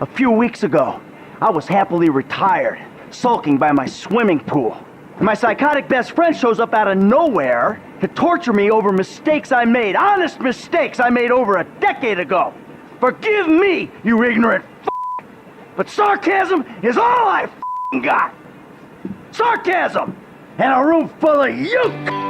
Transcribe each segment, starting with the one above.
A few weeks ago, I was happily retired, sulking by my swimming pool. And my psychotic best friend shows up out of nowhere to torture me over mistakes I made, honest mistakes I made over a decade ago. Forgive me, you ignorant f***, but sarcasm is all I f***ing got. Sarcasm! And a room full of you!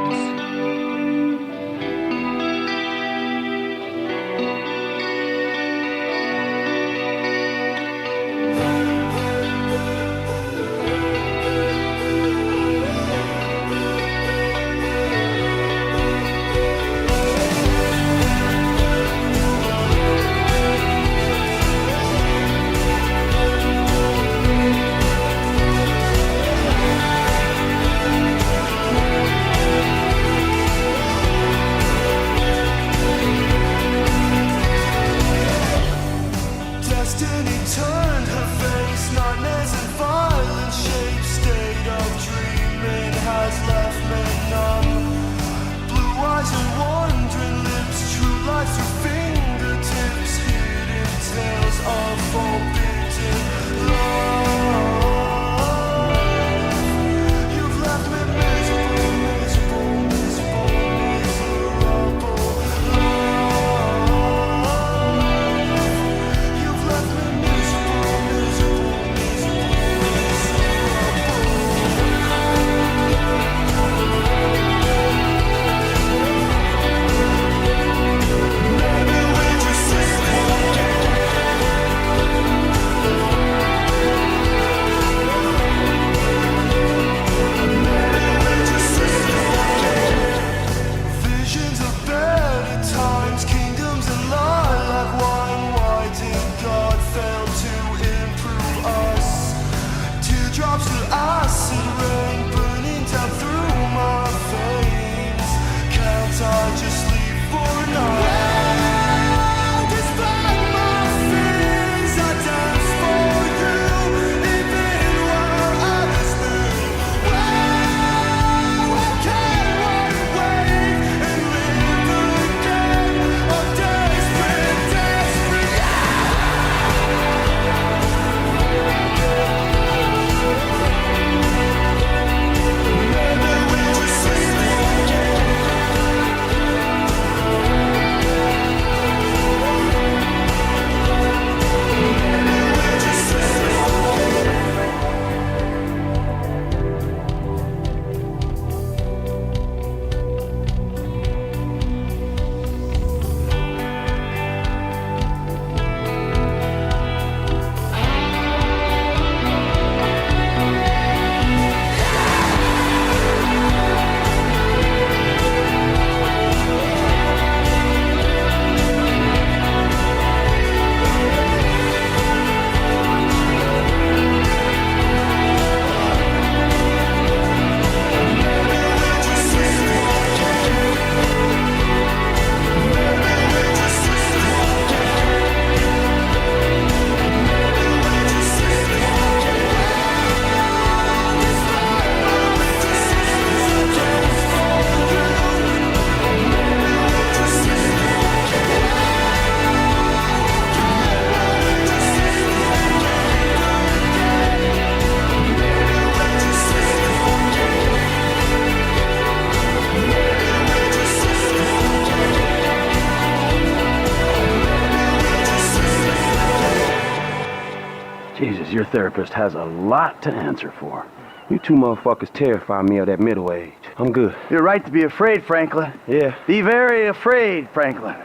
Jesus, your therapist has a lot to answer for. You two motherfuckers terrify me of that middle age. I'm good. You're right to be afraid, Franklin. Yeah. Be very afraid, Franklin.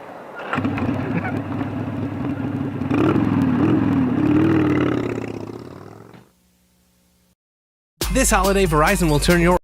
This holiday, Verizon will turn your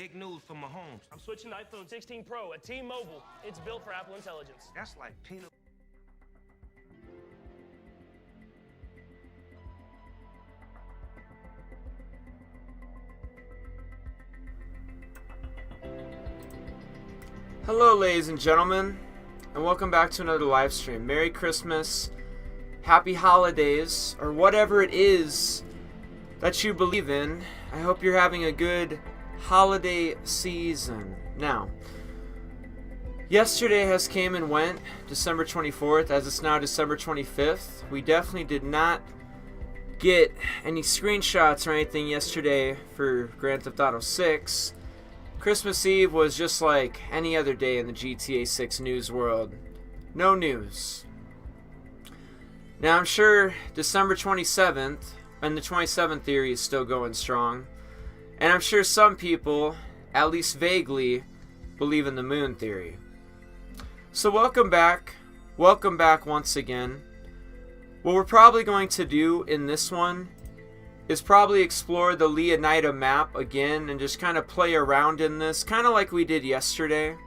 big news for Mahomes. I'm switching to iPhone 16 Pro at T-Mobile. It's built for Apple Intelligence. That's like peanut. Hello, ladies and gentlemen, and welcome back to another live stream. Merry Christmas, Happy Holidays, or whatever it is that you believe in. I hope you're having a good holiday season. Now, yesterday has came and went, December 24th, as it's now December 25th. We definitely did not get any screenshots or anything yesterday for Grand Theft Auto 6. Christmas Eve was just like any other day in the GTA 6 news world. No news. Now I'm sure December 27th, and the 27th theory is still going strong. And I'm sure some people, at least vaguely, believe in the moon theory. So welcome back. Welcome back once again. What we're probably going to do in this one is probably explore the Leonida map again and just kind of play around in this, kind of like we did yesterday.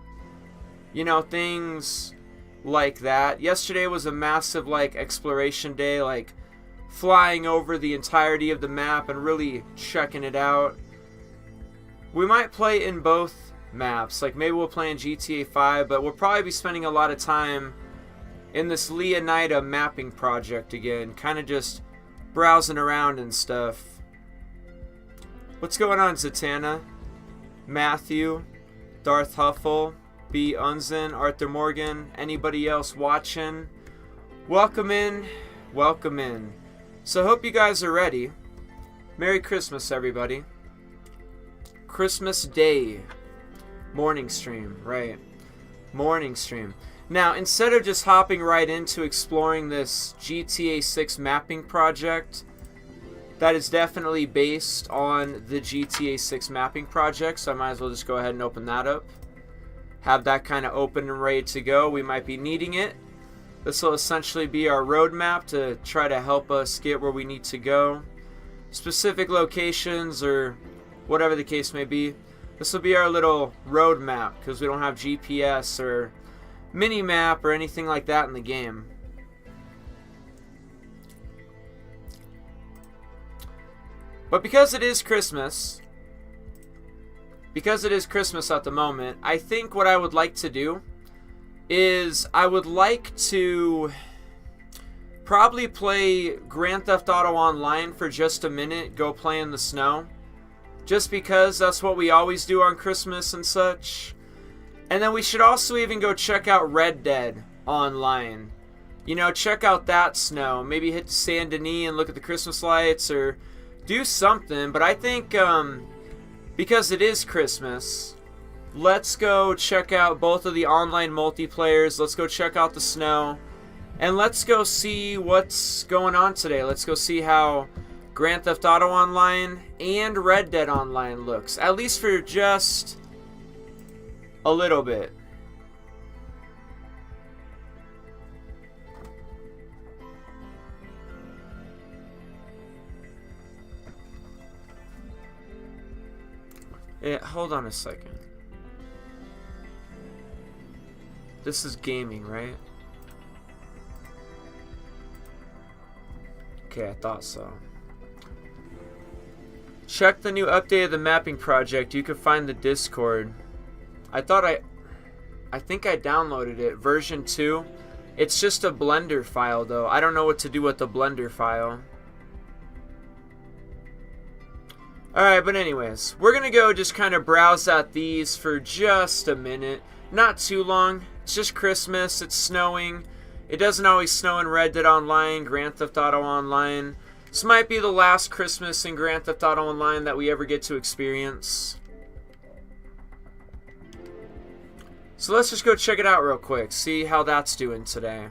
You know, things like that. Yesterday was a massive like exploration day, like flying over the entirety of the map and really checking it out. We might play in both maps, like maybe we'll play in GTA 5, but we'll probably be spending a lot of time in this Leonida mapping project again, kind of just browsing around and stuff. What's going on, Zatanna? Matthew, Darth Huffle, B. Unzen, Arthur Morgan, anybody else watching? Welcome in, welcome in. So hope you guys are ready. Merry Christmas, everybody. Christmas Day. Morning stream, right. Morning stream. Now, instead of just hopping right into exploring this GTA 6 mapping project, that is definitely based on the GTA 6 mapping project, so I might as well just go ahead and open that up. Have that kind of open and ready to go. We might be needing it. This will essentially be our roadmap to try to help us get where we need to go. Specific locations or whatever the case may be. This will be our little roadmap because we don't have GPS or mini-map or anything like that in the game. But because it is Christmas at the moment, I think what I would like to do is I would like to probably play Grand Theft Auto Online for just a minute, go play in the snow. Just because that's what we always do on Christmas and such. And then we should also even go check out Red Dead Online. You know, check out that snow. Maybe hit Saint Denis and look at the Christmas lights or do something. But I think because it is Christmas, let's go check out both of the online multiplayers. Let's go check out the snow. And let's go see what's going on today. Let's go see how Grand Theft Auto Online and Red Dead Online looks. At least for just a little bit. Yeah, hold on a second. This is gaming, right? Okay, I thought so. Check the new update of the mapping project. You can find the Discord. I think I downloaded it. Version 2. It's just a Blender file, though. I don't know what to do with the Blender file. Alright, but anyways. We're going to go just kind of browse at these for just a minute. Not too long. It's just Christmas. It's snowing. It doesn't always snow in Red Dead Online, Grand Theft Auto Online. This might be the last Christmas in Grand Theft Auto Online that we ever get to experience. So let's just go check it out real quick, see how that's doing today.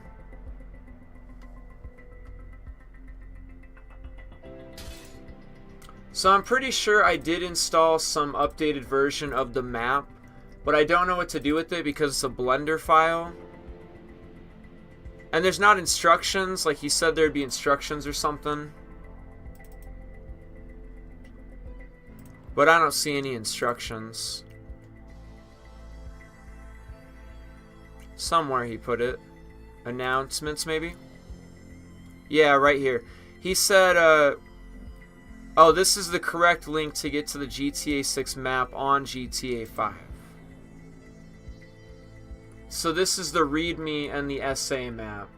So I'm pretty sure I did install some updated version of the map, but I don't know what to do with it because it's a Blender file. And there's not instructions, like he said there'd be instructions or something. But I don't see any instructions. Somewhere he put it. Announcements, maybe? Yeah, right here. He said, oh, this is the correct link to get to the GTA 6 map on GTA 5. So this is the README and the SA map.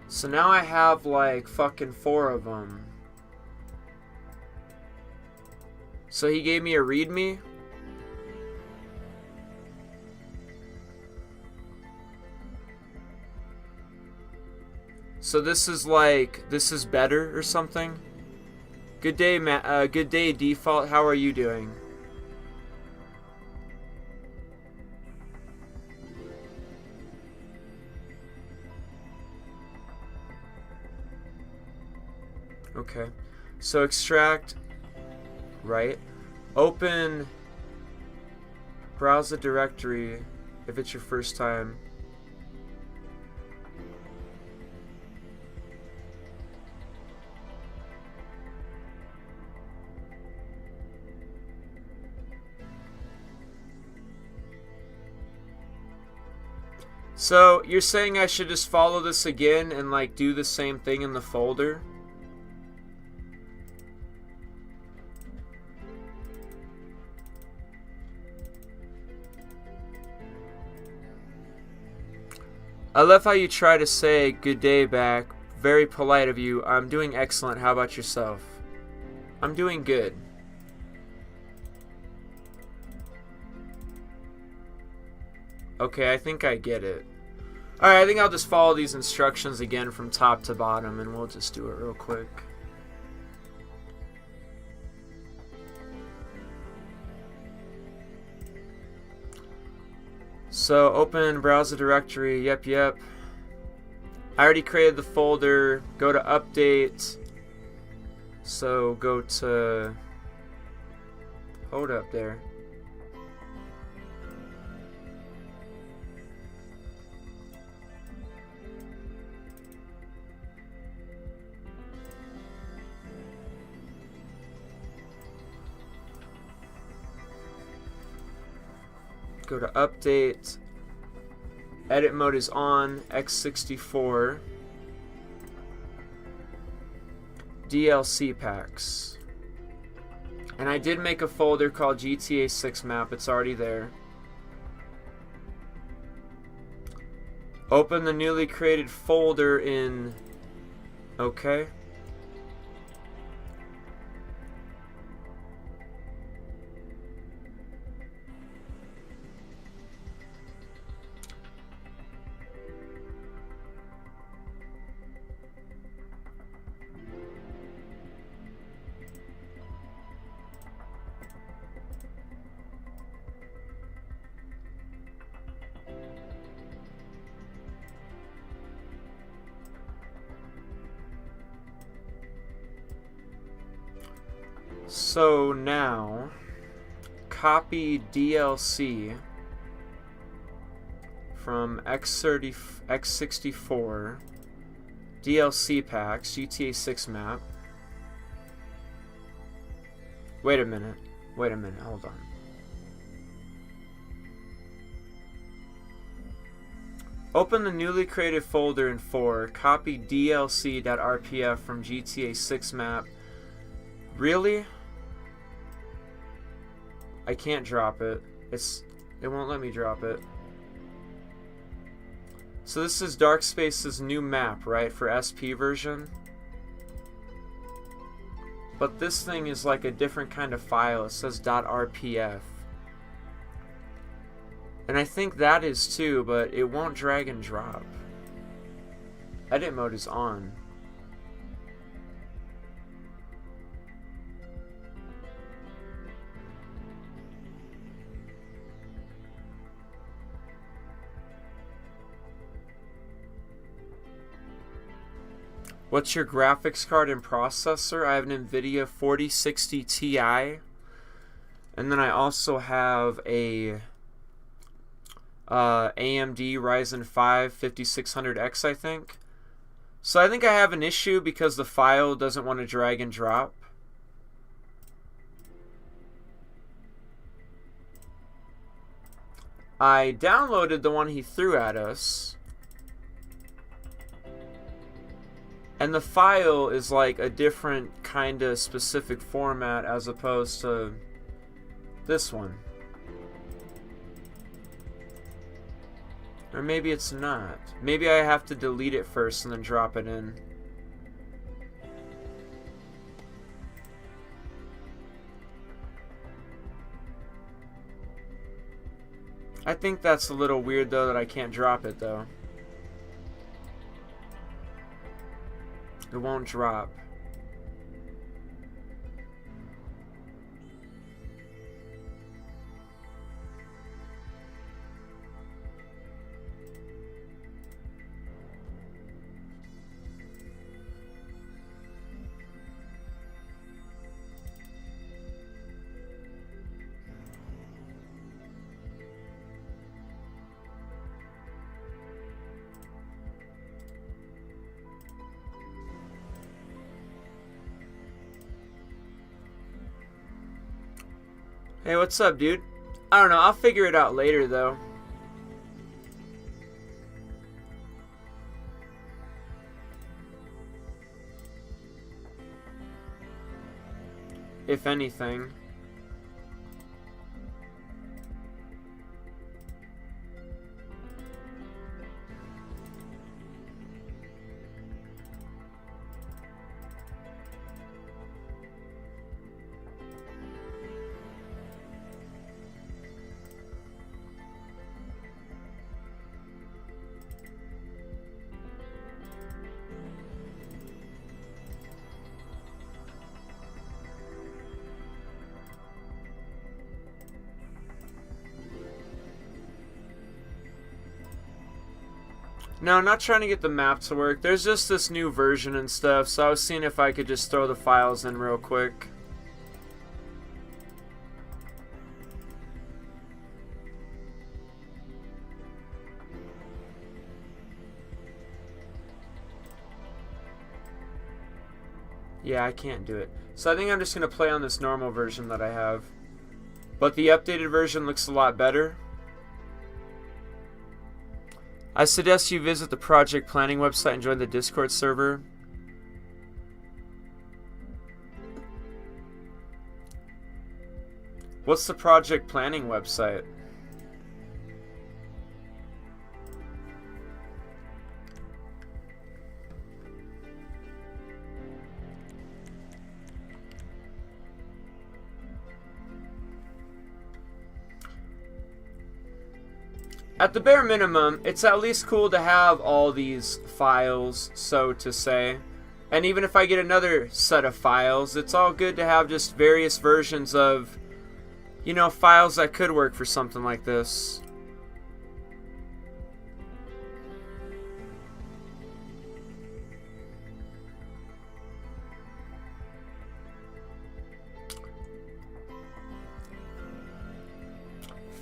So now I have like fucking 4 of them. So he gave me a README. So this is like, this is better or something. Good day, good day, Default. How are you doing? Okay, so extract, right? Open, browse the directory if it's your first time. So you're saying I should just follow this again and like do the same thing in the folder? I love how you try to say good day back. Very polite of you. I'm doing excellent. How about yourself? I'm doing good. Okay, I think I get it. Alright, I think I'll just follow these instructions again from top to bottom and we'll just do it real quick. So open browser directory, yep. I already created the folder, go to update. So go to, hold up there. Go to update. Edit mode is on. X64. DLC packs. And I did make a folder called GTA 6 map. It's already there. Open the newly created folder in... Okay. So now, copy DLC from X64 DLC packs, GTA 6 map. Wait a minute, hold on. Open the newly created folder in 4, copy DLC.rpf from GTA 6 map. Really? I can't drop it. It won't let me drop it. So this is Dark Space's new map, right, for SP version? But this thing is like a different kind of file. It says .rpf. And I think that is too, but it won't drag and drop. Edit mode is on. What's your graphics card and processor? I have an NVIDIA 4060 Ti. And then I also have a AMD Ryzen 5 5600X, I think. So I think I have an issue because the file doesn't want to drag and drop. I downloaded the one he threw at us. And the file is like a different kind of specific format as opposed to this one. Or maybe it's not. Maybe I have to delete it first and then drop it in. I think that's a little weird though that I can't drop it though. It won't drop. Hey, what's up, dude? I don't know. I'll figure it out later, though. If anything. No, I'm not trying to get the map to work. There's just this new version and stuff, so I was seeing if I could just throw the files in real quick. Yeah, I can't do it. So I think I'm just going to play on this normal version that I have. But the updated version looks a lot better. I suggest you visit the project planning website and join the Discord server. What's the project planning website? At the bare minimum, it's at least cool to have all these files, so to say. And even if I get another set of files, it's all good to have just various versions of, you know, files that could work for something like this.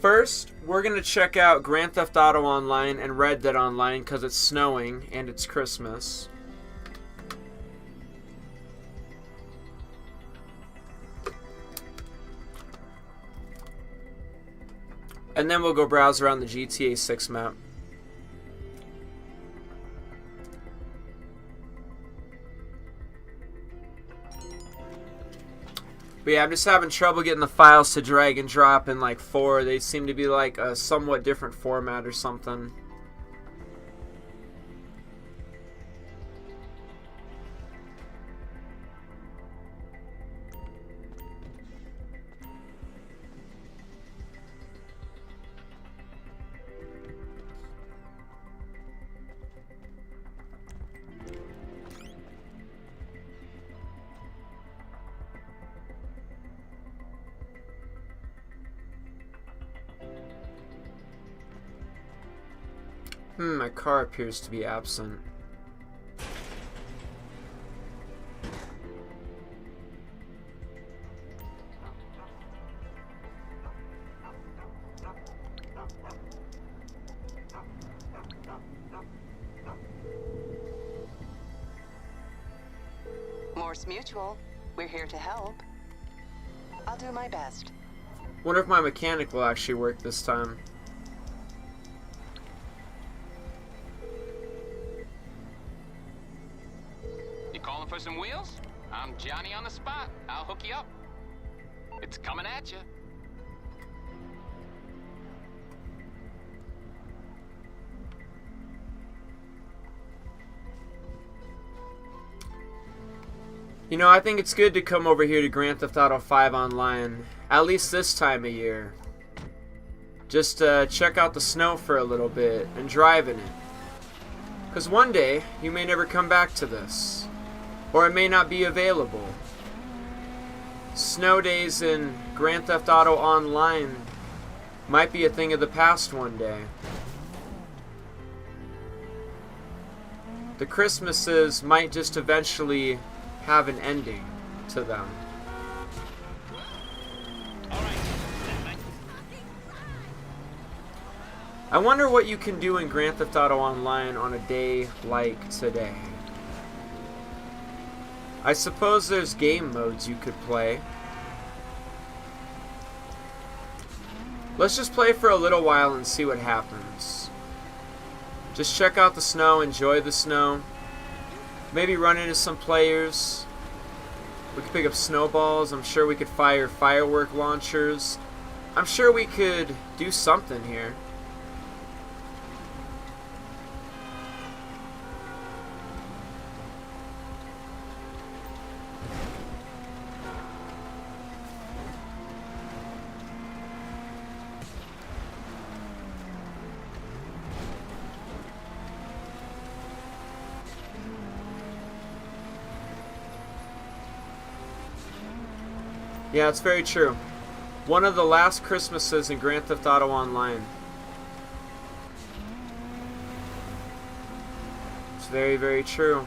First, we're going to check out Grand Theft Auto Online and Red Dead Online because it's snowing and it's Christmas. And then we'll go browse around the GTA 6 map. But yeah, I'm just having trouble getting the files to drag and drop in like 4. They seem to be like a somewhat different format or something. My car appears to be absent. course mutual. We're here to help. I'll do my best. Wonder if my mechanic will actually work this time. You calling for some wheels? I'm Johnny on the spot. I'll hook you up. It's coming at you. You know, I think it's good to come over here to Grand Theft Auto 5 Online, at least this time of year. Just check out the snow for a little bit and drive in it. Because one day, you may never come back to this. Or it may not be available. Snow days in Grand Theft Auto Online might be a thing of the past one day. The Christmases might just eventually have an ending to them. I wonder what you can do in Grand Theft Auto Online on a day like today. I suppose there's game modes you could play. Let's just play for a little while and see what happens. Just check out the snow, enjoy the snow. Maybe run into some players. We could pick up snowballs. I'm sure we could fire firework launchers. I'm sure we could do something here. Yeah, it's very true. One of the last Christmases in Grand Theft Auto Online. It's very, very true.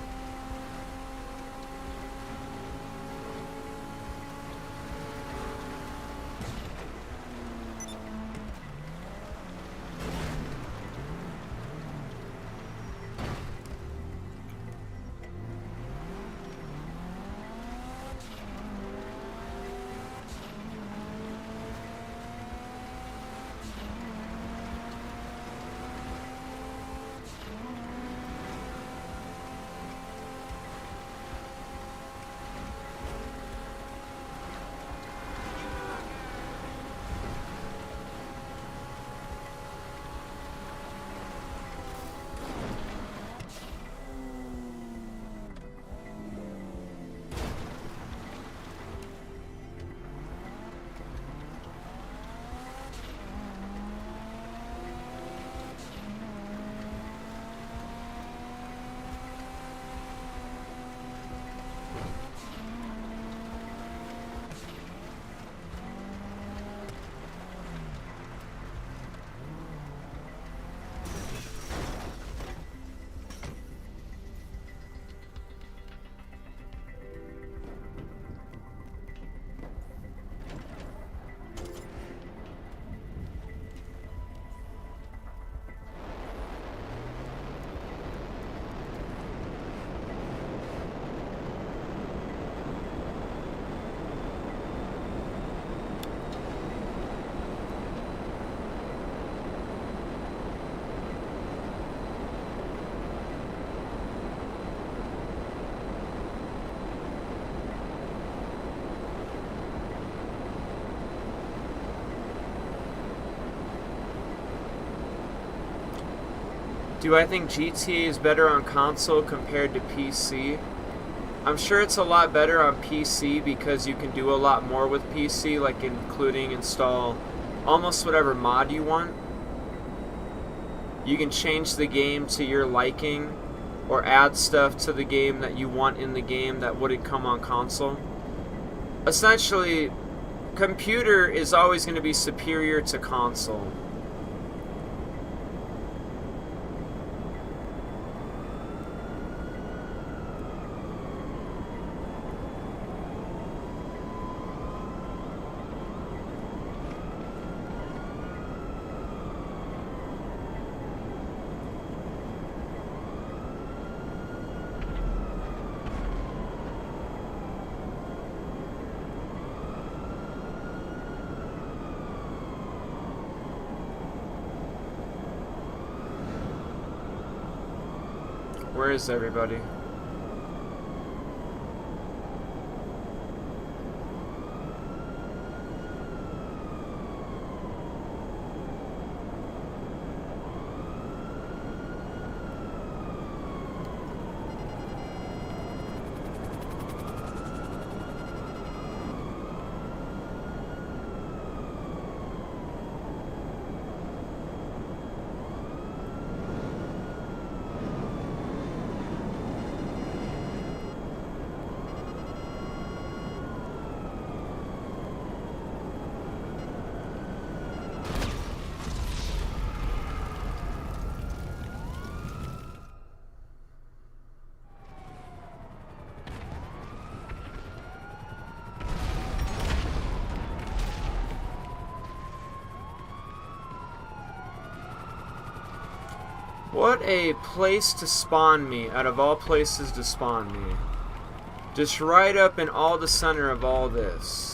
Do I think GTA is better on console compared to PC? I'm sure it's a lot better on PC because you can do a lot more with PC, like including install almost whatever mod you want. You can change the game to your liking or add stuff to the game that you want in the game that wouldn't come on console. Essentially, computer is always going to be superior to console. Where is everybody? What a place to spawn me, out of all places to spawn me. Just right up in all the center of all this.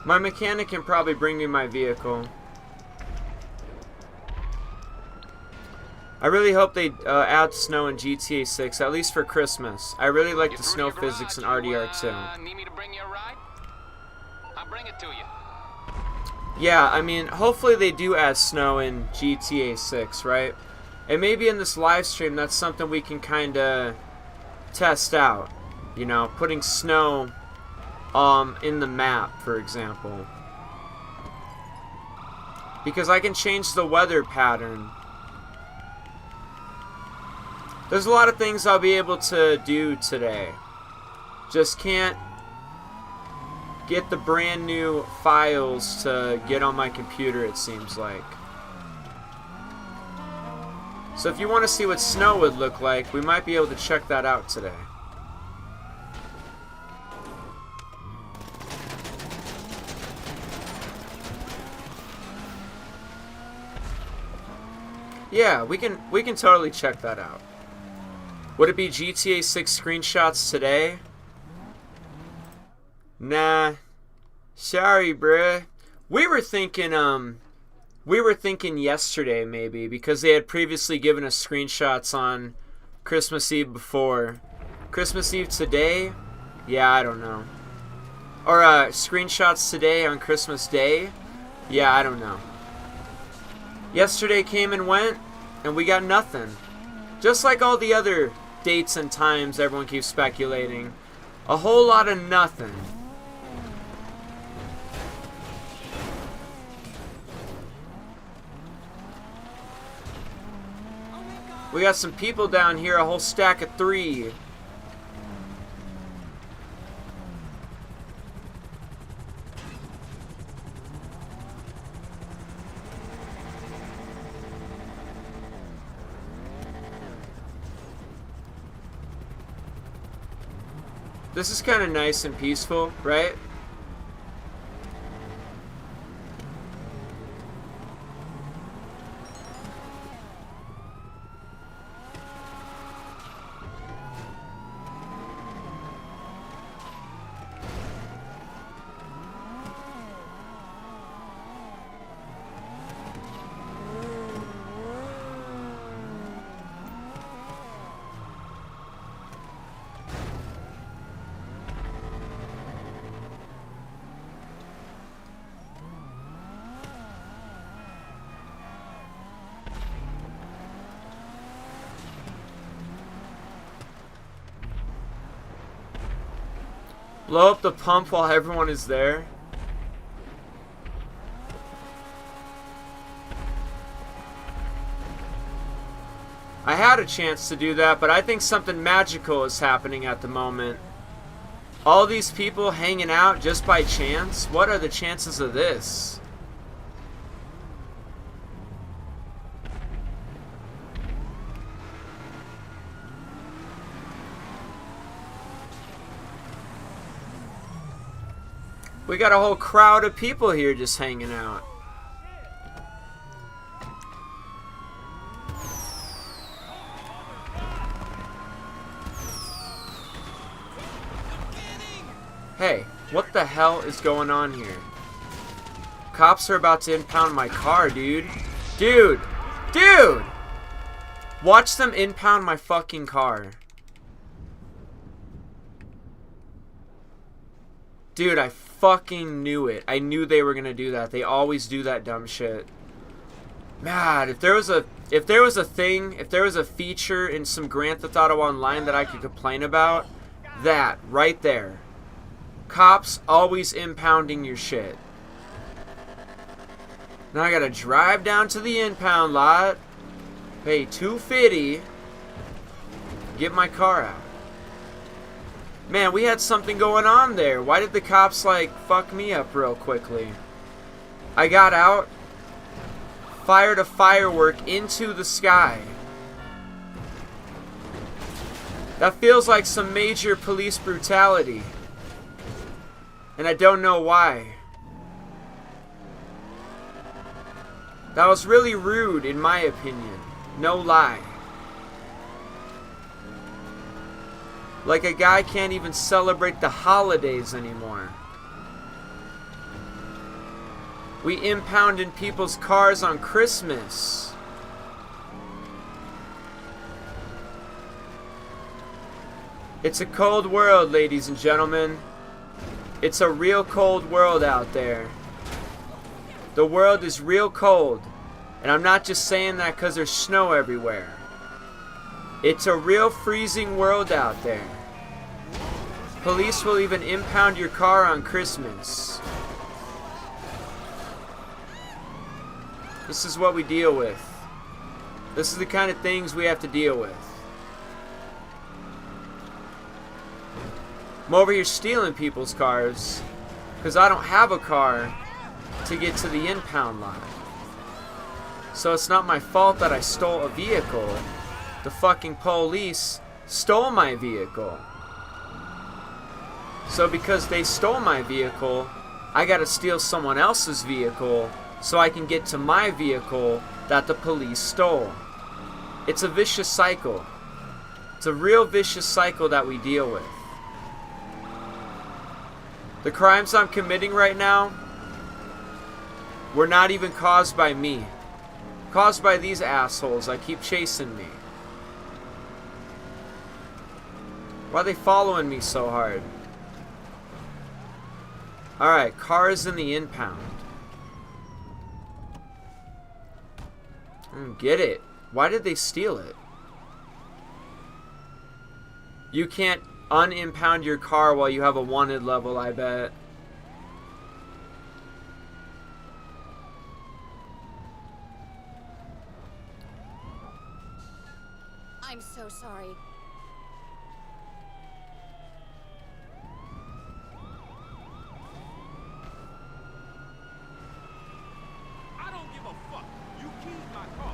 My mechanic can probably bring me my vehicle. I really hope they add snow in GTA 6, at least for Christmas. I really like the snow physics in RDR2. Need me to bring you a ride? I'll bring it to you. Yeah, I mean, hopefully they do add snow in GTA 6, right? And maybe in this live stream, that's something we can kind of test out. You know, putting snow in the map, for example. Because I can change the weather pattern. There's a lot of things I'll be able to do today. Just can't get the brand new files to get on my computer, it seems like. So if you want to see what snow would look like, we might be able to check that out today. Yeah, we can totally check that out. Would it be GTA 6 screenshots today? Nah. Sorry, bruh. We were thinking yesterday maybe, because they had previously given us screenshots on Christmas Eve before. Christmas Eve today? Yeah, I don't know. Or screenshots today on Christmas Day? Yeah, I don't know. Yesterday came and went, and we got nothing. Just like all the other dates and times everyone keeps speculating. A whole lot of nothing. We got some people down here, a whole stack of 3. This is kind of nice and peaceful, right? Blow up the pump while everyone is there. I had a chance to do that, but I think something magical is happening at the moment. All these people hanging out just by chance? What are the chances of this? We got a whole crowd of people here just hanging out. Hey, what the hell is going on here? Cops are about to impound my car, dude. Dude! Dude! Watch them impound my fucking car. Dude, I fucking knew it. I knew they were gonna do that. They always do that dumb shit. Man, if there was a feature in some Grand Theft Auto Online that I could complain about, that right there. Cops always impounding your shit. Now I gotta drive down to the impound lot, pay $250, get my car out. Man, we had something going on there. Why did the cops, like, fuck me up real quickly? I got out, fired a firework into the sky. That feels like some major police brutality. And I don't know why. That was really rude, in my opinion. No lie. Like a guy can't even celebrate the holidays anymore. We impounded people's cars on Christmas. It's a cold world, ladies and gentlemen. It's a real cold world out there. The world is real cold. And I'm not just saying that because there's snow everywhere. It's a real freezing world out there. Police will even impound your car on Christmas. This is what we deal with. This is the kind of things we have to deal with. I'm over here stealing people's cars because I don't have a car to get to the impound lot. So it's not my fault that I stole a vehicle. The fucking police stole my vehicle. So because they stole my vehicle, I gotta steal someone else's vehicle so I can get to my vehicle that the police stole. It's a vicious cycle. It's a real vicious cycle that we deal with. The crimes I'm committing right now were not even caused by me. Caused by these assholes that keep chasing me. Why are they following me so hard? Alright, cars in the impound. I don't get it. Why did they steal it? You can't unimpound your car while you have a wanted level, I bet. I'm so sorry. I don't give a fuck. You keep my car.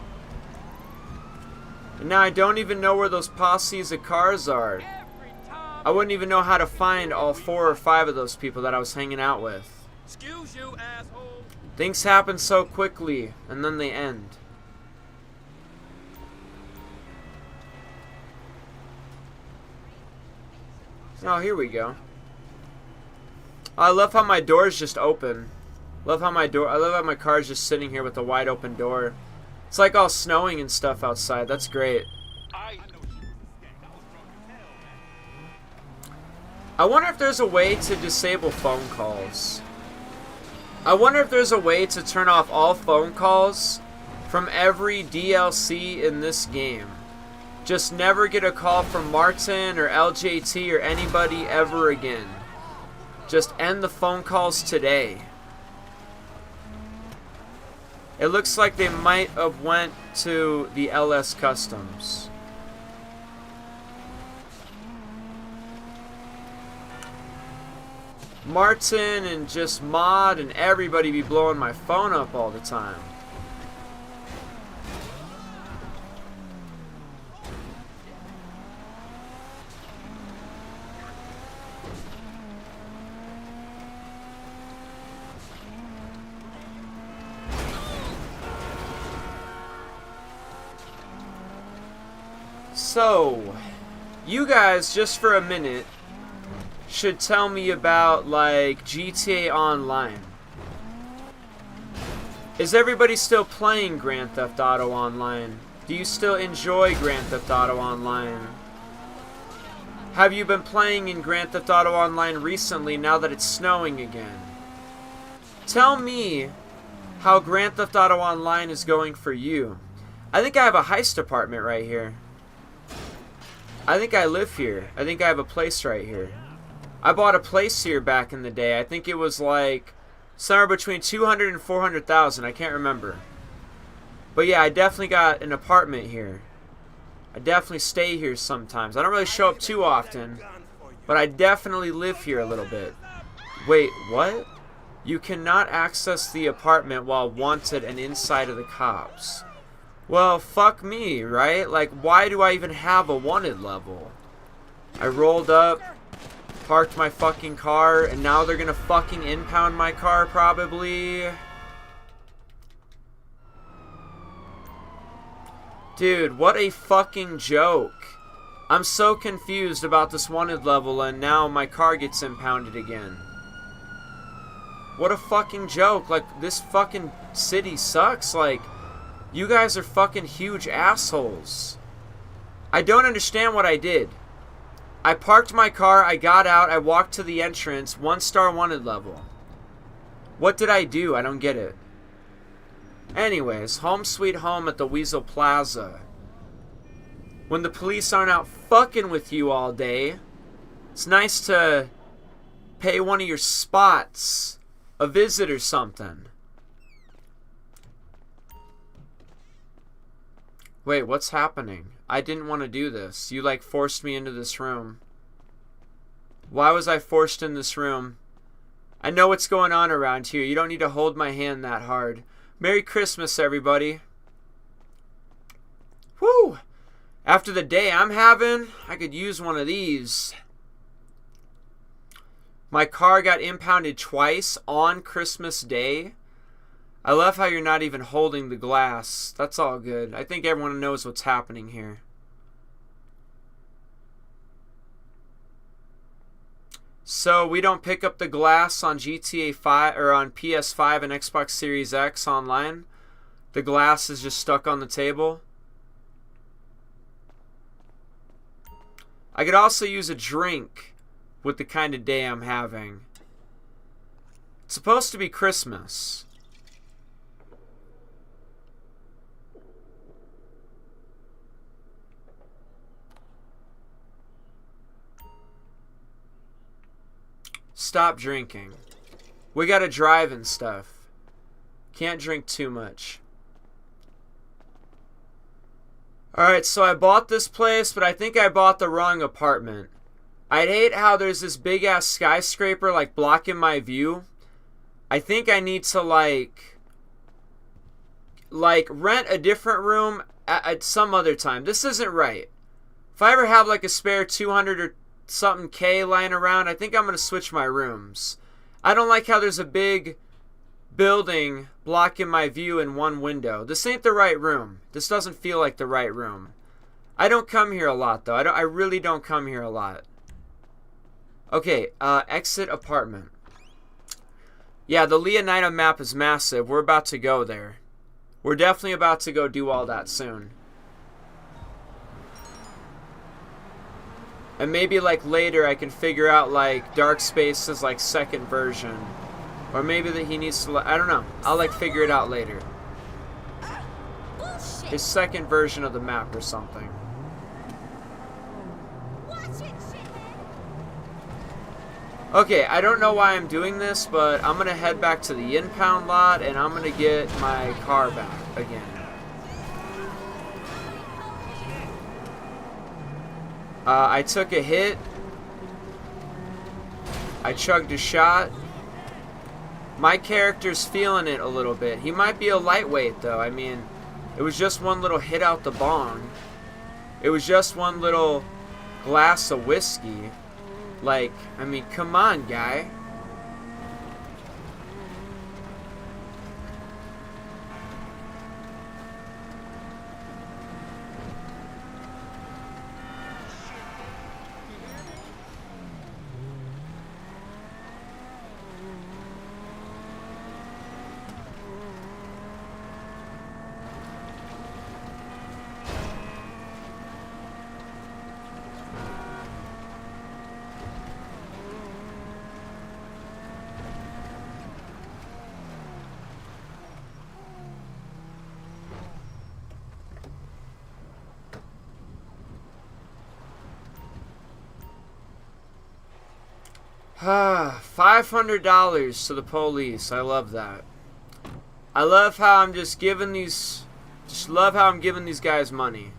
And now I don't even know where those posses of cars are. I wouldn't even know how to find all 4 or 5 of those people that I was hanging out with. Excuse you, asshole. Things happen so quickly, and then they end. Oh, here we go. I love how my door's just open. I love how my car's just sitting here with a wide open door. It's like all snowing and stuff outside. That's great. I wonder if there's a way to disable phone calls. I wonder if there's a way to turn off all phone calls from every DLC in this game. Just never get a call from Martin or LJT or anybody ever again. Just end the phone calls today. It looks like they might have went to the LS Customs. Martin and just Mod and everybody be blowing my phone up all the time. So, you guys, just for a minute, should tell me about, like, GTA Online. Is everybody still playing Grand Theft Auto Online? Do you still enjoy Grand Theft Auto Online? Have you been playing in Grand Theft Auto Online recently now that it's snowing again? Tell me how Grand Theft Auto Online is going for you. I think I have a heist apartment right here. I think I live here. I think I have a place right here. I bought a place here back in the day. I think it was like somewhere between 200 and 400,000. I can't remember. But yeah, I definitely got an apartment here. I definitely stay here sometimes. I don't really show up too often, but I definitely live here a little bit. Wait, what? You cannot access the apartment while wanted and inside of the cops. Well, fuck me, right? Like, why do I even have a wanted level? I rolled up, parked my fucking car, and now they're gonna fucking impound my car, probably. Dude, what a fucking joke. I'm so confused about this wanted level, and now my car gets impounded again. What a fucking joke. Like, this fucking city sucks. Like, you guys are fucking huge assholes. I don't understand what I did. I parked my car, I got out, I walked to the entrance, 1-star wanted level. What did I do? I don't get it. Anyways, home sweet home at the Weasel Plaza. When the police aren't out fucking with you all day, it's nice to pay one of your spots a visit or something. Wait, what's happening? I didn't want to do this. You, like, forced me into this room. Why was I forced in this room? I know what's going on around here. You don't need to hold my hand that hard. Merry Christmas, everybody. Whew! After the day I'm having, I could use one of these. My car got impounded twice on Christmas Day. I love how you're not even holding the glass. That's all good. I think everyone knows what's happening here. So we don't pick up the glass on GTA 5 or on PS5 and Xbox Series X online. The glass is just stuck on the table. I could also use a drink with the kind of day I'm having. It's supposed to be Christmas. Stop drinking. We gotta drive and stuff. Can't drink too much. Alright, so I bought this place, but I think I bought the wrong apartment. I'd hate how there's this big ass skyscraper like blocking my view. I think I need to like rent a different room at some other time. This isn't right. If I ever have like a spare 200 or something K lying around, I think I'm going to switch my rooms. I don't like how there's a big building blocking my view in one window. This ain't the right room. This doesn't feel like the right room. I don't come here a lot though. I really don't come here a lot. Okay, exit apartment. Yeah, the Leonida map is massive. We're about to go there. We're definitely about to go do all that soon. And maybe like later I can figure out like Dark Space's like second version. Or maybe that he needs to, I don't know. I'll like figure it out later. His second version of the map or something. Okay, I don't know why I'm doing this, but I'm going to head back to the impound lot and I'm going to get my car back again. I took a hit. I chugged a shot. My character's feeling it a little bit. He might be a lightweight though. I mean, it was just one little hit out the bong. It was just one little glass of whiskey. Like, I mean, come on, guy. $500 to the police. I love that. I love how I'm just giving these guys money.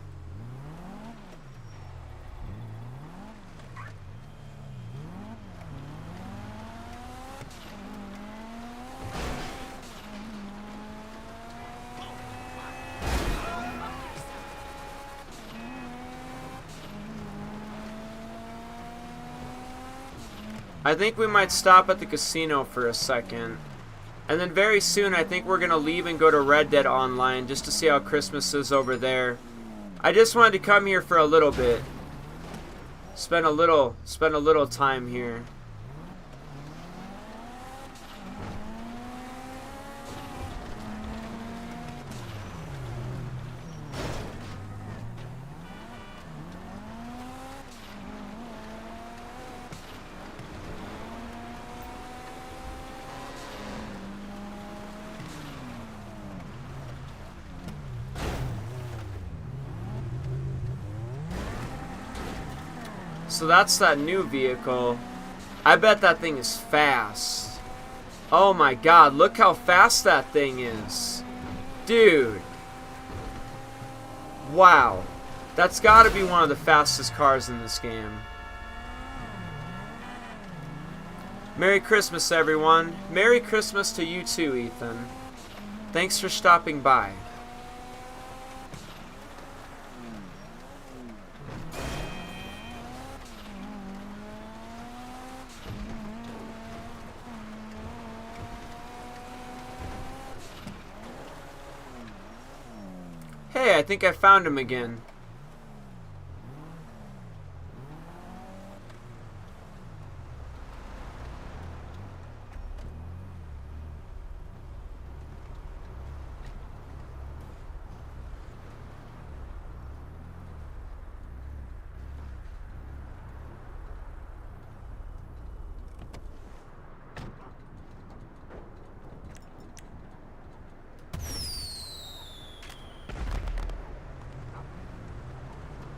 I think we might stop at the casino for a second. And then very soon I think we're going to leave and go to Red Dead Online just to see how Christmas is over there. I just wanted to come here for a little bit. Spend a little time here. So that's that new vehicle. I bet that thing is fast. Oh my god, look how fast that thing is. Dude. Wow. That's gotta be one of the fastest cars in this game. Merry Christmas, everyone. Merry Christmas to you too, Ethan. Thanks for stopping by. Hey, I think I found him again.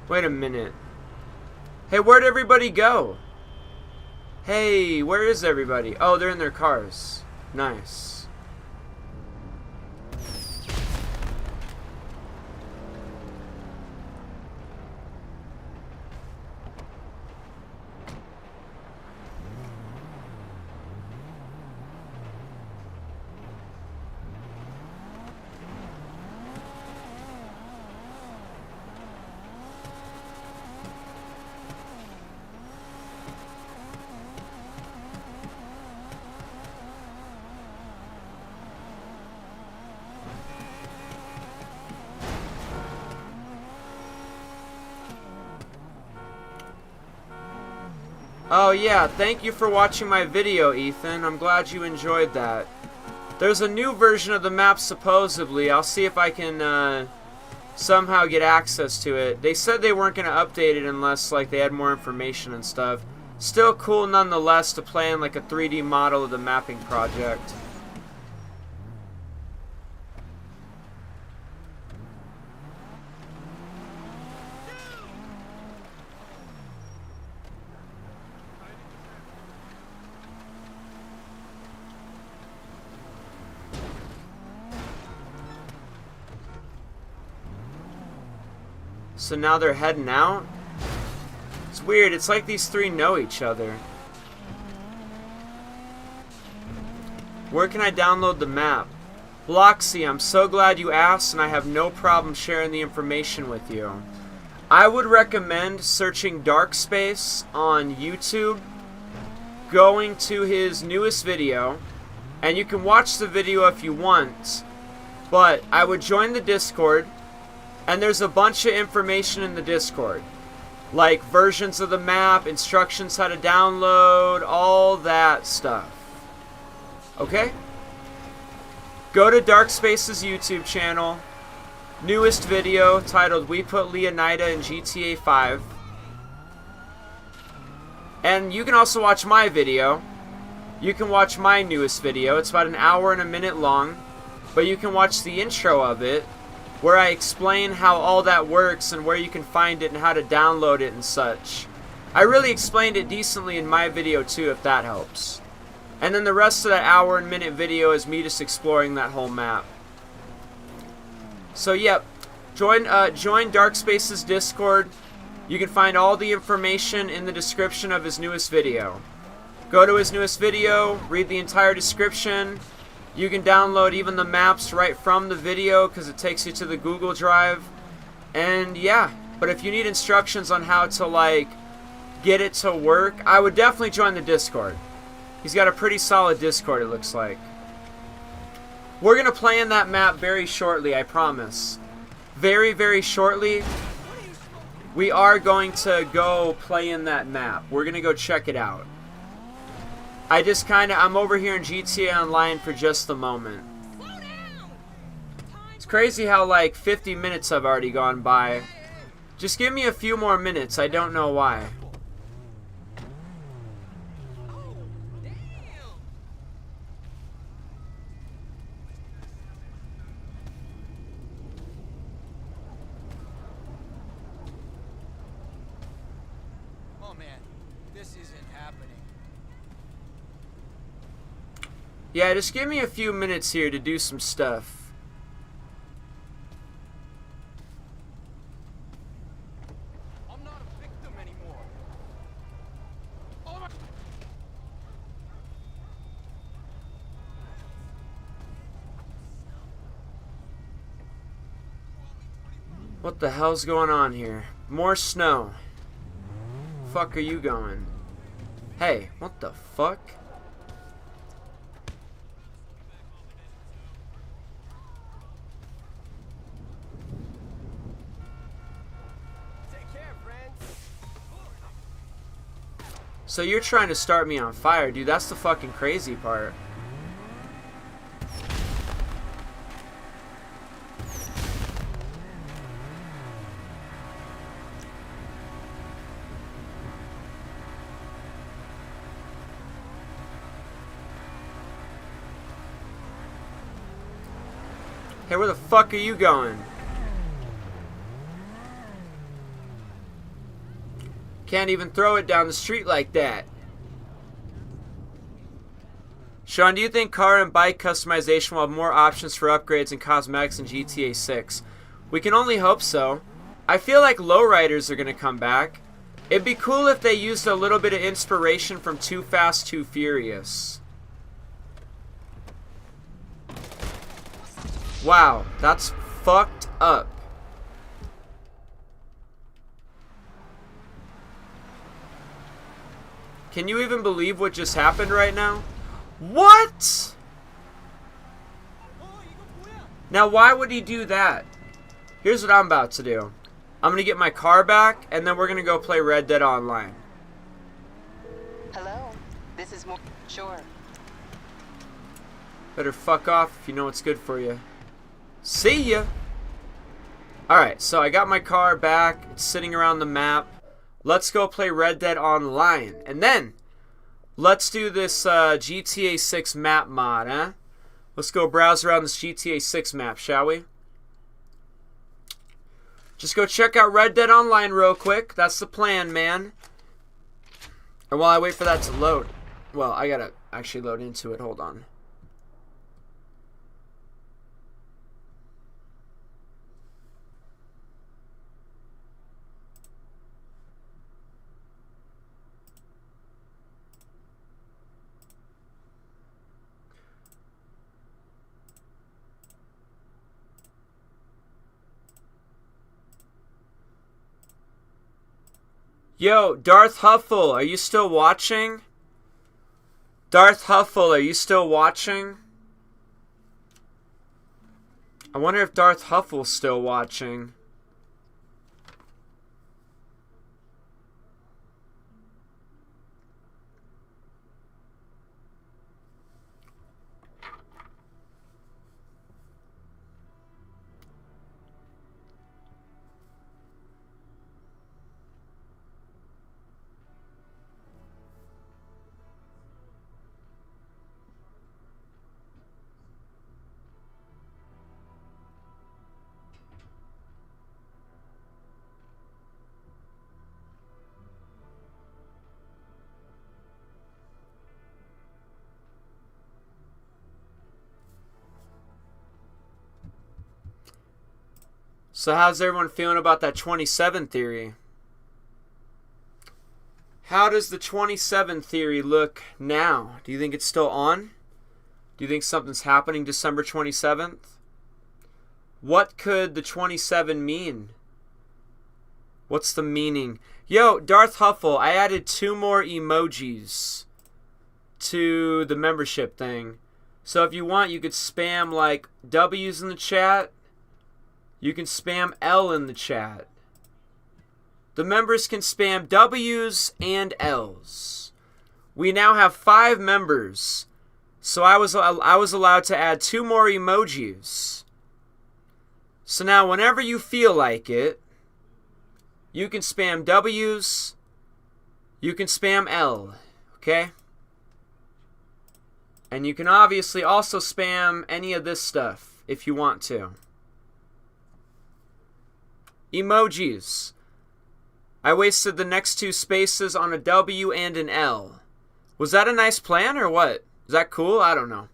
Wait a minute. Hey, where'd everybody go? Hey, where is everybody? Oh, they're in their cars. Nice. Oh yeah, thank you for watching my video, Ethan. I'm glad you enjoyed that. There's a new version of the map, supposedly. I'll see if I can somehow get access to it. They said they weren't going to update it unless like they had more information and stuff. Still cool nonetheless to play in like a 3D model of the mapping project. So now they're heading out? It's weird, it's like these three know each other. Where can I download the map? Bloxy, I'm so glad you asked, and I have no problem sharing the information with you. I would recommend searching Dark Space on YouTube, going to his newest video, and you can watch the video if you want, but I would join the Discord. And there's a bunch of information in the Discord. Like versions of the map, instructions how to download, all that stuff. Okay? Go to Dark Space's YouTube channel. Newest video titled We Put Leonida in GTA 5. And you can also watch my video. You can watch my newest video. It's about an hour and a minute long. But you can watch the intro of it, where I explain how all that works and where you can find it and how to download it and such. I really explained it decently in my video too, if that helps. And then the rest of that hour and minute video is me just exploring that whole map. So yep, join Dark Space's Discord. You can find all the information in the description of his newest video. Go to his newest video, read the entire description. You can download even the maps right from the video because it takes you to the Google Drive. And yeah, but if you need instructions on how to like get it to work, I would definitely join the Discord. He's got a pretty solid Discord, it looks like. We're going to play in that map very shortly, I promise. Very, very shortly, we are going to go play in that map. We're going to go check it out. I'm over here in GTA Online for just the moment. It's crazy how like 50 minutes have already gone by. Just give me a few more minutes, I don't know why. Oh man, this isn't happening. Yeah, just give me a few minutes here to do some stuff. I'm not a victim anymore. Oh my. What the hell's going on here? More snow. Fuck are you going? Hey, what the fuck? Take care, friends. So you're trying to start me on fire, dude. That's the fucking crazy part. Hey, where the fuck are you going? Can't even throw it down the street like that. Sean, do you think car and bike customization will have more options for upgrades and cosmetics in GTA 6? We can only hope so. I feel like lowriders are going to come back. It'd be cool if they used a little bit of inspiration from Too Fast, Too Furious. Wow, that's fucked up. Can you even believe what just happened right now? What? Now, why would he do that? Here's what I'm about to do. I'm going to get my car back, and then we're going to go play Red Dead Online. Hello, this is more. Sure. Better fuck off if you know what's good for you. See ya! Alright, so I got my car back. It's sitting around the map. Let's go play Red Dead Online. And then, let's do this GTA 6 map mod, huh? Let's go browse around this GTA 6 map, shall we? Just go check out Red Dead Online real quick. That's the plan, man. And while I wait for that to load... Well, I gotta actually load into it. Hold on. Yo, Darth Huffle, are you still watching? Darth Huffle, are you still watching? I wonder if Darth Huffle's still watching. So how's everyone feeling about that 27 theory? How does the 27 theory look now? Do you think it's still on? Do you think something's happening December 27th? What could the 27 mean? What's the meaning? Yo, Darth Huffle, I added 2 more emojis to the membership thing. So if you want, you could spam like W's in the chat. You can spam L in the chat. The members can spam W's and L's. We now have 5 members. So I was allowed to add 2 more emojis. So now whenever you feel like it, you can spam W's, you can spam L, okay? And you can obviously also spam any of this stuff if you want to. Emojis. I wasted the next 2 spaces on a W and an L. Was that a nice plan or what? Is that cool? I don't know.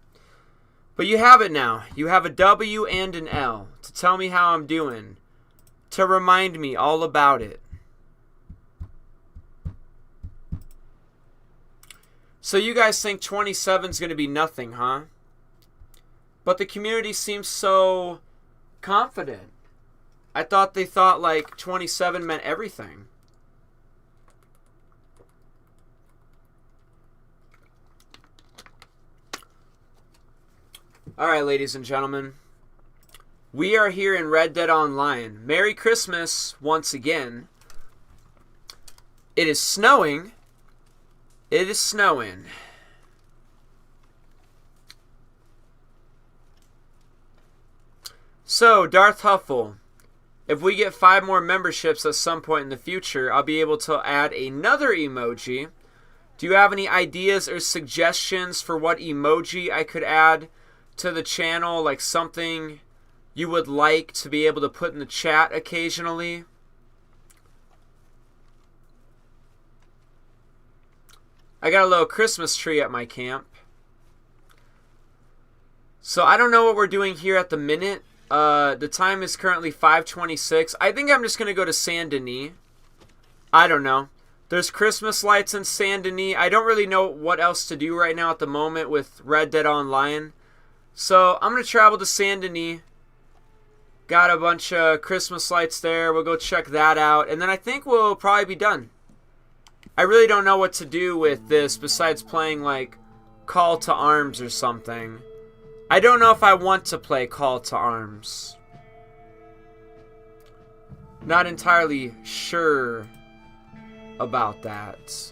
But you have it now. You have a W and an L to tell me how I'm doing. To remind me all about it. So you guys think 27 is going to be nothing, huh? But the community seems so confident. I thought they thought like 27 meant everything. Alright, ladies and gentlemen. We are here in Red Dead Online. Merry Christmas once again. It is snowing. It is snowing. So, Darth Huffle, if we get 5 more memberships at some point in the future, I'll be able to add another emoji. Do you have any ideas or suggestions for what emoji I could add to the channel? Like something you would like to be able to put in the chat occasionally? I got a little Christmas tree at my camp. So I don't know what we're doing here at the minute. The time is currently 5:26. I think I'm just going to go to Saint Denis. I don't know. There's Christmas lights in Saint Denis. I don't really know what else to do right now at the moment with Red Dead Online. So I'm going to travel to Saint Denis. Got a bunch of Christmas lights there. We'll go check that out. And then I think we'll probably be done. I really don't know what to do with this besides playing like Call to Arms or something. I don't know if I want to play Call to Arms. Not entirely sure about that.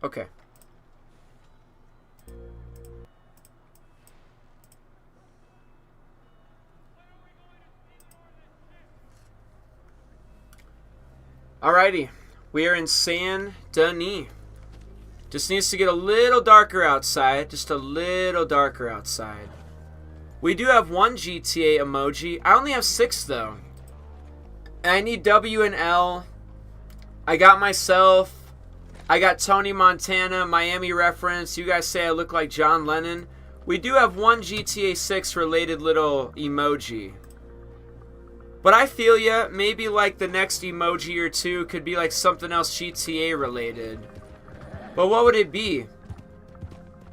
Okay. Alrighty. We are in Saint Denis. Just needs to get a little darker outside. Just a little darker outside. We do have 1 GTA emoji. I only have 6 though. And I need W and L. I got myself. I got Tony Montana, Miami reference. You guys say I look like John Lennon. We do have 1 GTA 6 related little emoji. But I feel ya, maybe like the next emoji or 2 could be like something else GTA related. But what would it be?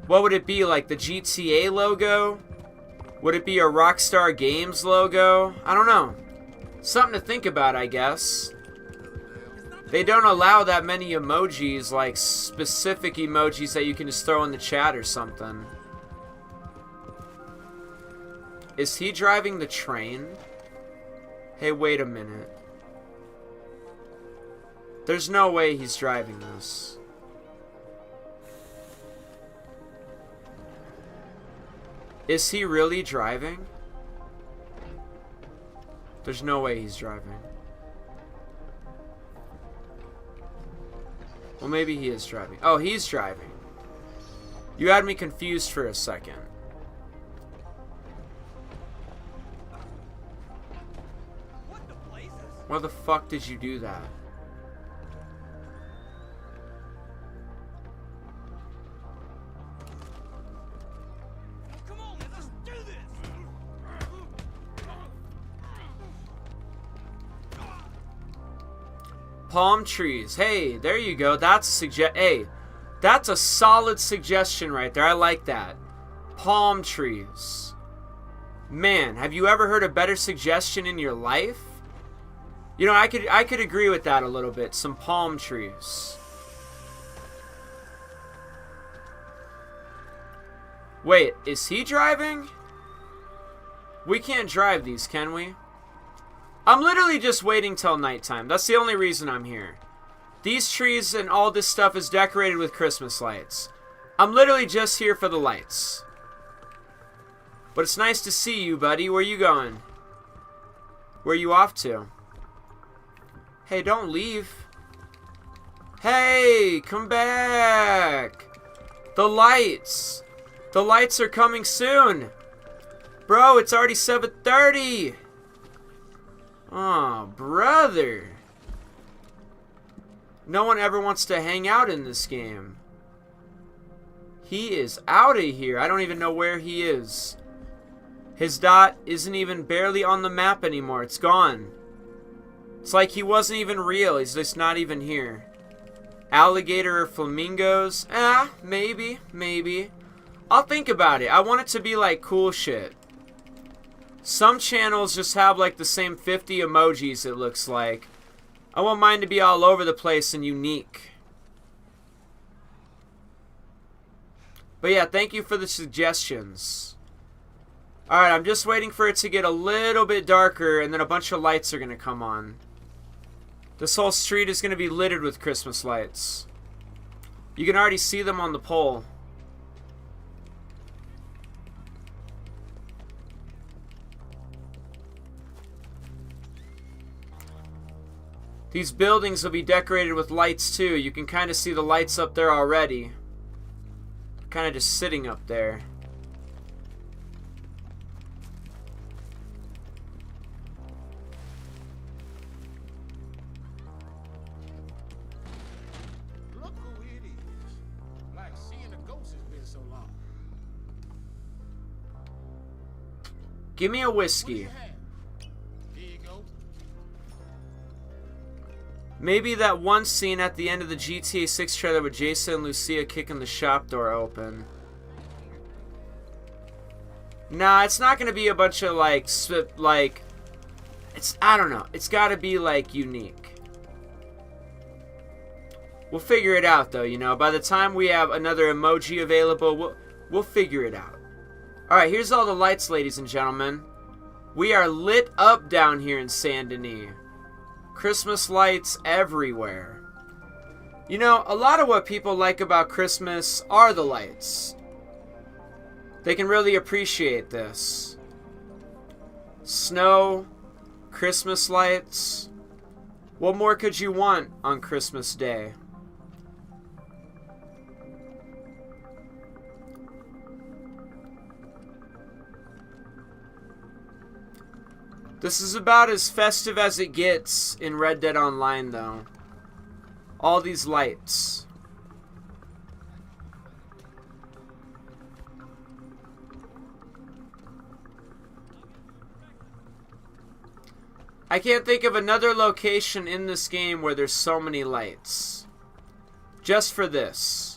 What would it be, like the GTA logo? Would it be a Rockstar Games logo? I don't know. Something to think about, I guess. They don't allow that many emojis, like specific emojis that you can just throw in the chat or something. Is he driving the train? Hey, wait a minute. There's no way he's driving this. Is he really driving? There's no way he's driving. Well, maybe he is driving. Oh, he's driving. You had me confused for a second. What the blazes? Why the fuck did you do that? Come on, man, let's do this. Palm trees. Hey, there you go. That's a Hey, that's a solid suggestion right there. I like that. Palm trees. Man, have you ever heard a better suggestion in your life? You know, I could agree with that a little bit. Some palm trees. Wait, is he driving? We can't drive these, can we? I'm literally just waiting till nighttime. That's the only reason I'm here. These trees and all this stuff is decorated with Christmas lights. I'm literally just here for the lights. But it's nice to see you, buddy. Where you going? Where are you off to? Hey, don't leave. Hey, come back. The lights. The lights are coming soon. Bro, it's already 7:30. Oh, brother. No one ever wants to hang out in this game. He is out of here. I don't even know where he is. His dot isn't even barely on the map anymore. It's gone. It's like he wasn't even real. He's just not even here. Alligator or flamingos? Maybe. Maybe. I'll think about it. I want it to be like cool shit. Some channels just have like the same 50 emojis, it looks like. I want mine to be all over the place and unique. But yeah, thank you for the suggestions. Alright, I'm just waiting for it to get a little bit darker and then a bunch of lights are going to come on. This whole street is going to be littered with Christmas lights. You can already see them on the pole. These buildings will be decorated with lights too. You can kind of see the lights up there already. Kind of just sitting up there. Look who it is. Like seeing a ghost has been so long. Give me a whiskey. Here you go. Maybe that one scene at the end of the GTA 6 trailer with Jason and Lucia kicking the shop door open. Nah, it's not gonna be a bunch of it's, I don't know. It's gotta be like unique. We'll figure it out though, you know. By the time we have another emoji available, we'll figure it out. Alright, here's all the lights, ladies and gentlemen. We are lit up down here in Saint Denis. Christmas lights everywhere. You know, a lot of what people like about Christmas are the lights. They can really appreciate this. Snow, Christmas lights. What more could you want on Christmas Day? This is about as festive as it gets in Red Dead Online, though. All these lights. I can't think of another location in this game where there's so many lights. Just for this.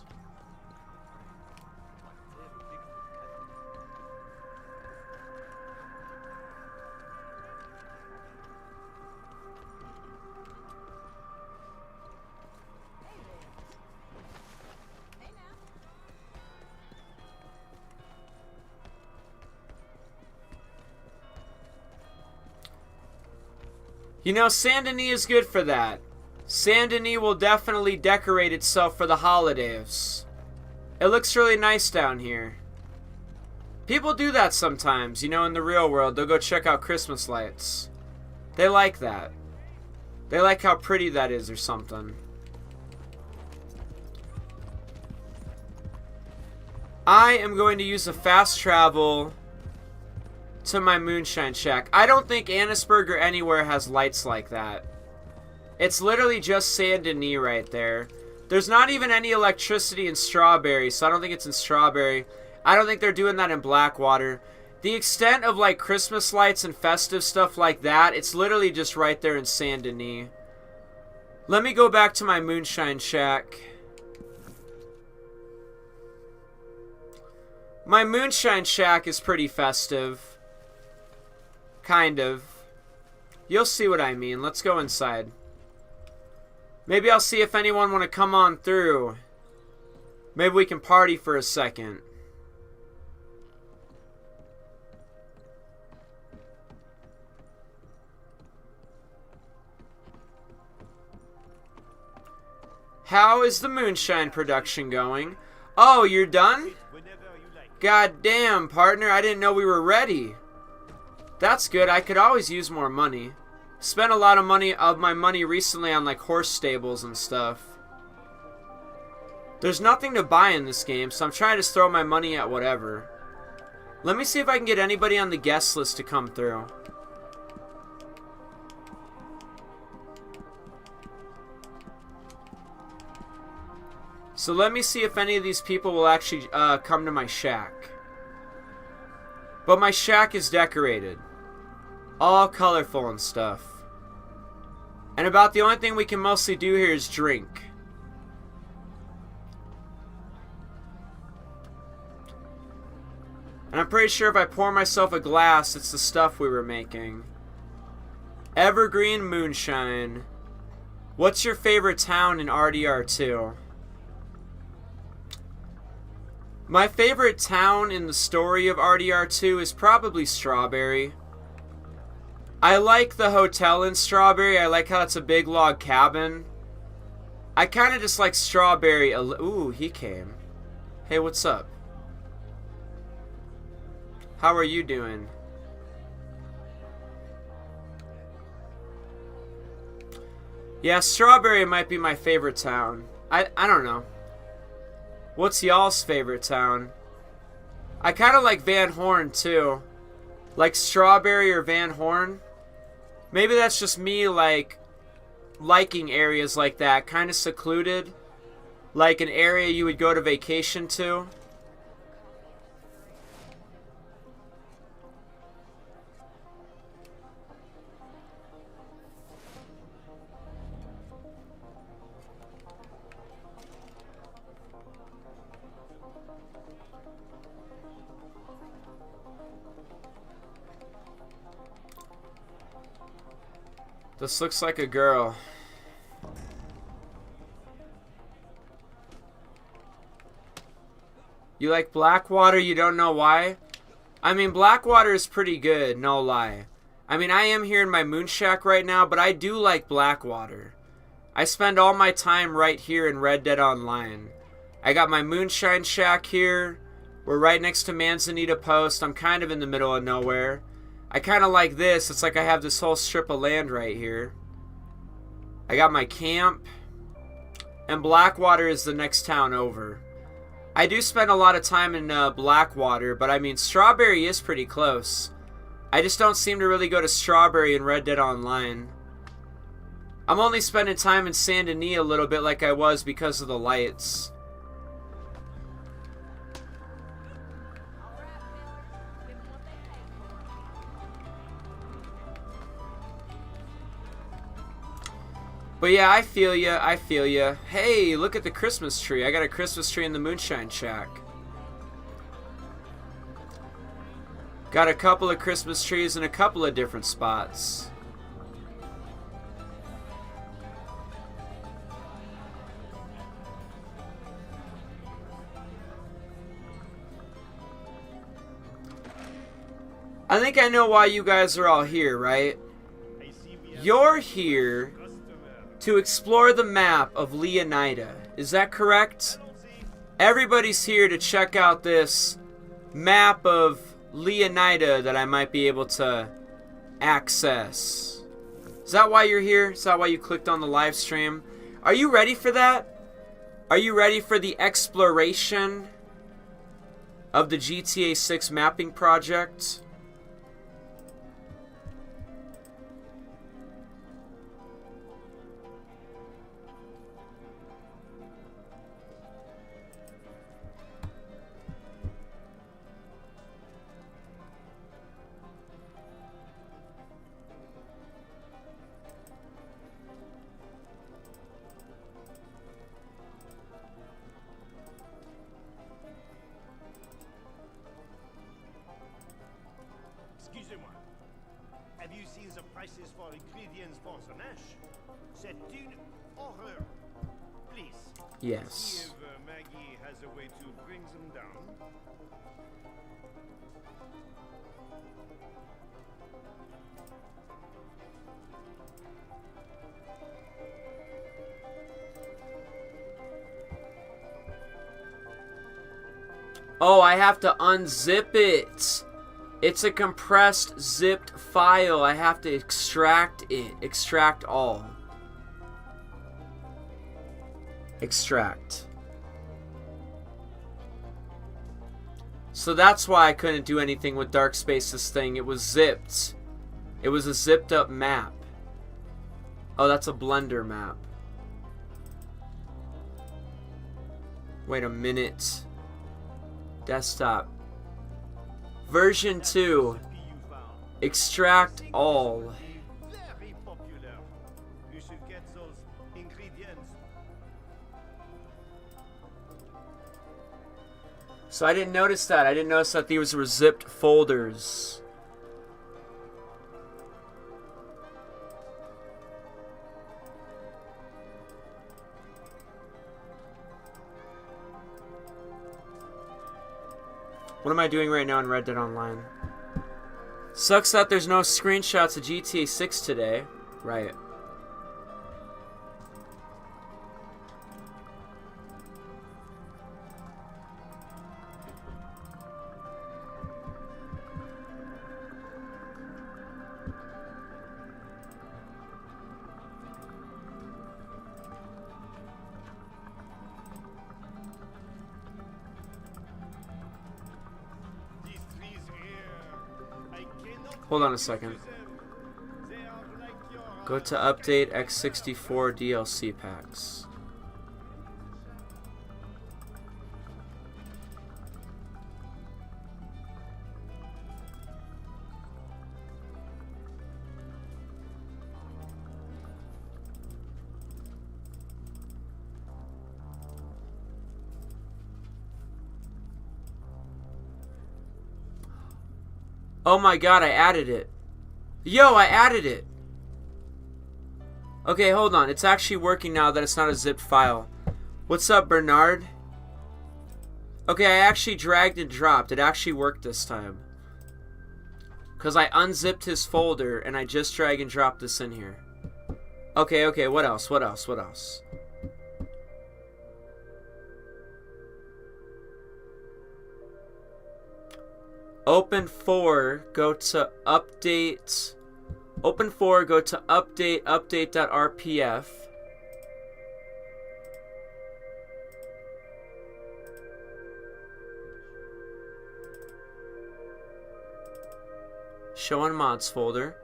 You know, Saint Denis is good for that. Saint Denis will definitely decorate itself for the holidays. It looks really nice down here. People do that sometimes, you know, in the real world. They'll go check out Christmas lights. They like that. They like how pretty that is or something. I am going to use a fast travel to my Moonshine Shack. I don't think Annisburg or anywhere has lights like that. It's literally just Saint Denis right there. There's not even any electricity in Strawberry, so I don't think it's in Strawberry. I don't think they're doing that in Blackwater. The extent of like Christmas lights and festive stuff like that, it's literally just right there in Saint Denis. Let me go back to my Moonshine Shack. My Moonshine Shack is pretty festive. Kind of. You'll see what I mean. Let's go inside. Maybe I'll see if anyone want to come on through. Maybe we can party for a second. How is the Moonshine production going? Oh, you're done? God damn, partner, I didn't know we were ready. That's good. I could always use more money. Spent a lot of my money recently on like horse stables and stuff. There's nothing to buy in this game, so I'm trying to throw my money at whatever. Let me see if I can get anybody on the guest list to come through. So let me see if any of these people will actually come to my shack. But my shack is decorated. All colorful and stuff. And about the only thing we can mostly do here is drink. And I'm pretty sure if I pour myself a glass, it's the stuff we were making. Evergreen Moonshine. What's your favorite town in RDR2? My favorite town in the story of RDR2 is probably Strawberry. I like the hotel in Strawberry. I like how it's a big log cabin. I kind of just like Strawberry. Ooh, he came. Hey, what's up? How are you doing? Yeah, Strawberry might be my favorite town. I don't know. What's y'all's favorite town? I kind of like Van Horn too. Like Strawberry or Van Horn. Maybe that's just me like liking areas like that. Kind of secluded. Like an area you would go to vacation to. This looks like a girl. You like Blackwater? You don't know why? I mean, Blackwater is pretty good, no lie. I mean, I am here in my Moonshack right now, but I do like Blackwater. I spend all my time right here in Red Dead Online. I got my Moonshine Shack here. We're right next to Manzanita Post. I'm kind of in the middle of nowhere. I kind of like this. It's like I have this whole strip of land right here. I got my camp. And Blackwater is the next town over. I do spend a lot of time in Blackwater, but I mean, Strawberry is pretty close. I just don't seem to really go to Strawberry in Red Dead Online. I'm only spending time in Saint Denis a little bit like I was because of the lights. But yeah, I feel ya, I feel ya. Hey, look at the Christmas tree. I got a Christmas tree in the Moonshine Shack. Got a couple of Christmas trees in a couple of different spots. I think I know why you guys are all here, right? You're here to explore the map of Leonida. Is that correct? Everybody's here to check out this map of Leonida that I might be able to access. Is that why you're here? Is that why you clicked on the live stream? Are you ready for that? Are you ready for the exploration? of the GTA 6 mapping project. Excusez-moi. Have you seen the prices for ingredients for the mash? C'est une horreur. Please. Yes. See if Maggie has a way to bring them down. Oh, I have to unzip it. It's a compressed zipped file. I have to extract it. Extract all. Extract. So that's why I couldn't do anything with Dark Spaces thing. It was zipped. It was a zipped up map. Oh, that's a Blender map. Wait a minute. Desktop. Version 2. Extract all. Very popular. You should get those ingredients. So I didn't notice that. I didn't notice that these were zipped folders. What am I doing right now in Red Dead Online? Sucks that there's no screenshots of GTA 6 today. Right. These trees here, I cannot Hold on a second. use them. They are like your Go to update X64 DLC packs. Oh my god, I added it. Yo, I added it. Okay, hold on. It's actually working now that it's not a zipped file. What's up, Bernard? Okay, I actually dragged and dropped. It actually worked this time. Because I unzipped his folder and I just drag and drop this in here. Okay, okay, what else? What else? What else? Open 4, go to update. Open 4, go to update, update.rpf. Show on mods folder.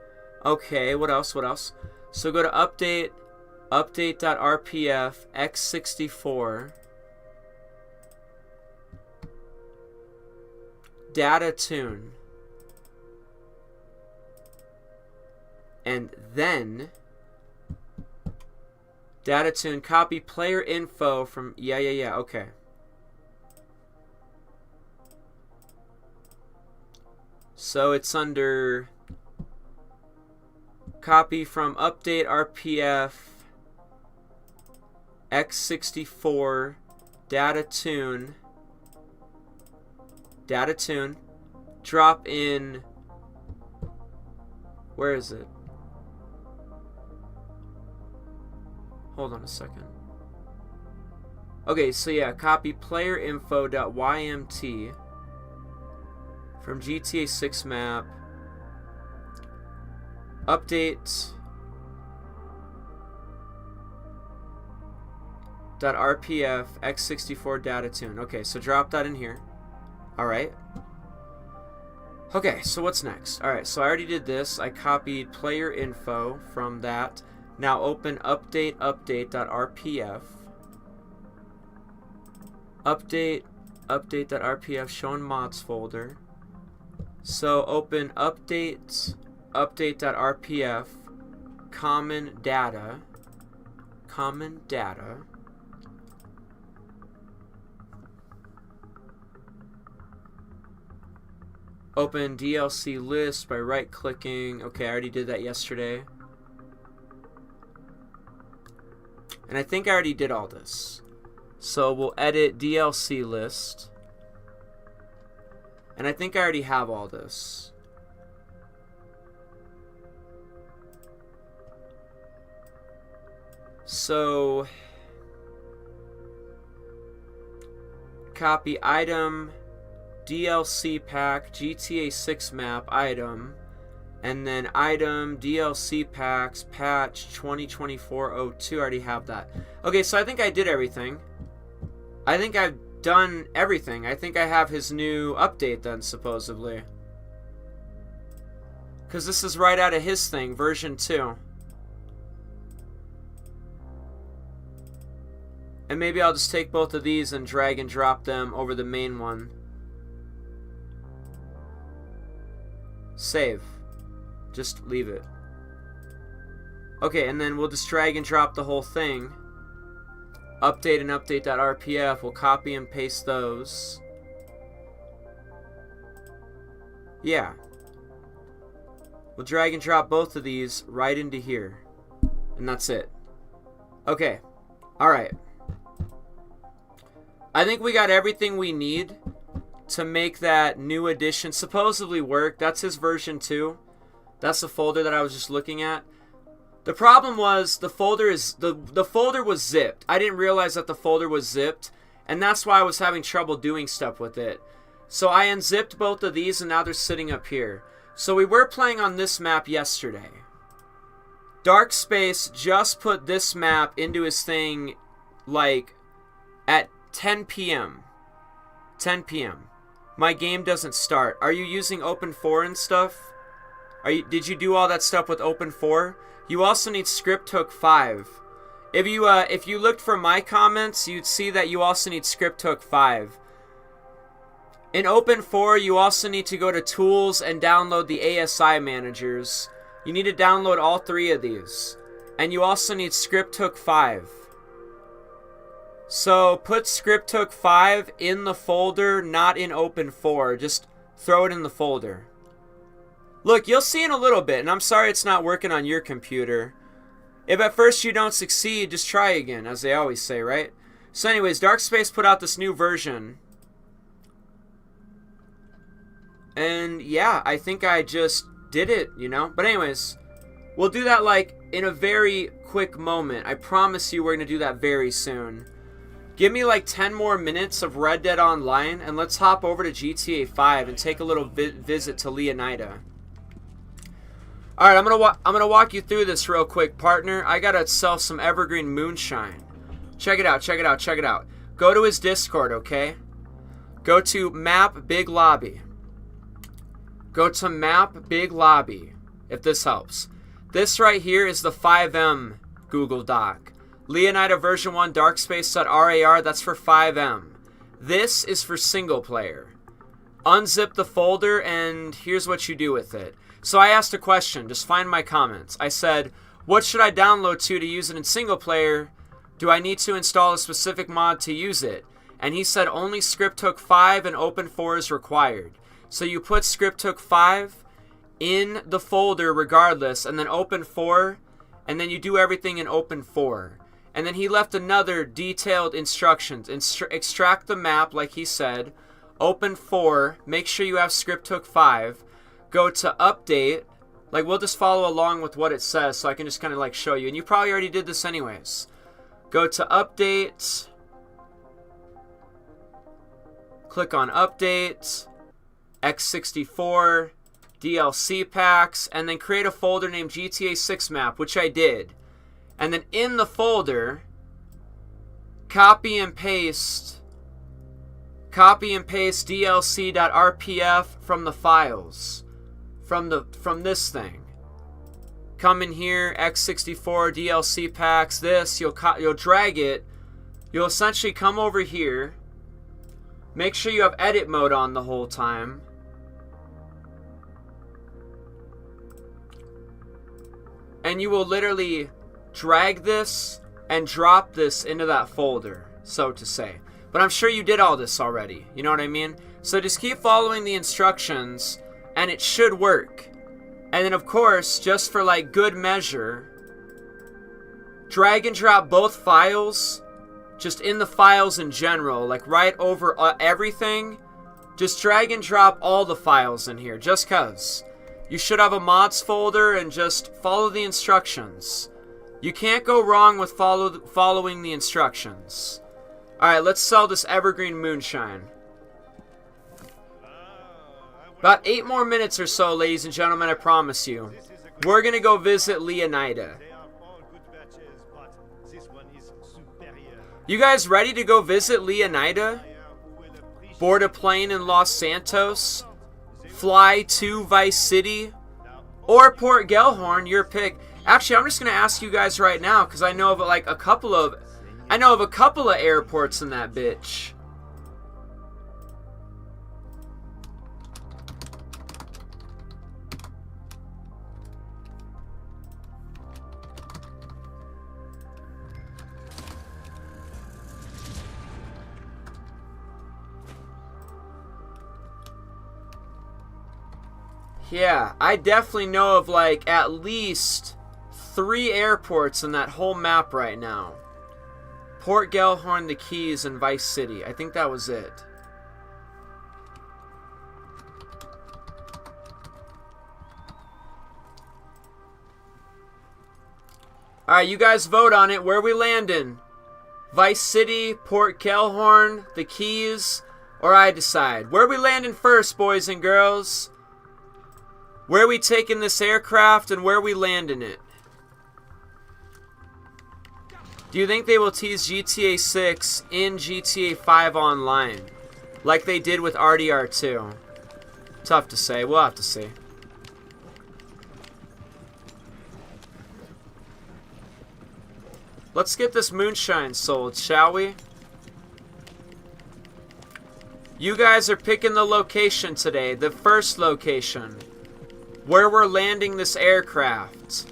Okay, what else? What else? So go to update, update.rpf, x64. Data tune, and then data tune, copy player info from okay. So it's under copy from update RPF x64 data tune. Data tune, drop in, where is it? Hold on a second. Okay, so yeah, copy player info.ymt from GTA 6 map, update .rpf x64 data tune. Okay, so drop that in here. Alright. Okay, so what's next? Alright, so I already did this. I copied player info from that. Now open update.rpf. Update.rpf showing mods folder. So open update.rpf common data. Open DLC list by right clicking. Okay, I already did that yesterday. And I think I already did all this. So we'll edit DLC list. And I think I already have all this. So copy item DLC pack GTA 6 map item, and then item DLC packs patch 2024-02. I already have that. Okay, so I think I did everything. I think I've done everything. I think I have his new update then, supposedly. Because this is right out of his thing, version 2. And maybe I'll just take both of these and drag and drop them over the main one. Save. Just leave it. Okay, and then we'll just drag and drop the whole thing. Update and update.rpf. We'll copy and paste those. Yeah. We'll drag and drop both of these right into here. And that's it. Okay. Alright. I think we got everything we need to make that new edition supposedly work. That's his version 2. That's the folder that I was just looking at. The problem was the folder was zipped. I didn't realize that the folder was zipped, and that's why I was having trouble doing stuff with it. So I unzipped both of these, and now they're sitting up here. So we were playing on this map yesterday. Dark Space just put this map into his thing like at 10 p.m. 10 p.m. My game doesn't start. Are you using Open4 and stuff? Did you do all that stuff with Open4? You also need Script Hook 5. If you looked for my comments, you'd see that you also need Script Hook 5. In Open4, you also need to go to Tools and download the ASI managers. You need to download all 3 of these. And you also need Script Hook 5. So put Script Hook 5 in the folder, not in Open4. Just throw it in the folder. Look, you'll see in a little bit, and I'm sorry it's not working on your computer. If at first you don't succeed, just try again, as they always say, right? So anyways, Dark Space put out this new version. And yeah, I think I just did it, you know? But anyways, we'll do that like in a very quick moment. I promise you we're going to do that very soon. Give me like 10 more minutes of Red Dead Online, and let's hop over to GTA 5 and take a little visit to Leonida. Alright, I'm gonna walk you through this real quick, partner. I gotta sell some evergreen moonshine. Check it out, check it out, check it out. Go to his Discord, okay? Go to Map Big Lobby. Go to Map Big Lobby, if this helps. This right here is the 5M Google Doc. Leonida version 1 darkspace.rar, that's for 5M. This is for single player. Unzip the folder, and here's what you do with it. So I asked a question, just find my comments. I said, what should I download to use it in single player? Do I need to install a specific mod to use it? And he said only Script Hook 5 and Open4 is required. So you put Script Hook 5 in the folder regardless, and then Open4, and then you do everything in Open4. And then he left another detailed instructions. Extract the map like he said. Open4, make sure you have Script Hook 5. Go to update. Like, we'll just follow along with what it says so I can just kind of like show you. And you probably already did this anyways. Go to update. Click on update. X64. DLC packs. And then create a folder named GTA 6 map, which I did. And then in the folder, copy and paste Copy and paste dlc.rpf from the files. From this thing. Come in here, x64 DLC packs, this, you'll drag it. You'll essentially come over here. Make sure you have edit mode on the whole time. And you will literally drag this and drop this into that folder, so to say. But I'm sure you did all this already, you know what I mean? So just keep following the instructions and it should work. And then of course, just for like good measure, drag and drop both files, just in the files in general, like right over everything. Just drag and drop all the files in here, just cause. You should have a mods folder and just follow the instructions. You can't go wrong with following the instructions. Alright, let's sell this evergreen moonshine. About 8 more minutes or so, ladies and gentlemen, I promise you. We're gonna go visit Leonida. You guys ready to go visit Leonida? Board a plane in Los Santos? Fly to Vice City? Or Port Gellhorn, your pick. Actually, I'm just gonna ask you guys right now, because I know of like a couple of airports in that bitch. Yeah, I definitely know of like at least 3 airports in that whole map right now. Port Gellhorn, the Keys, and Vice City. I think that was it. Alright, you guys vote on it. Where we landing? Vice City, Port Gellhorn, the Keys, or I decide. Where we landing first, boys and girls? Where we taking this aircraft and where we landing it? Do you think they will tease GTA 6 in GTA 5 Online? Like they did with RDR2? Tough to say. We'll have to see. Let's get this moonshine sold, shall we? You guys are picking the location today. The first location. Where we're landing this aircraft.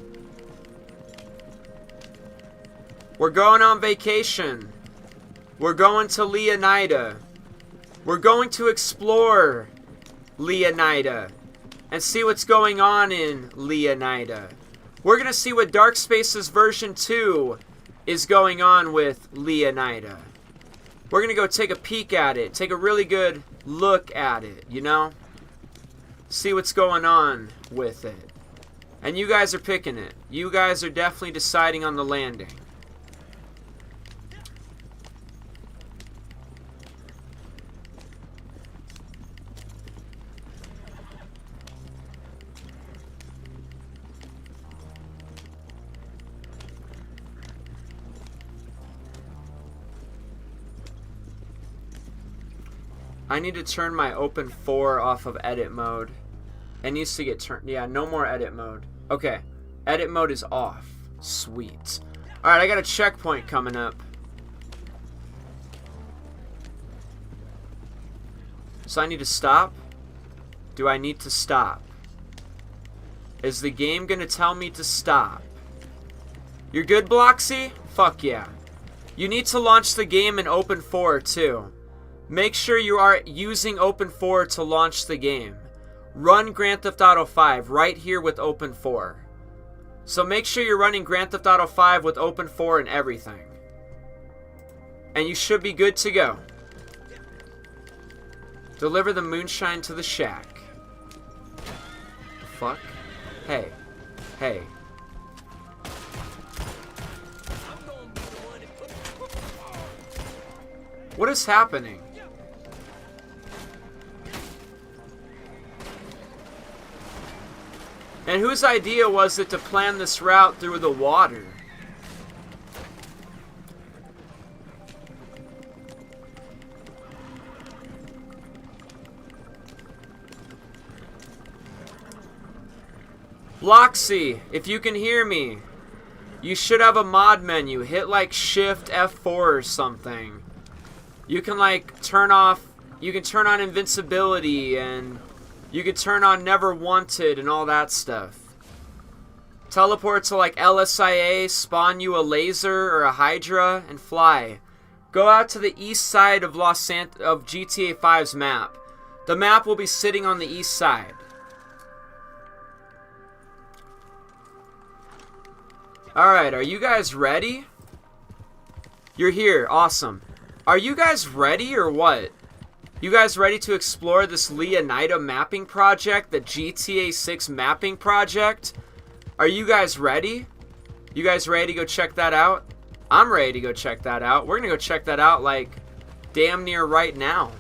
We're going on vacation. We're going to Leonida. We're going to explore Leonida and see what's going on in Leonida. We're going to see what Dark Spaces version 2 is going on with Leonida. We're going to go take a peek at it. Take a really good look at it, you know? See what's going on with it. And you guys are picking it. You guys are definitely deciding on the landing. I need to turn my Open 4 off of edit mode. It needs to get turned. Yeah, no more edit mode. Okay. Edit mode is off. Sweet. Alright, I got a checkpoint coming up. So I need to stop? Do I need to stop? Is the game gonna tell me to stop? You're good, Bloxy? Fuck yeah. You need to launch the game in Open 4 too. Make sure you are using Open 4 to launch the game. Run Grand Theft Auto 5 right here with Open 4. So make sure you're running Grand Theft Auto 5 with Open 4 and everything. And you should be good to go. Deliver the moonshine to the shack. The fuck? Hey. Hey. What is happening? And whose idea was it to plan this route through the water? Loxy, if you can hear me, you should have a mod menu. Hit like Shift F4 or something. You can like turn on invincibility, and you can turn on Never Wanted and all that stuff. Teleport to like LSIA, spawn you a laser or a Hydra, and fly. Go out to the east side of GTA 5's map. The map will be sitting on the east side. Alright, are you guys ready? You're here, awesome. Are you guys ready or what? You guys ready to explore this Leonida mapping project, the GTA 6 mapping project? Are you guys ready? You guys ready to go check that out? I'm ready to go check that out. We're gonna go check that out like damn near right now.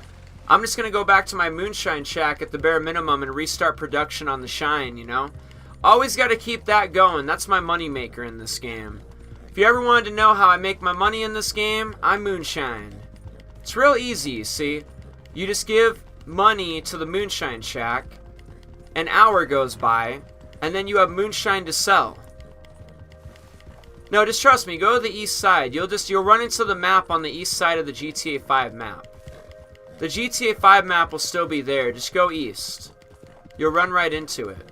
I'm just gonna go back to my Moonshine shack at the bare minimum and restart production on the Shine, you know? Always gotta keep that going. That's my money maker in this game. If you ever wanted to know how I make my money in this game, I'm Moonshine. It's real easy, you see. You just give money to the Moonshine shack, an hour goes by, and then you have Moonshine to sell. No, just trust me, go to the east side. You'll run into the map on the east side of the GTA 5 map. The GTA 5 map will still be there. Just go east. You'll run right into it.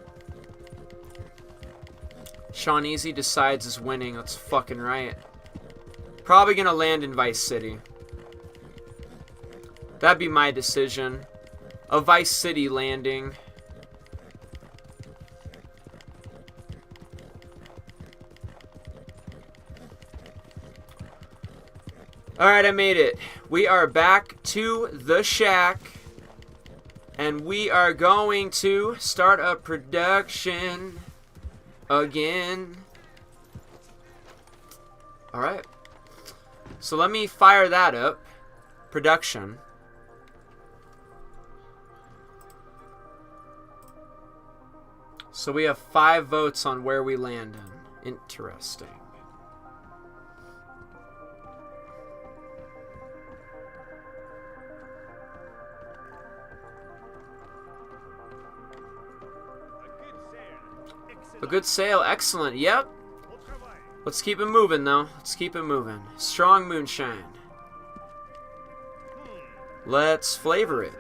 Sean Easy decides is winning. That's fucking right. Probably gonna land in Vice City. That'd be my decision. A Vice City landing. Alright, I made it. We are back to the shack. And we are going to start a production again. Alright. So let me fire that up. Production. So we have 5 votes on where we land in. Interesting. A good sale, excellent, yep. Let's keep it moving though. Let's keep it moving. Strong Moonshine. Let's flavor it.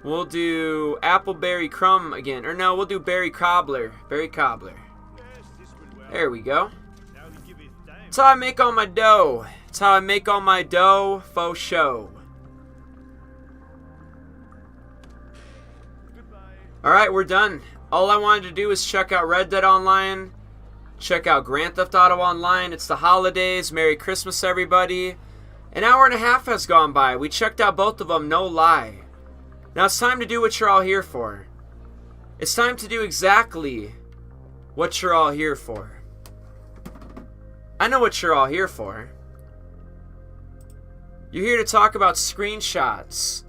We'll do Appleberry Crumb again. Or no, we'll do Berry Cobbler. Berry Cobbler. There we go. That's how I make all my dough. That's how I make all my dough. Faux show. Alright, we're done. All I wanted to do is check out Red Dead Online. Check out Grand Theft Auto Online. It's the holidays. Merry Christmas, everybody. An hour and a half has gone by. We checked out both of them, no lie. Now it's time to do what you're all here for. It's time to do exactly what you're all here for. I know what you're all here for. You're here to talk about screenshots,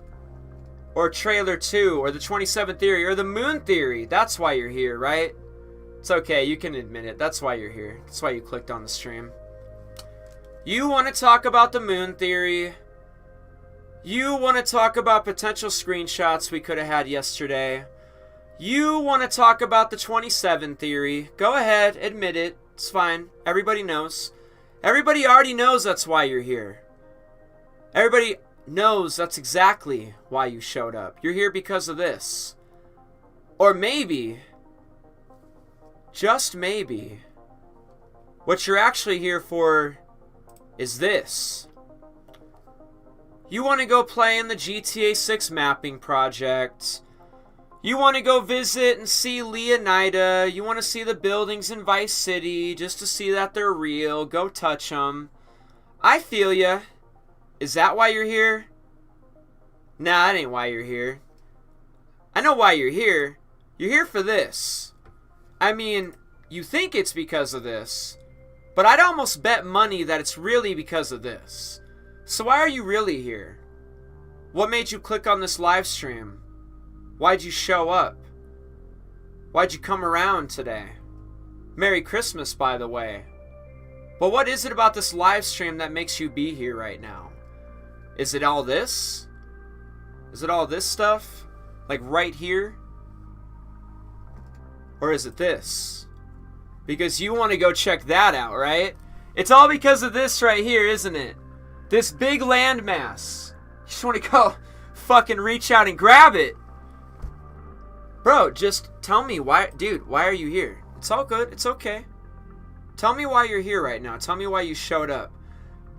or Trailer 2, or the 27 Theory, or the Moon Theory. That's why you're here, right? It's okay, you can admit it. That's why you're here. That's why you clicked on the stream. You want to talk about the Moon Theory. You want to talk about potential screenshots we could have had yesterday. You want to talk about the 27 Theory. Go ahead, admit it. It's fine. Everybody knows. Everybody already knows that's why you're here. Everybody knows that's exactly why you showed up. You're here because of this. Or maybe, just maybe, what you're actually here for is this. You want to go play in the GTA 6 mapping project. You want to go visit and see Leonida. You want to see the buildings in Vice City just to see that they're real. Go touch them. I feel ya. Is that why you're here? Nah, that ain't why you're here. I know why you're here. You're here for this. I mean, you think it's because of this, but I'd almost bet money that it's really because of this. So why are you really here? What made you click on this live stream? Why'd you show up? Why'd you come around today? Merry Christmas, by the way. But what is it about this live stream that makes you be here right now? Is it all this? Is it all this stuff? Like right here? Or is it this? Because you want to go check that out, right? It's all because of this right here, isn't it? This big landmass. You just want to go fucking reach out and grab it. Bro, just tell me why, dude, why are you here? It's all good. It's okay. Tell me why you're here right now. Tell me why you showed up.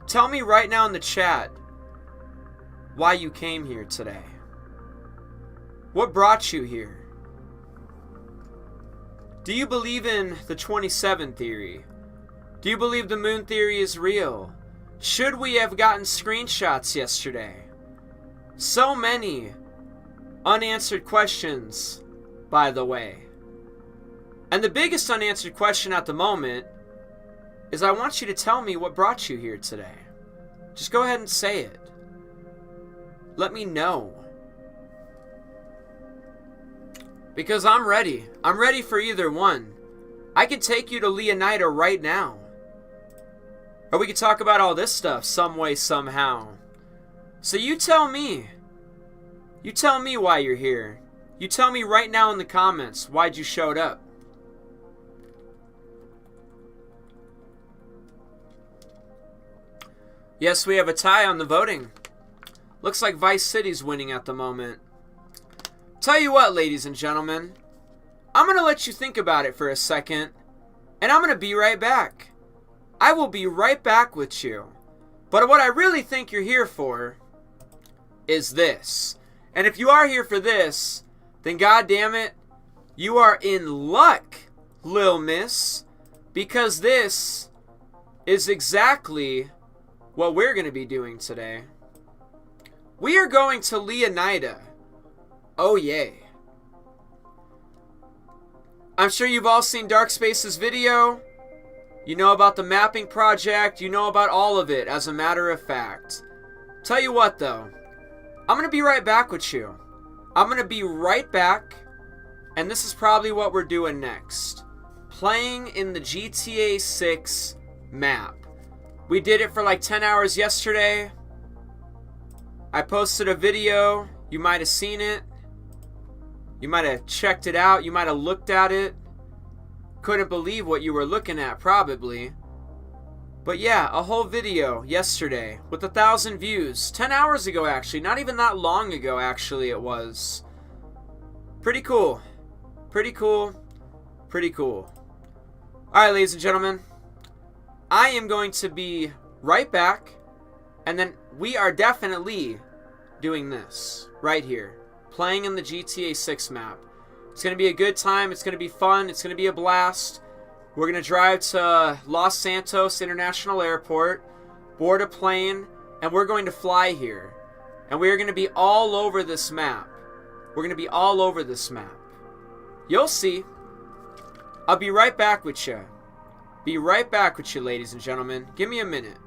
Tell me right now in the chat why you came here today. What brought you here? Do you believe in the 27 theory? Do you believe the moon theory is real? Should we have gotten screenshots yesterday? So many unanswered questions, by the way. And the biggest unanswered question at the moment is I want you to tell me what brought you here today. Just go ahead and say it. Let me know. Because I'm ready. I'm ready for either one. I can take you to Leonida right now. Or we could talk about all this stuff some way, somehow. So you tell me. You tell me why you're here. You tell me right now in the comments why'd you showed up. Yes, we have a tie on the voting. Looks like Vice City's winning at the moment. Tell you what, ladies and gentlemen. I'm going to let you think about it for a second. And I'm going to be right back. I will be right back with you. But what I really think you're here for is this. And if you are here for this, then goddammit, you are in luck, Lil Miss. Because this is exactly what we're going to be doing today. We are going to Leonida. Oh yay. I'm sure you've all seen Dark Space's video. You know about the mapping project. You know about all of it, as a matter of fact. Tell you what, though. I'm going to be right back with you. I'm going to be right back. And this is probably what we're doing next. Playing in the GTA 6 map. We did it for like 10 hours yesterday. I posted a video. You might have seen it. You might have checked it out. You might have looked at it. Couldn't believe what you were looking at, probably. But yeah, a whole video yesterday with 1,000 views. 10 hours ago, actually. Not even that long ago, actually, it was. Pretty cool. Pretty cool. Pretty cool. Alright, ladies and gentlemen. I am going to be right back. And then we are definitely doing this right here. Playing in the GTA 6 map. It's going to be a good time. It's going to be fun. It's going to be a blast. We're going to drive to Los Santos International Airport, board a plane, and we're going to fly here. And we are going to be all over this map. We're going to be all over this map. You'll see. I'll be right back with you. Be right back with you, ladies and gentlemen. Give me a minute.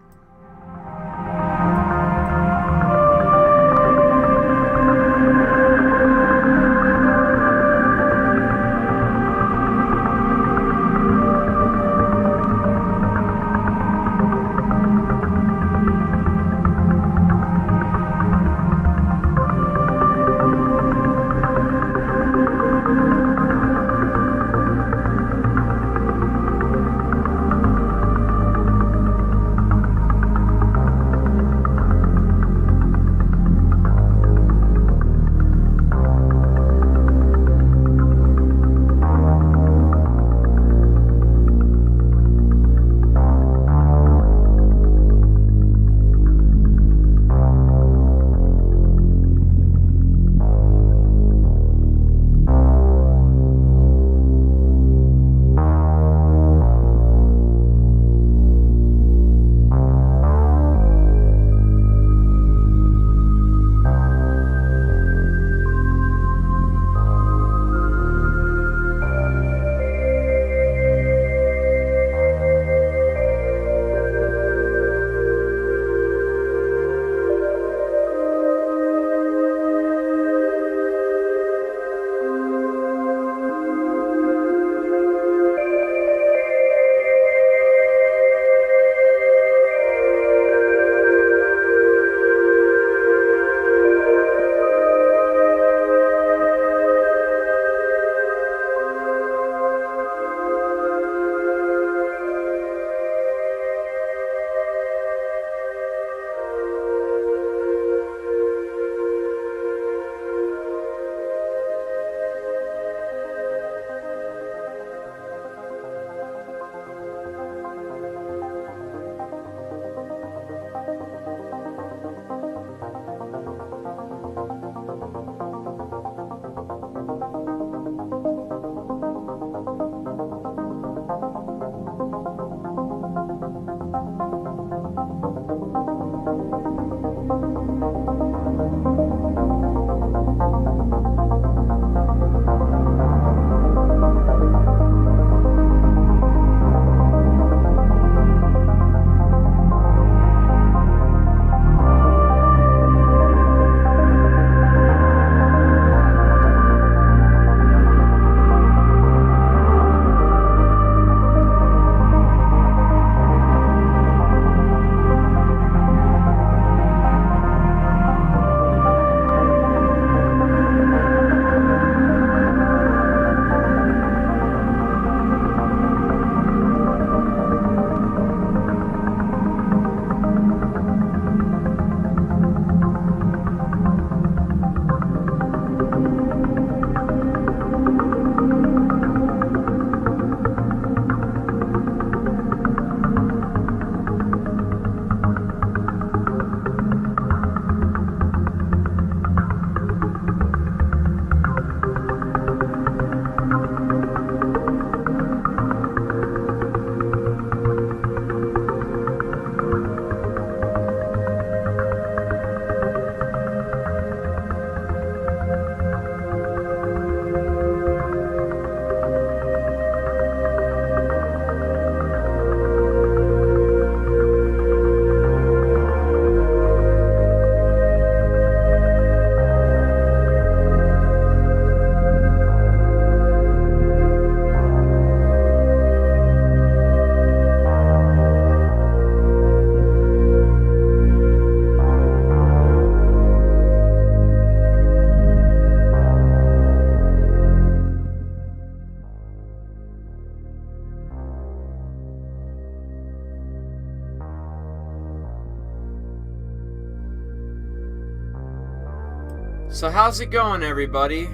So how's it going, everybody?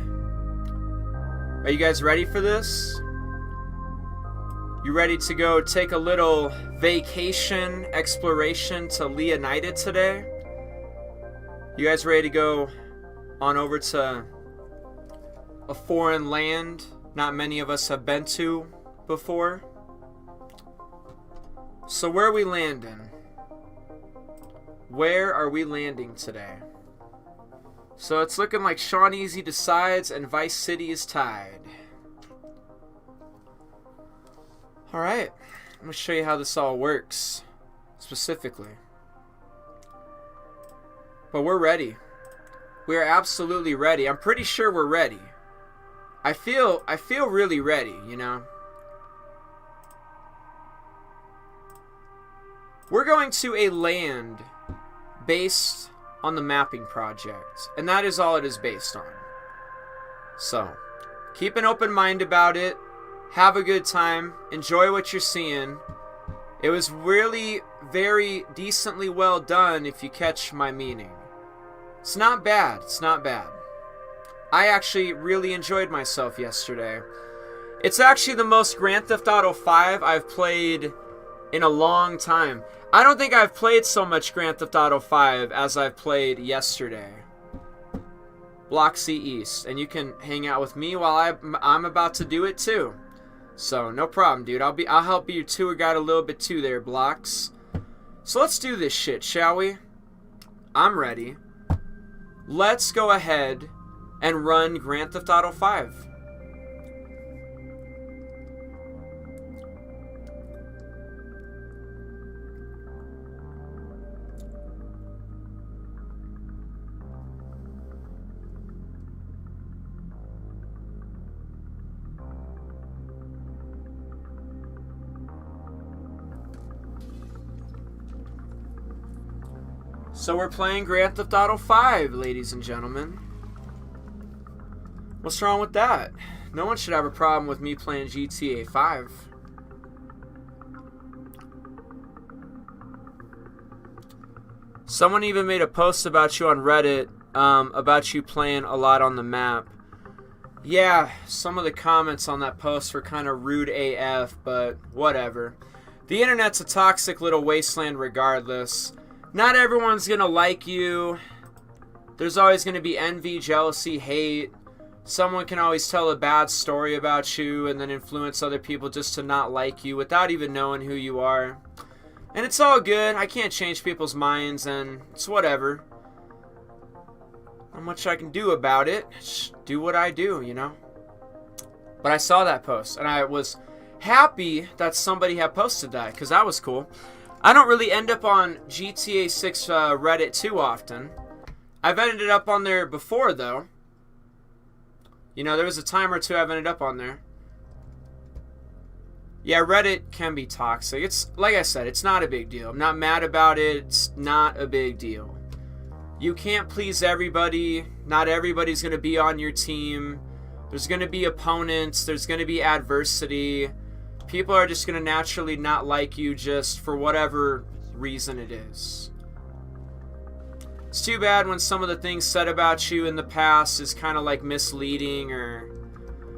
Are you guys ready for this? You ready to go take a little vacation exploration to Leonida today? You guys ready to go on over to a foreign land not many of us have been to before? So where are we landing? Where are we landing today? So it's looking like Sean Easy decides and Vice City is tied. Alright, I'm going to show you how this all works, specifically. But we're ready. We are absolutely ready. I'm pretty sure we're ready. I feel really ready, you know. We're going to a land based on the mapping project, and that is all it is based on. So, keep an open mind about it. Have a good time. Enjoy what you're seeing. It was really very decently well done, if you catch my meaning. It's not bad. It's not bad. I actually really enjoyed myself yesterday. It's actually the most Grand Theft Auto 5 I've played in a long time. I don't think I've played so much Grand Theft Auto 5 as I've played yesterday. Block C East. And you can hang out with me while I'm about to do it too. So, no problem, dude. I'll help you tour guide a little bit too there, Blocks. So let's do this shit, shall we? I'm ready. Let's go ahead and run Grand Theft Auto 5. So we're playing Grand Theft Auto 5, ladies and gentlemen. What's wrong with that? No one should have a problem with me playing GTA 5. Someone even made a post about you on Reddit, about you playing a lot on the map. Yeah, some of the comments on that post were kind of rude AF, but whatever. The internet's a toxic little wasteland regardless. Not everyone's gonna like you. There's always gonna be envy, jealousy, hate. Someone can always tell a bad story about you and then influence other people just to not like you without even knowing who you are. And it's all good. I can't change people's minds, and it's whatever. Not much I can do about it. Just do what I do, you know? But I saw that post, and I was happy that somebody had posted that, because that was cool. I don't really end up on GTA 6 Reddit too often. I've ended up on there before, though. You know, there was a time or two I've ended up on there. Yeah, Reddit can be toxic. It's, like I said, it's not a big deal. I'm not mad about it. It's not a big deal. You can't please everybody. Not everybody's going to be on your team. There's going to be opponents. There's going to be adversity. People are just going to naturally not like you just for whatever reason it is. It's too bad when some of the things said about you in the past is kind of like misleading, or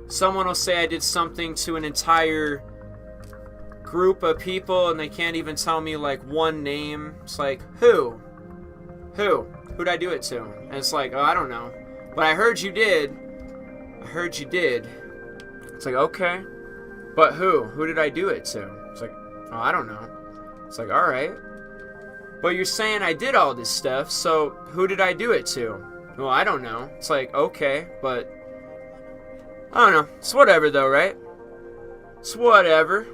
someone will say I did something to an entire group of people and they can't even tell me like one name. It's like, who? Who'd I do it to? And it's like, oh, I don't know. But I heard you did. I heard you did. It's like, okay. But who? Who did I do it to? It's like, oh, I don't know. It's like, alright. But you're saying I did all this stuff, so who did I do it to? Well, I don't know. It's like, okay, but I don't know. It's whatever though, right? It's whatever.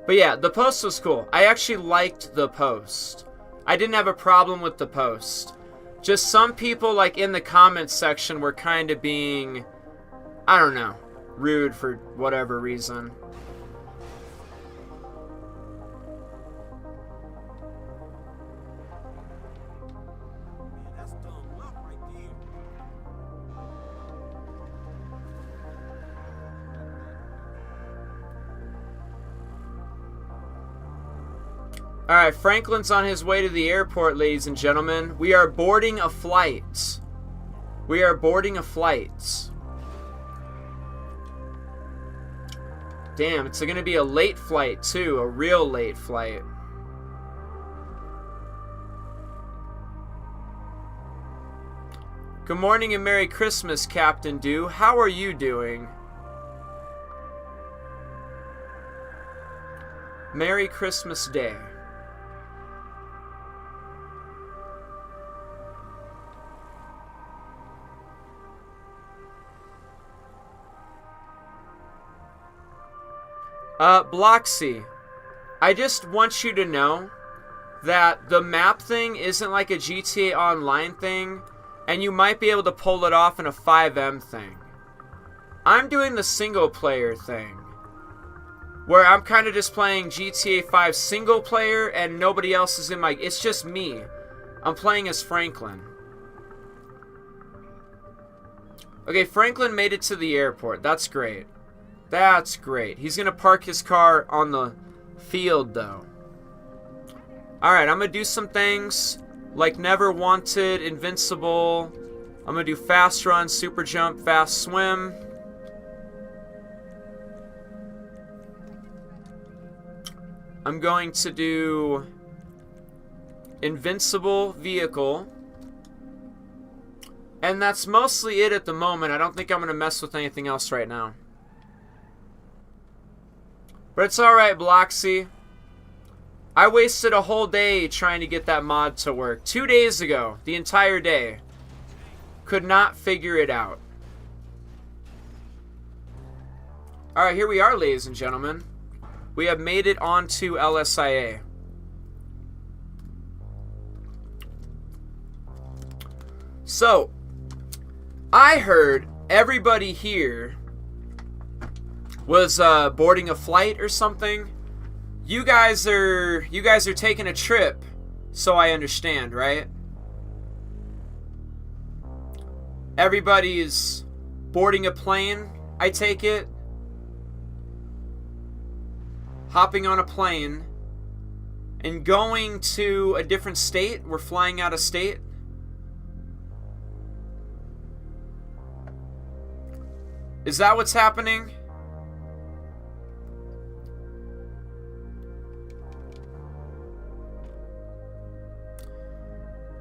But yeah, the post was cool. I actually liked the post. I didn't have a problem with the post. Just some people, like, in the comments section were kind of being, I don't know, rude for whatever reason. Alright, Franklin's on his way to the airport, ladies and gentlemen. We are boarding a flight. We are boarding a flight. Damn, it's going to be a late flight, too. A real late flight. Good morning and Merry Christmas, Captain Dew. How are you doing? Merry Christmas Day. Bloxy, I just want you to know that the map thing isn't like a GTA Online thing, and you might be able to pull it off in a 5M thing. I'm doing the single player thing, where I'm kind of just playing GTA 5 single player and nobody else is in my... It's just me. I'm playing as Franklin. Okay, Franklin made it to the airport. That's great. That's great. He's going to park his car on the field, though. Alright, I'm going to do some things like Never Wanted, Invincible. I'm going to do Fast Run, Super Jump, Fast Swim. I'm going to do Invincible Vehicle. And that's mostly it at the moment. I don't think I'm going to mess with anything else right now. But it's alright, Bloxy. I wasted a whole day trying to get that mod to work. 2 days ago. The entire day. Could not figure it out. Alright, here we are, ladies and gentlemen. We have made it onto LSIA. So, I heard everybody here was boarding a flight or something. You guys are taking a trip, so I understand, right? Everybody's boarding a plane, I take it. Hopping on a plane and going to a different state. We're flying out of state. Is that what's happening?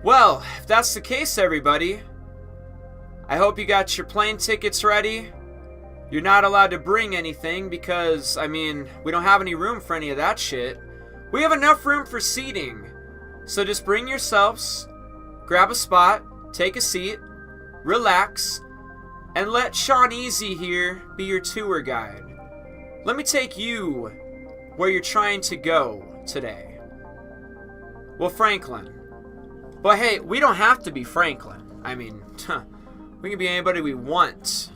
Well, if that's the case, everybody, I hope you got your plane tickets ready. You're not allowed to bring anything because, I mean, we don't have any room for any of that shit. We have enough room for seating. So just bring yourselves, grab a spot, take a seat, relax, and let Sean Easy here be your tour guide. Let me take you where you're trying to go today. Well, Franklin. But hey, we don't have to be Franklin. I mean, we can be anybody we want.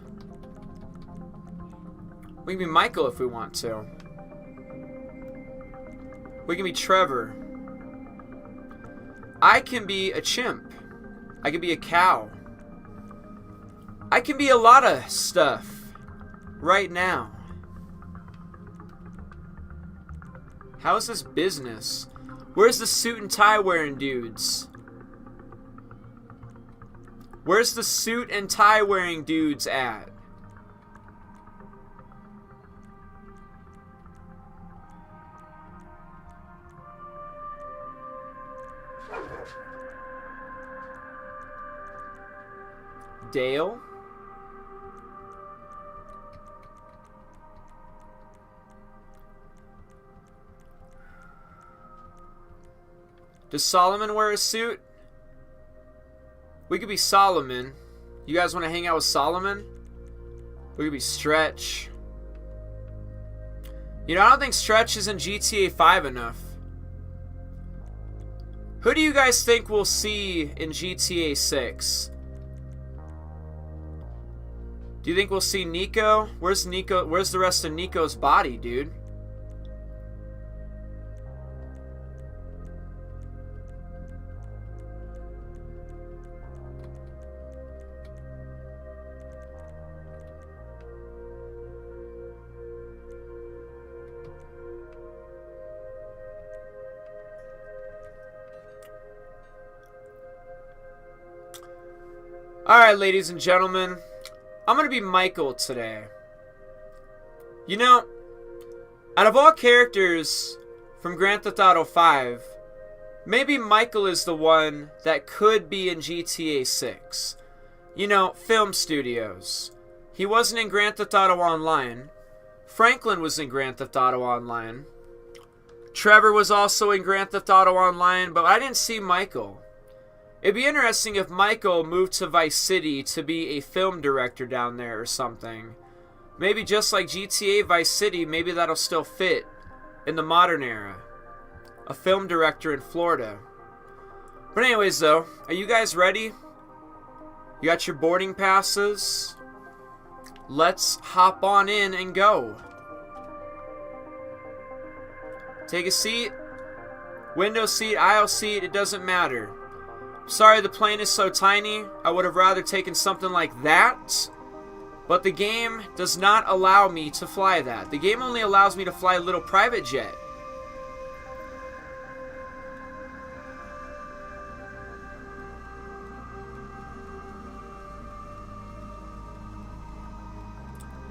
We can be Michael if we want to. We can be Trevor. I can be a chimp. I can be a cow. I can be a lot of stuff right now. How is this business? Where's the suit and tie wearing dudes? Where's the suit and tie wearing dudes at? Dale? Does Solomon wear a suit? We could be Solomon. You guys want to hang out with Solomon? We could be Stretch. You know, I don't think Stretch is in GTA 5 enough. Who do you guys think we'll see in GTA 6? Do you think we'll see Nico? Where's Nico? Where's the rest of Nico's body, dude? Alright, ladies and gentlemen, I'm going to be Michael today. You know, out of all characters from Grand Theft Auto 5, maybe Michael is the one that could be in GTA 6. You know, film studios. He wasn't in Grand Theft Auto Online. Franklin was in Grand Theft Auto Online. Trevor was also in Grand Theft Auto Online, but I didn't see Michael. It'd be interesting if Michael moved to Vice City to be a film director down there or something. Maybe just like GTA Vice City, maybe that'll still fit in the modern era. A film director in Florida. But anyways though, are you guys ready? You got your boarding passes? Let's hop on in and go. Take a seat. Window seat, aisle seat, it doesn't matter. Sorry the plane is so tiny. I would have rather taken something like that. But the game does not allow me to fly that. The game only allows me to fly a little private jet.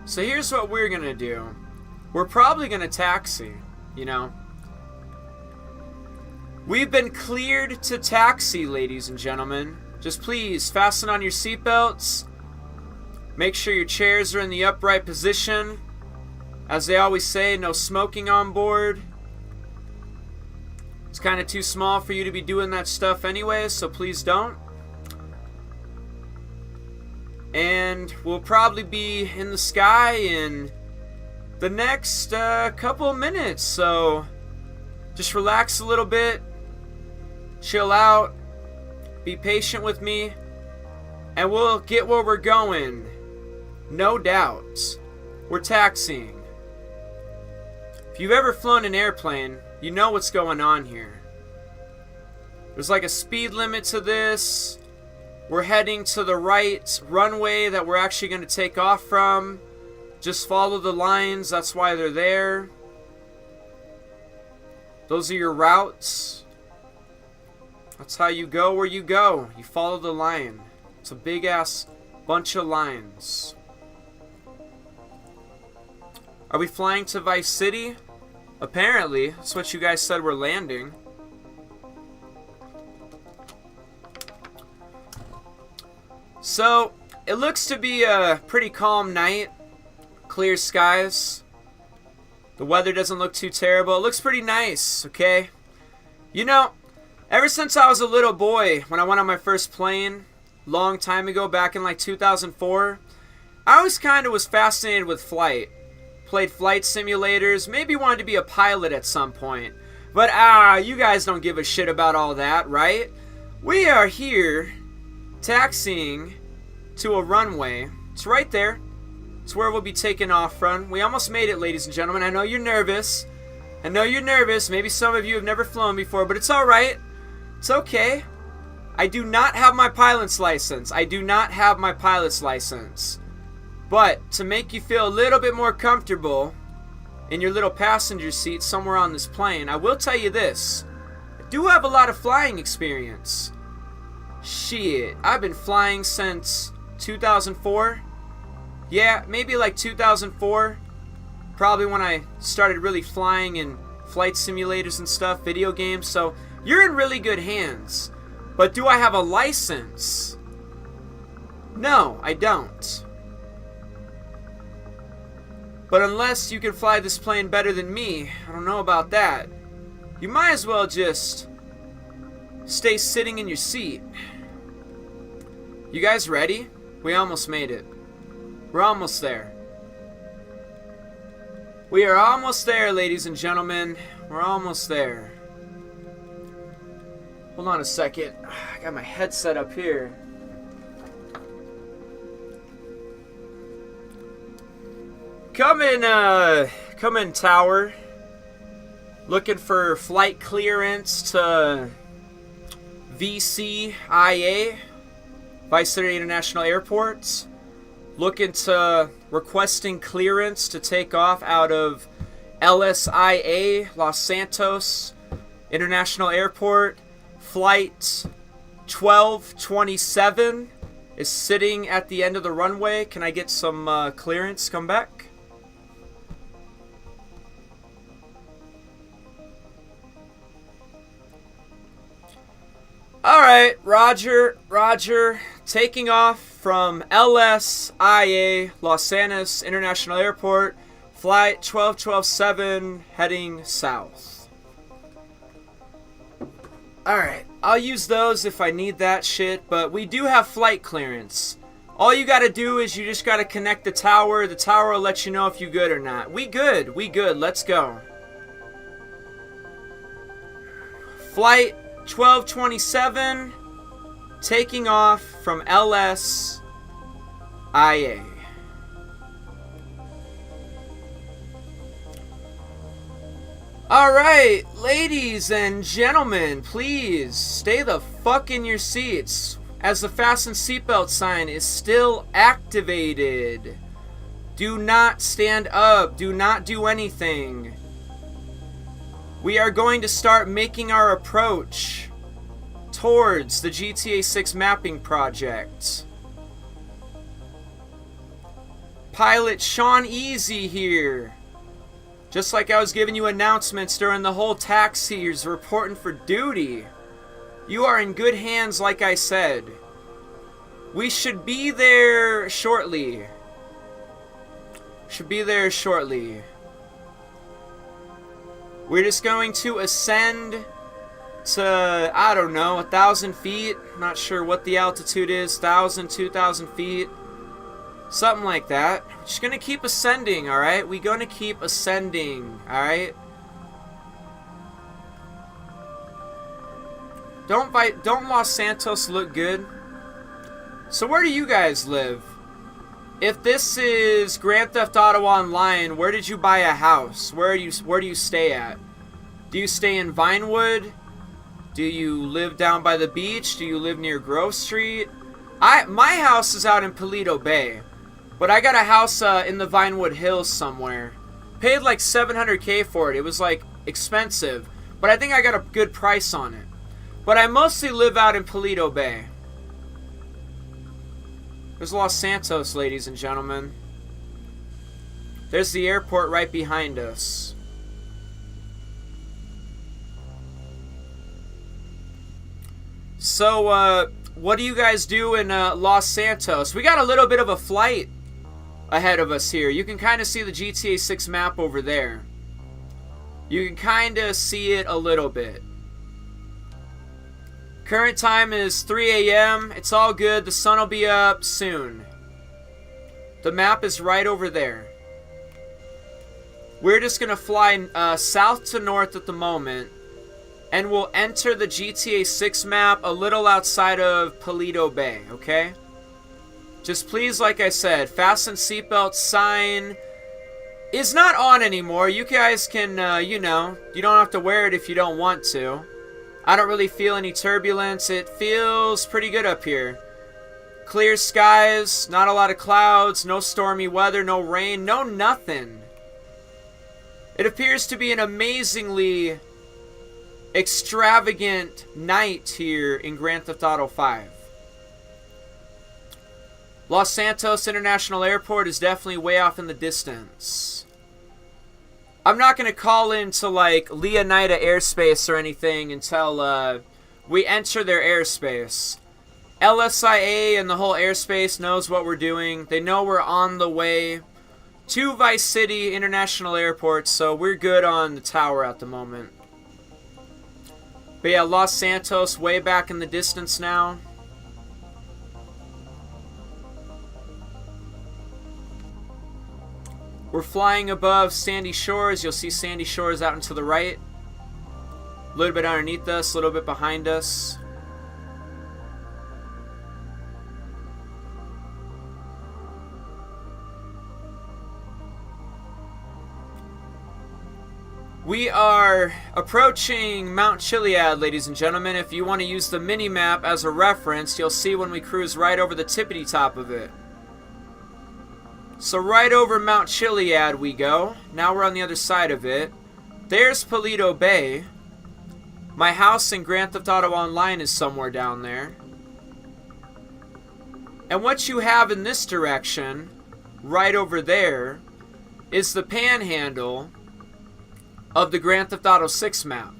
So here's what we're gonna do. We're probably gonna taxi, you know. We've been cleared to taxi, ladies and gentlemen. Just please fasten on your seatbelts. Make sure your chairs are in the upright position. As they always say, no smoking on board. It's kind of too small for you to be doing that stuff anyway, so please don't. And we'll probably be in the sky in the next couple of minutes, so just relax a little bit, chill out, be patient with me, and we'll get where we're going. No doubt. We're taxiing. If you've ever flown an airplane, you know what's going on here. There's like a speed limit to this. We're heading to the right runway that we're actually going to take off from. Just follow the lines, that's why they're there. Those are your routes. That's how you go where you go. You follow the line. It's a big ass bunch of lines. Are we flying to Vice City? Apparently, that's what you guys said we're landing. So, it looks to be a pretty calm night. Clear skies. The weather doesn't look too terrible. It looks pretty nice, okay? You know, ever since I was a little boy, when I went on my first plane, long time ago, back in like 2004, I always kind of was fascinated with flight. Played flight simulators, maybe wanted to be a pilot at some point. But you guys don't give a shit about all that, right? We are here taxiing to a runway. It's right there. It's where we'll be taking off from. We almost made it, ladies and gentlemen. I know you're nervous. I know you're nervous. Maybe some of you have never flown before, but it's alright. It's okay. I do not have my pilot's license. I do not have my pilot's license. But to make you feel a little bit more comfortable in your little passenger seat somewhere on this plane, I will tell you this. I do have a lot of flying experience. Shit, I've been flying since 2004. Yeah, maybe like 2004. Probably when I started really flying in flight simulators and stuff, video games. So you're in really good hands. But do I have a license? No, I don't. But unless you can fly this plane better than me, I don't know about that. You might as well just stay sitting in your seat. You guys ready? We almost made it. We're almost there. We are almost there, ladies and gentlemen. We're almost there. Hold on a second. I got my headset up here. Come in, tower. Looking for flight clearance to VCIA, Vice City International Airport. Looking to requesting clearance to take off out of LSIA, Los Santos International Airport. Flight 1227. is sitting at the end of the runway. Can I get some clearance? Come back. Alright, Roger. Taking off from LSIA, Los Santos International Airport. Flight 12127, heading south. Alright, I'll use those if I need that shit, but we do have flight clearance. All you gotta do is you just gotta connect the tower. The tower will let you know if you good or not. We good, let's go. Flight 1227, taking off from LSIA. Alright, ladies and gentlemen, please stay the fuck in your seats as the fasten seatbelt sign is still activated. Do not stand up, do not do anything. We are going to start making our approach towards the GTA 6 mapping project. Pilot Sean Easy here. Just like I was giving you announcements during the whole taxis reporting for duty. You are in good hands, like I said. We should be there shortly. We're just going to ascend to, I don't know, 1,000 feet. Not sure what the altitude is. 1,000, 2,000 feet. Something like that. We're just gonna keep ascending, alright? We're gonna keep ascending, alright? Don't Los Santos look good? So where do you guys live? If this is Grand Theft Auto Online, where did you buy a house? Where do you stay at? Do you stay in Vinewood? Do you live down by the beach? Do you live near Grove Street? My house is out in Paleto Bay. But I got a house in the Vinewood Hills somewhere. Paid like $700K for it. It was like expensive. But I think I got a good price on it. But I mostly live out in Paleto Bay. There's Los Santos, ladies and gentlemen. There's the airport right behind us. So, what do you guys do in Los Santos? We got a little bit of a flight ahead of us here. You can kind of see the GTA 6 map over there. You can kind of see it a little bit. Current time is 3 a.m. It's all good. The sun will be up soon. The map is right over there. We're just going to fly south to north at the moment. And we'll enter the GTA 6 map a little outside of Paleto Bay, okay? Just please, like I said, fasten seatbelt sign is not on anymore. You guys can, you know, you don't have to wear it if you don't want to. I don't really feel any turbulence. It feels pretty good up here. Clear skies, not a lot of clouds, no stormy weather, no rain, no nothing. It appears to be an amazingly extravagant night here in Grand Theft Auto 5. Los Santos International Airport is definitely way off in the distance. I'm not going to call into like Leonida airspace or anything until we enter their airspace. LSIA and the whole airspace knows what we're doing. They know we're on the way to Vice City International Airport, so we're good on the tower at the moment. But yeah, Los Santos way back in the distance now. We're flying above Sandy Shores. You'll see Sandy Shores out and to the right. A little bit underneath us, a little bit behind us. We are approaching Mount Chiliad, ladies and gentlemen. If you want to use the mini-map as a reference, you'll see when we cruise right over the tippity top of it. So right over Mount Chiliad we go. Now we're on the other side of it. There's Paleto Bay. My house in Grand Theft Auto Online is somewhere down there. And what you have in this direction, right over there, is the panhandle of the Grand Theft Auto 6 map.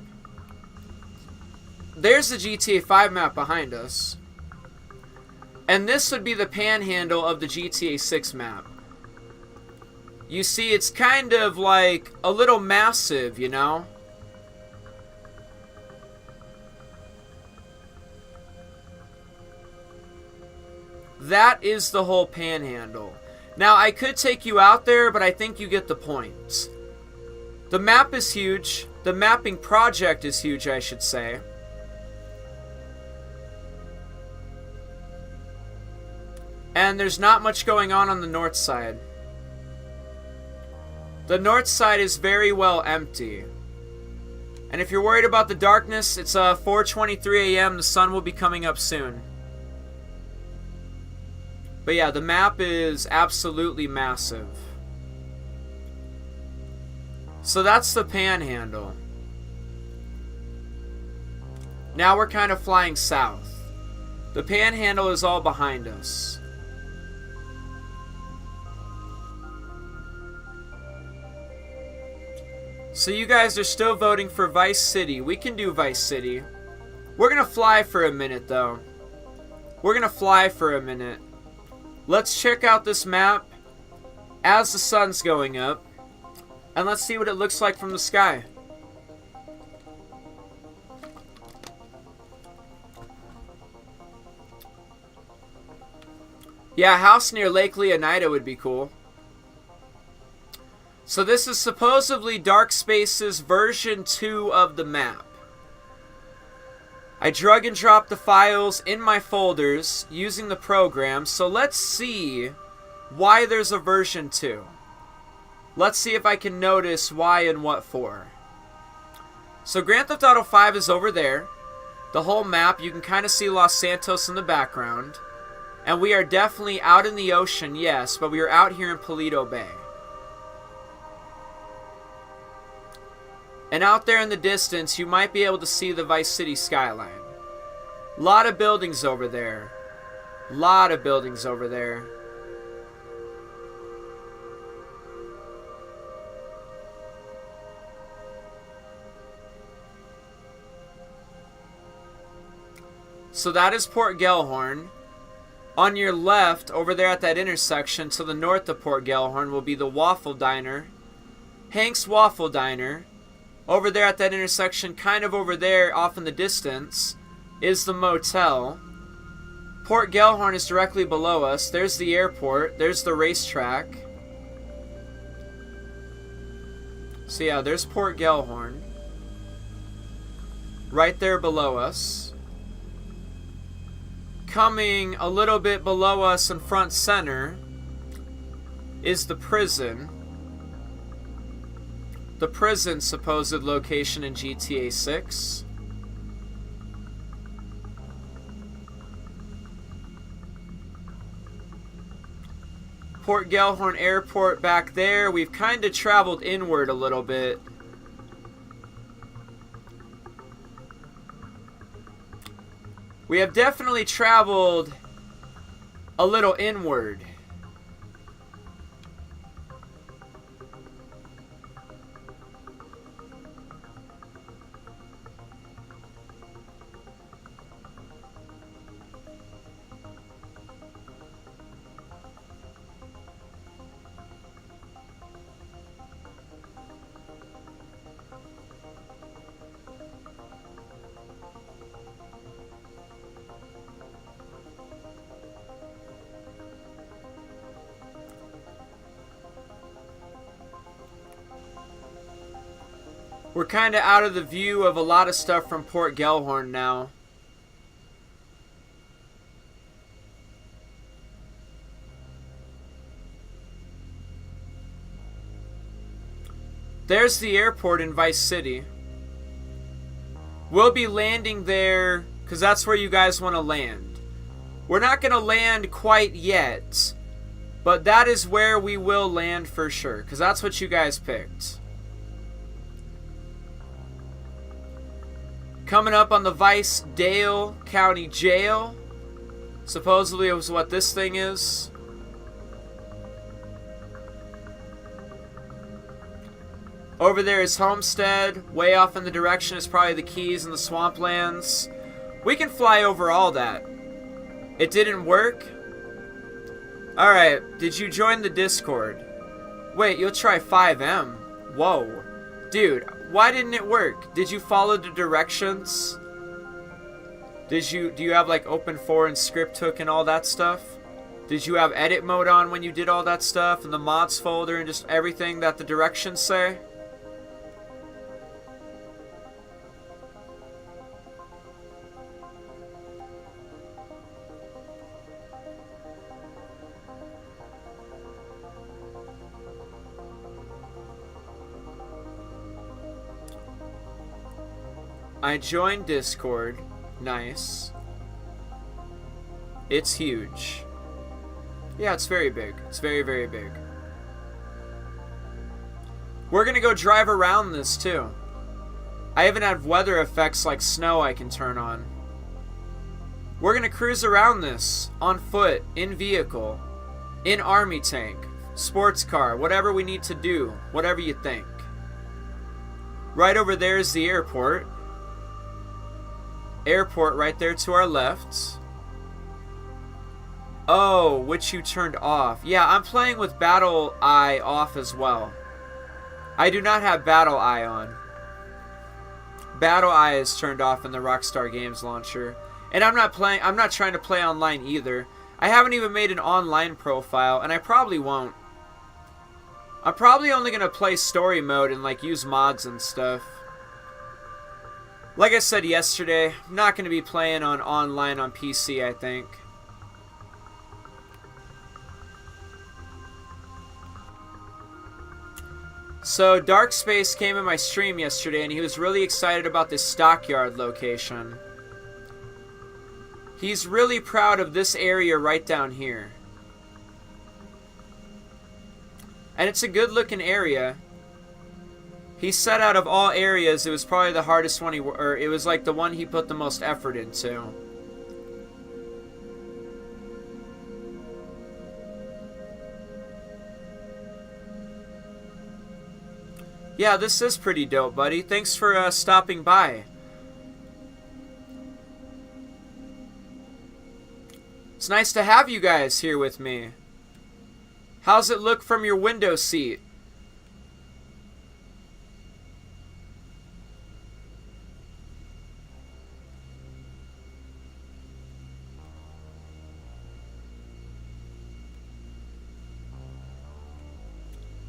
There's the GTA 5 map behind us. And this would be the panhandle of the GTA 6 map. You see, it's kind of like a little massive, you know? That is the whole panhandle. Now, I could take you out there, but I think you get the point. The map is huge. The mapping project is huge, I should say. And there's not much going on the north side. The north side is very well empty. And if you're worried about the darkness, it's 4:23 a.m. The sun will be coming up soon. But yeah, the map is absolutely massive. So that's the panhandle. Now we're kind of flying south. The panhandle is all behind us. So you guys are still voting for Vice City. We can do Vice City. We're gonna fly for a minute though. We're gonna fly for a minute. Let's check out this map as the sun's going up, and let's see what it looks like from the sky. Yeah, a house near Lake Leonida would be cool. So this is supposedly Dark Spaces version 2 of the map. I drag and drop the files in my folders using the program, so let's see why there's a version 2. Let's see if I can notice why and what for. So Grand Theft Auto 5 is over there. The whole map, you can kind of see Los Santos in the background. And we are definitely out in the ocean, yes, but we are out here in Paleto Bay. And out there in the distance, you might be able to see the Vice City skyline. Lot of buildings over there. Lot of buildings over there. So that is Port Gellhorn. On your left, over there at that intersection, to the north of Port Gellhorn, will be the Waffle Diner. Hank's Waffle Diner. Over there at that intersection, kind of over there, off in the distance, is the motel. Port Gellhorn is directly below us. There's the airport. There's the racetrack. So yeah, there's Port Gellhorn. Right there below us. Coming a little bit below us in front center is the prison. The prison's supposed location in GTA 6. Port Gellhorn Airport back there. We've kind of traveled inward a little bit. We have definitely traveled a little inward. We're kind of out of the view of a lot of stuff from Port Gellhorn now. There's the airport in Vice City. We'll be landing there because that's where you guys want to land. We're not going to land quite yet, but that is where we will land for sure because that's what you guys picked. Coming up on the Vice Dale County Jail. Supposedly it was what this thing is. Over there is Homestead. Way off in the direction is probably the Keys and the Swamplands. We can fly over all that. It didn't work? Alright, did you join the Discord? Wait, you'll try 5M? Whoa. Dude, why didn't it work? Did you follow the directions? Do you have like Open4 and Script Hook and all that stuff? Did you have edit mode on when you did all that stuff? And the mods folder and just everything that the directions say? I joined Discord. Nice. It's huge. Yeah, it's very big. It's very, very big. We're gonna go drive around this too. I even have weather effects like snow I can turn on. We're gonna cruise around this on foot, in vehicle, in army tank, sports car, whatever we need to do, whatever you think. Right over there is the airport. Airport right there to our left. Oh, which you turned off. Yeah, I'm playing with Battle Eye off as well. I do not have Battle Eye on. Battle Eye is turned off in the Rockstar Games launcher. And I'm not trying to play online either. I haven't even made an online profile, and I probably won't. I'm probably only going to play story mode and like use mods and stuff. Like I said yesterday, I'm not going to be playing on online on PC, I think. So, Dark Space came in my stream yesterday, and he was really excited about this stockyard location. He's really proud of this area right down here. And it's a good looking area. He said out of all areas, it was probably the hardest one or it was like the one he put the most effort into. Yeah, this is pretty dope, buddy. Thanks for stopping by. It's nice to have you guys here with me. How's it look from your window seat?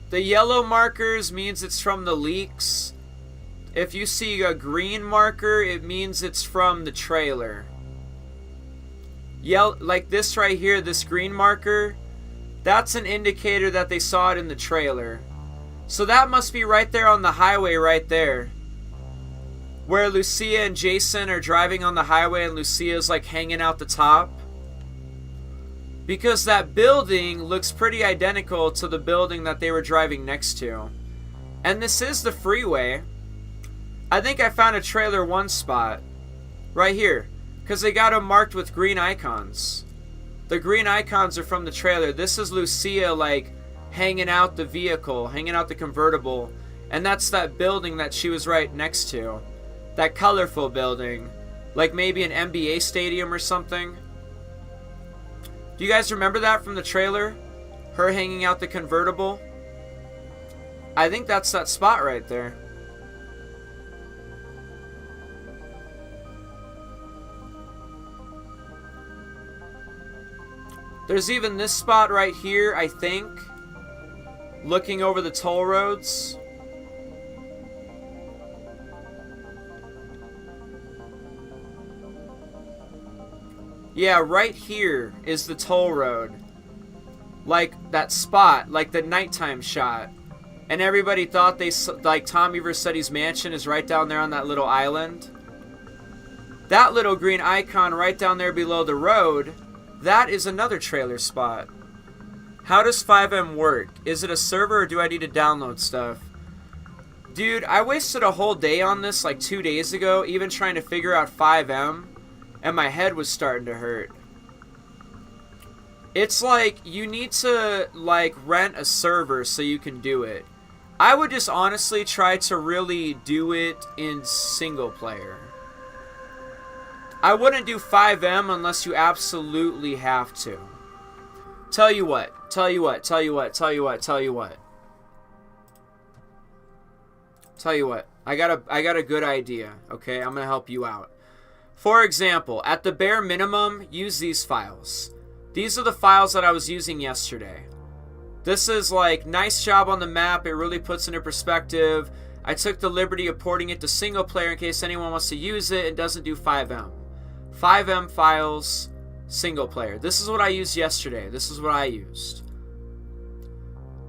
The yellow markers means it's from the leaks. If you see a green marker, it means it's from the trailer. Like this right here, this green marker, that's an indicator that they saw it in the trailer. So that must be right there on the highway right there. Where Lucia and Jason are driving on the highway and Lucia's like hanging out the top. Because that building looks pretty identical to the building that they were driving next to. And this is the freeway. I think I found a trailer one spot. Right here. Because they got them marked with green icons. The green icons are from the trailer. This is Lucia like hanging out the vehicle. Hanging out the convertible. And that's that building that she was right next to. That colorful building. Like maybe an NBA stadium or something. Do you guys remember that from the trailer? Her hanging out the convertible? I think that's that spot right there. There's even this spot right here, I think. Looking over the toll roads. Yeah, right here is the toll road. Like that spot, like the nighttime shot. And everybody thought like Tommy Vercetti's mansion is right down there on that little island. That little green icon right down there below the road, that is another trailer spot. How does 5M work? Is it a server or do I need to download stuff? Dude, I wasted a whole day on this like 2 days ago, even trying to figure out 5M. And my head was starting to hurt. It's like you need to like rent a server so you can do it. I would just honestly try to really do it in single player. I wouldn't do 5M unless you absolutely have to. Tell you what. I got a good idea, okay? I'm going to help you out. For example, at the bare minimum, use these files. These are the files that I was using yesterday. This is like, nice job on the map. It really puts into perspective. I took the liberty of porting it to single player in case anyone wants to use it. It doesn't do 5M. 5M files, single player. This is what I used yesterday. This is what I used.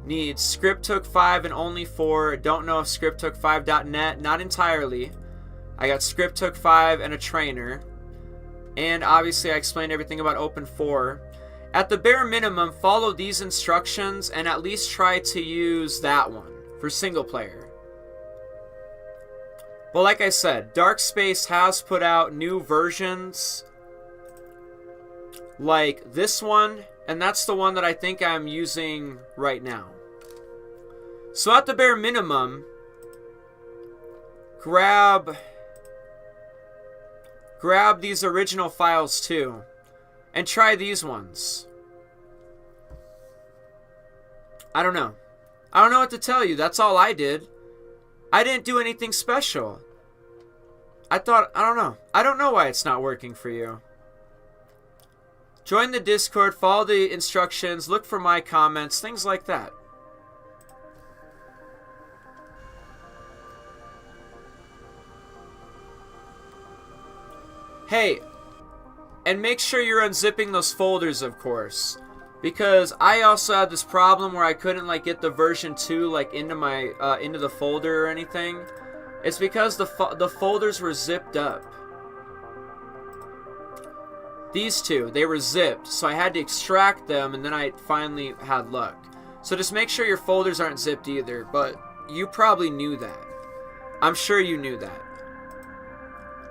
Need scripthook 5 and only 4. Don't know if scripthook5.net. Not entirely. I got scripthook 5 and a trainer. And obviously I explained everything about Open 4. At the bare minimum, follow these instructions and at least try to use that one for single player. But like I said, Dark Space has put out new versions like this one, and that's the one that I think I'm using right now. So at the bare minimum, grab these original files too, and try these ones. I don't know. I don't know what to tell you. That's all I did. I didn't do anything special. I don't know. I don't know why it's not working for you. Join the Discord, follow the instructions, look for my comments, things like that. Hey, and make sure you're unzipping those folders, of course. Because I also had this problem where I couldn't like get the version 2 like into my into the folder or anything. It's because the folders were zipped up. These two, they were zipped, so I had to extract them, and then I finally had luck. So just make sure your folders aren't zipped either, but you probably knew that. I'm sure you knew that.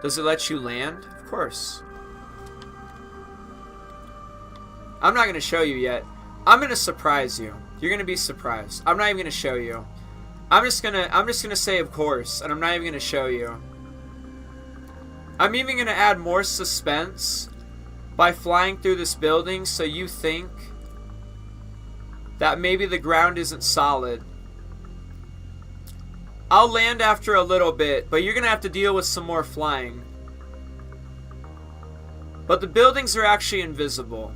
Does it let you land? Of course. I'm not going to show you yet. I'm going to surprise you. You're going to be surprised. I'm not even going to show you. I'm just gonna say of course, and I'm not even going to show you. I'm even going to add more suspense by flying through this building so you think that maybe the ground isn't solid. I'll land after a little bit, but you're going to have to deal with some more flying. But the buildings are actually invisible.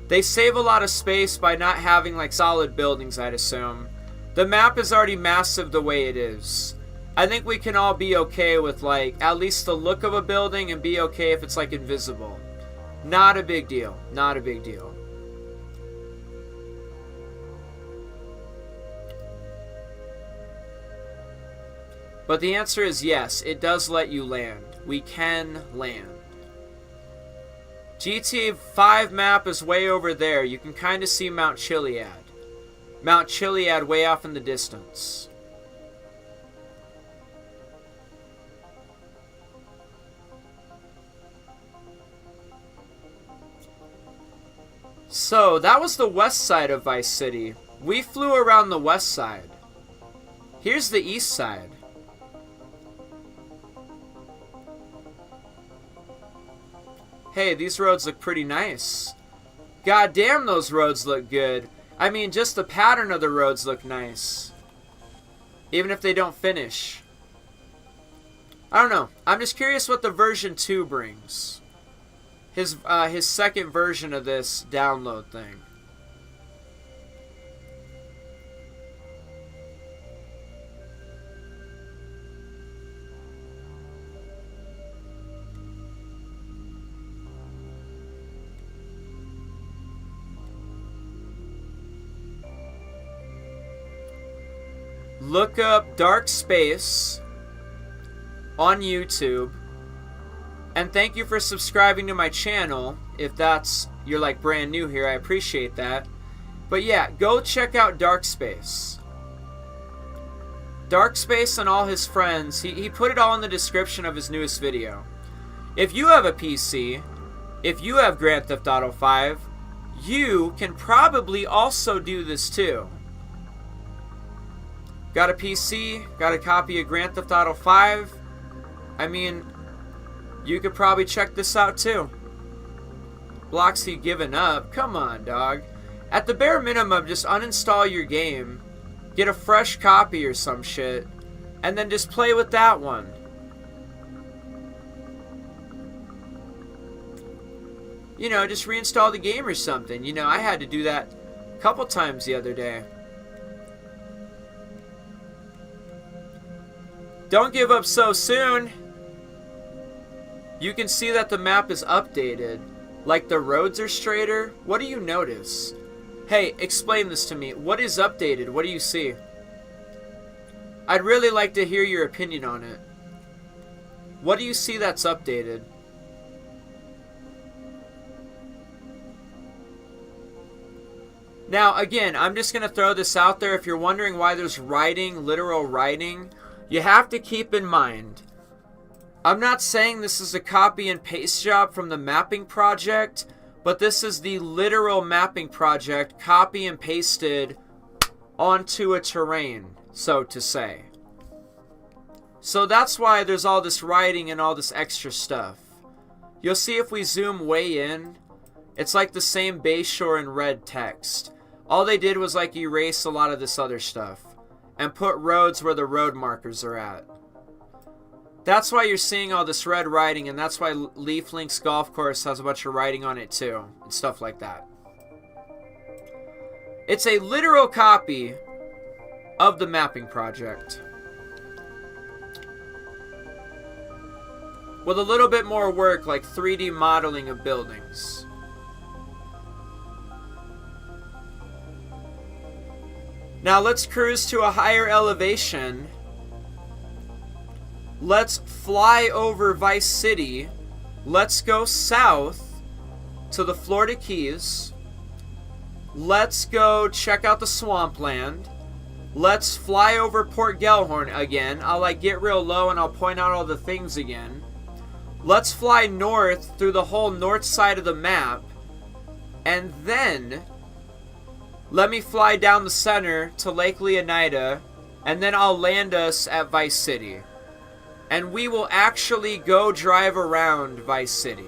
They save a lot of space by not having like solid buildings, I'd assume. The map is already massive the way it is. I think we can all be okay with like at least the look of a building and be okay if it's like invisible. Not a big deal. Not a big deal. But the answer is yes, it does let you land. We can land. GTA 5 map is way over there. You can kind of see Mount Chiliad. Mount Chiliad way off in the distance. So, that was the west side of Vice City. We flew around the west side. Here's the east side. Hey, these roads look pretty nice. God damn, those roads look good. I mean, just the pattern of the roads look nice. Even if they don't finish. I don't know. I'm just curious what the version 2 brings. His second version of this download thing. Look up Dark Space on YouTube. And thank you for subscribing to my channel. If you're like brand new here, I appreciate that. But yeah, go check out Dark Space. Dark Space and all his friends, he put it all in the description of his newest video. If you have a PC, if you have Grand Theft Auto 5, you can probably also do this too. Got a PC? Got a copy of Grand Theft Auto 5? I mean, you could probably check this out too. Bloxy giving up? Come on, dog. At the bare minimum, just uninstall your game, get a fresh copy or some shit, and then just play with that one. You know, just reinstall the game or something. You know, I had to do that a couple times the other day. Don't give up so soon. You can see that the map is updated. Like the roads are straighter. What do you notice? Hey, explain this to me. What is updated? What do you see? I'd really like to hear your opinion on it. What do you see that's updated? Now, again, I'm just going to throw this out there. If you're wondering why there's writing, literal writing, you have to keep in mind, I'm not saying this is a copy and paste job from the mapping project, but this is the literal mapping project copy and pasted onto a terrain, so to say. So that's why there's all this writing and all this extra stuff. You'll see if we zoom way in, it's like the same Bayshore in red text. All they did was like erase a lot of this other stuff and put roads where the road markers are at. That's why you're seeing all this red writing, and that's why Leaf Link's golf course has a bunch of writing on it too, and stuff like that. It's a literal copy of the mapping project, with a little bit more work, like 3D modeling of buildings. Now let's cruise to a higher elevation. Let's fly over Vice City. Let's go south to the Florida Keys. Let's go check out the swampland. Let's fly over Port Gellhorn again. I'll like get real low and I'll point out all the things again. Let's fly north through the whole north side of the map. And then let me fly down the center to Lake Leonida, and then I'll land us at Vice City. And we will actually go drive around Vice City.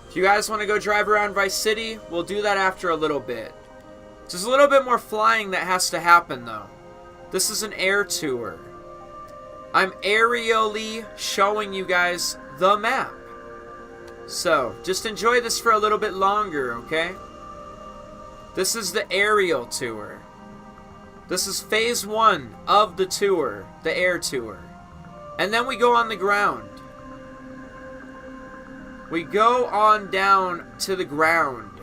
If you guys want to go drive around Vice City, we'll do that after a little bit. There's a little bit more flying that has to happen though. This is an air tour. I'm aerially showing you guys the map. So, just enjoy this for a little bit longer, okay? This is the aerial tour. This is phase 1 of the tour, the air tour. And then we go on the ground. We go on down to the ground.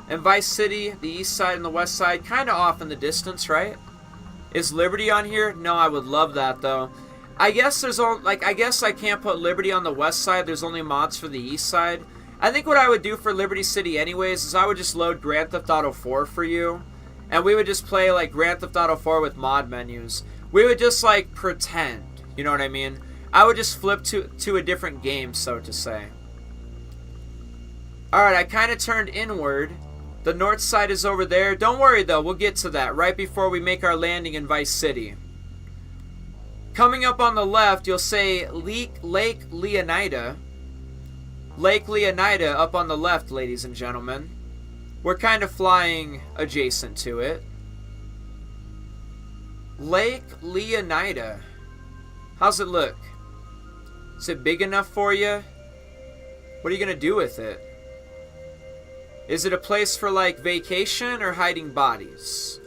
And Vice City, the east side and the west side, kind of off in the distance, right? Is Liberty on here? No, I would love that though. I guess there's all I guess I can't put Liberty on the west side. There's only mods for the east side. I think what I would do for Liberty City anyways is I would just load Grand Theft Auto 4 for you. And we would just play like Grand Theft Auto 4 with mod menus. We would just like pretend. You know what I mean? I would just flip to a different game, so to say. Alright, I kind of turned inward. The north side is over there. Don't worry though, we'll get to that right before we make our landing in Vice City. Coming up on the left, you'll say Lake Leonida. Lake Leonida up on the left, ladies and gentlemen. We're kind of flying adjacent to it. Lake Leonida. How's it look? Is it big enough for you? What are you going to do with it? Is it a place for like vacation or hiding bodies?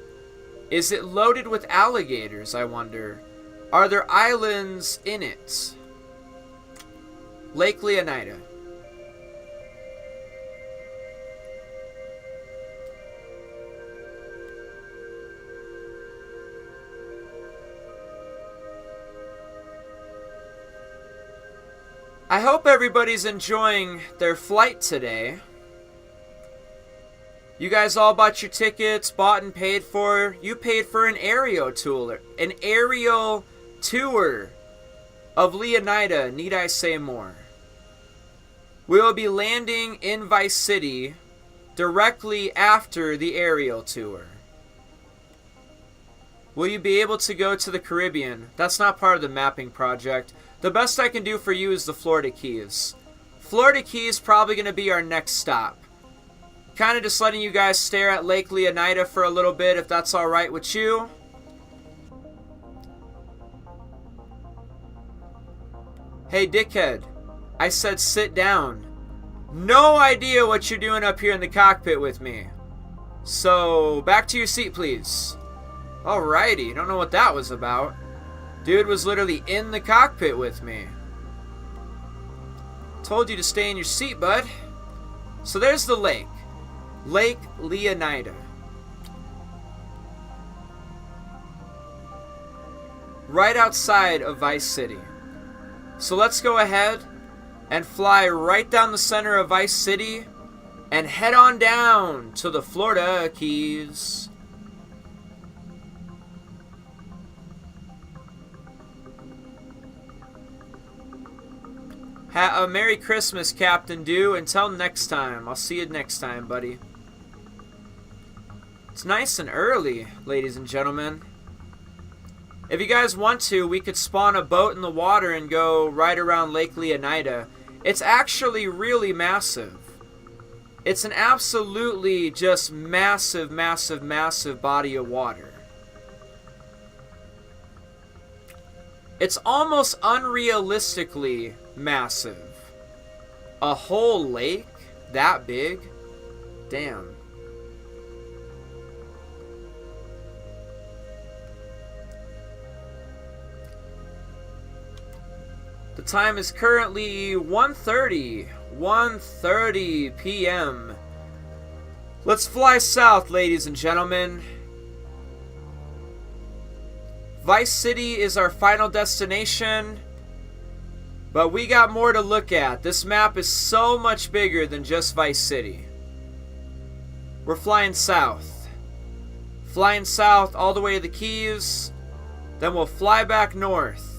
Is it loaded with alligators, I wonder? Are there islands in it? Lake Leonida. I hope everybody's enjoying their flight today. You guys all bought your tickets, bought and paid for. You paid for an aerial tour. An aerial tour of Leonida, need I say more? We will be landing in Vice City directly after the aerial tour. Will you be able to go to the Caribbean? That's not part of the mapping project. The best I can do for you is the Florida Keys. Florida Keys probably going to be our next stop. Kind of just letting you guys stare at Lake Leonida for a little bit, if that's alright with you. Hey, dickhead. I said sit down. No idea what you're doing up here in the cockpit with me. So, back to your seat, please. Alrighty, don't know what that was about. Dude was literally in the cockpit with me. Told you to stay in your seat, bud. So there's the lake. Lake Leonida. Right outside of Vice City. So let's go ahead and fly right down the center of Vice City and head on down to the Florida Keys. A Merry Christmas, Captain Dew. Until next time. I'll see you next time, buddy. It's nice and early, ladies and gentlemen. If you guys want to, we could spawn a boat in the water and go right around Lake Leonida. It's actually really massive. It's an absolutely just massive, massive, massive body of water. It's almost unrealistically massive. A whole lake that big? Damn. The time is currently 1:30 p.m. Let's fly south, ladies and gentlemen. Vice City is our final destination, but we got more to look at. This map is so much bigger than just Vice City. We're flying south. Flying south all the way to the Keys, then we'll fly back north.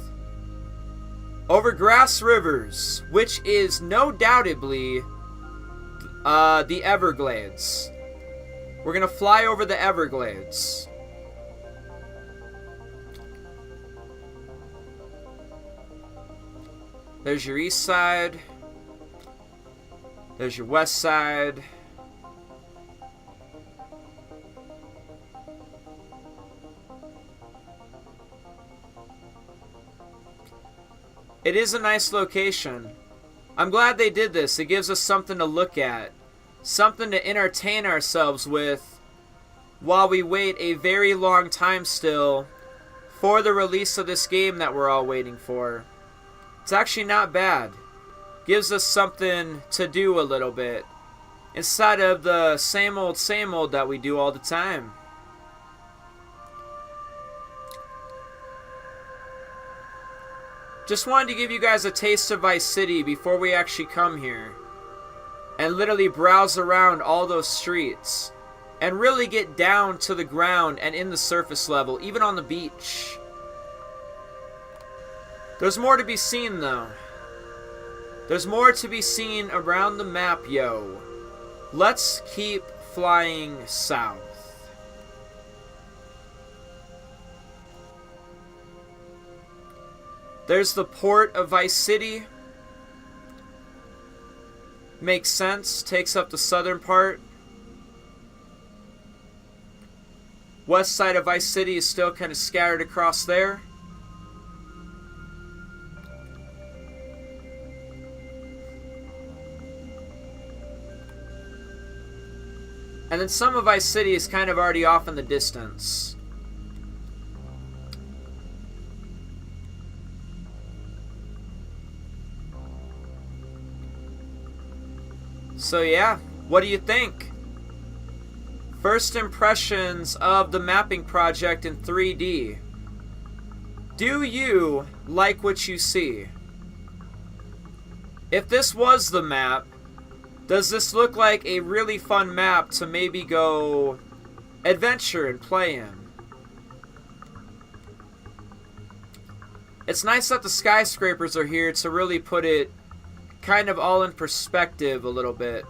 Over Grass Rivers, which is no doubtably the Everglades. We're gonna fly over the Everglades. There's your east side. There's your west side. It is a nice location. I'm glad they did this. It gives us something to look at. Something to entertain ourselves with while we wait a very long time still for the release of this game that we're all waiting for. It's actually not bad. Gives us something to do a little bit instead of the same old that we do all the time. Just wanted to give you guys a taste of Vice City before we actually come here and literally browse around all those streets and really get down to the ground and in the surface level, even on the beach. There's more to be seen, though. There's more to be seen around the map, yo. Let's keep flying south. There's the port of Vice City. Makes sense. Takes up the southern part. West side of Vice City is still kind of scattered across there. And then some of Vice City is kind of already off in the distance. So yeah, what do you think? First impressions of the mapping project in 3D. Do you like what you see? If this was the map, does this look like a really fun map to maybe go adventure and play in? It's nice that the skyscrapers are here to really put it kind of all in perspective a little bit.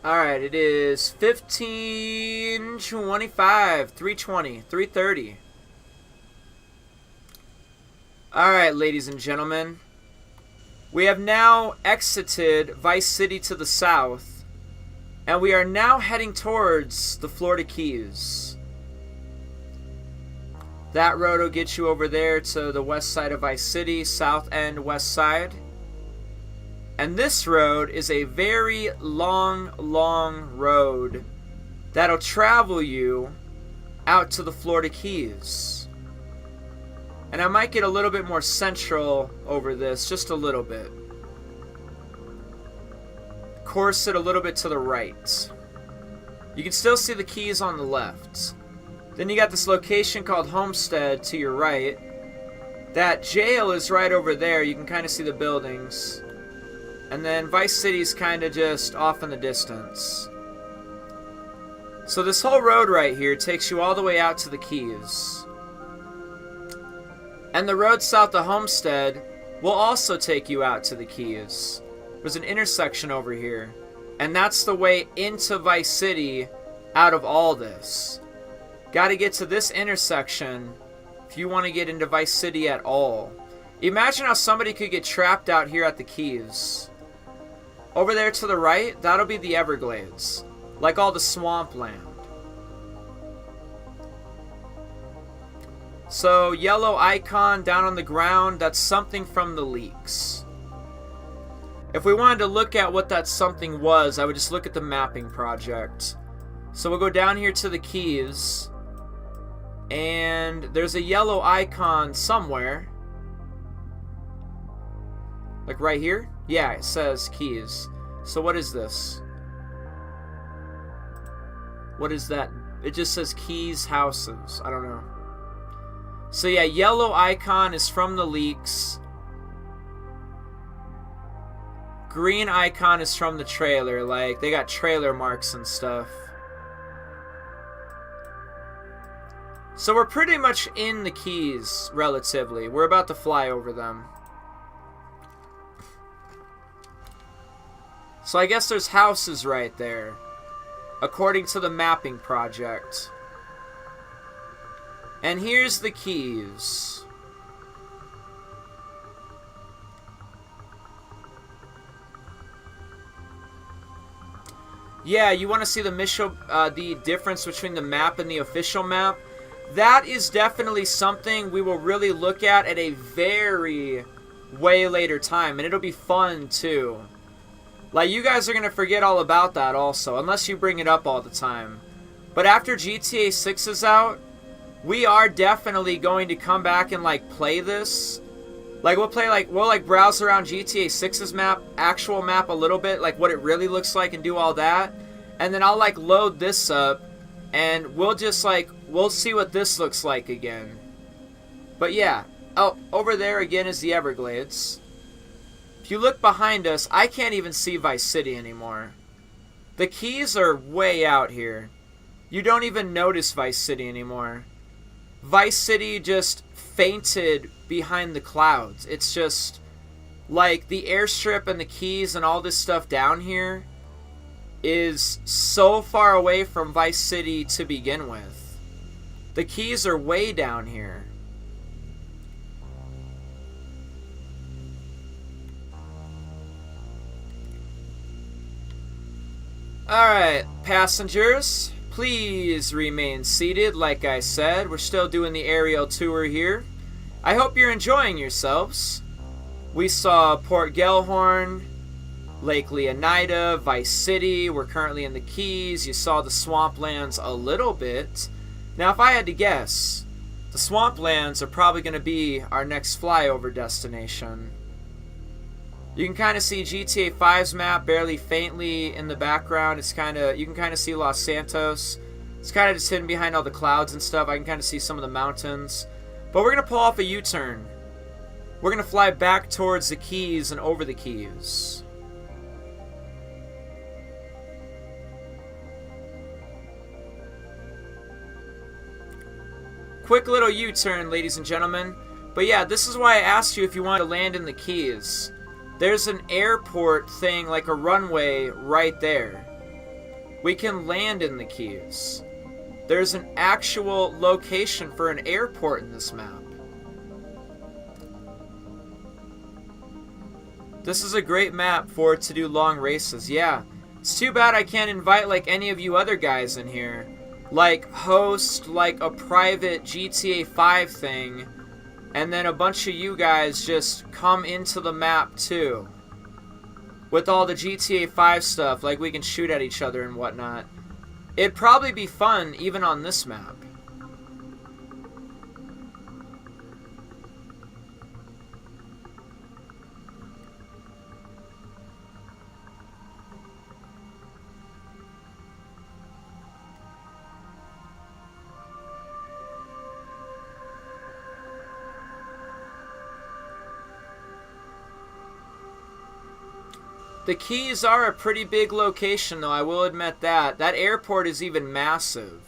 Alright, it is 15:25, 3:20, 3:30. Alright, ladies and gentlemen. We have now exited Vice City to the south, and we are now heading towards the Florida Keys. That road will get you over there to the west side of Vice City, south and west side. And this road is a very long, long road that'll travel you out to the Florida Keys. And I might get a little bit more central over this, just a little bit. Course it a little bit to the right. You can still see the Keys on the left. Then you got this location called Homestead to your right. That jail is right over there. You can kind of see the buildings. And then Vice City's kind of just off in the distance. So this whole road right here takes you all the way out to the Keys. And the road south to Homestead will also take you out to the Keys. There's an intersection over here. And that's the way into Vice City out of all this. Gotta get to this intersection if you want to get into Vice City at all. Imagine how somebody could get trapped out here at the Keys. Over there to the right, that'll be the Everglades. Like all the swampland. So, yellow icon down on the ground, that's something from the leaks. If we wanted to look at what that something was, I would just look at the mapping project. So we'll go down here to the Keys. And there's a yellow icon somewhere. Like right here? Yeah, it says Keys. So what is this? What is that? It just says Keys Houses. I don't know. So yeah, yellow icon is from the leaks. Green icon is from the trailer. Like, they got trailer marks and stuff. So we're pretty much in the Keys, relatively. We're about to fly over them. So I guess there's houses right there, according to the mapping project. And here's the Keys. Yeah, you want to see the difference between the map and the official map? That is definitely something we will really look at a very way later time, and it'll be fun too. Like, you guys are going to forget all about that also, unless you bring it up all the time. But after GTA 6 is out, we are definitely going to come back and, like, play this. Like, we'll browse around GTA 6's map, actual map a little bit, like, what it really looks like and do all that. And then I'll, like, load this up, and we'll just, like, we'll see what this looks like again. But, yeah. Oh, over there again is the Everglades. If you look behind us, I can't even see Vice City anymore. The Keys are way out here. You don't even notice Vice City anymore. Vice City just fainted behind the clouds. It's just like the airstrip and the Keys and all this stuff down here is so far away from Vice City to begin with. The Keys are way down here. Alright, passengers, please remain seated. Like I said, we're still doing the aerial tour here. I hope you're enjoying yourselves. We saw Port Gellhorn, Lake Leonida, Vice City. We're currently in the Keys. You saw the Swamplands a little bit. Now, if I had to guess, the Swamplands are probably going to be our next flyover destination. You can kind of see GTA 5's map barely faintly in the background. It's kind of, you can kind of see Los Santos. It's kind of just hidden behind all the clouds and stuff. I can kind of see some of the mountains. But we're going to pull off a U-turn. We're going to fly back towards the Keys and over the Keys. Quick little U-turn, ladies and gentlemen. But yeah, this is why I asked you if you want to land in the Keys. There's an airport thing, like a runway, right there. We can land in the Keys. There's an actual location for an airport in this map. This is a great map for to do long races. Yeah, it's too bad I can't invite like any of you other guys in here. Like host like a private GTA 5 thing, and then a bunch of you guys just come into the map too. With all the GTA 5 stuff, like we can shoot at each other and whatnot. It'd probably be fun even on this map. The Keys are a pretty big location, though, I will admit that. That airport is even massive.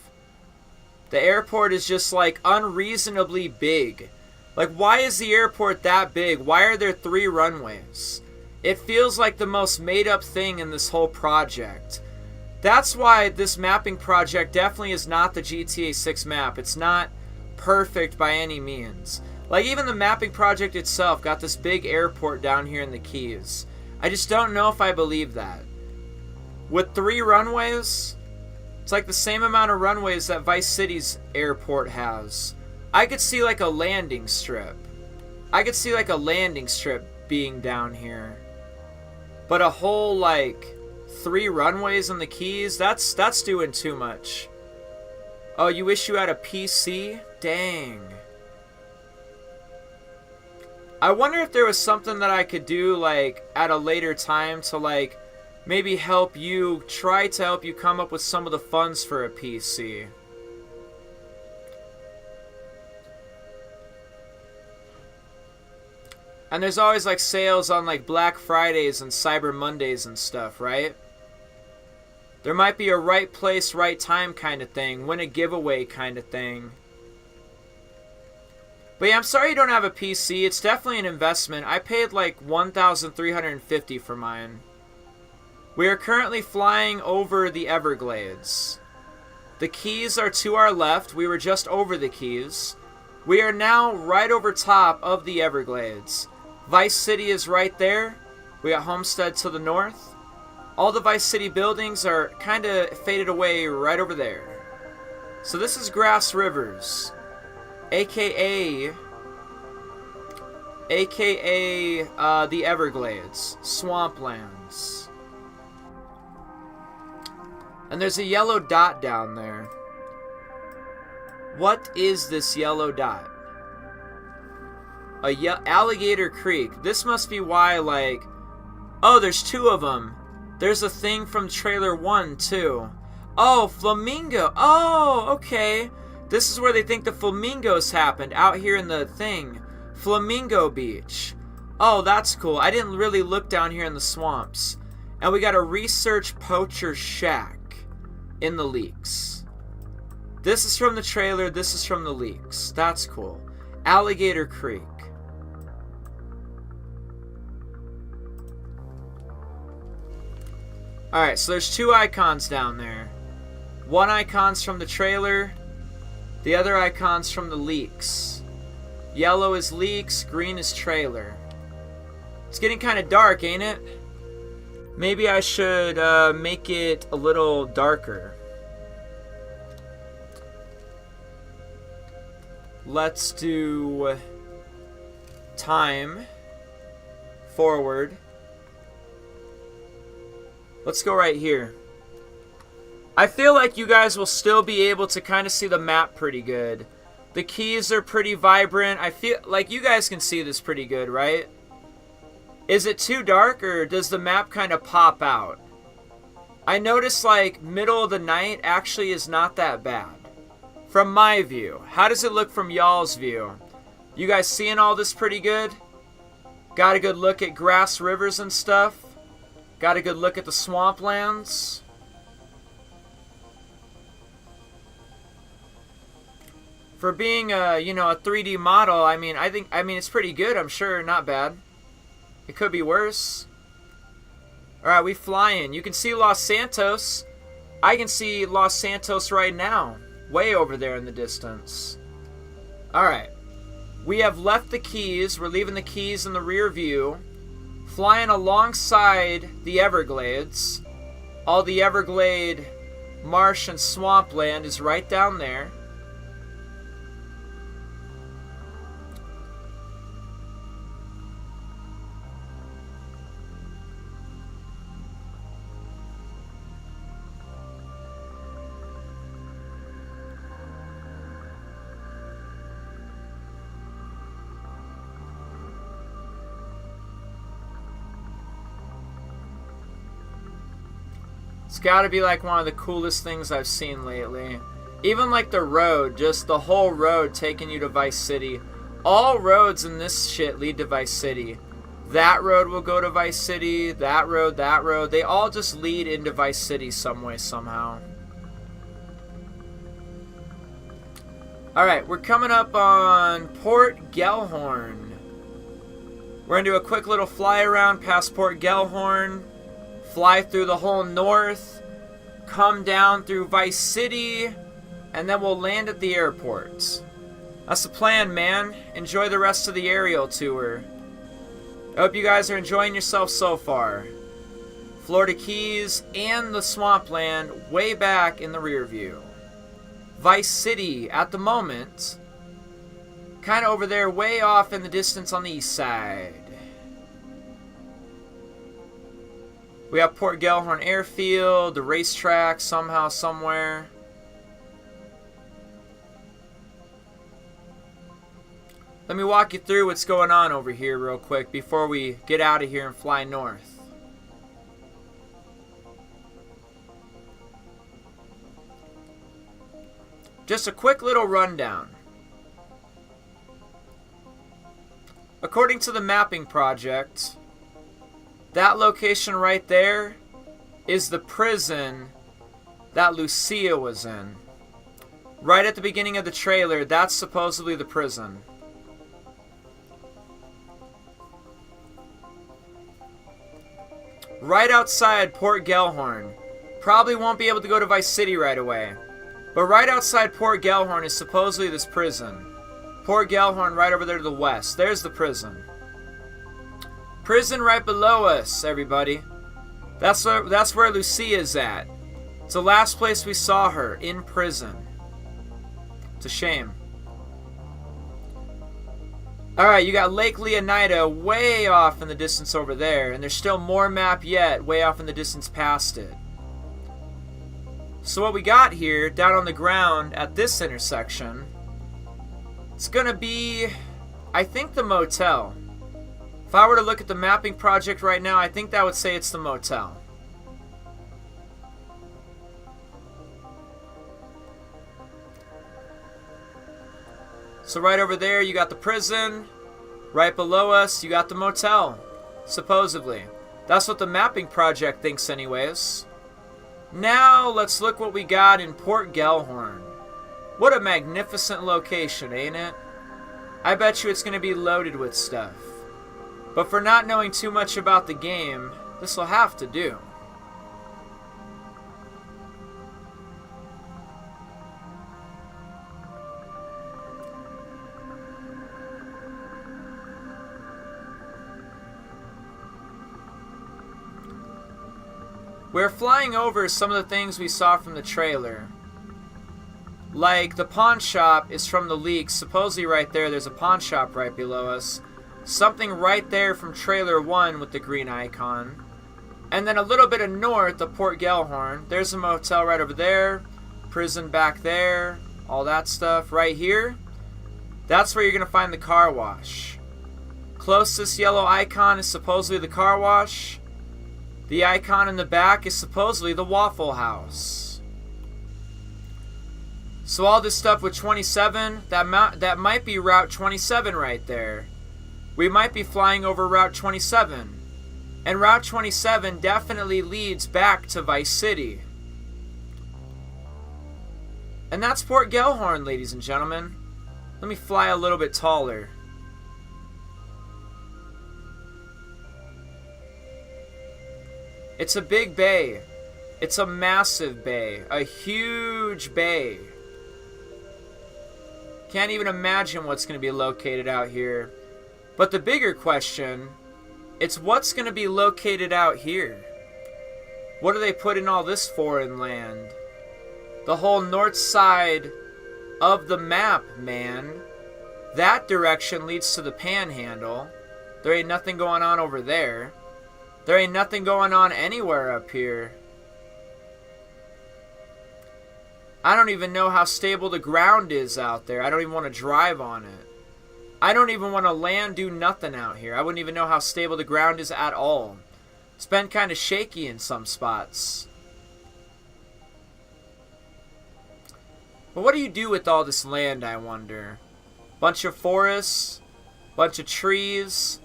The airport is just, like, unreasonably big. Like, why is the airport that big? Why are there 3 runways? It feels like the most made-up thing in this whole project. That's why this mapping project definitely is not the GTA 6 map. It's not perfect by any means. Like, even the mapping project itself got this big airport down here in the Keys. I just don't know if I believe that. With 3 runways, it's like the same amount of runways that Vice City's airport has. I could see like a landing strip. I could see like a landing strip being down here. But a whole like 3 runways in the Keys, that's doing too much. Oh, you wish you had a PC? Dang. I wonder if there was something that I could do like at a later time to like maybe help you, try to help you come up with some of the funds for a PC. And there's always like sales on like Black Fridays and Cyber Mondays and stuff, right? There might be a right place, right time kind of thing, win a giveaway kind of thing. But yeah, I'm sorry you don't have a PC. It's definitely an investment. I paid like $1,350 for mine. We are currently flying over the Everglades. The Keys are to our left. We were just over the Keys. We are now right over top of the Everglades. Vice City is right there. We got Homestead to the north. All the Vice City buildings are kind of faded away right over there. So this is Grass Rivers. AKA the Everglades, Swamplands. And there's a yellow dot down there. What is this yellow dot? Alligator Creek. This must be why, like... Oh, there's 2 of them. There's a thing from trailer 1, too. Oh, Flamingo. Oh, okay. This is where they think the flamingos happened, out here in the thing. Flamingo Beach. Oh, that's cool. I didn't really look down here in the swamps. And we got a research poacher shack in the leaks. This is from the trailer, this is from the leaks. That's cool. Alligator Creek. Alright, so there's 2 icons down there. One icon's from the trailer. The other icon's from the leaks. Yellow is leaks, green is trailer. It's getting kind of dark, ain't it? Maybe I should make it a little darker. Let's do time forward. Let's go right here. I feel like you guys will still be able to kind of see the map pretty good. The keys are pretty vibrant. I feel like you guys can see this pretty good, right? Is it too dark, or does the map kind of pop out? I noticed like middle of the night actually is not that bad. From my view. How does it look from y'all's view? You guys seeing all this pretty good? Got a good look at grass rivers and stuff? Got a good look at the swamplands? For being a, you know, a 3D model, I mean it's pretty good, I'm sure, not bad. It could be worse. Alright, we flying. You can see Los Santos. I can see Los Santos right now. Way over there in the distance. Alright. We have left the keys. We're leaving the keys in the rear view. Flying alongside the Everglades. All the Everglade marsh and swampland is right down there. It's gotta be like one of the coolest things I've seen lately. Even like the road, just the whole road taking you to Vice City. All roads in this shit lead to Vice City. That road will go to Vice City, that road, they all just lead into Vice City some way, somehow. Alright, we're coming up on Port Gellhorn. We're gonna do a quick little fly around past Port Gellhorn. Fly through the whole north, come down through Vice City, and then we'll land at the airport. That's the plan, man. Enjoy the rest of the aerial tour. I hope you guys are enjoying yourself so far. Florida Keys and the swampland way back in the rear view. Vice City at the moment, kind of over there way off in the distance on the east side. We have Port Gellhorn Airfield, the racetrack somehow, somewhere. Let me walk you through what's going on over here real quick before we get out of here and fly north. Just a quick little rundown. According to the mapping project, that location right there is the prison that Lucia was in. Right at the beginning of the trailer, that's supposedly the prison. Right outside Port Gellhorn. Probably won't be able to go to Vice City right away. But right outside Port Gellhorn is supposedly this prison. Port Gellhorn right over there to the west. There's the prison. Prison right below us, everybody. That's where Lucia's at. It's the last place we saw her, in prison. It's a shame. Alright, you got Lake Leonida way off in the distance over there, and there's still more map yet way off in the distance past it. So what we got here, down on the ground at this intersection, it's gonna be, I think, the motel. If I were to look at the mapping project right now, I think that would say it's the motel. So right over there, you got the prison. Right below us, you got the motel. Supposedly. That's what the mapping project thinks anyways. Now, let's look what we got in Port Gellhorn. What a magnificent location, ain't it? I bet you it's going to be loaded with stuff. But for not knowing too much about the game, this will have to do. We're flying over some of the things we saw from the trailer. Like, the pawn shop is from the leaks. Supposedly right there, there's a pawn shop right below us. Something right there from trailer 1 with the green icon. And then a little bit of north of Port Gellhorn. There's a motel right over there. Prison back there. All that stuff. Right here, that's where you're going to find the car wash. Closest yellow icon is supposedly the car wash. The icon in the back is supposedly the Waffle House. So all this stuff with 27, that might be Route 27 right there. We might be flying over Route 27. And Route 27 definitely leads back to Vice City. And that's Port Gellhorn, ladies and gentlemen. Let me fly a little bit taller. It's a big bay. It's a massive bay. A huge bay. Can't even imagine what's going to be located out here. But the bigger question, it's what's going to be located out here. What are they putting all this foreign land? The whole north side of the map, man. That direction leads to the Panhandle. There ain't nothing going on over there. There ain't nothing going on anywhere up here. I don't even know how stable the ground is out there. I don't even want to drive on it. I don't even want to land, do nothing out here. I wouldn't even know how stable the ground is at all. It's been kind of shaky in some spots. But what do you do with all this land, I wonder? Bunch of forests, bunch of trees,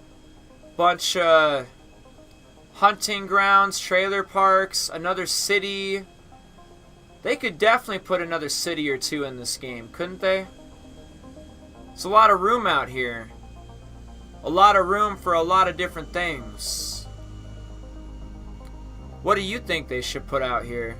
bunch of hunting grounds, trailer parks, another city. They could definitely put another city or two in this game, couldn't they? There's a lot of room out here. A lot of room for a lot of different things. What do you think they should put out here?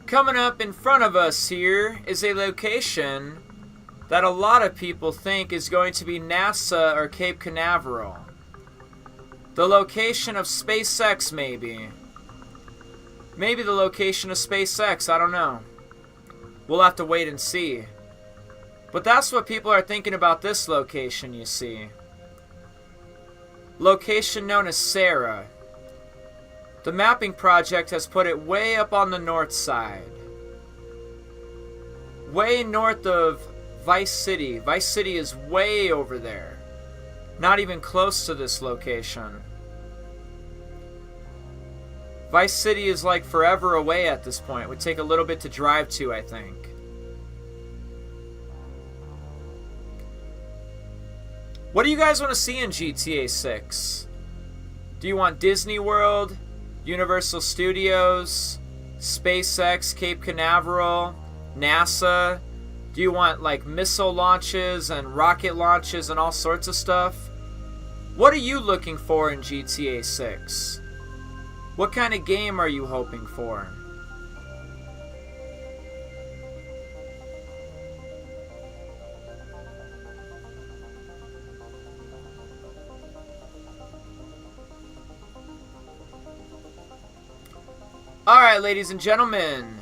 Coming up in front of us here is a location that a lot of people think is going to be NASA or Cape Canaveral. The location of SpaceX, maybe. Maybe the location of SpaceX, I don't know. We'll have to wait and see. But that's what people are thinking about this location, you see. Location known as Sarah. The mapping project has put it way up on the north side. Way north of Vice City. Vice City is way over there. Not even close to this location. Vice City is like forever away at this point. It would take a little bit to drive to, I think. What do you guys want to see in GTA 6? Do you want Disney World? Universal Studios, SpaceX, Cape Canaveral, NASA? Do you want like missile launches and rocket launches and all sorts of stuff? What are you looking for in GTA 6? What kind of game are you hoping for? Alright, ladies and gentlemen,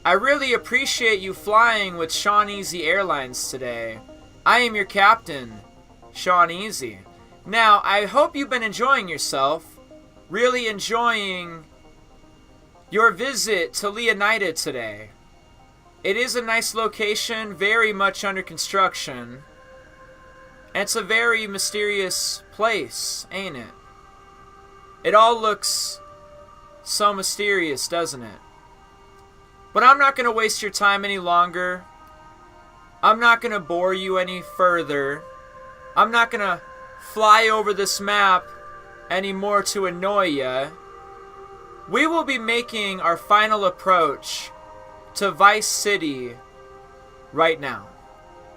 I really appreciate you flying with Sean Easy Airlines today. I am your captain, Sean Easy. Now, I hope you've been enjoying yourself, really enjoying your visit to Leonida today. It is a nice location, very much under construction, and it's a very mysterious place, ain't it? It all looks so mysterious, doesn't it? But I'm not going to waste your time any longer. I'm not going to bore you any further. I'm not going to fly over this map anymore to annoy ya, we will be making our final approach to Vice City right now.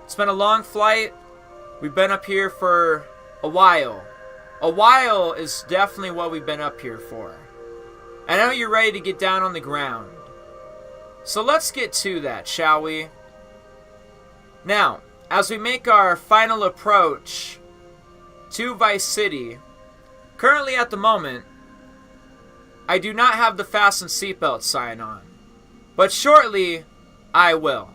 It's been a long flight. We've been up here for a while. A while is definitely what we've been up here for. I know you're ready to get down on the ground. So let's get to that, shall we? Now, as we make our final approach to Vice City, currently at the moment, I do not have the fasten seatbelt sign on. But shortly, I will.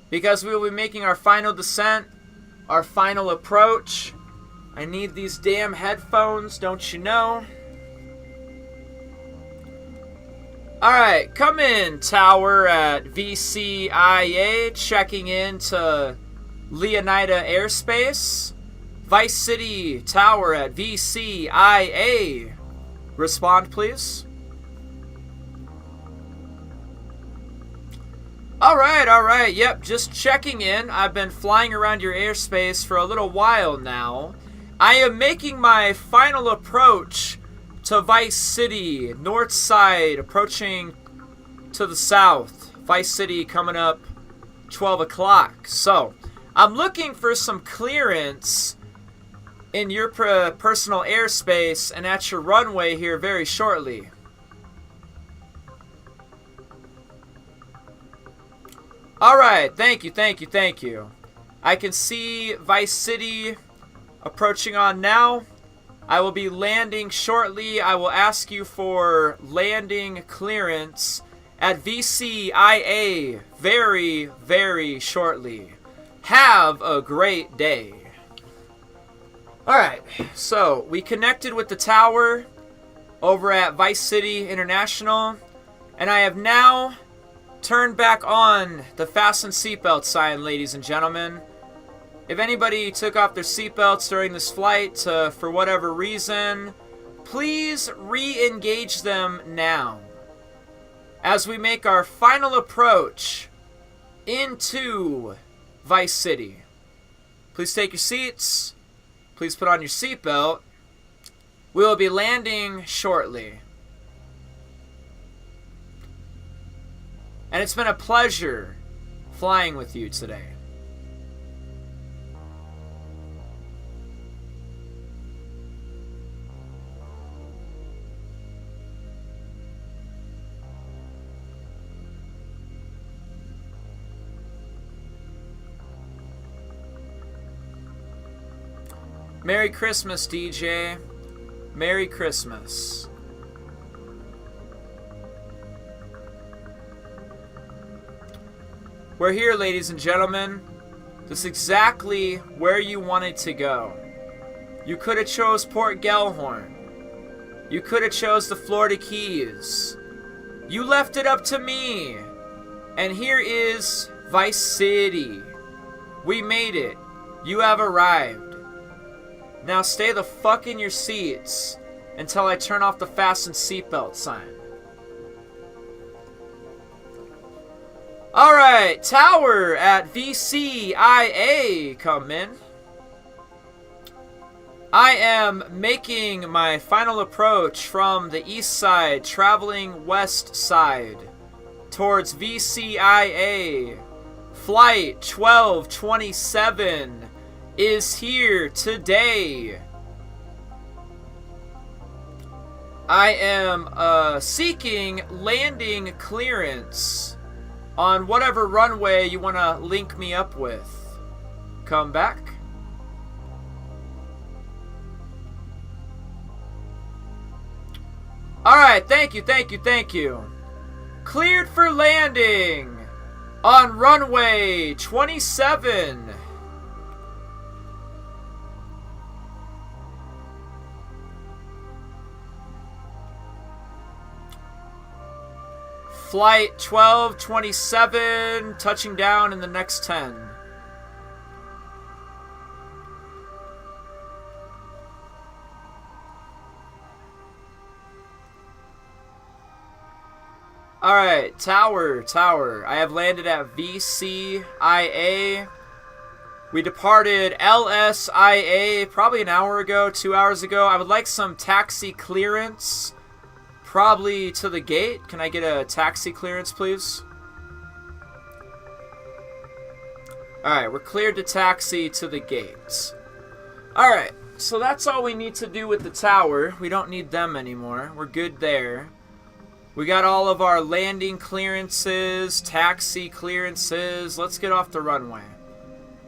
Because we will be making our final descent, our final approach. I need these damn headphones, don't you know? Alright, come in, tower at VCIA, checking into Leonida airspace. Vice City tower at VCIA. Respond, please. Alright, yep, just checking in. I've been flying around your airspace for a little while now. I am making my final approach to Vice City, north side, approaching to the south. Vice City coming up 12 o'clock. So, I'm looking for some clearance in your personal airspace and at your runway here very shortly. Alright, thank you. I can see Vice City approaching on now. I will be landing shortly. I will ask you for landing clearance at VCIA very, very shortly. Have a great day. Alright, so we connected with the tower over at Vice City International, and I have now turned back on the fasten seatbelt sign, ladies and gentlemen. If anybody took off their seatbelts during this flight for whatever reason, please re-engage them now as we make our final approach into Vice City. Please take your seats. Please put on your seatbelt. We will be landing shortly. And it's been a pleasure flying with you today. Merry Christmas, DJ. Merry Christmas. We're here, ladies and gentlemen. This is exactly where you wanted to go. You could have chose Port Gellhorn. You could have chose the Florida Keys. You left it up to me. And here is Vice City. We made it. You have arrived. Now stay the fuck in your seats until I turn off the fasten seatbelt sign. Alright, tower at VCIA, come in. I am making my final approach from the east side, traveling west side, towards VCIA. Flight 1227 is here today. I am seeking landing clearance on whatever runway you want to link me up with. Come back. Alright, thank you. Cleared for landing on runway 27. Flight 1227, touching down in the next 10. Alright, tower. I have landed at VCIA. We departed LSIA probably an hour ago, 2 hours ago. I would like some taxi clearance, probably to the gate. Can I get a taxi clearance, please? Alright, we're cleared to taxi to the gate. Alright, so that's all we need to do with the tower. We don't need them anymore. We're good there. We got all of our landing clearances, taxi clearances. Let's get off the runway.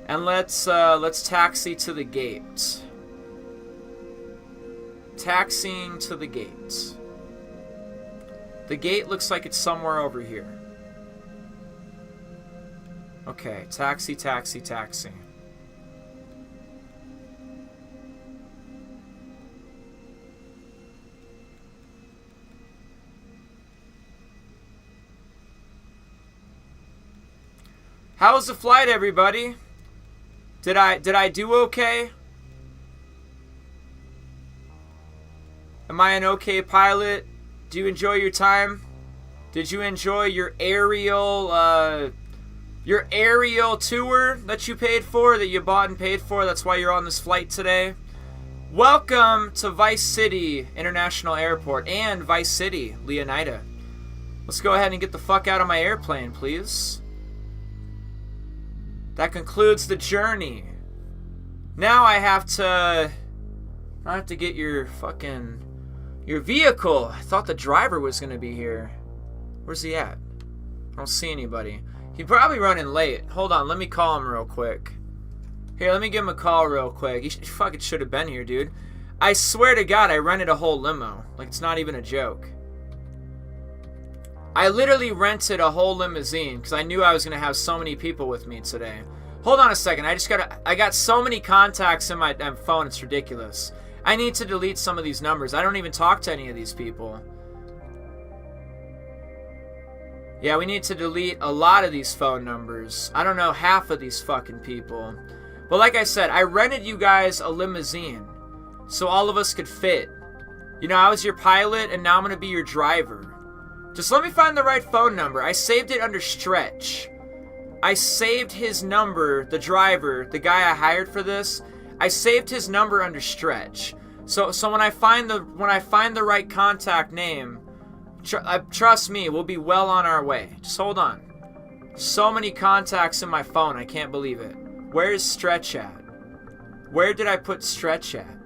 And let's taxi to the gate. Taxiing to the gate. The gate looks like it's somewhere over here. Okay, taxi, taxi, taxi. How was the flight, everybody? Did I do okay? Am I an okay pilot? Do you enjoy your time? Did you enjoy your aerial tour that you paid for, that you bought and paid for? That's why you're on this flight today. Welcome to Vice City International Airport and Vice City, Leonida. Let's go ahead and get the fuck out of my airplane, please. That concludes the journey. Now I have to get your vehicle. I thought the driver was gonna be here. Where's he at? I don't see anybody. He's probably running late. Hold on, let me call him real quick. Here, let me give him a call real quick. He fucking should have been here, dude. I swear to God, I rented a whole limo. Like, it's not even a joke. I literally rented a whole limousine because I knew I was going to have so many people with me today. Hold on a second. I got so many contacts in my phone, it's ridiculous. I need to delete some of these numbers. I don't even talk to any of these people. Yeah, we need to delete a lot of these phone numbers. I don't know half of these fucking people. But like I said, I rented you guys a limousine so all of us could fit. You know, I was your pilot and now I'm going to be your driver. Just let me find the right phone number. I saved it under Stretch. I saved his number, the driver, the guy I hired for this. I saved his number under Stretch. So when I find the right contact name, trust me, we'll be well on our way. Just hold on. So many contacts in my phone, I can't believe it. Where is Stretch at? Where did I put Stretch at?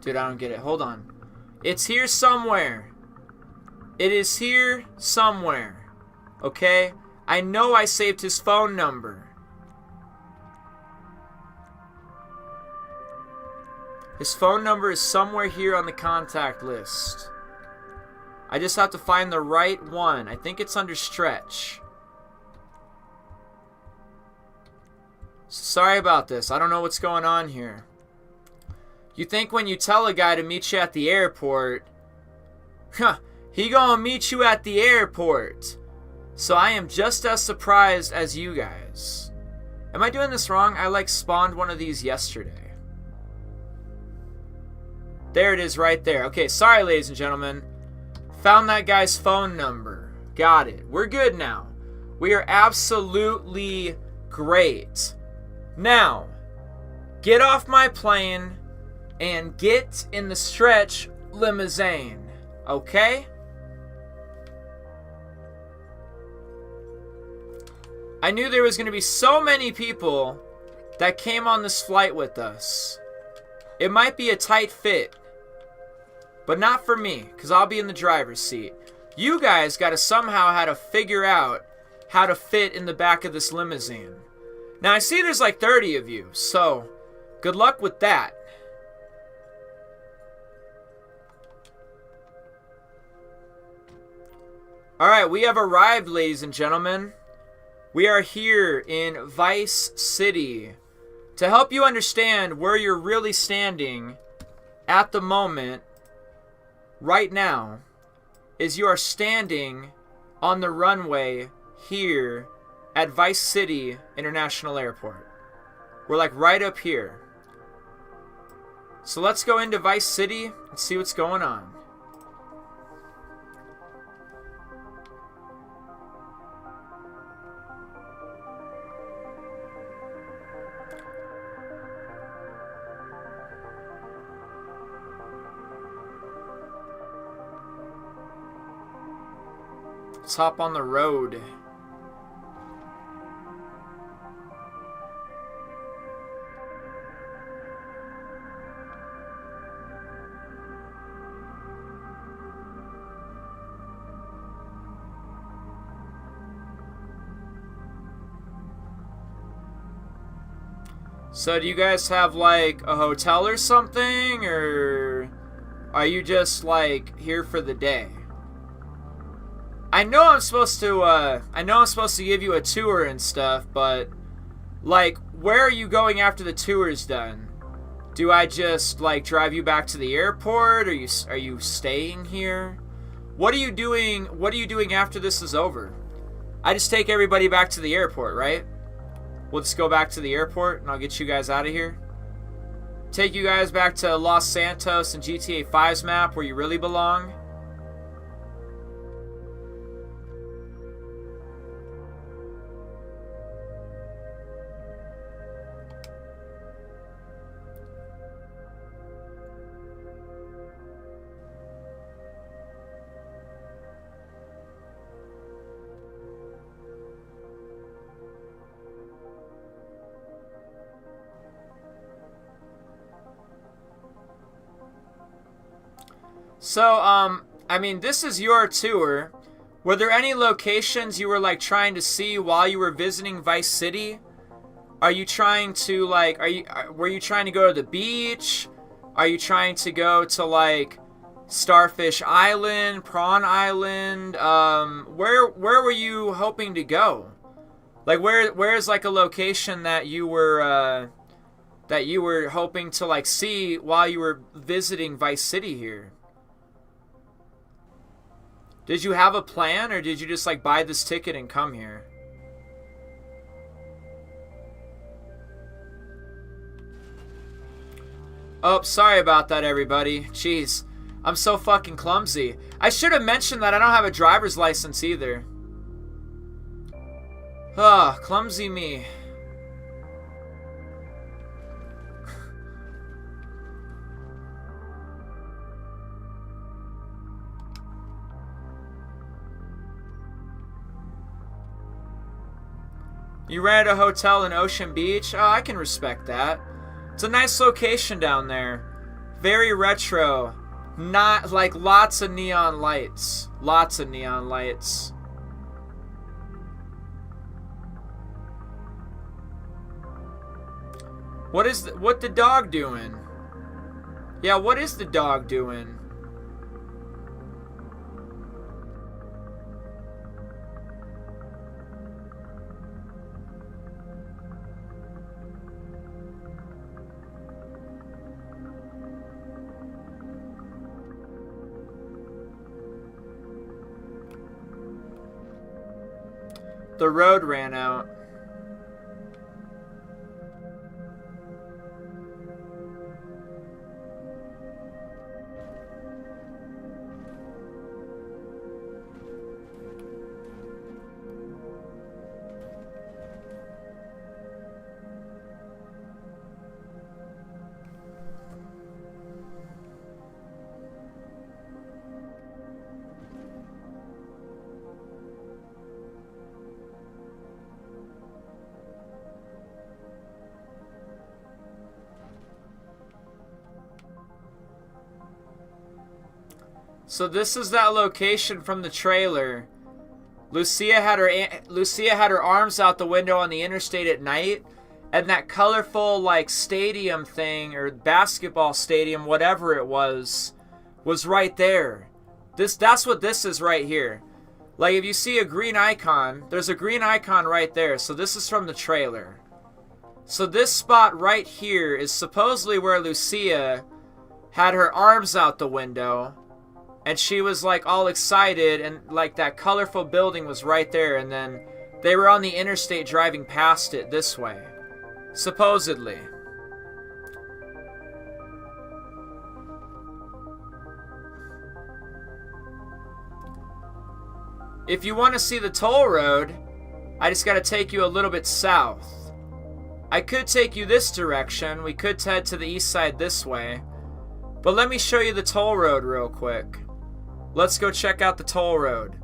Dude, I don't get it. Hold on. It's here somewhere. It is here somewhere. Okay? I know I saved his phone number. His phone number is somewhere here on the contact list. I just have to find the right one. I think it's under Stretch. Sorry about this. I don't know what's going on here. You think when you tell a guy to meet you at the airport, he gonna meet you at the airport. So I am just as surprised as you guys. Am I doing this wrong? I spawned one of these yesterday. There it is right there. Okay, sorry ladies and gentlemen. Found that guy's phone number. Got it. We're good now. We are absolutely great. Now, get off my plane and get in the Stretch limousine, okay? I knew there was going to be so many people that came on this flight with us. It might be a tight fit, but not for me, because I'll be in the driver's seat. You guys got to somehow how to figure out how to fit in the back of this limousine. Now, I see there's 30 of you, so good luck with that. Alright, we have arrived, ladies and gentlemen. We are here in Vice City. To help you understand where you're really standing at the moment, right now, is you are standing on the runway here at Vice City International Airport. We're right up here. So let's go into Vice City and see what's going on. Let's hop on the road. So do you guys have like a hotel or something, or are you just like here for the day? I know I'm supposed to give you a tour and stuff, but like, where are you going after the tour's done? Do I just like drive you back to the airport? Are you staying here? What are you doing? What are you doing after this is over? I just take everybody back to the airport, right? We'll just go back to the airport and I'll get you guys out of here. Take you guys back to Los Santos and GTA 5's map where you really belong. So, I mean, this is your tour. Were there any locations you were, like, trying to see while you were visiting Vice City? Are you trying to, like, were you trying to go to the beach? Are you trying to go to, like, Starfish Island, Prawn Island? Where were you hoping to go? Like, where's, like, a location that you were hoping to, like, see while you were visiting Vice City here? Did you have a plan, or did you just, like, buy this ticket and come here? Oh, sorry about that, everybody. Jeez, I'm so fucking clumsy. I should have mentioned that I don't have a driver's license either. Ah, clumsy me. You rented a hotel in Ocean Beach? Oh, I can respect that. It's a nice location down there. Very retro. Not like lots of neon lights. Lots of neon lights. What the dog doing? Yeah, what is the dog doing? The road ran out. So this is that location from the trailer. Lucia had her arms out the window on the interstate at night, and that colorful like stadium thing or basketball stadium, whatever it was right there. That's what this is right here. Like if you see a green icon, there's a green icon right there. So this is from the trailer. So this spot right here is supposedly where Lucia had her arms out the window. And she was like all excited, and like that colorful building was right there, and then they were on the interstate driving past it this way. Supposedly. if you want to see the toll road, I just got to take you a little bit south. I could take you this direction. We could head to the east side this way. But let me show you the toll road real quick. Let's go check out the toll road.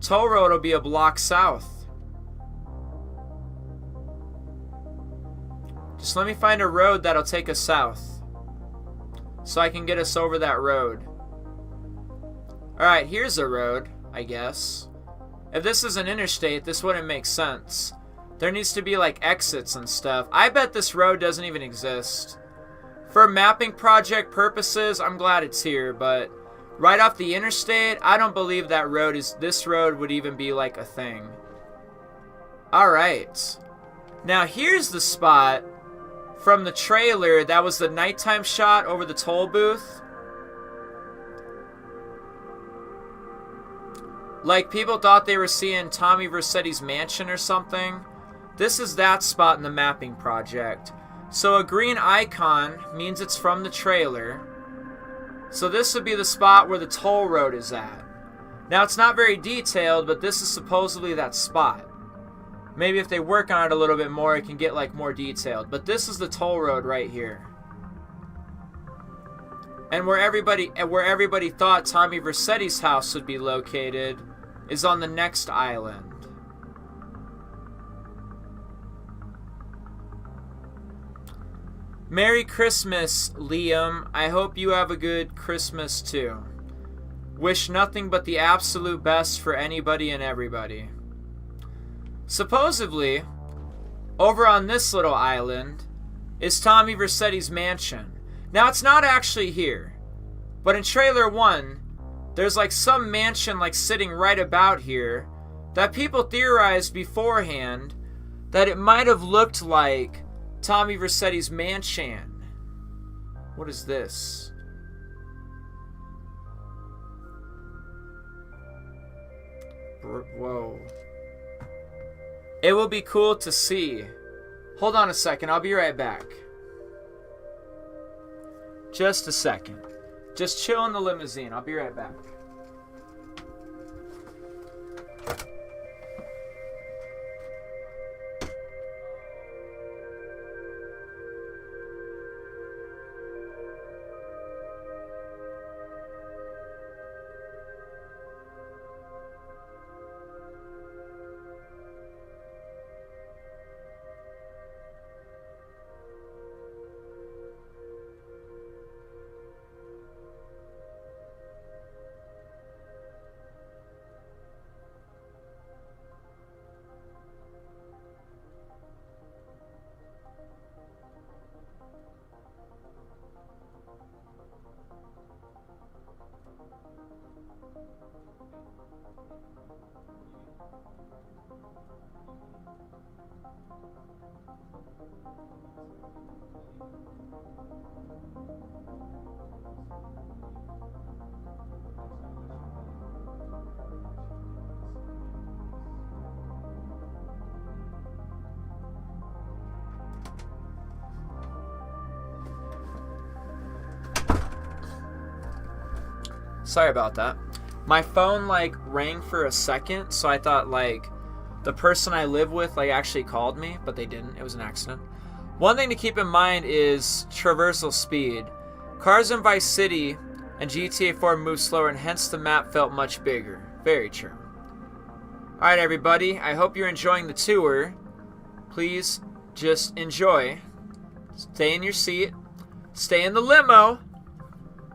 Toll road will be a block south. Just let me find a road that'll take us south, so I can get us over that road. Alright, here's a road, I guess. If this is an interstate, this wouldn't make sense. There needs to be like exits and stuff. I bet this road doesn't even exist. For mapping project purposes, I'm glad it's here, but right off the interstate, I don't believe that this road would even be like a thing. Alright. Now here's the spot from the trailer. That was the nighttime shot over the toll booth. Like, people thought they were seeing Tommy Vercetti's mansion or something. This is that spot in the mapping project. So a green icon means it's from the trailer. So this would be the spot where the toll road is at. Now, it's not very detailed, but this is supposedly that spot. Maybe if they work on it a little bit more, it can get like more detailed. But this is the toll road right here. And where everybody thought Tommy Vercetti's house would be located is on the next island. Merry Christmas, Liam. I hope you have a good Christmas too. Wish nothing but the absolute best for anybody and everybody. Supposedly, over on this little island is Tommy Vercetti's mansion. Now, it's not actually here, but in trailer 1, there's like some mansion like sitting right about here that people theorized beforehand that it might have looked like Tommy Vercetti's mansion. What is this? Whoa. It will be cool to see. Hold on a second, I'll be right back. Just a second. Just chill in the limousine. I'll be right back. Sorry about that. My phone like rang for a second, so I thought like the person I live with like actually called me, but they didn't. It was an accident. One thing to keep in mind is traversal speed. Cars in Vice City and GTA 4 move slower, and hence the map felt much bigger. Very true. Alright everybody, I hope you're enjoying the tour. Please just enjoy. Stay in your seat. Stay in the limo.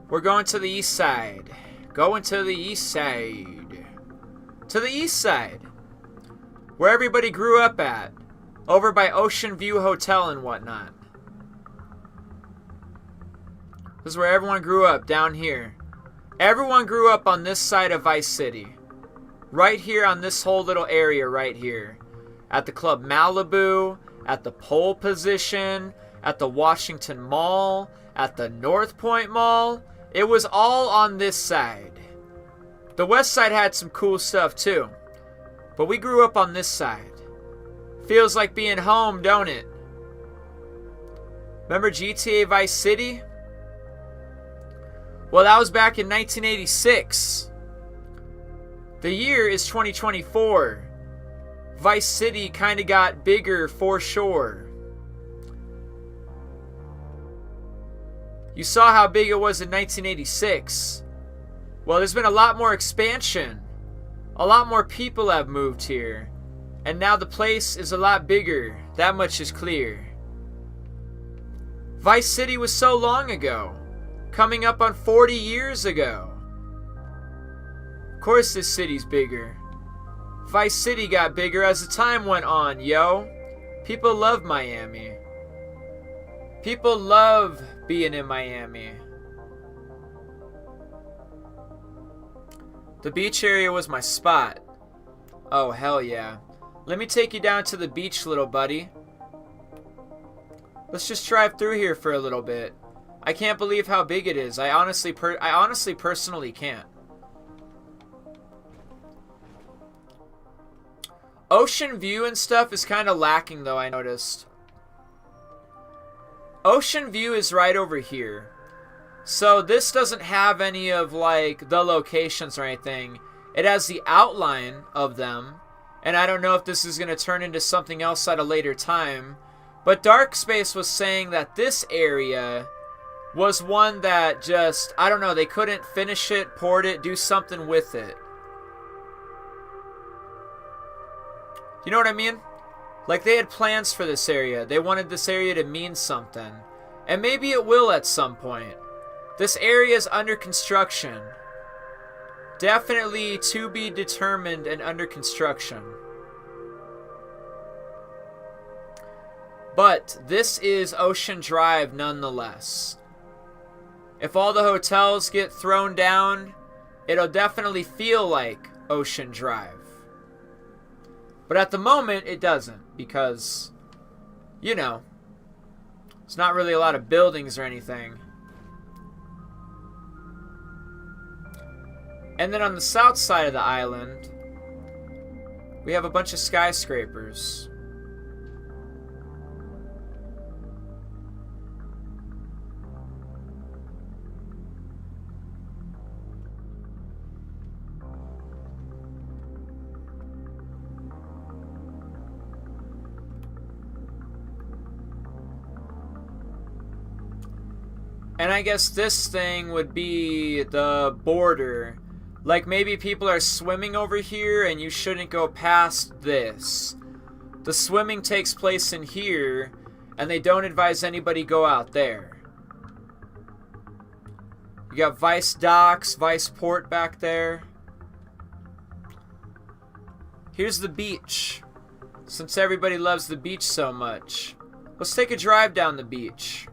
We're going to the east side. Going to the east side. To the east side. Where everybody grew up at. Over by Ocean View Hotel and whatnot. This is where everyone grew up, down here. Everyone grew up on this side of Vice City. Right here on this whole little area right here. At the Club Malibu, at the Pole Position, at the Washington Mall, at the North Point Mall. It was all on this side. The west side had some cool stuff too. But we grew up on this side. Feels like being home, don't it? Remember GTA Vice City? Well, that was back in 1986. The year is 2024. Vice City kind of got bigger for sure. You saw how big it was in 1986. Well, there's been a lot more expansion. A lot more people have moved here. And now the place is a lot bigger. That much is clear. Vice City was so long ago. Coming up on 40 years ago. Of course this city's bigger. Vice City got bigger as the time went on, yo. People love Miami. People love being in Miami. The beach area was my spot. Oh, hell yeah. Let me take you down to the beach, little buddy. Let's just drive through here for a little bit. I can't believe how big it is. I honestly personally can't. Ocean view and stuff is kind of lacking though, I noticed. Ocean view is right over here. So this doesn't have any of like the locations or anything. It has the outline of them. And I don't know if this is going to turn into something else at a later time. But Dark Space was saying that this area was one that just, I don't know, they couldn't finish it, port it, do something with it. You know what I mean? Like they had plans for this area. They wanted this area to mean something. And maybe it will at some point. This area is under construction. Definitely to be determined and under construction. But this is Ocean Drive nonetheless. If all the hotels get thrown down, it'll definitely feel like Ocean Drive. But at the moment, it doesn't. Because, you know, it's not really a lot of buildings or anything. And then on the south side of the island, we have a bunch of skyscrapers. And I guess this thing would be the border. Like maybe people are swimming over here and you shouldn't go past this. The swimming takes place in here and they don't advise anybody go out there. You got Vice Docks, Vice Port back there. Here's the beach. Since everybody loves the beach so much, let's take a drive down the beach.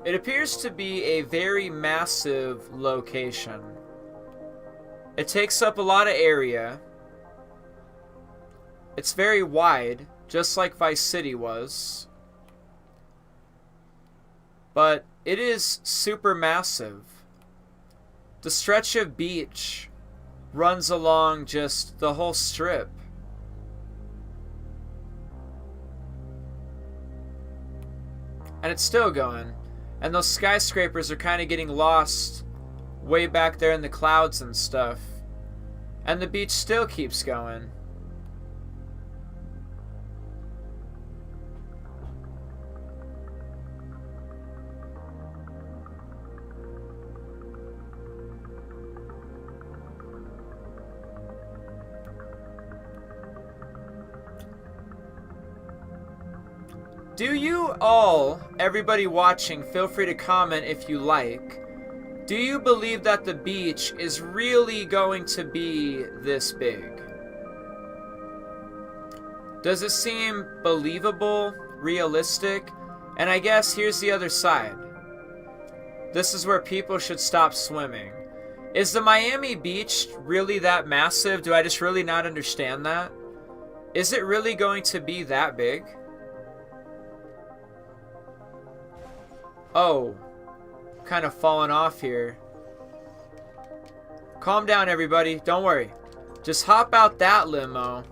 It appears to be a very massive location. It takes up a lot of area. It's very wide, just like Vice City was. But it is super massive. The stretch of beach runs along just the whole strip. And it's still going. And those skyscrapers are kind of getting lost way back there in the clouds and stuff. And the beach still keeps going. Do you all, everybody watching, feel free to comment if you like. Do you believe that the beach is really going to be this big? Does it seem believable, realistic? And I guess here's the other side. This is where people should stop swimming. Is the Miami Beach really that massive? Do I just really not understand that? Is it really going to be that big? Oh, kind of falling off here. Calm down, everybody. Don't worry. Just hop out that limo.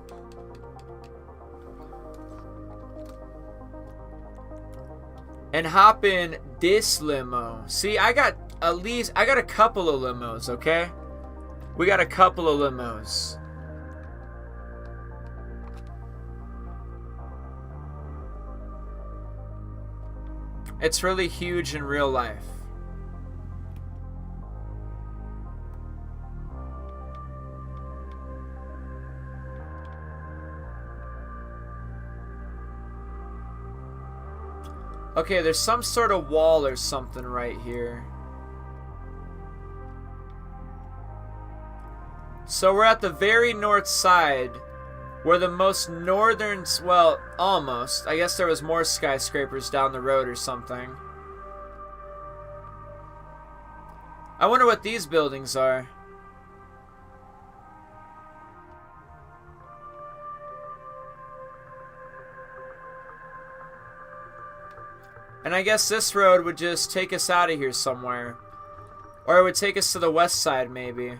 And hop in this limo. See, I got a couple of limos, okay? We got a couple of limos. It's really huge in real life. Okay, there's some sort of wall or something right here. So we're at the very north side, where the most northern, well, almost. I guess there was more skyscrapers down the road or something. I wonder what these buildings are. And I guess this road would just take us out of here somewhere. Or it would take us to the west side, maybe.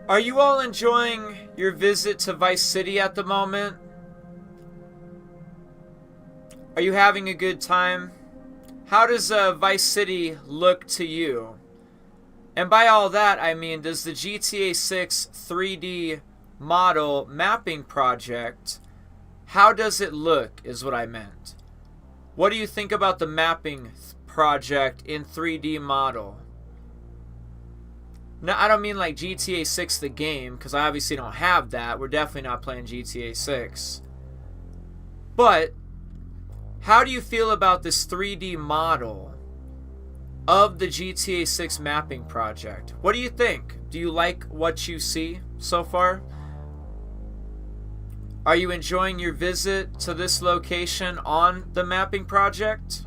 Are you all enjoying your visit to Vice City at the moment? Are you having a good time? How does Vice City look to you? And by all that, I mean, does the GTA 6 3D model mapping project, how does it look, is what I meant. What do you think about the mapping project in 3D model? No, I don't mean like GTA 6 the game, because I obviously don't have that. We're definitely not playing GTA 6. But, how do you feel about this 3D model of the GTA 6 mapping project? What do you think? Do you like what you see so far? Are you enjoying your visit to this location on the mapping project?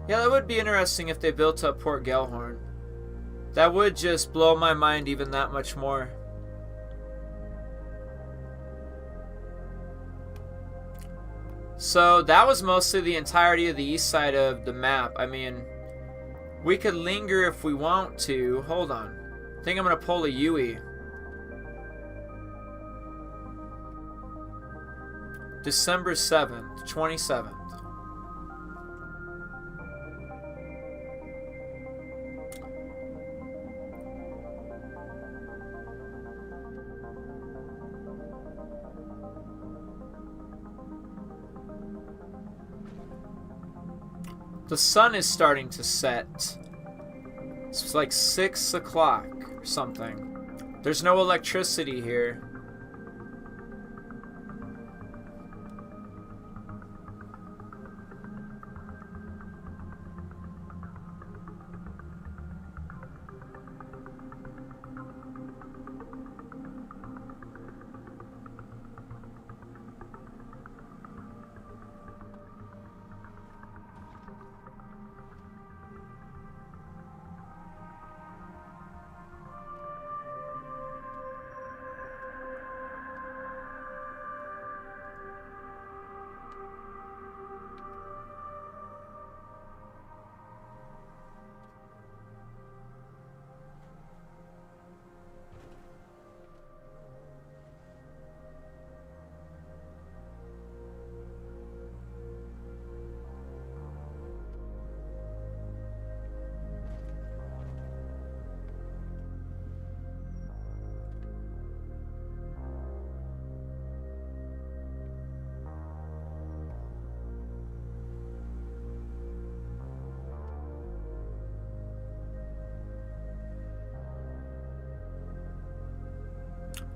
Yeah, that would be interesting if they built up Port Gellhorn. That would just blow my mind even that much more. So that was mostly the entirety of the east side of the map. I mean, we could linger if we want to. Hold on. I think I'm going to pull a Yui. December 7th, 27th. The sun is starting to set. It's like 6 o'clock or something. There's no electricity here.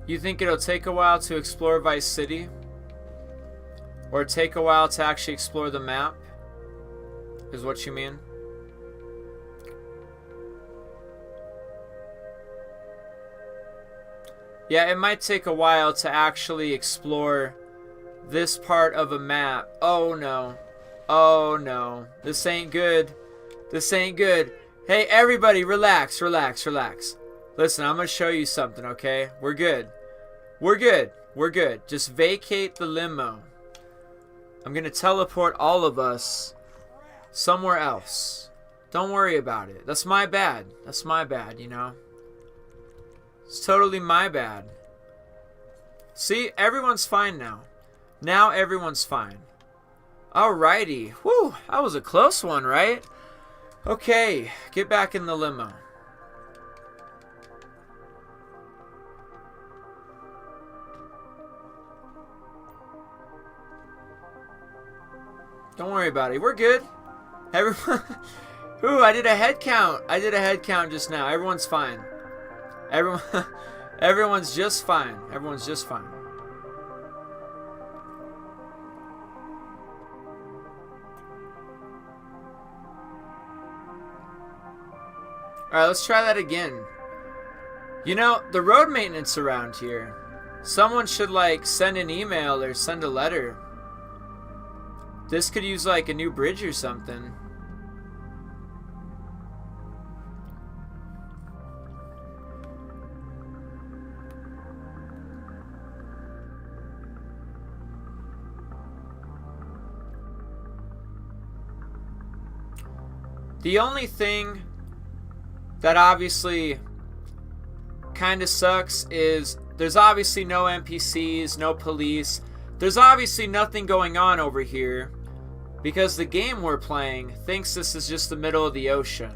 You think it'll take a while to explore Vice City? Or take a while to actually explore the map? Is what you mean? Yeah, it might take a while to actually explore this part of a map. Oh no. Oh no. This ain't good. This ain't good. Hey, everybody, relax, relax, relax. Listen, I'm going to show you something, okay? We're good. We're good. We're good. Just vacate the limo. I'm going to teleport all of us somewhere else. Don't worry about it. That's my bad. That's my bad, you know? It's totally my bad. See, everyone's fine now. Now everyone's fine. Alrighty. Whew, that was a close one, right? Okay, get back in the limo. Don't worry about it. We're good. Everyone. Ooh, I did a head count. I did a head count just now. Everyone's fine. Everyone's just fine. Everyone's just fine. Alright, let's try that again. You know, the road maintenance around here, someone should like send an email or send a letter. This could use like a new bridge or something. The only thing that obviously kind of sucks is there's obviously no NPCs, no police. There's obviously nothing going on over here because the game we're playing thinks this is just the middle of the ocean.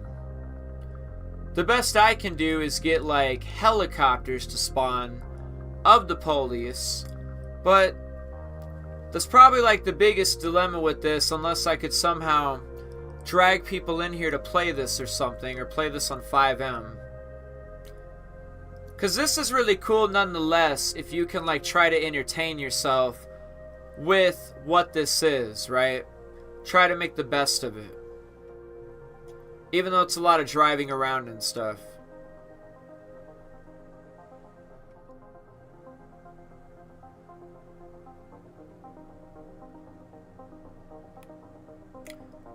The best I can do is get like helicopters to spawn of the police, but that's probably like the biggest dilemma with this, unless I could somehow drag people in here to play this or something, or play this on 5M. Because this is really cool nonetheless if you can like try to entertain yourself with what this is, right? Try to make the best of it. Even though it's a lot of driving around and stuff.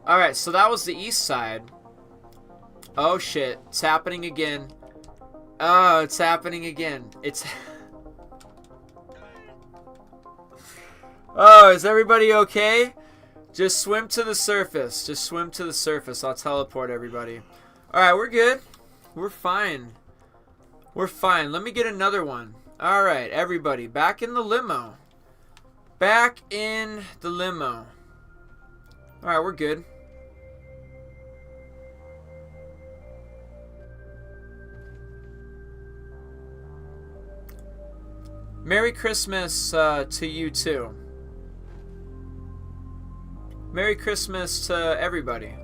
Alright, so that was the east side. Oh shit, it's happening again. Oh, it's happening again. It's... Oh, is everybody okay? Just swim to the surface. Just swim to the surface. I'll teleport everybody. Alright, we're good. We're fine. We're fine. Let me get another one. Alright, everybody. Back in the limo. Back in the limo. Alright, we're good. Merry Christmas to you too. Merry Christmas to everybody.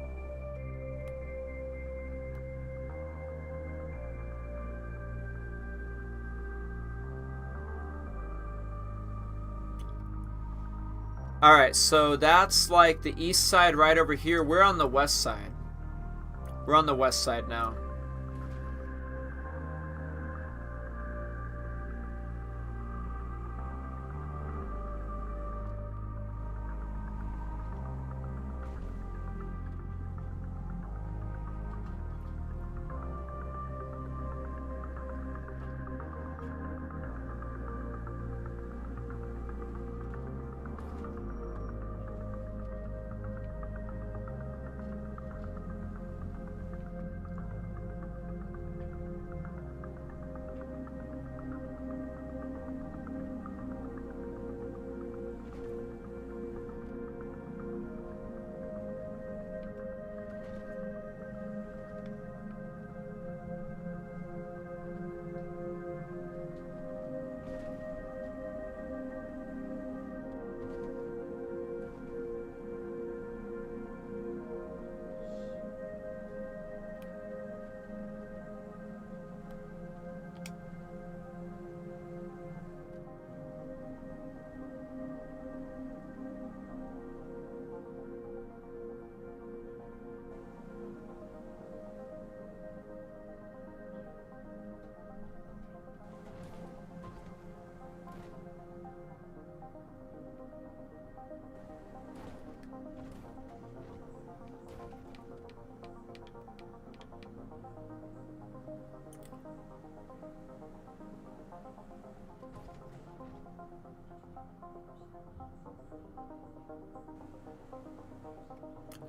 Alright, so that's like the east side right over here. We're on the west side. We're on the west side now.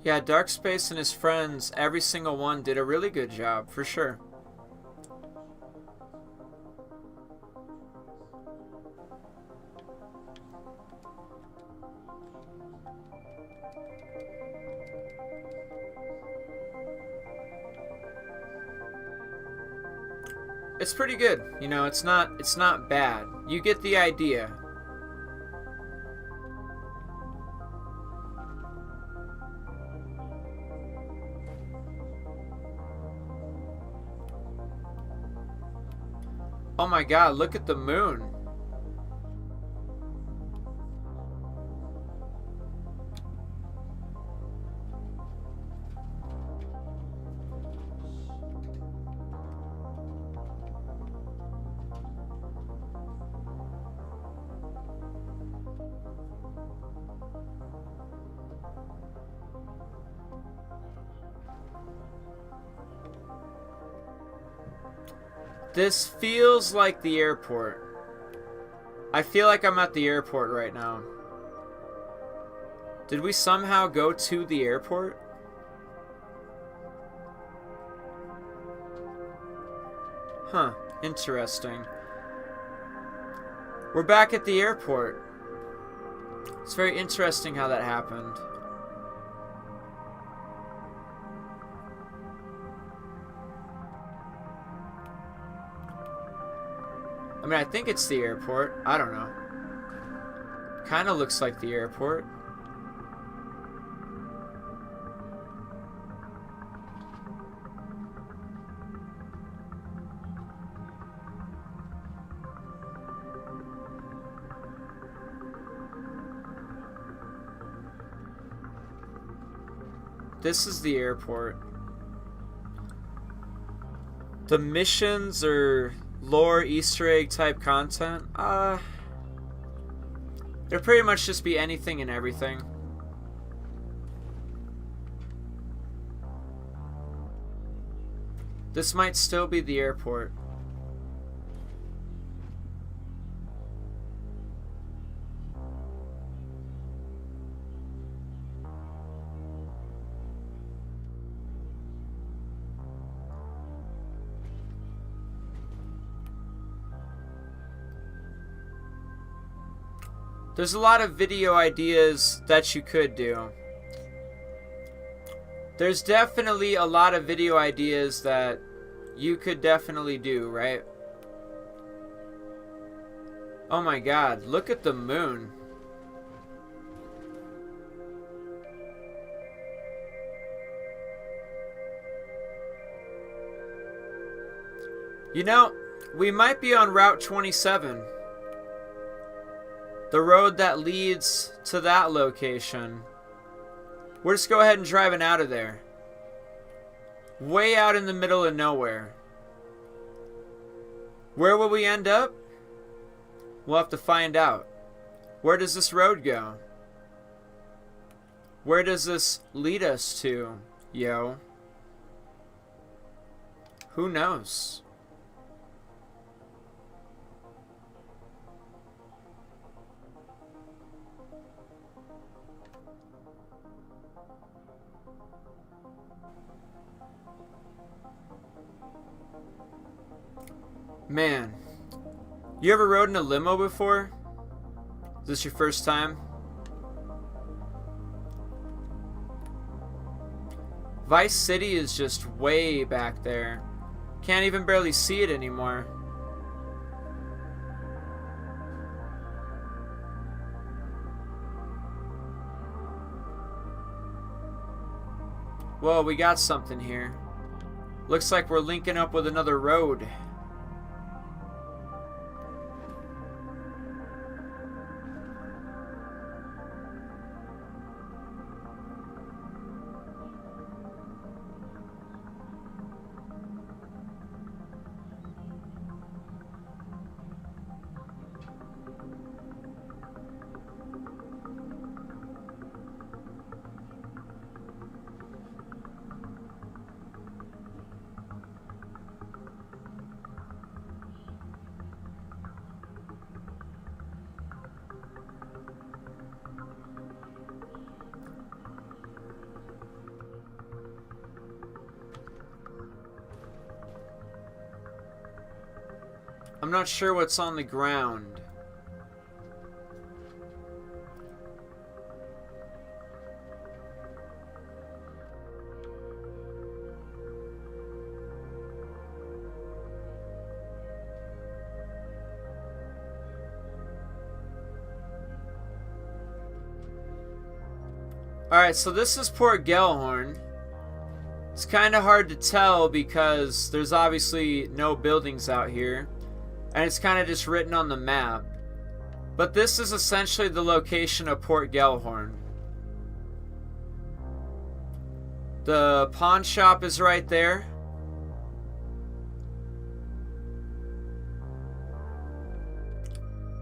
Yeah, Dark Space and his friends, every single one did a really good job, for sure. It's pretty good. You know, it's not bad. You get the idea. Oh my god, look at the moon. This feels like the airport. I feel like I'm at the airport right now. Did we somehow go to the airport? Huh, interesting. We're back at the airport. It's very interesting how that happened. I mean, I think it's the airport. I don't know. Kind of looks like the airport. This is the airport. The missions are lore Easter egg type content. There'd pretty much just be anything and everything. This might still be the airport. There's a lot of video ideas that you could do. There's definitely a lot of video ideas that you could definitely do, right? Oh my god, look at the moon. You know, we might be on Route 27. The road that leads to that location. We're just go ahead and driving out of there. Way out in the middle of nowhere. Where will we end up? We'll have to find out. Where does this road go? Where does this lead us to, yo? Who knows? Man, you ever rode in a limo before? Is this your first time? Vice City is just way back there. Can't even barely see it anymore. Whoa, we got something here. Looks like we're linking up with another road. I'm not sure what's on the ground. Alright, so this is Port Gellhorn. It's kind of hard to tell because there's obviously no buildings out here. And it's kind of just written on the map. But this is essentially the location of Port Gellhorn. The pawn shop is right there.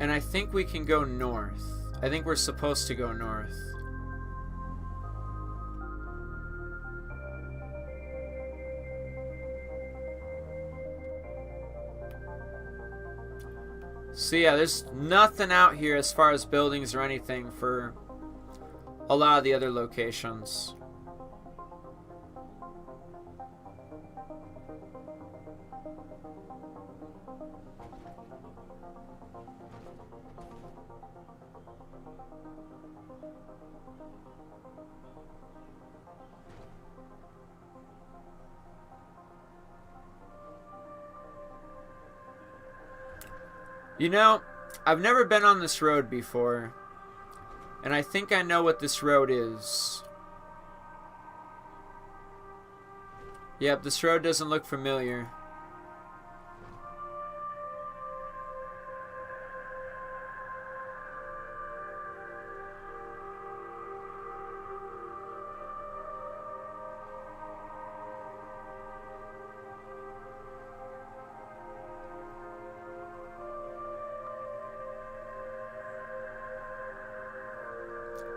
And I think we can go north. I think we're supposed to go north. So yeah, there's nothing out here as far as buildings or anything for a lot of the other locations. You know, I've never been on this road before, and I think I know what this road is. Yep, this road doesn't look familiar.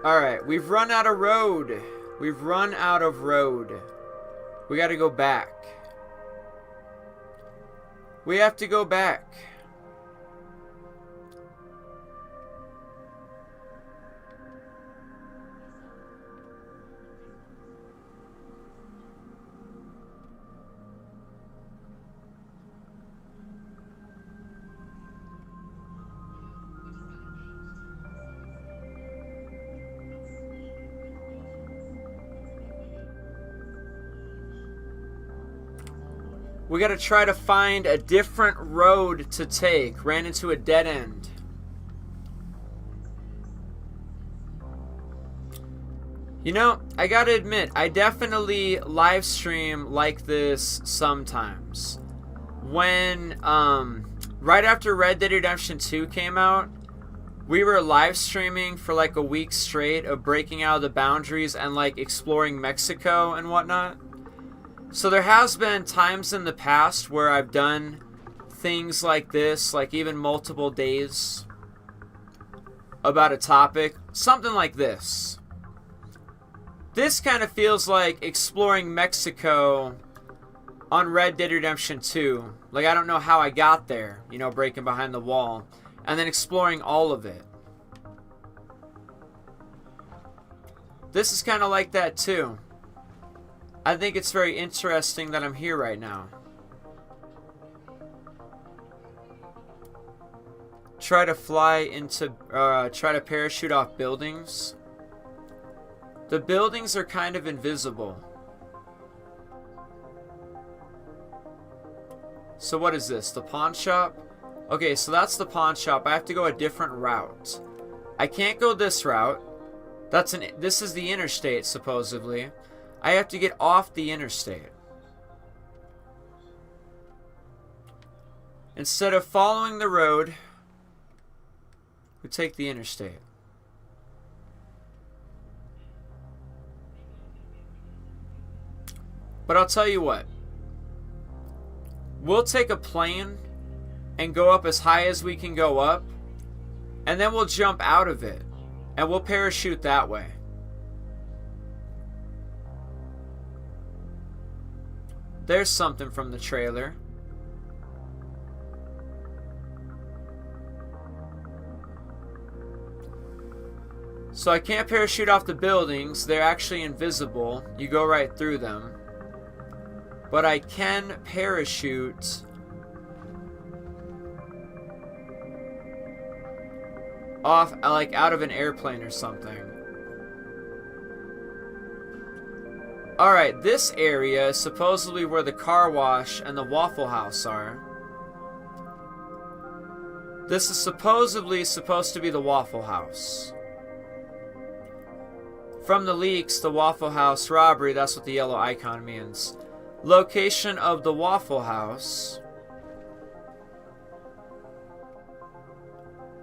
Alright, we've run out of road. We've run out of road. We gotta go back. We have to go back. We gotta try to find a different road to take. Ran into a dead end. You know, I gotta admit, I definitely live stream like this sometimes. When, right after Red Dead Redemption 2 came out, we were live streaming for like a week straight of breaking out of the boundaries and like exploring Mexico and whatnot. So there has been times in the past where I've done things like this, like even multiple days about a topic. Something like this. This kind of feels like exploring Mexico on Red Dead Redemption 2. Like, I don't know how I got there, you know, breaking behind the wall. And then exploring all of it. This is kind of like that too. I think it's very interesting that I'm here right now. Try to fly into, try to parachute off buildings. The buildings are kind of invisible. So what is this? The pawn shop? Okay, so that's the pawn shop. I have to go a different route. I can't go this route. This is the interstate, supposedly. I have to get off the interstate. Instead of following the road, we take the interstate. But I'll tell you what. We'll take a plane and go up as high as we can go up, and then we'll jump out of it, and we'll parachute that way. There's something from the trailer. So I can't parachute off the buildings. They're actually invisible. You go right through them. But I can parachute off, like out of an airplane or something. Alright, this area is supposedly where the car wash and the Waffle House are. This is supposedly supposed to be the Waffle House. From the leaks, the Waffle House robbery, that's what the yellow icon means. Location of the Waffle House.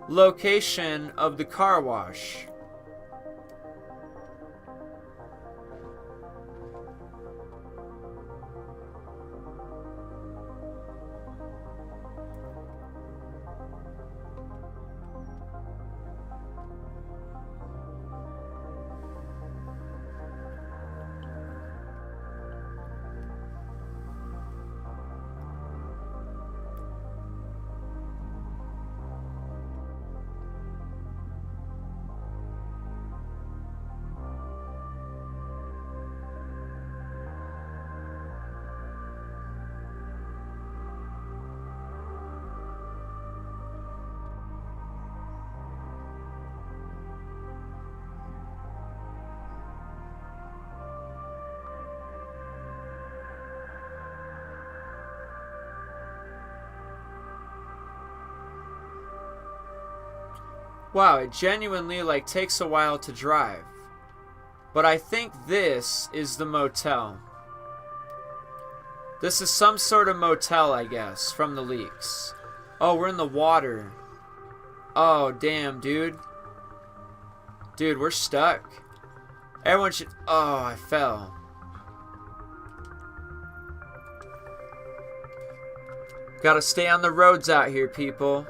Location of the car wash. Wow, it genuinely like takes a while to drive. But I think this is the motel. This is some sort of motel, I guess, from the leaks. Oh, we're in the water. Oh, damn, dude. Dude, we're stuck. Everyone should... Oh, I fell. Gotta stay on the roads out here, people.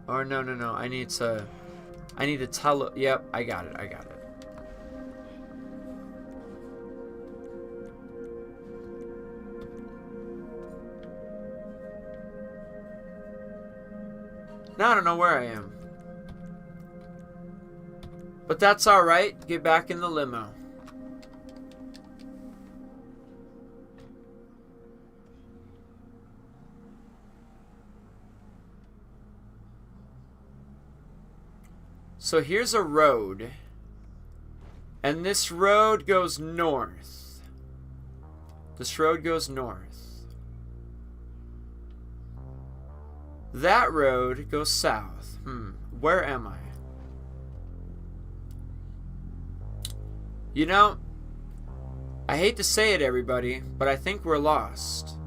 Or no. I need to tell. Yep, I got it. Now I don't know where I am. But that's alright. Get back in the limo. So here's a road, and this road goes north. This road goes north. That road goes south. Where am I? You know, I hate to say it, everybody, but I think we're lost.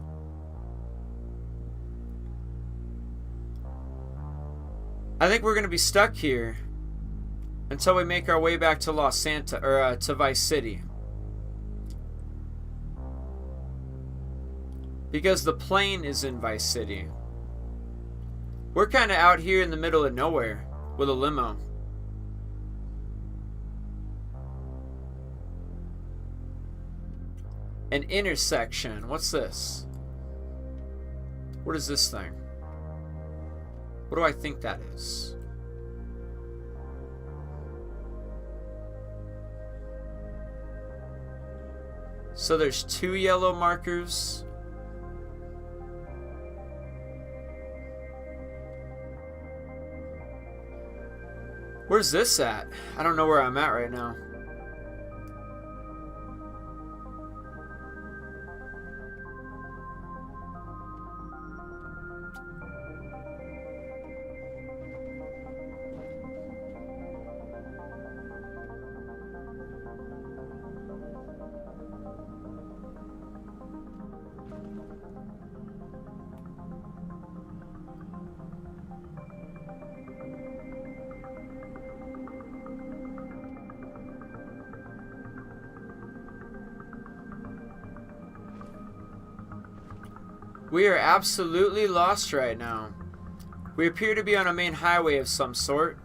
I think we're gonna be stuck here until we make our way back to Los Santos, or to Vice City. Because the plane is in Vice City. We're kind of out here in the middle of nowhere with a limo. An intersection. What's this? What is this thing? What do I think that is? So there's 2 yellow markers. Where's this at? I don't know where I'm at right now. We are absolutely lost right now. We appear to be on a main highway of some sort.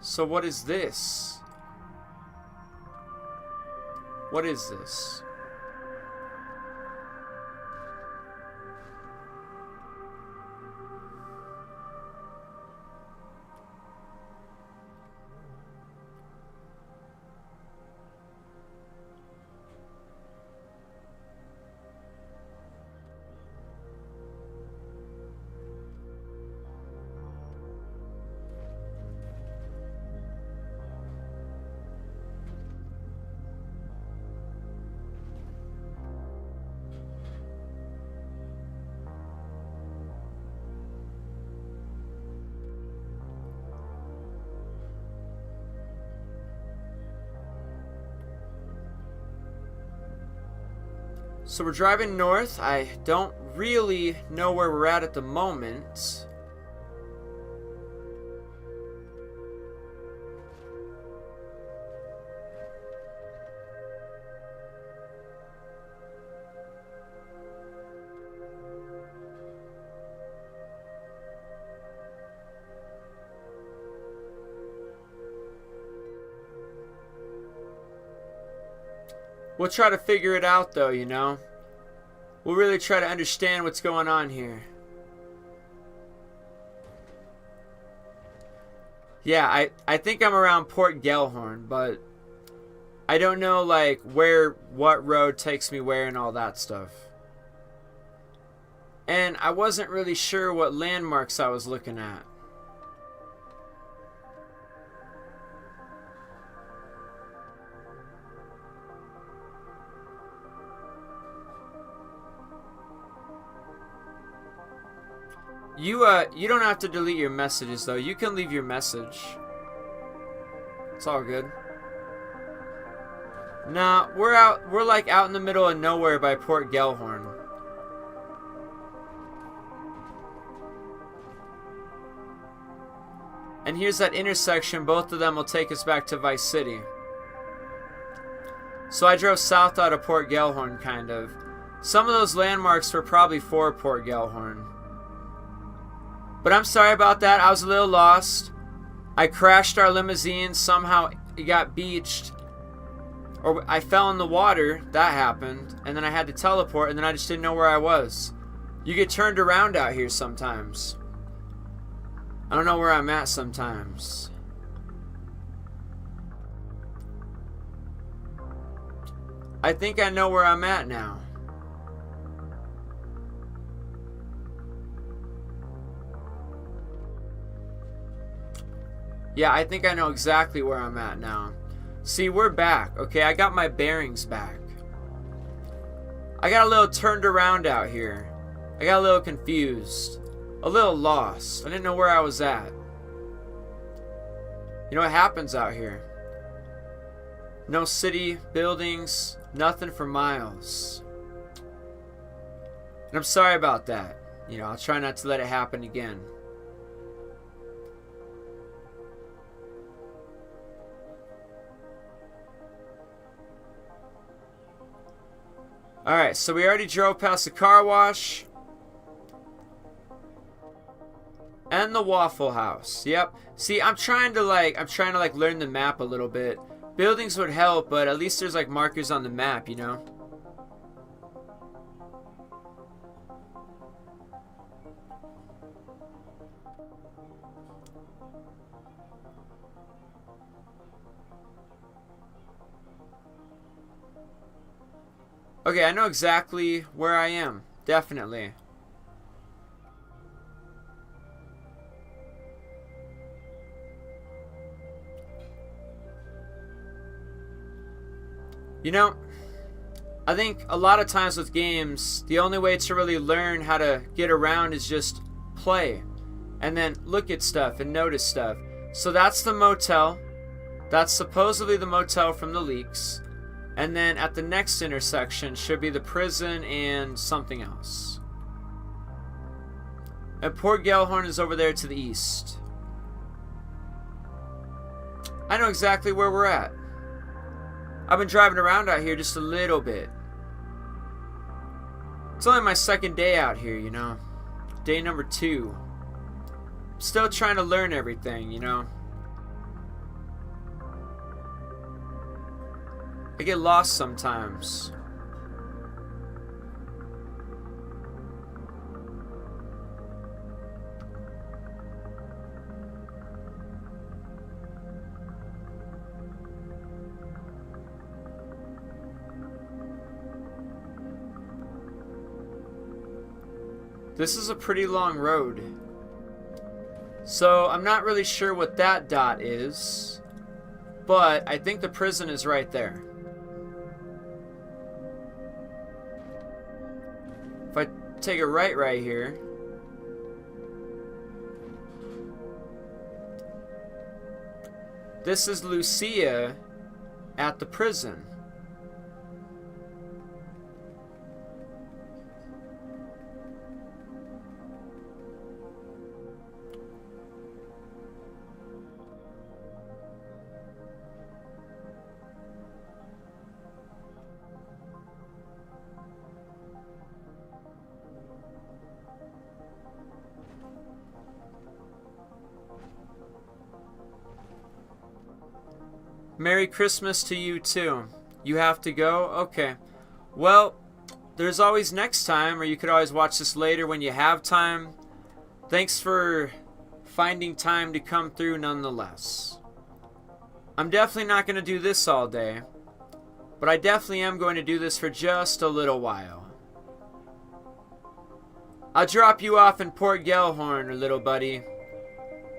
So what is this? What is this? So we're driving north. I don't really know where we're at the moment. We'll try to figure it out though, you know. We'll really try to understand what's going on here. Yeah, I think I'm around Port Gellhorn, but I don't know like what road takes me where and all that stuff. And I wasn't really sure what landmarks I was looking at. You don't have to delete your messages though. You can leave your message. It's all good. Nah, we're like out in the middle of nowhere by Port Gellhorn. And here's that intersection. Both of them will take us back to Vice City. So I drove south out of Port Gellhorn, kind of. Some of those landmarks were probably for Port Gellhorn. But I'm sorry about that. I was a little lost. I crashed our limousine. Somehow it got beached. Or I fell in the water. That happened. And then I had to teleport. And then I just didn't know where I was. You get turned around out here sometimes. I don't know where I'm at sometimes. I think I know where I'm at now. Yeah, I think I know exactly where I'm at now. See, we're back. Okay, I got my bearings back. I got a little turned around out here. I got a little confused. A little lost. I didn't know where I was at. You know what happens out here? No city, buildings, nothing for miles. And I'm sorry about that. You know, I'll try not to let it happen again. Alright, so we already drove past the car wash. And the Waffle House. Yep. See, I'm trying to learn the map a little bit. Buildings would help, but at least there's like markers on the map, you know? Okay, I know exactly where I am. Definitely. You know, I think a lot of times with games, the only way to really learn how to get around is just play. And then look at stuff and notice stuff. So that's the motel. That's supposedly the motel from the leaks. And then at the next intersection should be the prison and something else. And Port Gellhorn is over there to the east. I know exactly where we're at. I've been driving around out here just a little bit. It's only my second day out here, you know. Day number 2. I'm still trying to learn everything, you know. I get lost sometimes. This is a pretty long road. So I'm not really sure what that dot is, but I think the prison is right there. If I take a right here. This is Lucia at the prison. Merry Christmas to you too. You have to go? Okay. Well, there's always next time, or you could always watch this later when you have time. Thanks for finding time to come through nonetheless. I'm definitely not going to do this all day, but I definitely am going to do this for just a little while. I'll drop you off in Port Gellhorn, little buddy,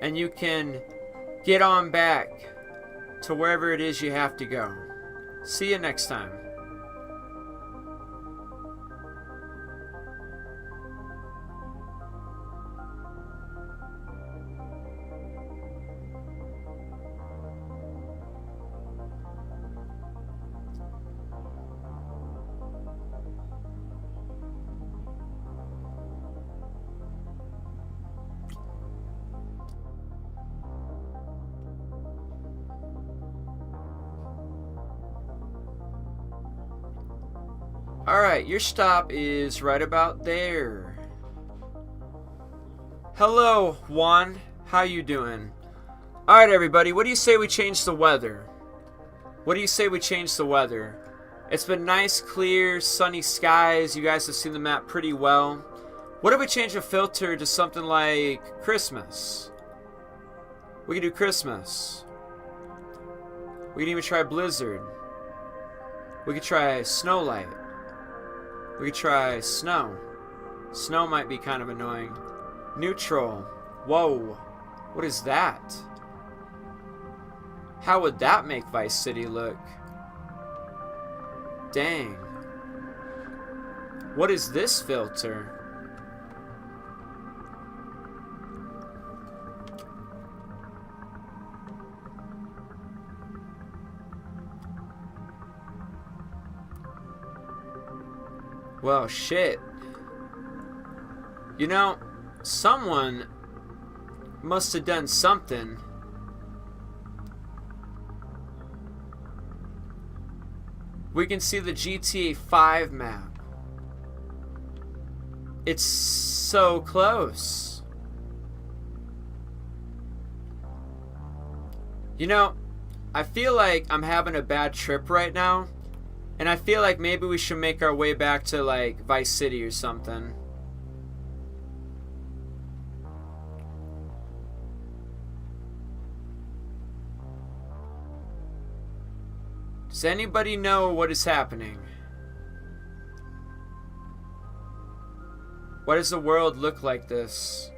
and you can get on back to wherever it is you have to go. See you next time. Alright, your stop is right about there. Hello, Juan. How you doing? Alright, everybody, what do you say we change the weather? What do you say we change the weather? It's been nice, clear, sunny skies. You guys have seen the map pretty well. What if we change the filter to something like Christmas? We could do Christmas. We can even try Blizzard. We could try Snowlight. We could try Snow. Snow might be kind of annoying. Neutral. Whoa. What is that? How would that make Vice City look? Dang. What is this filter? Well, shit. You know, someone must have done something. We can see the GTA 5 map. It's so close. You know, I feel like I'm having a bad trip right now. And I feel like maybe we should make our way back to, like, Vice City or something. Does anybody know what is happening? Why does the world look like this?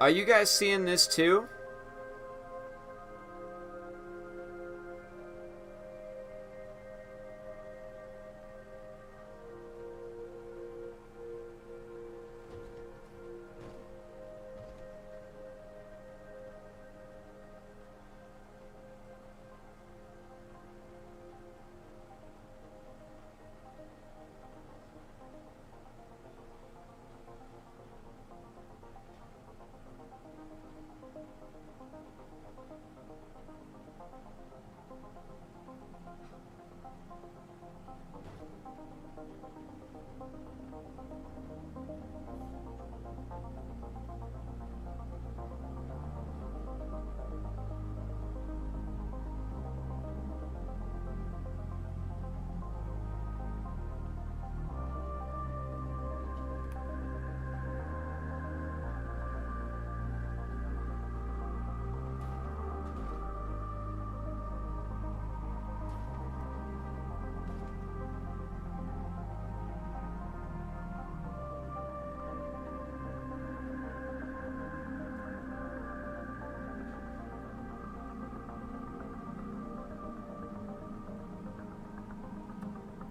Are you guys seeing this too?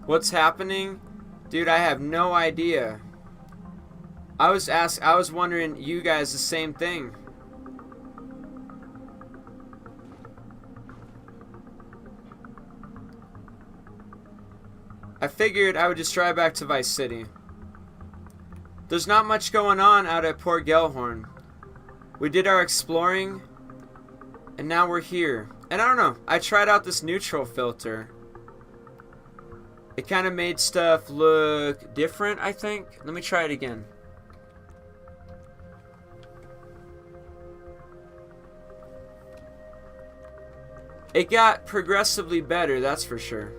What's happening? Dude, I have no idea. I was wondering you guys the same thing. I figured I would just drive back to Vice City. There's not much going on out at Port Gellhorn. We did our exploring, and now we're here. And I don't know, I tried out this neutral filter. It kind of made stuff look different, I think. Let me try it again. It got progressively better, that's for sure.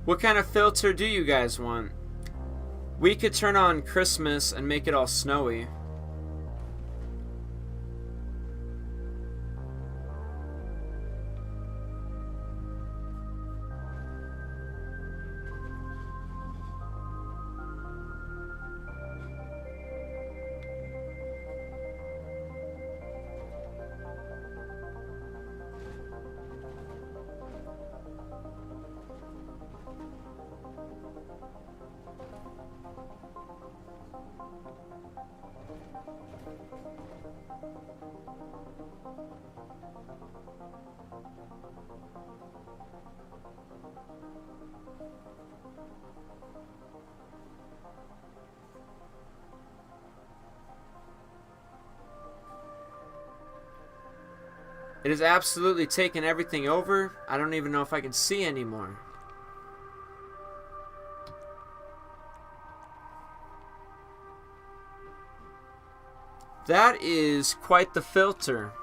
What kind of filter do you guys want? We could turn on Christmas and make it all snowy. It has absolutely taken everything over. I don't even know if I can see anymore. That is quite the filter.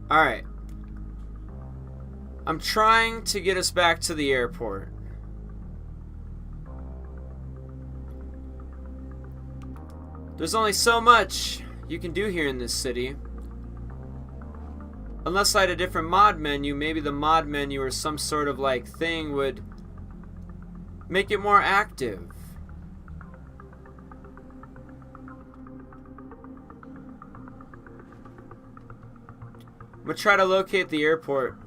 Alright. I'm trying to get us back to the airport. There's only so much you can do here in this city. Unless I had a different mod menu, maybe the mod menu or some sort of like thing would make it more active. I'm gonna try to locate the airport.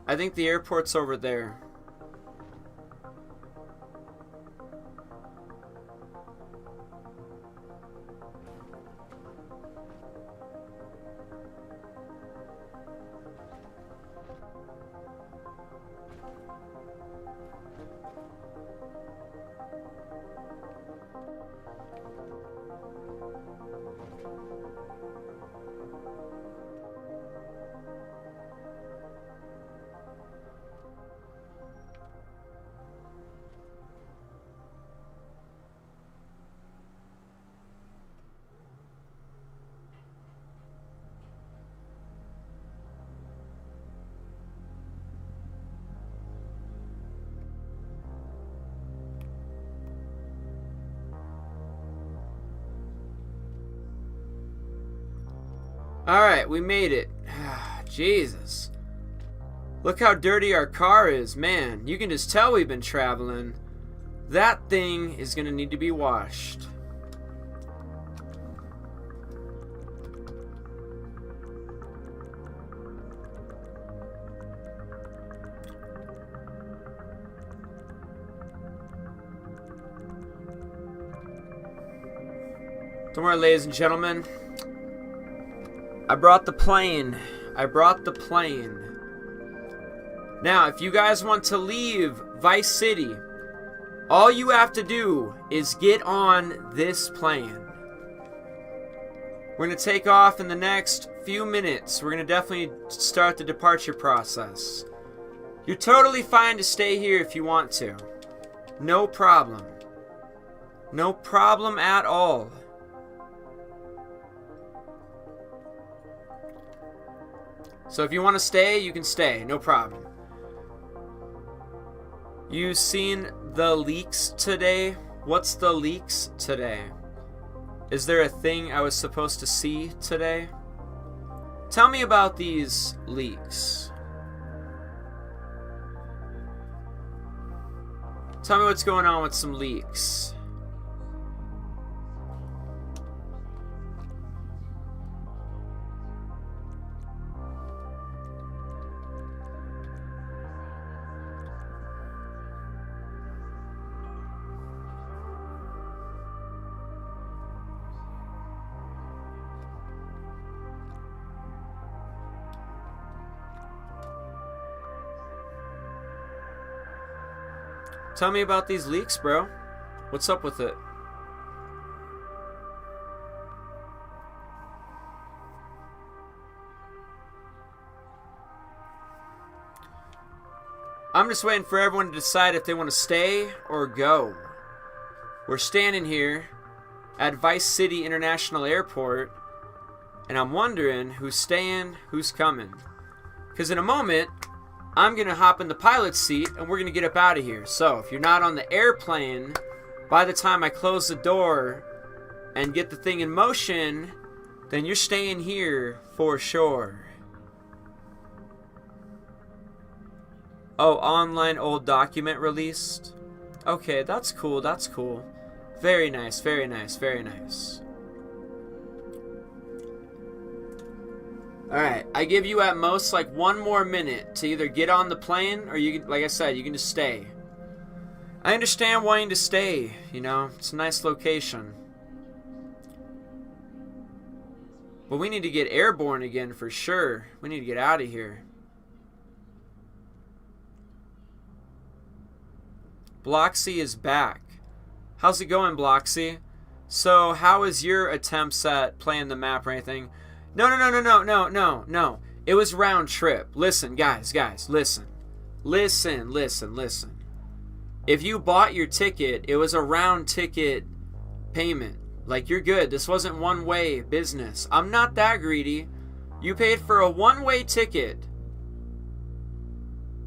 I think the airport's over there. Alright, we made it. Jesus. Look how dirty our car is, man. You can just tell we've been traveling. That thing is gonna need to be washed. Don't worry, ladies and gentlemen. I brought the plane. I brought the plane. Now, if you guys want to leave Vice City, all you have to do is get on this plane. We're going to take off in the next few minutes. We're going to definitely start the departure process. You're totally fine to stay here if you want to. No problem. No problem at all. So if you want to stay, you can stay. No problem. You seen the leaks today? What's the leaks today? Is there a thing I was supposed to see today? Tell me about these leaks. Tell me what's going on with some leaks. Tell me about these leaks, bro. What's up with it? I'm just waiting for everyone to decide if they want to stay or go. We're standing here at Vice City International Airport, and I'm wondering who's staying, who's coming. Because in a moment, I'm going to hop in the pilot's seat and we're going to get up out of here. So if you're not on the airplane, by the time I close the door and get the thing in motion, then you're staying here for sure. Oh, online old document released? Okay, that's cool, that's cool. Very nice, very nice, very nice. Alright, I give you at most like 1 more minute to either get on the plane or you can, like I said, you can just stay. I understand wanting to stay, you know, it's a nice location. But we need to get airborne again for sure. We need to get out of here. Bloxy is back. How's it going, Bloxy? So, how is your attempts at playing the map or anything? No. It was round trip. Listen, guys, listen. Listen. If you bought your ticket, it was a round ticket payment. Like, you're good. This wasn't one-way business. I'm not that greedy. You paid for a one-way ticket.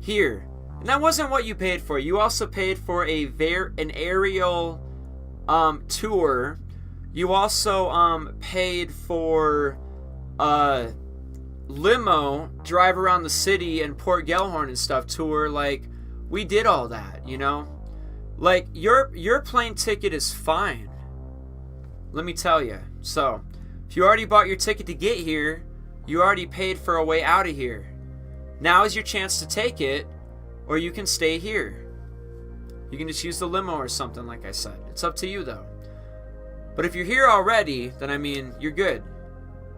Here. And that wasn't what you paid for. You also paid for an aerial tour. You also paid for limo drive around the city and Port Gellhorn and stuff tour. Like, we did all that, you know. Like, your plane ticket is fine, let me tell you. So if you already bought your ticket to get here, you already paid for a way out of here. Now is your chance to take it, or you can stay here. You can just use the limo or something, like I said. It's up to you though. But if you're here already, then I mean, you're good.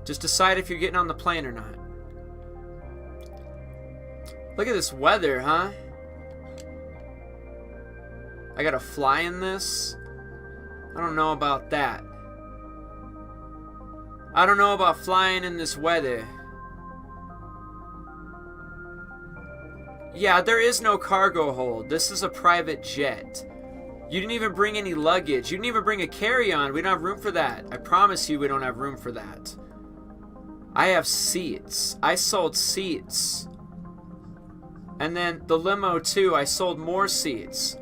Just decide if you're getting on the plane or not. Look at this weather, huh? I gotta fly in this? I don't know about that. I don't know about flying in this weather. Yeah, there is no cargo hold. This is a private jet. You didn't even bring any luggage. You didn't even bring a carry-on. We don't have room for that. I promise you we don't have room for that. I have seats. I sold seats. And then the limo too, I sold more seats.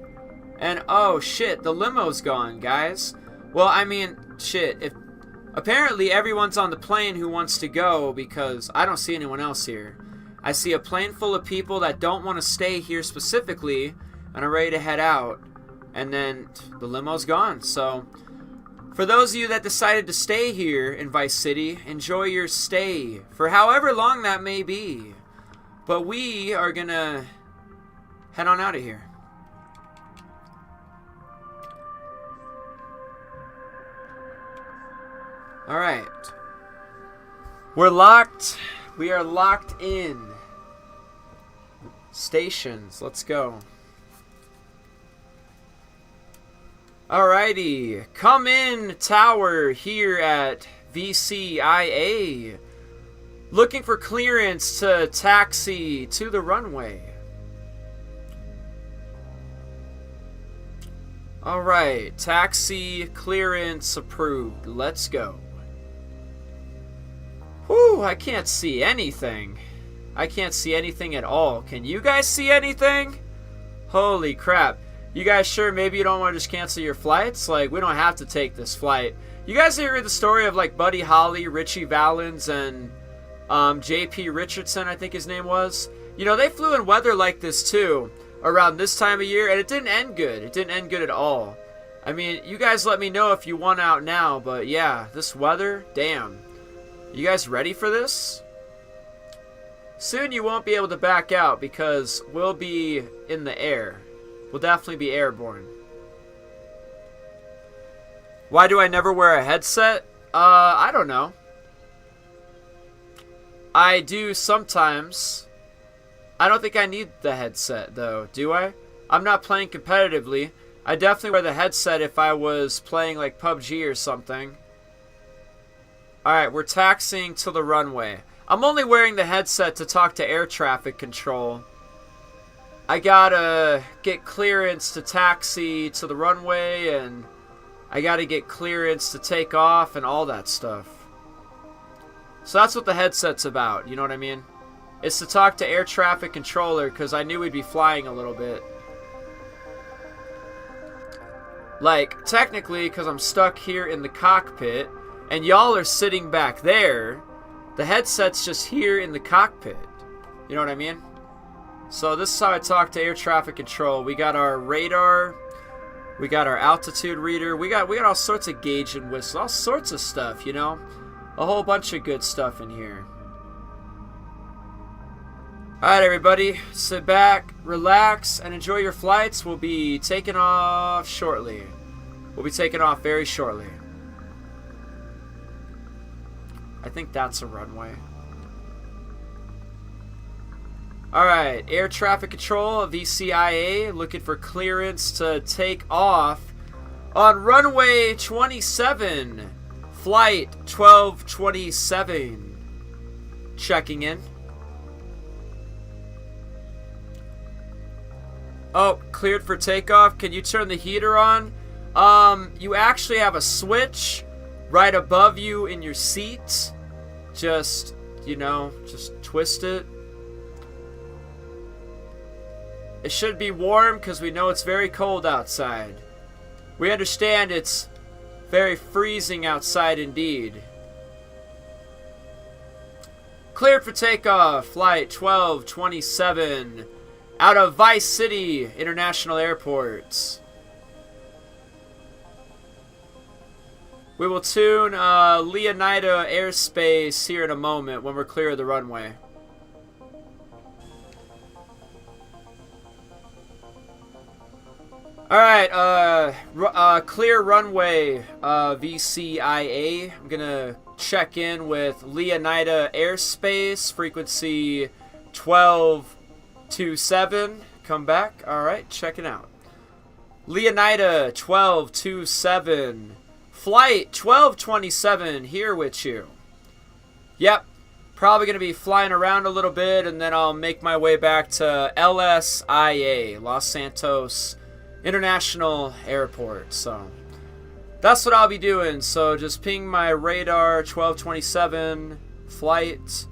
And oh shit, the limo's gone, guys. Well, I mean, shit, if apparently everyone's on the plane who wants to go, because I don't see anyone else here. I see a plane full of people that don't want to stay here specifically and are ready to head out. And then the limo's gone. So for those of you that decided to stay here in Vice City, enjoy your stay for however long that may be. But we are going to head on out of here. Alright. We're locked. We are locked in. Stations. Let's go. Alrighty. Come in tower here at VCIA. Looking for clearance to taxi to the runway. Alright. Taxi clearance approved. Let's go. Whew, I can't see anything. I can't see anything at all. Can you guys see anything? Holy crap. You guys sure maybe you don't want to just cancel your flights? Like, we don't have to take this flight. You guys hear the story of, like, Buddy Holly, Richie Valens, and J.P. Richardson, I think his name was? You know, they flew in weather like this, too, around this time of year, and it didn't end good. It didn't end good at all. I mean, you guys let me know if you want out now, but yeah, this weather, damn. You guys ready for this? Soon you won't be able to back out because we'll be in the air. We'll definitely be airborne. Why do I never wear a headset? I don't know. I do sometimes. I don't think I need the headset though, do I? I'm not playing competitively. I definitely wear the headset if I was playing like PUBG or something. Alright, we're taxiing to the runway. I'm only wearing the headset to talk to air traffic control. I gotta get clearance to taxi to the runway, and I gotta get clearance to take off and all that stuff. So that's what the headset's about, you know what I mean? It's to talk to air traffic controller because I knew we'd be flying a little bit. Like, technically, because I'm stuck here in the cockpit, and y'all are sitting back there, the headset's just here in the cockpit. You know what I mean? So this is how I talk to air traffic control. We got our radar, we got our altitude reader, we got all sorts of gauge and whistle, all sorts of stuff, you know? A whole bunch of good stuff in here. Alright everybody, sit back, relax, and enjoy your flights. We'll be taking off shortly. We'll be taking off very shortly. I think that's a runway. Alright, air traffic control, VCIA, looking for clearance to take off on runway 27, flight 1227. Checking in. Oh, cleared for takeoff. Can you turn the heater on? You actually have a switch right above you in your seat. Just, you know, just twist it. It should be warm because we know it's very cold outside. We understand it's very freezing outside indeed. Cleared for takeoff, flight 1227 out of Vice City International Airport. We will tune Leonida airspace here in a moment when we're clear of the runway. Alright, clear runway, VCIA. I'm gonna check in with Leonida airspace, frequency 1227. Come back. Alright, checking out. Leonida 1227. Flight 1227 here with you. Yep, probably going to be flying around a little bit, and then I'll make my way back to LSIA, Los Santos International Airport. So that's what I'll be doing. So just ping my radar 1227 flight.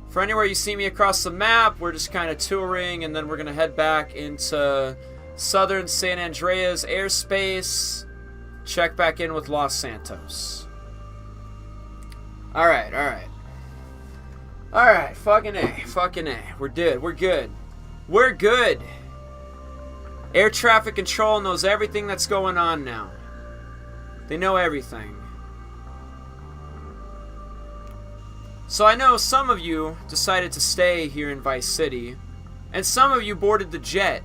For anywhere you see me across the map, we're just kind of touring, and then we're going to head back into southern San Andreas airspace. Check back in with Los Santos. Alright. Alright, fucking A. Fucking A. We're good. We're good. We're good. Air traffic control knows everything that's going on now. They know everything. So I know some of you decided to stay here in Vice City, and some of you boarded the jet.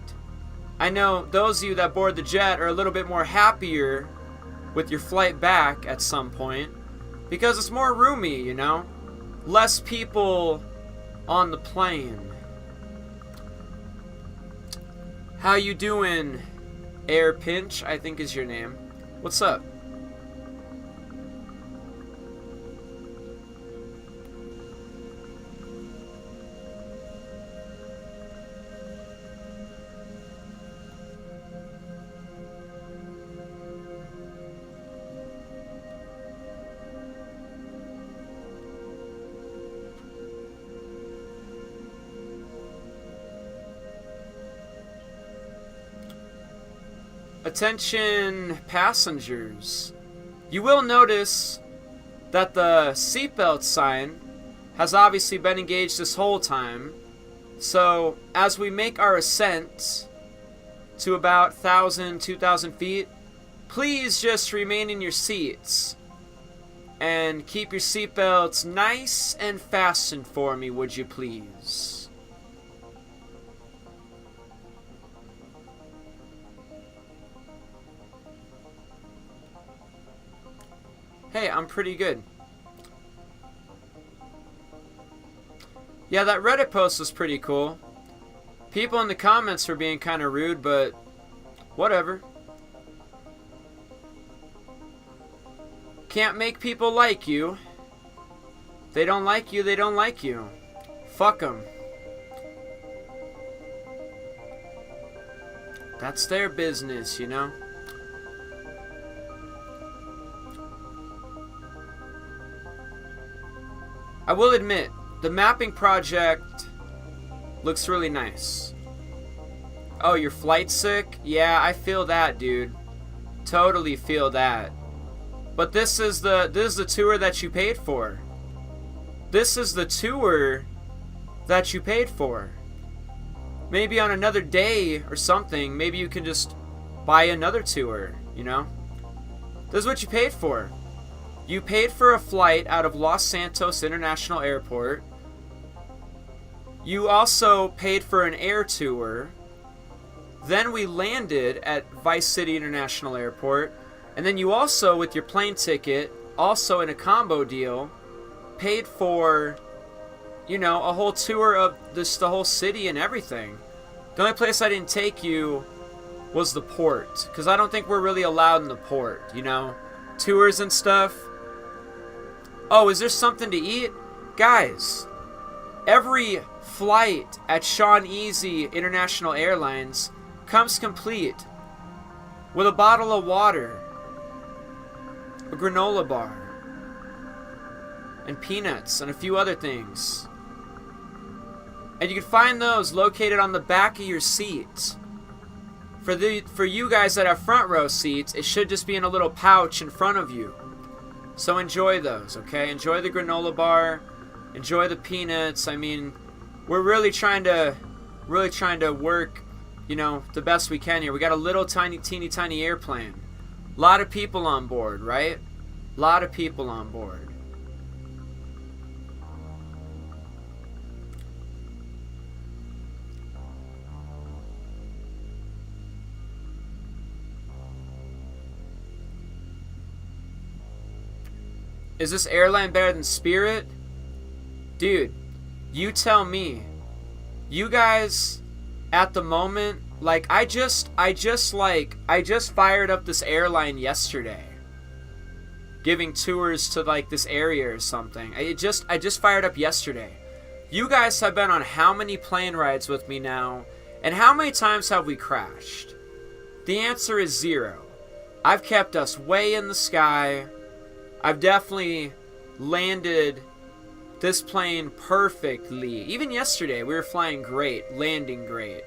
I know those of you that boarded the jet are a little bit more happier with your flight back at some point, because it's more roomy, you know? Less people on the plane. How you doing, Air Pinch, I think is your name. What's up? Attention passengers. You will notice that the seatbelt sign has obviously been engaged this whole time. So as we make our ascent to about 1,000, 2,000 feet, please just remain in your seats and keep your seatbelts nice and fastened for me, would you please? Hey, I'm pretty good. Yeah, that Reddit post was pretty cool. People in the comments were being kind of rude, but whatever. Can't make people like you. They don't like you, they don't like you. Fuck them. That's their business, you know? I will admit, the mapping project looks really nice. Oh, you're flight sick? Yeah, I feel that, dude. Totally feel that. But this is the tour that you paid for. This is the tour that you paid for. Maybe on another day or something, maybe you can just buy another tour, you know? This is what you paid for. You paid for a flight out of Los Santos International Airport. You also paid for an air tour. Then we landed at Vice City International Airport. And then you also, with your plane ticket, also in a combo deal, paid for, you know, a whole tour of the whole city and everything. The only place I didn't take you was the port, because I don't think we're really allowed in the port, you know? Tours and stuff. Oh, is there something to eat? Guys, every flight at Sean Easy International Airlines comes complete with a bottle of water, a granola bar, and peanuts, and a few other things. And you can find those located on the back of your seat. For you guys that have front row seats, it should just be in a little pouch in front of you. So enjoy those, okay? Enjoy the granola bar, enjoy the peanuts. I mean, we're really trying to work, you know, the best we can here. We got a little teeny tiny airplane. A lot of people on board, right? A lot of people on board. Is this airline better than Spirit? Dude, you tell me. You guys, at the moment, like, I just fired up this airline yesterday. Giving tours to, like, this area or something. I just fired up yesterday. You guys have been on how many plane rides with me now? And how many times have we crashed? The answer is 0. I've kept us way in the sky. I've definitely landed this plane perfectly. Even yesterday, we were flying great, landing great.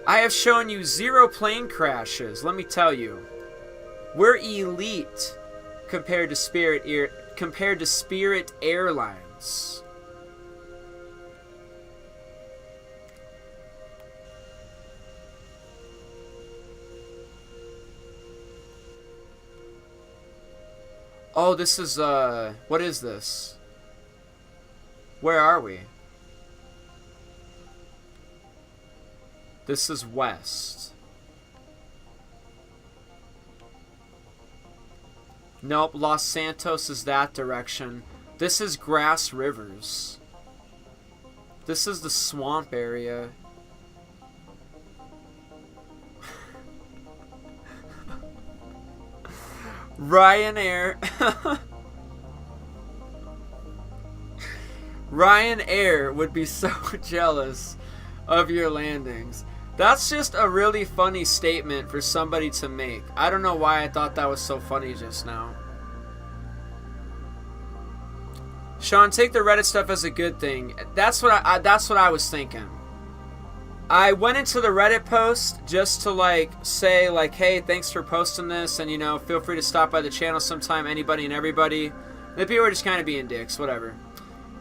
I have shown you 0 plane crashes, let me tell you. We're elite compared to Spirit Airlines. sense. Oh, this is, what is this? Where are we? This is west. Nope, Los Santos is that direction. This is Grass Rivers. This is the swamp area. Ryanair. Ryanair would be so jealous of your landings. That's just a really funny statement for somebody to make. I don't know why I thought that was so funny just now. Sean, take the Reddit stuff as a good thing. That's what I was thinking. I went into the Reddit post just to like say like, hey, thanks for posting this, and you know, feel free to stop by the channel sometime, anybody and everybody. The people are just kind of being dicks, whatever.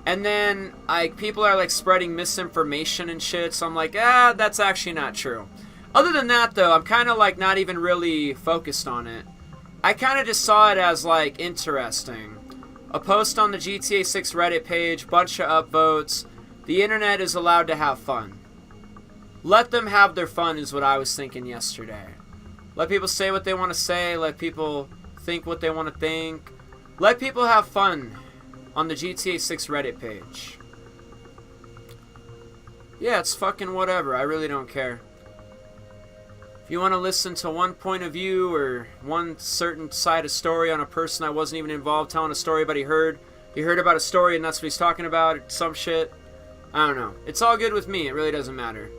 And then like people are like spreading misinformation and shit, so I'm like, that's actually not true. Other than that though, I'm kind of like not even really focused on it. I kind of just saw it as like interesting. A post on the GTA 6 Reddit page, bunch of upvotes. The internet is allowed to have fun. Let them have their fun is what I was thinking yesterday. Let people say what they want to say. Let people think what they want to think. Let people have fun on the GTA 6 Reddit page. Yeah, it's fucking whatever. I really don't care. If you want to listen to one point of view or one certain side of story on a person that wasn't even involved telling a story but he heard about a story and that's what he's talking about, or some shit. I don't know. It's all good with me. It really doesn't matter.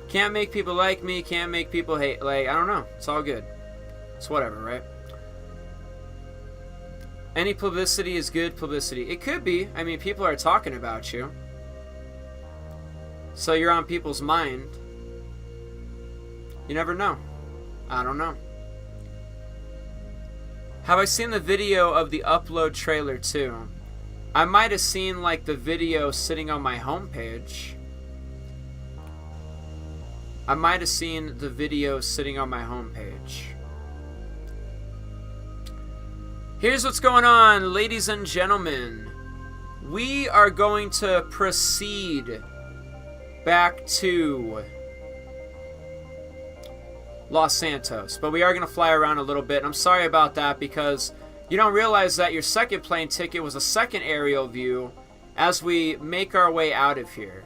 Can't make people like me, can't make people hate. Like, I don't know. It's all good. It's whatever, right? Any publicity is good publicity. It could be. I mean, people are talking about you. So you're on people's mind. You never know. I don't know. Have I seen the video of the upload trailer too? I might have seen like the video sitting on my homepage. I might have seen the video sitting on my homepage. Here's what's going on, ladies and gentlemen. We are going to proceed back to Los Santos, but we are going to fly around a little bit. I'm sorry about that because you don't realize that your second plane ticket was a second aerial view as we make our way out of here.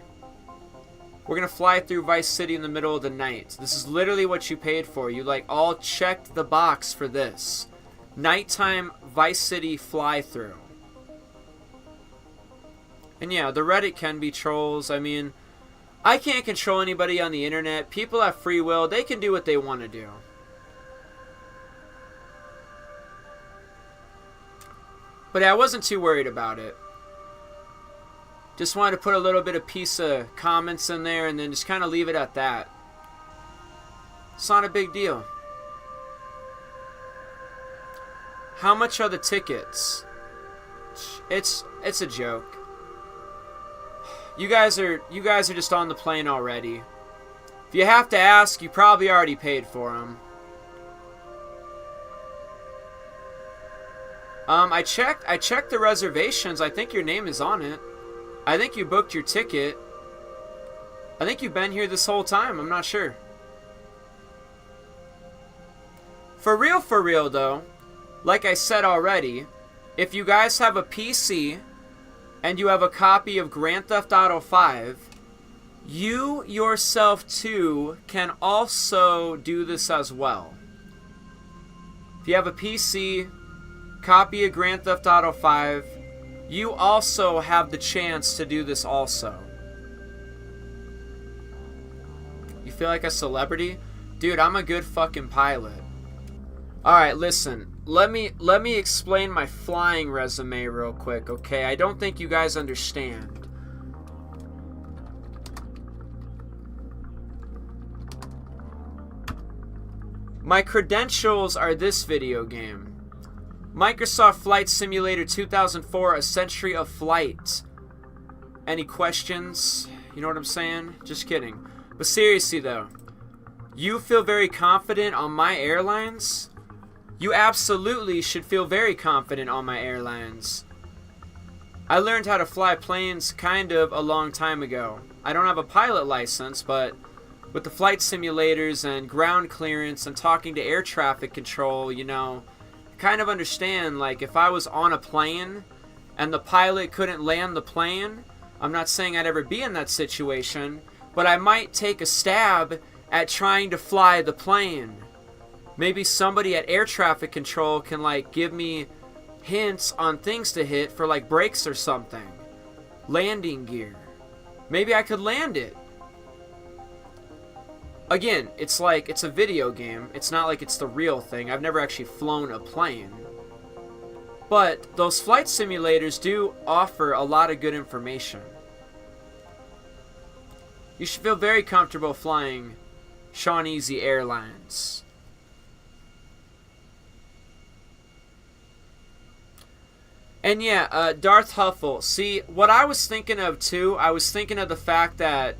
We're going to fly through Vice City in the middle of the night. This is literally what you paid for. You like all checked the box for this. Nighttime Vice City fly through. And yeah, the Reddit can be trolls. I mean, I can't control anybody on the internet. People have free will. They can do what they want to do. But I wasn't too worried about it. Just wanted to put a little bit of piece of comments in there and then just kind of leave it at that. It's not a big deal. How much are the tickets? It's a joke. You guys are just on the plane already. If you have to ask, you probably already paid for them. I checked the reservations. I think your name is on it. I think you booked your ticket. I think you've been here this whole time. I'm not sure. For real though, like I said already, if you guys have a PC and you have a copy of Grand Theft Auto 5, you yourself too can also do this as well. If you have a PC, copy of Grand Theft Auto 5, you also have the chance to do this also. You feel like a celebrity? Dude, I'm a good fucking pilot. Alright, listen. Let me explain my flying resume real quick, okay? I don't think you guys understand. My credentials are this video game. Microsoft Flight Simulator 2004, A Century of Flight. Any questions? You know what I'm saying? Just kidding. But seriously though, you feel very confident on my airlines? You absolutely should feel very confident on my airlines. I learned how to fly planes kind of a long time ago. I don't have a pilot license, but with the flight simulators and ground clearance and talking to air traffic control, you know, kind of understand, like, if I was on a plane and the pilot couldn't land the plane, I'm not saying I'd ever be in that situation, but I might take a stab at trying to fly the plane. Maybe somebody at air traffic control can, like, give me hints on things to hit for, like, brakes or something. Landing gear. Maybe I could land it. Again, it's like, it's a video game. It's not like it's the real thing. I've never actually flown a plane. But those flight simulators do offer a lot of good information. You should feel very comfortable flying Shawneezy Airlines. And yeah, Darth Huffle. See, what I was thinking of too, I was thinking of the fact that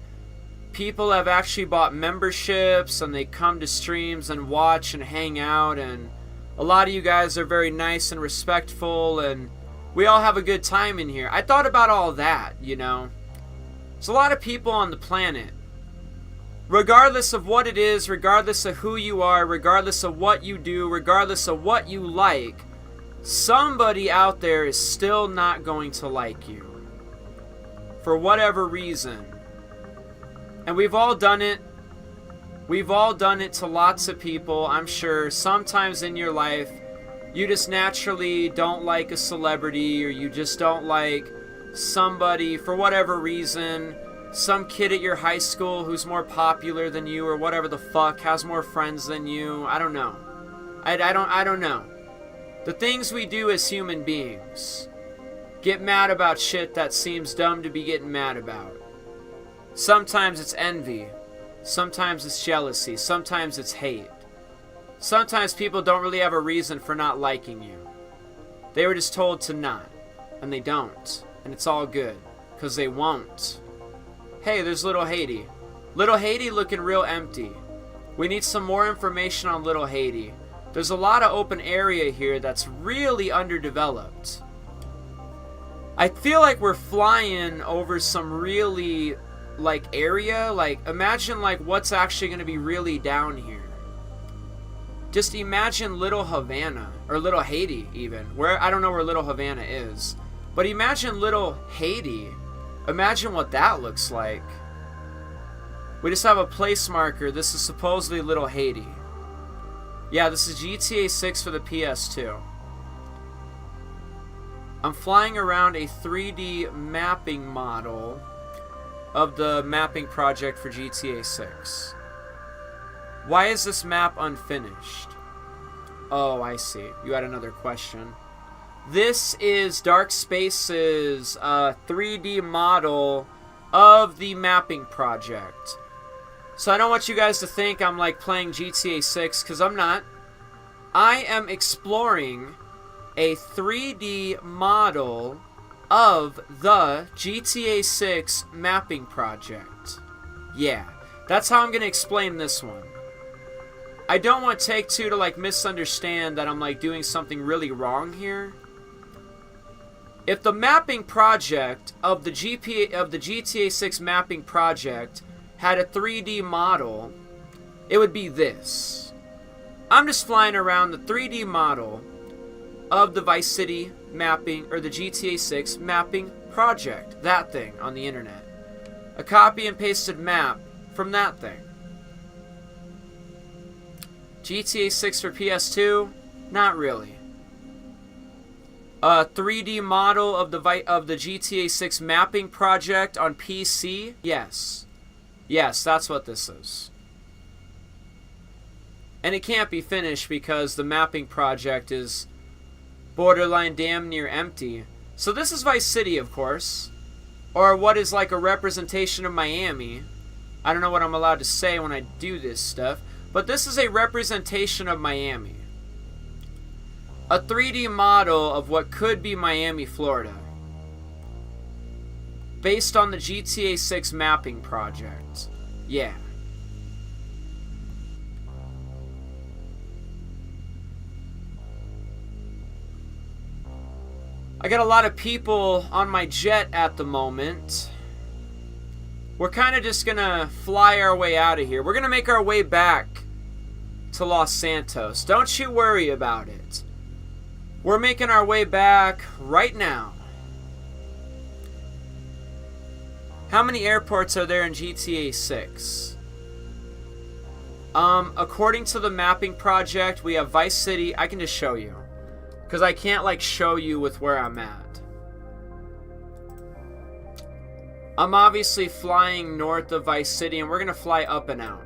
people have actually bought memberships and they come to streams and watch and hang out, and a lot of you guys are very nice and respectful, and we all have a good time in here. I thought about all that, you know. There's a lot of people on the planet. Regardless of what it is, regardless of who you are, regardless of what you do, regardless of what you like, somebody out there is still not going to like you. For whatever reason. And we've all done it. We've all done it to lots of people, I'm sure. Sometimes in your life, you just naturally don't like a celebrity, or you just don't like somebody for whatever reason. Some kid at your high school who's more popular than you, or whatever the fuck, has more friends than you. I don't know. I don't know. The things we do as human beings. Get mad about shit that seems dumb to be getting mad about. Sometimes it's envy. Sometimes it's jealousy. Sometimes it's hate. Sometimes people don't really have a reason for not liking you. They were just told to not. And they don't. And it's all good. Because they won't. Hey, there's Little Haiti. Little Haiti looking real empty. We need some more information on Little Haiti. There's a lot of open area here that's really underdeveloped. I feel like we're flying over some really, like, area. Like, imagine, like, what's actually going to be really down here. Just imagine Little Havana, or Little Haiti even. Where, I don't know where Little Havana is. But imagine Little Haiti. Imagine what that looks like. We just have a place marker. This is supposedly Little Haiti. Yeah, this is GTA 6 for the PS2. I'm flying around a 3D mapping model of the mapping project for GTA 6. Why is this map unfinished? Oh, I see. You had another question. This is Dark Space's 3D model of the mapping project. So I don't want you guys to think I'm like playing GTA 6, because I'm not. I am exploring a 3D model of the GTA 6 mapping project. Yeah, that's how I'm going to explain this one. I don't want Take-Two to like misunderstand that I'm like doing something really wrong here. If the mapping project of the GTA 6 mapping project had a 3D model, it would be this. I'm just flying around the 3D model of the Vice City mapping, or the GTA 6 mapping project. That thing on the internet. A copy and pasted map from that thing. GTA 6 for PS2? Not really. A 3D model of the GTA 6 mapping project on PC? Yes. Yes, that's what this is. And it can't be finished because the mapping project is borderline damn near empty. So this is Vice City, of course. Or what is like a representation of Miami. I don't know what I'm allowed to say when I do this stuff. But this is a representation of Miami. a 3D model of what could be Miami, Florida, based on the GTA 6 mapping project. Yeah. I got a lot of people on my jet at the moment. We're kind of just gonna fly our way out of here. We're gonna make our way back to Los Santos. Don't you worry about it. We're making our way back right now. How many airports are there in GTA 6? According to the mapping project, we have Vice City. I can just show you, because I can't like show you with where I'm at. I'm obviously flying north of Vice City, and we're going to fly up and out.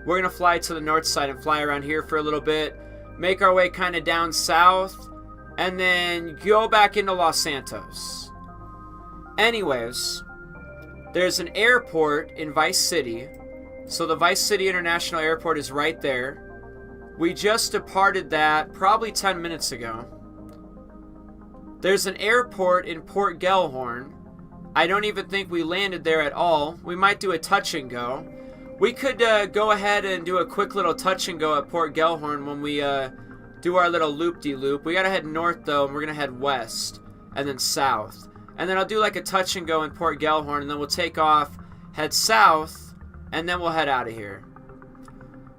We're going to fly to the north side and fly around here for a little bit, make our way kind of down south, and then go back into Los Santos. Anyways, there's an airport in Vice City. So the Vice City International Airport is right there. We just departed that probably 10 minutes ago. There's an airport in Port Gellhorn. I don't even think we landed there at all. We might do a touch and go. We could go ahead and do a quick little touch and go at Port Gellhorn when we do our little loop-de-loop. We gotta head north though, and we're gonna head west and then south. And then I'll do like a touch and go in Port Gellhorn, and then we'll take off, head south, and then we'll head out of here.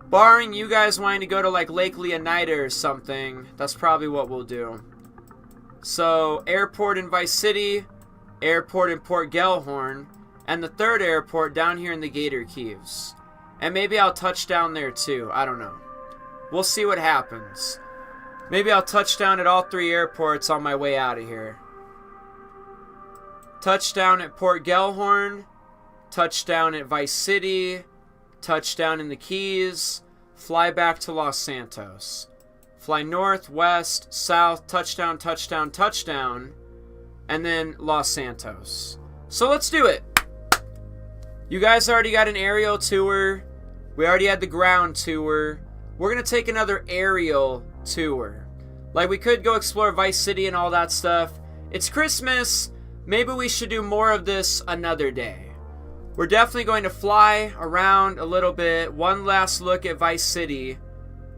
Barring you guys wanting to go to like Lake Leonida or something, that's probably what we'll do. So, airport in Vice City, airport in Port Gellhorn, and the third airport down here in the Gator Keys. And maybe I'll touch down there too, I don't know. We'll see what happens. Maybe I'll touch down at all three airports on my way out of here. Touchdown at Port Gellhorn, touchdown at Vice City, touchdown in the Keys, fly back to Los Santos. Fly north, west, south, touchdown, touchdown, touchdown, and then Los Santos. So let's do it. You guys already got an aerial tour. We already had the ground tour. We're going to take another aerial tour. Like, we could go explore Vice City and all that stuff. It's Christmas. Maybe we should do more of this another day. We're definitely going to fly around a little bit. One last look at Vice City.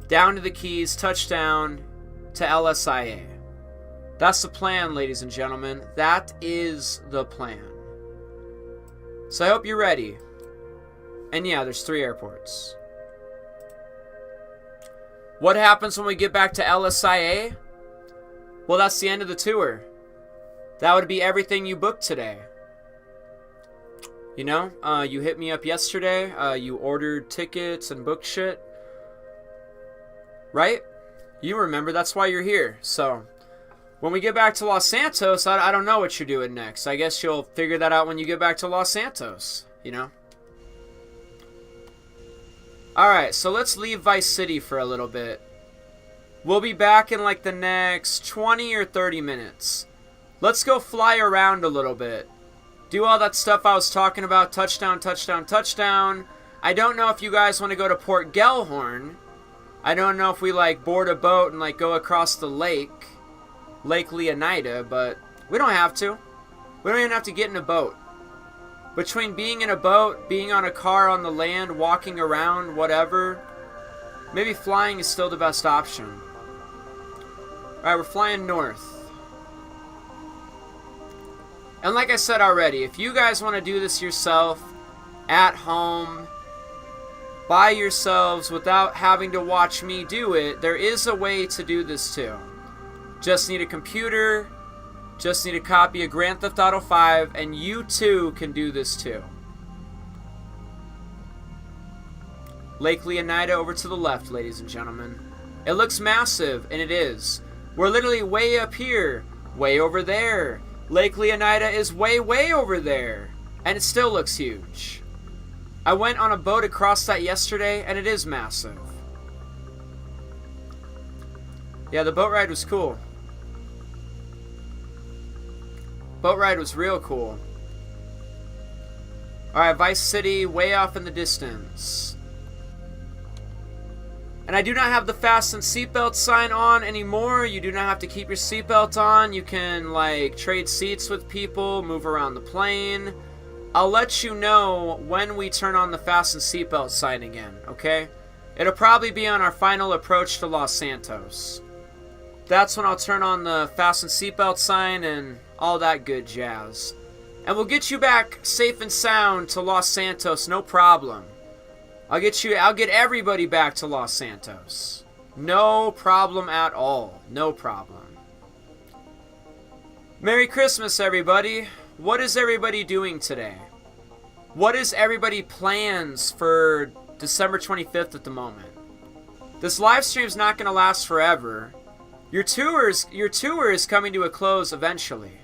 Down to the Keys, touchdown to LSIA. That's the plan, ladies and gentlemen. That is the plan. So I hope you're ready. And yeah, there's 3 airports. What happens when we get back to LSIA? Well, that's the end of the tour. That would be everything you booked today. You know, you hit me up yesterday. You ordered tickets and booked shit. Right? You remember, that's why you're here. So, when we get back to Los Santos, I don't know what you're doing next. I guess you'll figure that out when you get back to Los Santos, you know? Alright, so let's leave Vice City for a little bit. We'll be back in like the next 20 or 30 minutes. Let's go fly around a little bit. Do all that stuff I was talking about. Touchdown, touchdown, touchdown. I don't know if you guys want to go to Port Gellhorn. I don't know if we like board a boat and like go across the lake. Lake Leonida, but we don't have to. We don't even have to get in a boat. Between being in a boat, being on a car on the land, walking around, whatever, maybe flying is still the best option. Alright, we're flying north. And like I said already, if you guys want to do this yourself, at home, by yourselves, without having to watch me do it, there is a way to do this too. Just need a computer, just need a copy of Grand Theft Auto 5, and you too can do this too. Lake Leonida over to the left, ladies and gentlemen. It looks massive, and it is. We're literally way up here, way over there. Lake Leonida is way, way over there, and it still looks huge. I went on a boat across that yesterday, and it is massive. Yeah, the boat ride was cool. Boat ride was real cool. Alright, Vice City, way off in the distance. And I do not have the fasten seatbelt sign on anymore. You do not have to keep your seatbelt on. You can, like, trade seats with people, move around the plane. I'll let you know when we turn on the fasten seatbelt sign again, okay? It'll probably be on our final approach to Los Santos. That's when I'll turn on the fasten seatbelt sign and all that good jazz. And we'll get you back safe and sound to Los Santos, no problem. I'll get everybody back to Los Santos. No problem at all. No problem. Merry Christmas, everybody. What is everybody doing today? What is everybody plans for December 25th at the moment? This live stream's not going to last forever. Your tour is coming to a close eventually.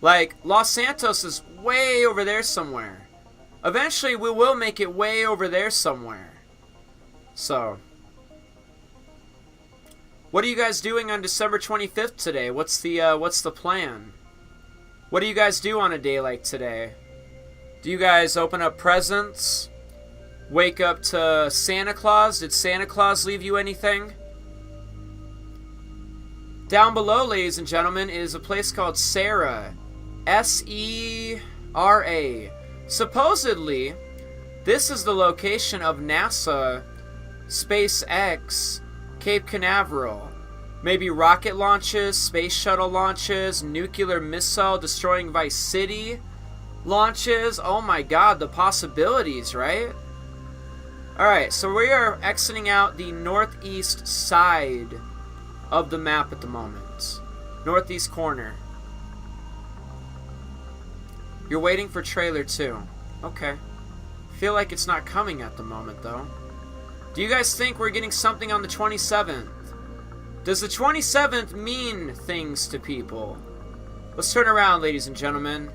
Like, Los Santos is way over there somewhere. Eventually, we will make it way over there somewhere. So, what are you guys doing on December 25th today? What's the plan? What do you guys do on a day like today? Do you guys open up presents? Wake up to Santa Claus? Did Santa Claus leave you anything? Down below, ladies and gentlemen, is a place called Sera. S-E-R-A. Supposedly, this is the location of NASA, SpaceX, Cape Canaveral. Maybe rocket launches, space shuttle launches, nuclear missile destroying Vice City launches. Oh my god, the possibilities, right? Alright, so we are exiting out the northeast side of the map at the moment. Northeast corner. You're waiting for trailer 2. Okay. Feel like it's not coming at the moment, though. Do you guys think we're getting something on the 27th? Does the 27th mean things to people? Let's turn around, ladies and gentlemen.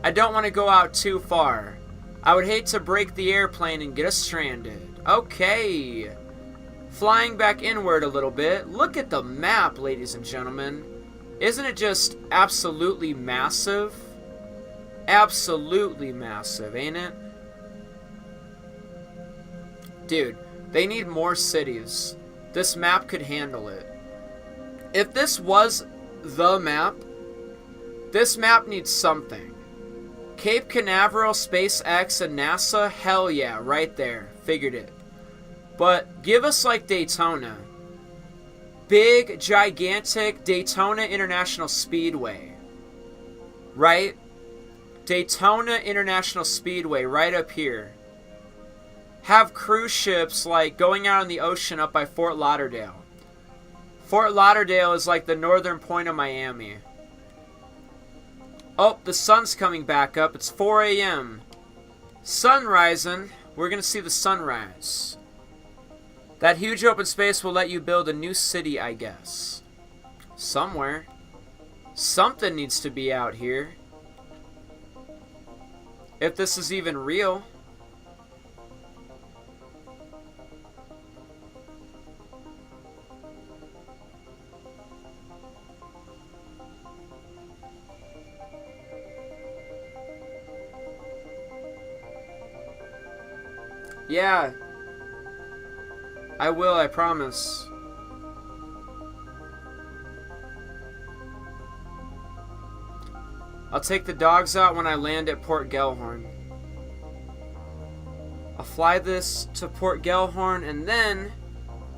I don't want to go out too far. I would hate to break the airplane and get us stranded. Okay. Flying back inward a little bit. Look at the map, ladies and gentlemen. Isn't it just absolutely massive? Absolutely massive, ain't it? Dude, they need more cities. This map could handle it. If this was the map, this map needs something. Cape Canaveral, SpaceX, and NASA, hell yeah, right there. Figured it. But give us like Daytona. Big, gigantic Daytona International Speedway. Right? Daytona International Speedway right up here. Have cruise ships like going out on the ocean up by Fort Lauderdale. Fort Lauderdale is like the northern point of Miami. Oh, the sun's coming back up. It's 4 a.m. Sun rising. We're going to see the sunrise. That huge open space will let you build a new city, I guess. Somewhere. Something needs to be out here. If this is even real. Yeah. I will, I promise. I'll take the dogs out when I land at Port Gellhorn. I'll fly this to Port Gellhorn and then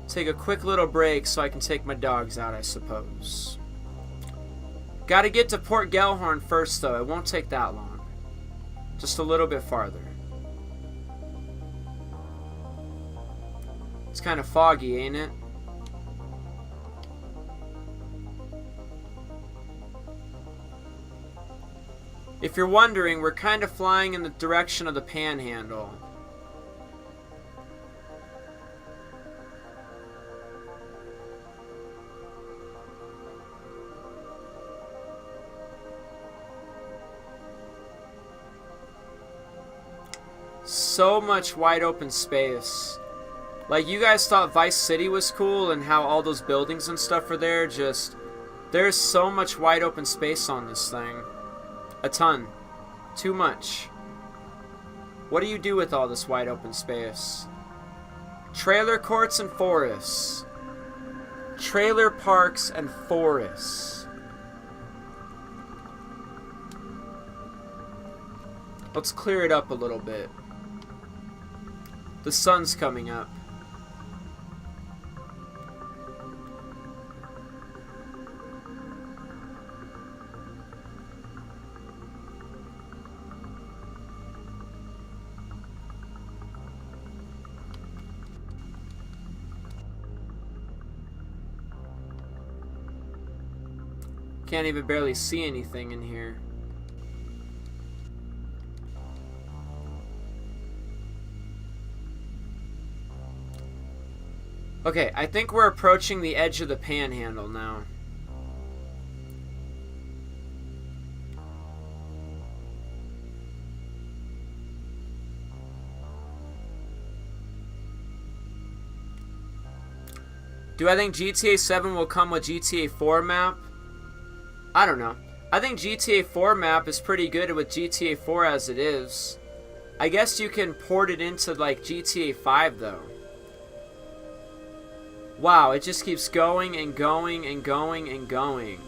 take a quick little break so I can take my dogs out, I suppose. Gotta get to Port Gellhorn first, though. It won't take that long. Just a little bit farther. It's kind of foggy, ain't it? If you're wondering, we're kind of flying in the direction of the Panhandle. So much wide open space. Like, you guys thought Vice City was cool and how all those buildings and stuff are there. Just, there's so much wide open space on this thing. A ton. Too much. What do you do with all this wide open space? Trailer courts and forests. Trailer parks and forests. Let's clear it up a little bit. The sun's coming up. Can't even barely see anything in here. Okay, I think we're approaching the edge of the panhandle now. Do I think GTA 7 will come with GTA 4 map? I don't know. I think GTA 4 map is pretty good with GTA 4 as it is. I guess you can port it into like GTA 5 though. Wow, it just keeps going and going and going and going.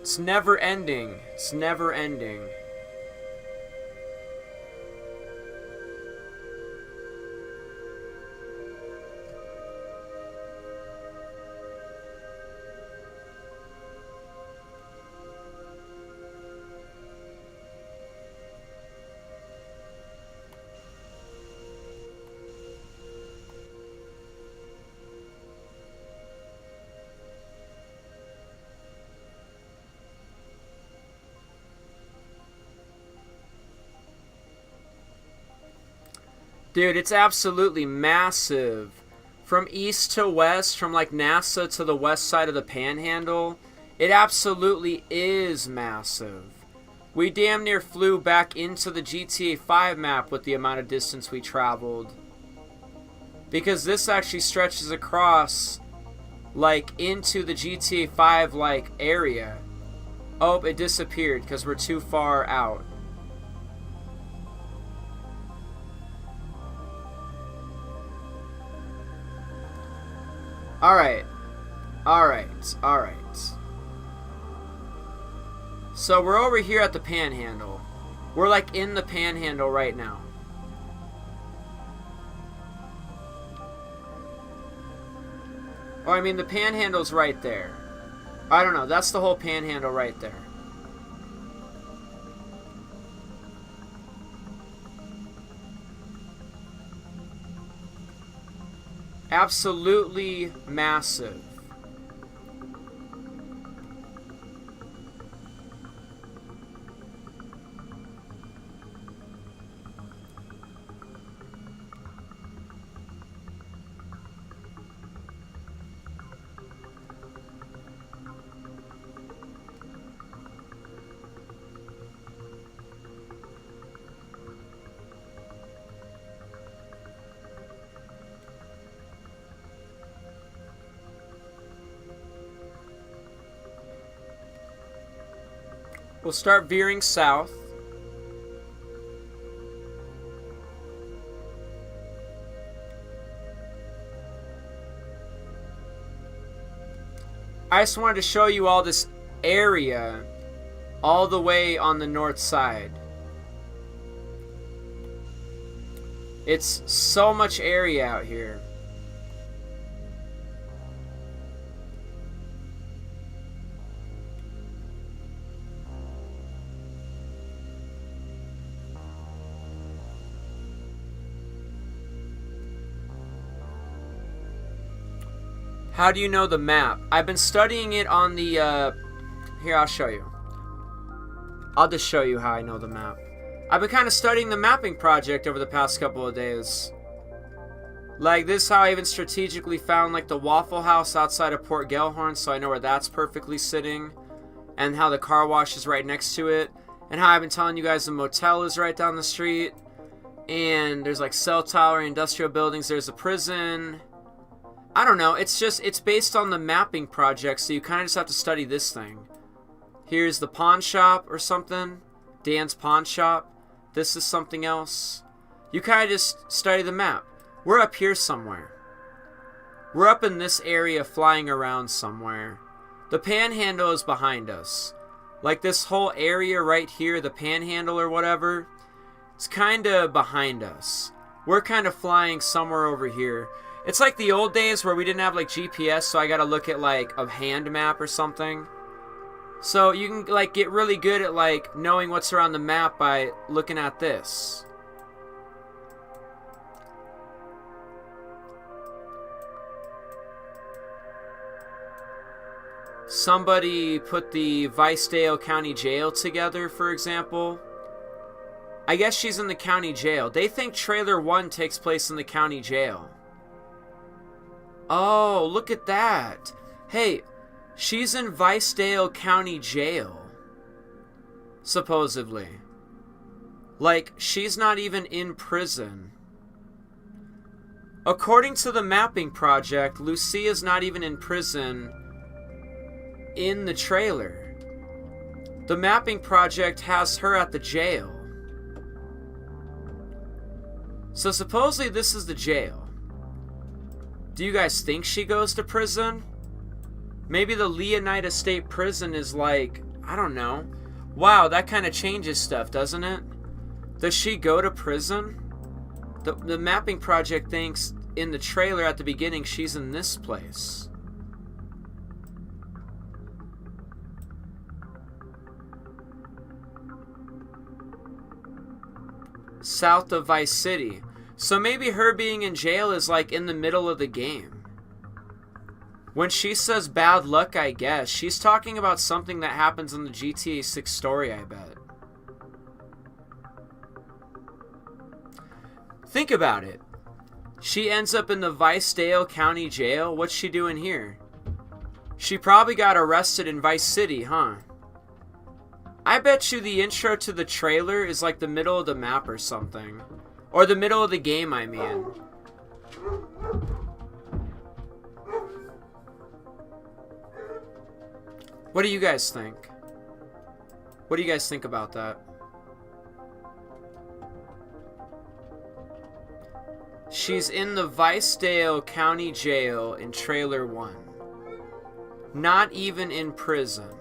It's never ending. It's never ending. Dude, it's absolutely massive. From east to west, from like NASA to the west side of the panhandle, it absolutely is massive. We damn near flew back into the GTA 5 map with the amount of distance we traveled. Because this actually stretches across like into the GTA 5 like area. Oh, it disappeared because we're too far out. Alright. So we're over here at the panhandle. We're like in the panhandle right now. Oh, I mean the panhandle's right there. I don't know, that's the whole panhandle right there. Absolutely massive. We'll start veering south. I just wanted to show you all this area all the way on the north side. It's so much area out here. How do you know the map? I've been studying it on the, here, I'll show you. I'll just show you how I know the map. I've been kind of studying the mapping project over the past couple of days. Like, this is how I even strategically found, like, the Waffle House outside of Port Gellhorn, so I know where that's perfectly sitting. And how the car wash is right next to it. And how I've been telling you guys the motel is right down the street. And there's, like, cell tower, industrial buildings, there's a prison. I don't know, it's based on the mapping project, so you kind of just have to study this thing. Here's the pawn shop or something. Dan's pawn shop. This is something else. You kind of just study the map. We're up here somewhere. We're up in this area flying around somewhere. The panhandle is behind us. Like this whole area right here, the panhandle or whatever, it's kind of behind us. We're kind of flying somewhere over here. It's like the old days where we didn't have like GPS, so I gotta look at like a hand map or something. So you can like get really good at like knowing what's around the map by looking at this. Somebody put the Vicedale County Jail together, for example. I guess she's in the county jail. They think trailer 1 takes place in the county jail. Oh, look at that. Hey, she's in Vicedale County Jail. Supposedly. Like, she's not even in prison. According to the mapping project, Lucia's not even in prison in the trailer. The mapping project has her at the jail. So supposedly this is the jail. Do you guys think she goes to prison? Maybe the Leonida State Prison is like, I don't know. Wow, that kind of changes stuff, doesn't it? Does she go to prison? The mapping project thinks in the trailer at the beginning she's in this place. South of Vice City. So maybe her being in jail is like in the middle of the game. When she says bad luck, I guess, she's talking about something that happens in the GTA 6 story, I bet. Think about it. She ends up in the Vicedale County Jail. What's she doing here? She probably got arrested in Vice City, huh? I bet you the intro to the trailer is like the middle of the map or something. Or the middle of the game, I mean. What do you guys think? What do you guys think about that? She's in the Vicedale County Jail in Trailer 1. Not even in prison.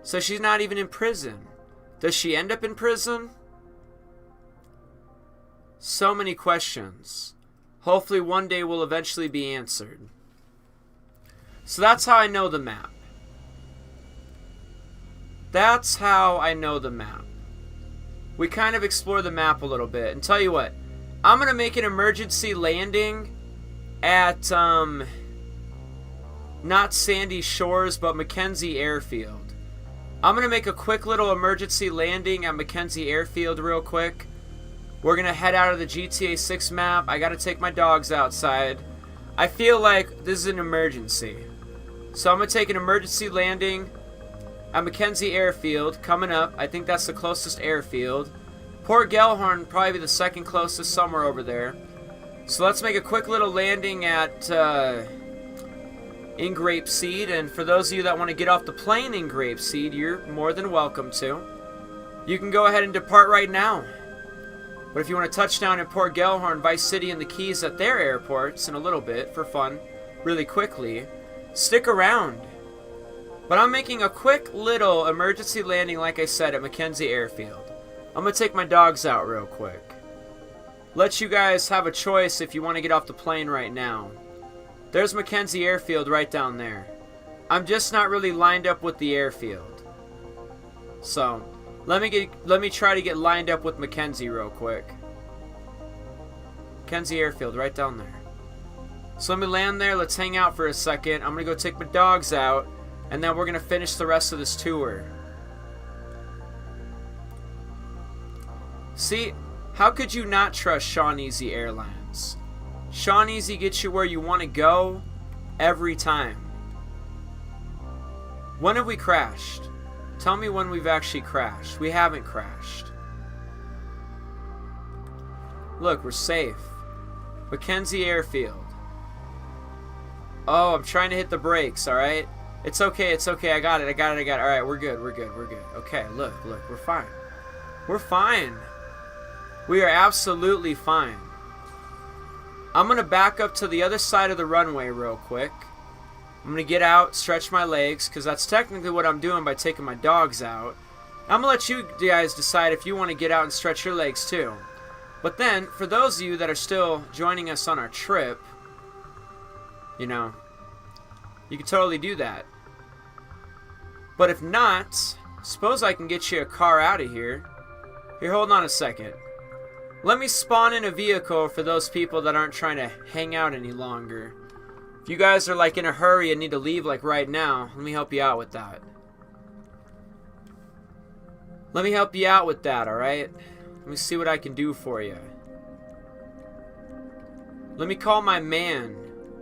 So she's not even in prison. Does she end up in prison? So many questions. Hopefully one day will eventually be answered. So that's how I know the map. That's how I know the map. We kind of explore the map a little bit. And tell you what, I'm going to make an emergency landing at, not Sandy Shores, but Mackenzie Airfield. I'm going to make a quick little emergency landing at Mackenzie Airfield real quick. We're going to head out of the GTA 6 map. I got to take my dogs outside. I feel like this is an emergency. So I'm going to take an emergency landing at Mackenzie Airfield coming up. I think that's the closest airfield. Port Gellhorn probably be the second closest, somewhere over there. So let's make a quick little landing at in Grapeseed. And for those of you that want to get off the plane in Grapeseed, you're more than welcome to. You can go ahead and depart right now. But if you want to touch down in Port Gellhorn, Vice City, and the Keys at their airports in a little bit for fun, really quickly, stick around. But I'm making a quick little emergency landing, like I said, at Mackenzie Airfield. I'm going to take my dogs out real quick. Let you guys have a choice if you want to get off the plane right now. There's Mackenzie Airfield right down there. I'm just not really lined up with the airfield. So, let me try to get lined up with Mackenzie real quick. Mackenzie Airfield right down there. So let me land there. Let's hang out for a second. I'm going to go take my dogs out. And then we're going to finish the rest of this tour. See, how could you not trust Sean Easy Airlines? Sean Easy gets you where you want to go every time. When have we crashed? Tell me when we've actually crashed. We haven't crashed. Look, we're safe. Mackenzie Airfield. Oh, I'm trying to hit the brakes, alright? It's okay, it's okay. I got it. Alright, we're good. Okay, look. We're fine. We're fine. We are absolutely fine. I'm going to back up to the other side of the runway real quick. I'm going to get out, stretch my legs, because that's technically what I'm doing by taking my dogs out. I'm going to let you guys decide if you want to get out and stretch your legs too. But then, for those of you that are still joining us on our trip, you know, you can totally do that. But if not, suppose I can get you a car out of here. Here, hold on a second. Let me spawn in a vehicle for those people that aren't trying to hang out any longer. If you guys are like in a hurry and need to leave like right now, let me help you out with that. Let me help you out with that, alright? Let me see what I can do for you. Let me call my man.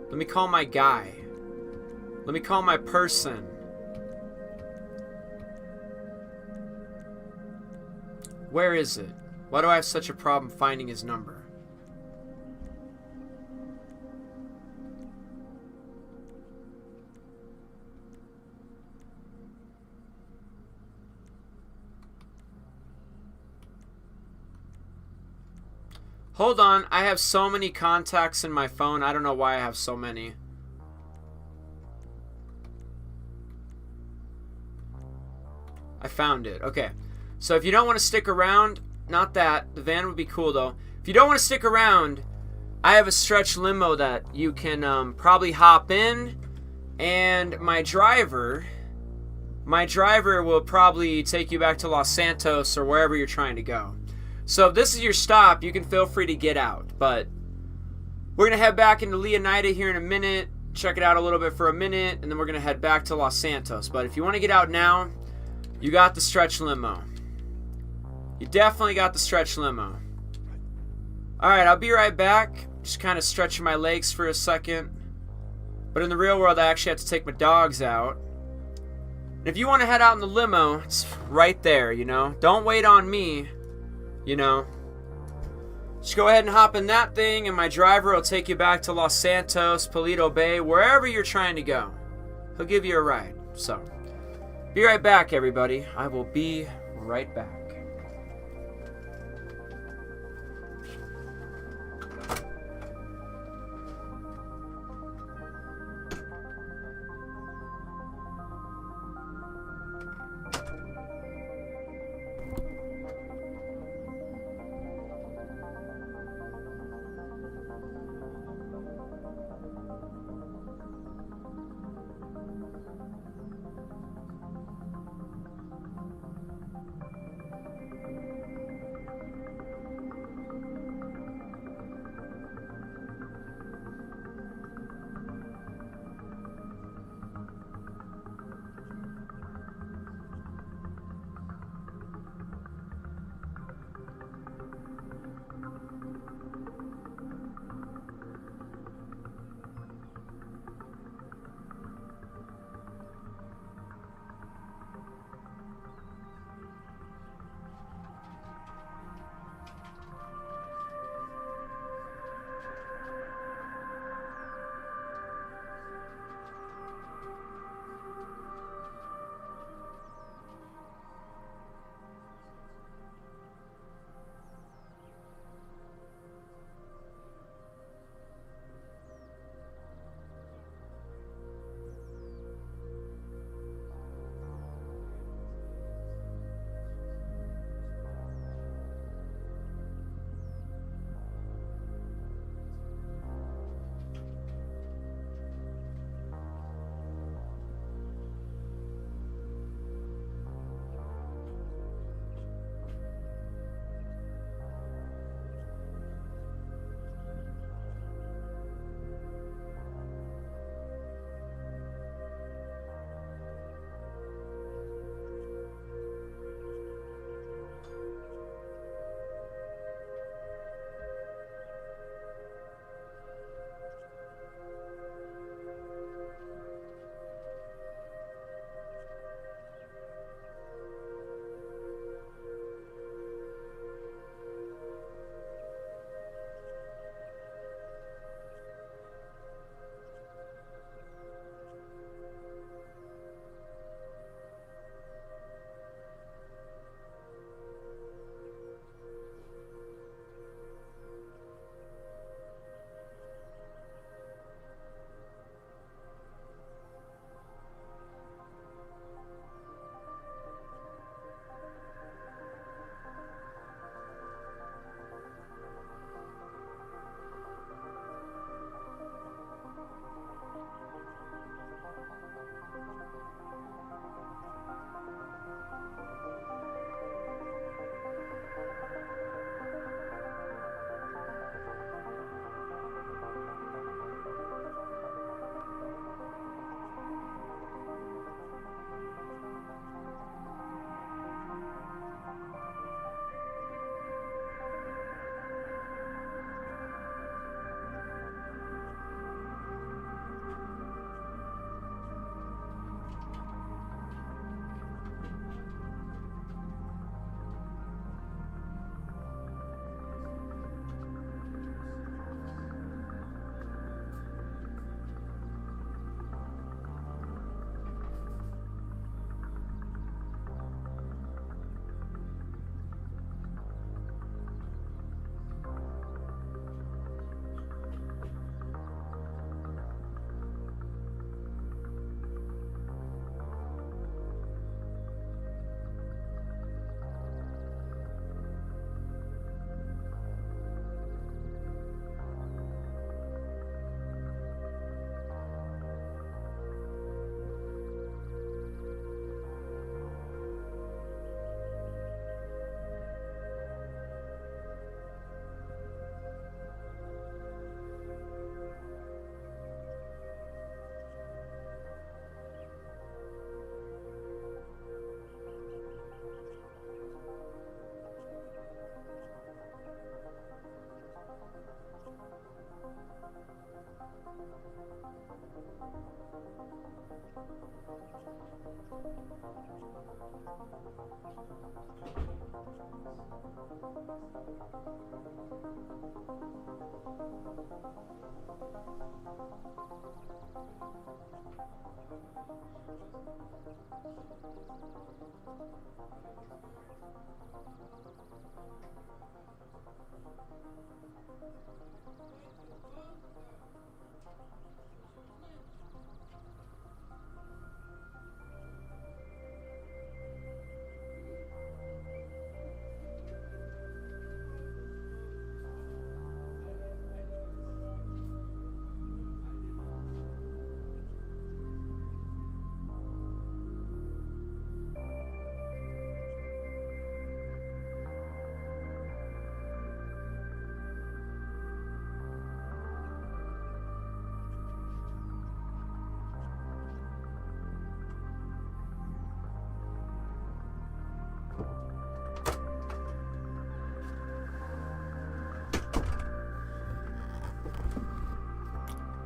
Let me call my guy. Let me call my person. Where is it? Why do I have such a problem finding his number? Hold on, I have so many contacts in my phone. I don't know why I have so many. I found it. Okay. So if you don't want to stick around, not that. The van would be cool though. If you don't want to stick around, I have a stretch limo that you can probably hop in, and my driver will probably take you back to Los Santos or wherever you're trying to go. So if this is your stop, you can feel free to get out. But we're going to head back into Leonida here in a minute, check it out a little bit for a minute, and then we're going to head back to Los Santos. But if you want to get out now, you got the stretch limo. You definitely got the stretch limo. Alright, I'll be right back. Just kind of stretching my legs for a second. But in the real world, I actually have to take my dogs out. And if you want to head out in the limo, it's right there, you know. Don't wait on me, you know. Just go ahead and hop in that thing, and my driver will take you back to Los Santos, Paleto Bay, wherever you're trying to go. He'll give you a ride. So, be right back, everybody. I will be right back.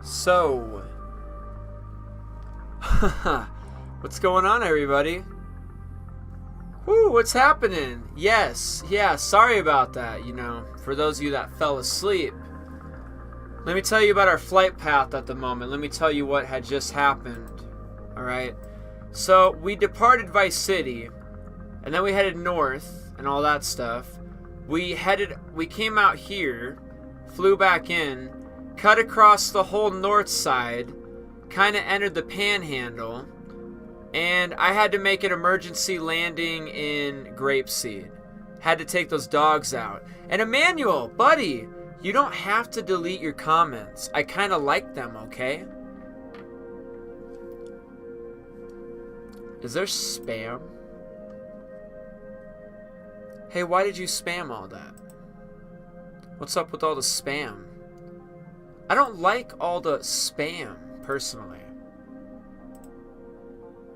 So, what's going on, everybody? Whoo, what's happening? Yes, yeah, sorry about that, you know, for those of you that fell asleep. Let me tell you about our flight path at the moment. Let me tell you what had just happened, alright? So, we departed Vice City, and then we headed north, and all that stuff. We came out here, flew back in, cut across the whole north side, kind of entered the Panhandle, and I had to make an emergency landing in Grapeseed. Had to take those dogs out. And Emmanuel, buddy, you don't have to delete your comments. I kind of like them, okay? Is there spam? Hey, why did you spam all that? What's up with all the spam? I don't like all the spam, personally.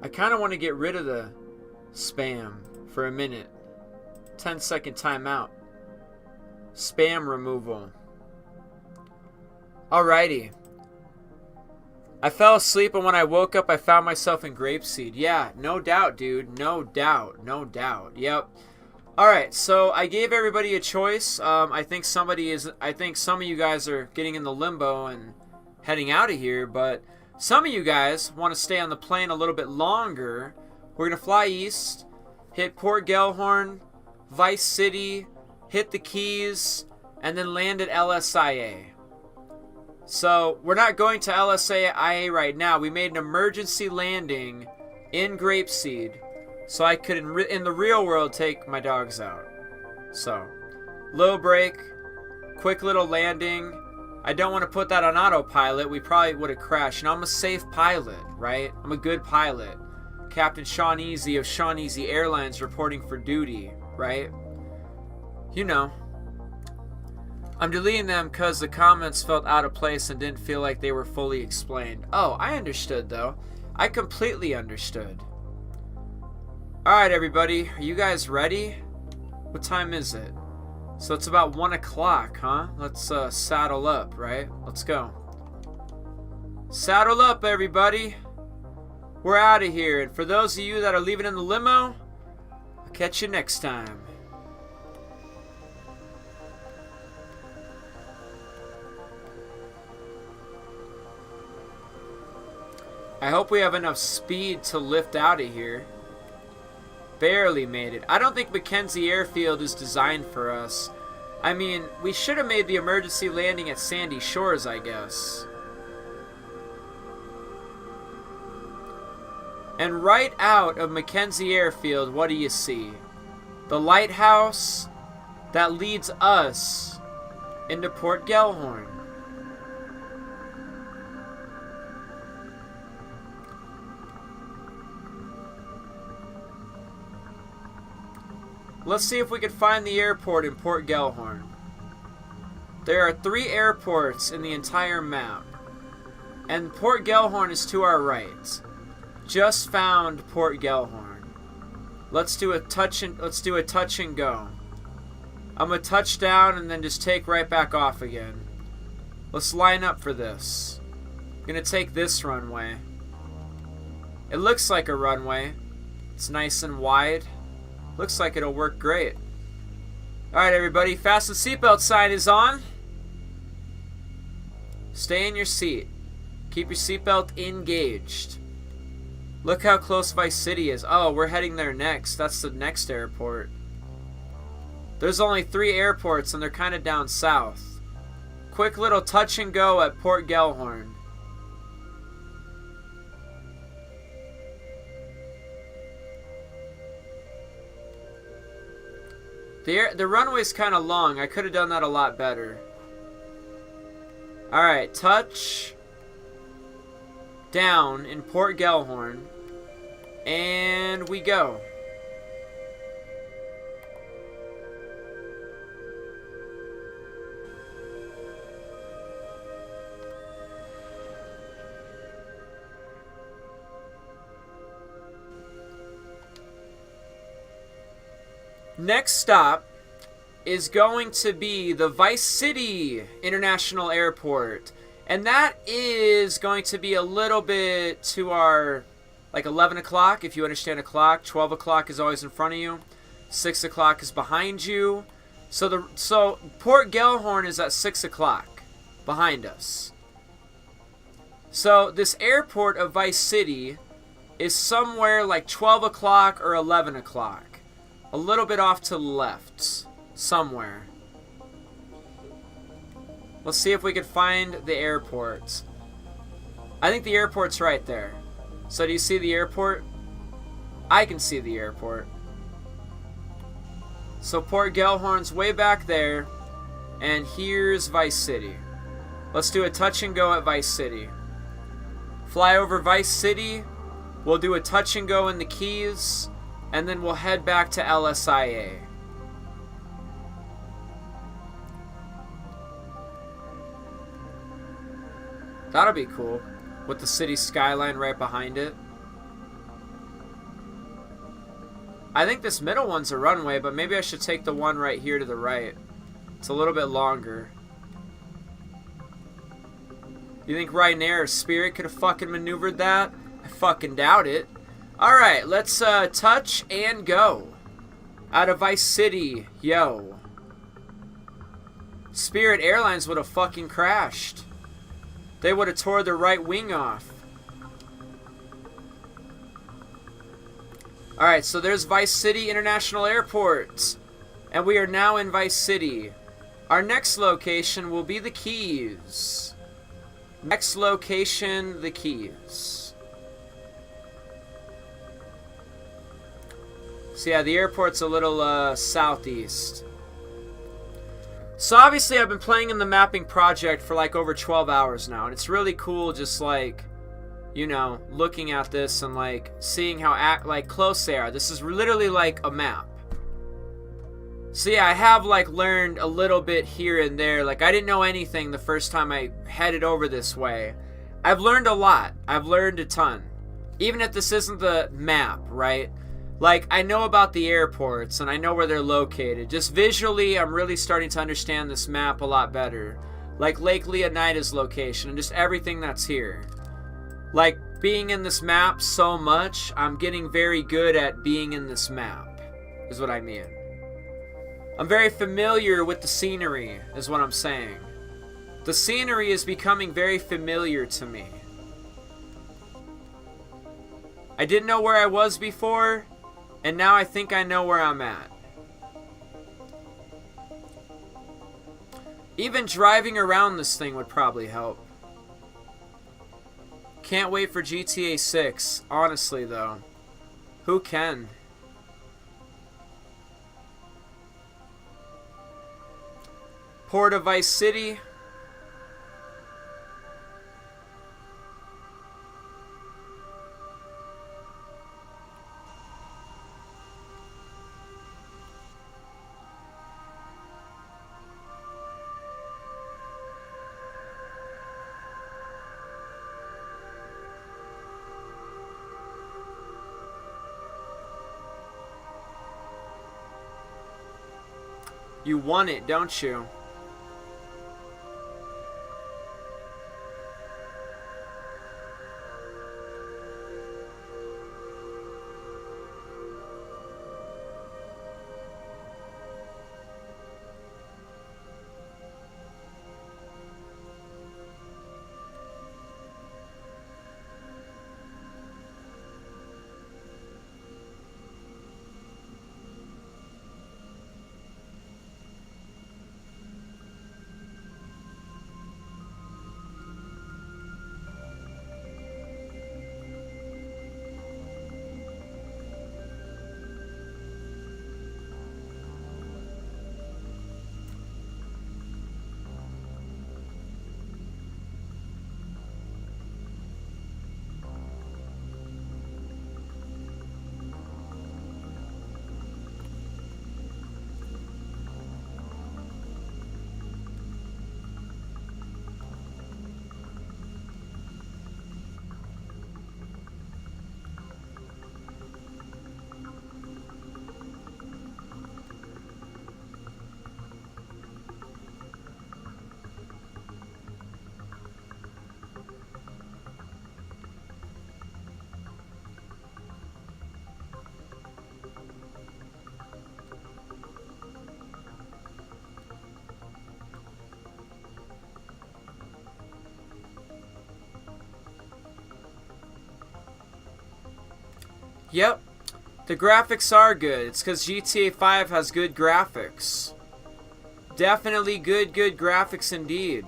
I kind of want to get rid of the spam for a minute. 10-second timeout. Spam removal. Alrighty. I fell asleep, and when I woke up, I found myself in Grapeseed. Yeah, no doubt, dude. No doubt. No doubt. Yep. Alright, so I gave everybody a choice. I think some of you guys are getting in the limbo and heading out of here, but some of you guys want to stay on the plane a little bit longer. We're going to fly east, hit Port Gellhorn, Vice City, hit the Keys, and then land at LSIA. So, we're not going to LSIA right now. We made an emergency landing in Grapeseed, so I could, in the real world, take my dogs out. So, little break, quick little landing. I don't want to put that on autopilot. We probably would have crashed. And I'm a safe pilot, right? I'm a good pilot. Captain Sean Easy of Sean Easy Airlines reporting for duty, right? You know. I'm deleting them because the comments felt out of place and didn't feel like they were fully explained. Oh, I understood, though. I completely understood. Alright, everybody. Are you guys ready? What time is it? So it's about 1 o'clock, huh? Let's saddle up, right? Let's go. Saddle up, everybody. We're out of here. And for those of you that are leaving in the limo, I'll catch you next time. I hope we have enough speed to lift out of here. Barely made it. I don't think Mackenzie Airfield is designed for us. I mean, we should have made the emergency landing at Sandy Shores, I guess. And right out of Mackenzie Airfield, what do you see? The lighthouse that leads us into Port Gellhorn. Let's see if we can find the airport in Port Gellhorn. There are 3 airports in the entire map. And Port Gellhorn is to our right. Just found Port Gellhorn. Let's do a touch and go. I'm gonna touch down and then just take right back off again. Let's line up for this. I'm gonna take this runway. It looks like a runway. It's nice and wide. Looks like it'll work great. Alright, everybody. Fasten seatbelt sign is on. Stay in your seat. Keep your seatbelt engaged. Look how close Vice City is. Oh, we're heading there next. That's the next airport. There's only 3 airports, and they're kind of down south. Quick little touch and go at Port Gellhorn. The runway's kind of long. I could have done that a lot better. Alright, touch down in Port Gellhorn. And we go. Next stop is going to be the Vice City International Airport. And that is going to be a little bit to our, like 11 o'clock, if you understand a clock. 12 o'clock is always in front of you. 6 o'clock is behind you. So Port Gellhorn is at 6 o'clock behind us. So this airport of Vice City is somewhere like 12 o'clock or 11 o'clock. A little bit off to the left. Somewhere. Let's see if we can find the airport. I think the airport's right there. So do you see the airport? I can see the airport. So Port Gellhorn's way back there. And here's Vice City. Let's do a touch and go at Vice City. Fly over Vice City. We'll do a touch and go in the Keys. And then we'll head back to LSIA. That'll be cool. With the city skyline right behind it. I think this middle one's a runway, but maybe I should take the one right here to the right. It's a little bit longer. You think Ryanair or Spirit could have fucking maneuvered that? I fucking doubt it. Alright, let's touch and go. Out of Vice City, yo. Spirit Airlines would have fucking crashed. They would have tore their right wing off. Alright, so there's Vice City International Airport. And we are now in Vice City. Our next location will be the Keys. Next location, the Keys. So yeah, the airport's a little southeast. So obviously I've been playing in the mapping project for like over 12 hours now. And it's really cool just like, you know, looking at this and like seeing how like close they are. This is literally like a map. So yeah, I have like learned a little bit here and there. Like I didn't know anything the first time I headed over this way. I've learned a lot. I've learned a ton. Even if this isn't the map, right? Like, I know about the airports, and I know where they're located. Just visually, I'm really starting to understand this map a lot better. Like Lake Leonida's location, and just everything that's here. Like, being in this map so much, I'm getting very good at being in this map, is what I mean. I'm very familiar with the scenery, is what I'm saying. The scenery is becoming very familiar to me. I didn't know where I was before, and now I think I know where I'm at. Even driving around this thing would probably help. Can't wait for GTA 6, honestly though. Who can? Port of Vice City. You want it, don't you? Yep. The graphics are good. It's because GTA 5 has good graphics. Definitely good graphics indeed.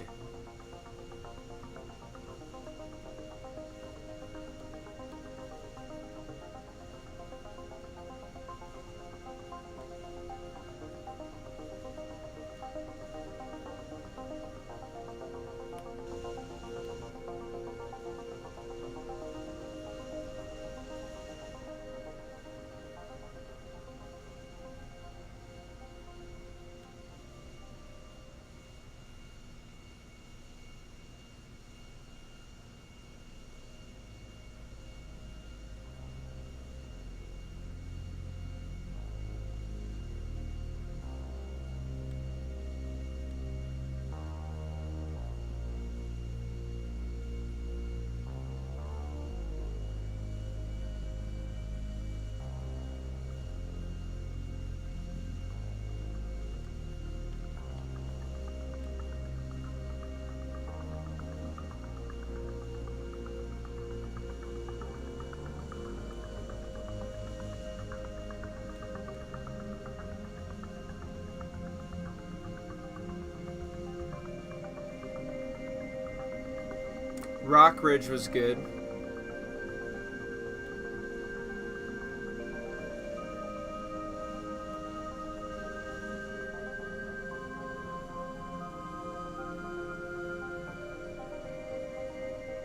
Rock Ridge was good.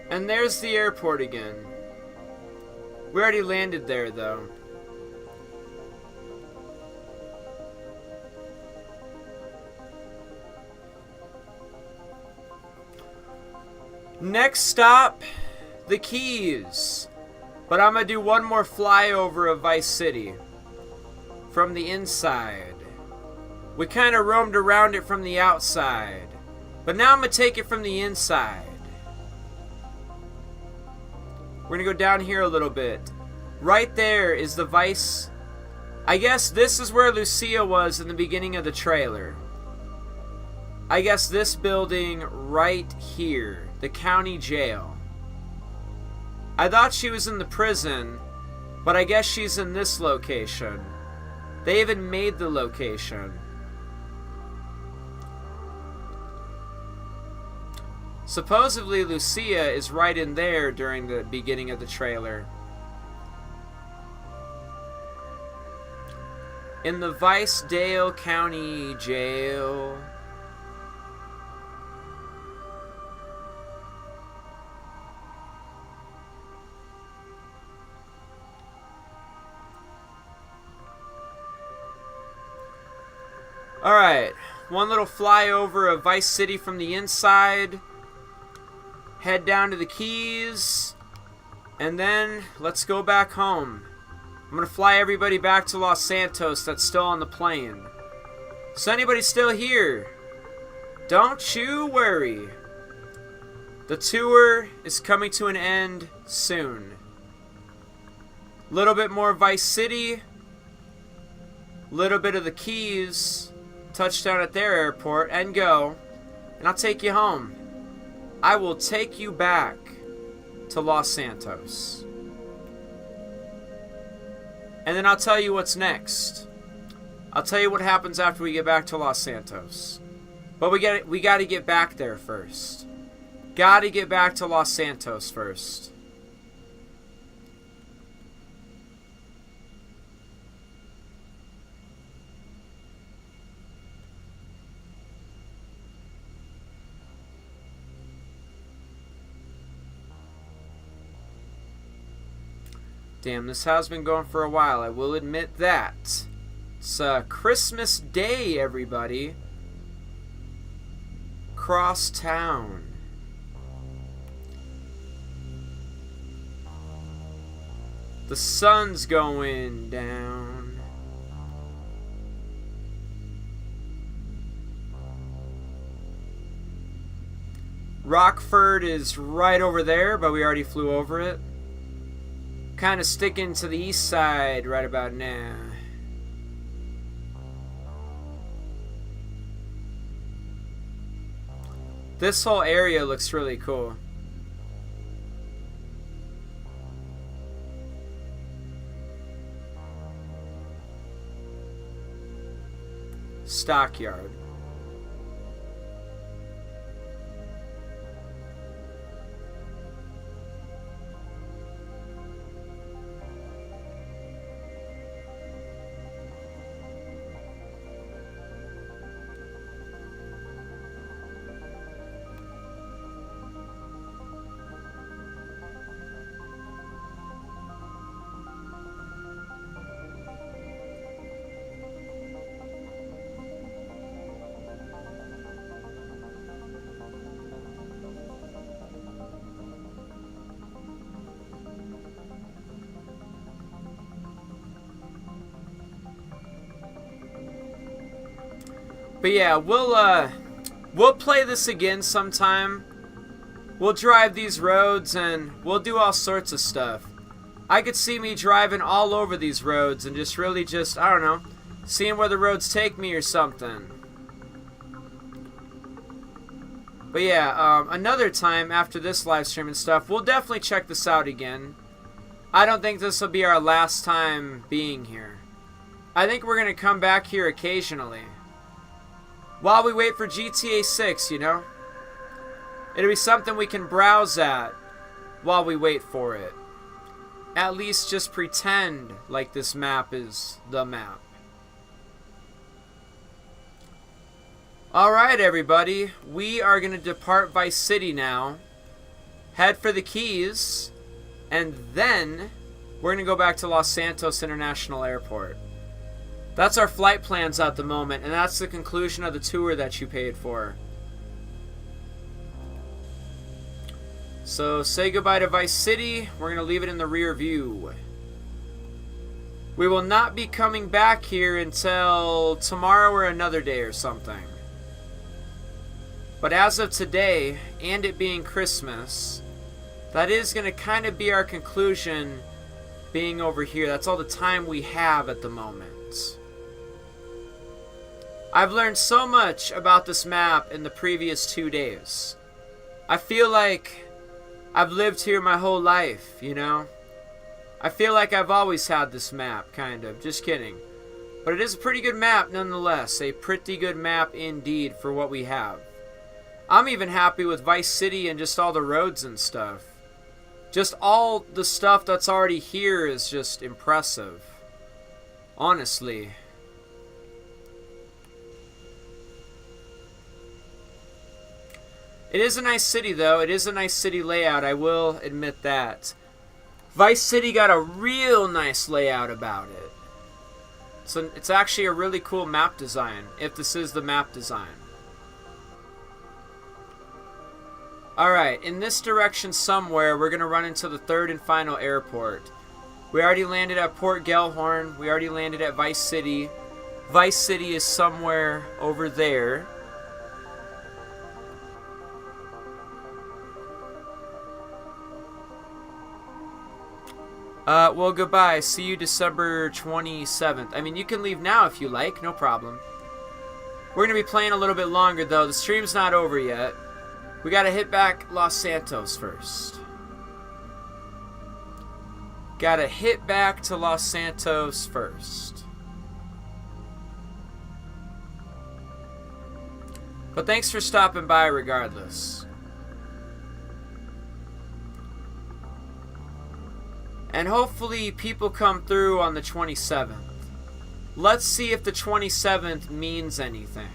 And there's the airport again. We already landed there, though. Next stop, the Keys. But I'm going to do one more flyover of Vice City. From the inside. We kind of roamed around it from the outside. But now I'm going to take it from the inside. We're going to go down here a little bit. Right there is the Vice. I guess this is where Lucia was in the beginning of the trailer. I guess this building right here. The county jail. I thought she was in the prison, but I guess she's in this location. They even made the location. Supposedly Lucia is right in there during the beginning of the trailer. In the Vice-Dale County Jail. Alright, one little flyover of Vice City from the inside. Head down to the Keys. And then, let's go back home. I'm going to fly everybody back to Los Santos that's still on the plane. So anybody still here? Don't you worry. The tour is coming to an end soon. Little bit more Vice City. Little bit of the Keys. Touchdown at their airport and go, and I'll take you home. I will take you back to Los Santos. And then I'll tell you what's next. I'll tell you what happens after we get back to Los Santos. But we got to get back there first. Got to get back to Los Santos first. Damn, this has been going for a while, I will admit that. It's Christmas Day, everybody. Cross town. The sun's going down. Rockford is right over there, but we already flew over it. Kind of sticking to the east side right about now. This whole area looks really cool. stockyard. But yeah, we'll play this again sometime. We'll drive these roads and we'll do all sorts of stuff. I could see me driving all over these roads and just really I don't know, seeing where the roads take me or something. But yeah, another time after this live stream and stuff, we'll definitely check this out again. I don't think this will be our last time being here. I think we're going to come back here occasionally. While we wait for GTA 6, you know? It'll be something we can browse at while we wait for it. At least just pretend like this map is the map. Alright, everybody. We are going to depart Vice City now. Head for the keys. And then we're going to go back to Los Santos International Airport. That's our flight plans at the moment, and that's the conclusion of the tour that you paid for. So say goodbye to Vice City. We're going to leave it in the rear view. We will not be coming back here until tomorrow or another day or something. But as of today, and it being Christmas, that is going to kind of be our conclusion being over here. That's all the time we have at the moment. I've learned so much about this map in the previous 2 days. I feel like I've lived here my whole life, you know? I feel like I've always had this map, kind of. Just kidding. But it is a pretty good map nonetheless. A pretty good map indeed for what we have. I'm even happy with Vice City and just all the roads and stuff. Just all the stuff that's already here is just impressive. Honestly. It is a nice city, though. It is a nice city layout, I will admit that. Vice City got a real nice layout about it. So it's actually a really cool map design, if this is the map design. Alright, in this direction somewhere, we're going to run into the third and final airport. We already landed at Port Gellhorn. We already landed at Vice City. Vice City is somewhere over there. Well, goodbye. See you December 27th. I mean, you can leave now if you like. No problem. We're going to be playing a little bit longer, though. The stream's not over yet. We got to hit back Los Santos first. Got to hit back to Los Santos first. But thanks for stopping by regardless. And hopefully people come through on the 27th. Let's see if the 27th means anything.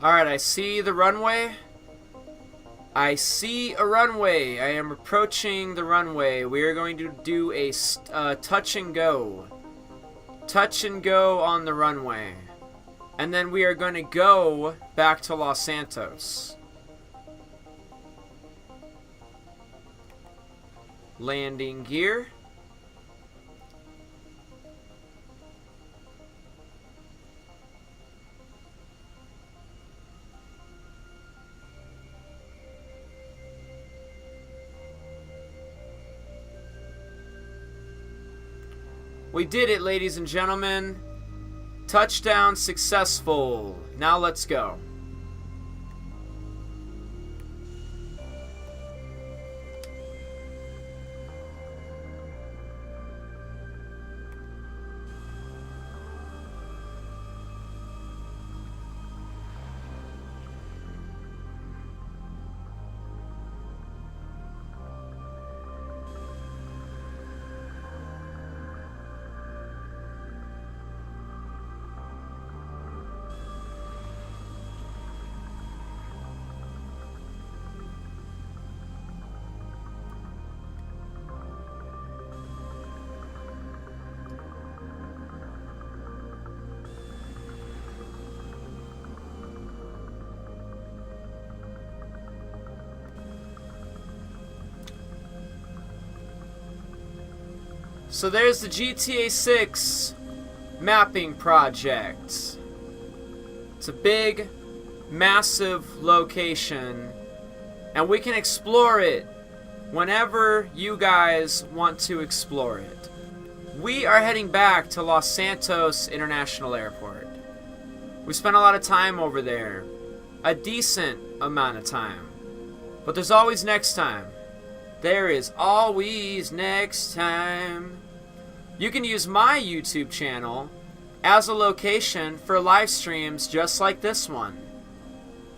Alright, I see the runway. I see a runway. I am approaching the runway. We are going to do a touch and go. Touch and go on the runway. And then we are going to go back to Los Santos. Landing gear. We did it, ladies and gentlemen. Touchdown successful. Now let's go. So there's the GTA 6 mapping project. It's a big, massive location, and we can explore it whenever you guys want to explore it. We are heading back to Los Santos International Airport. We spent a lot of time over there, a decent amount of time, but there's always next time. There is always next time. You can use my YouTube channel as a location for live streams just like this one.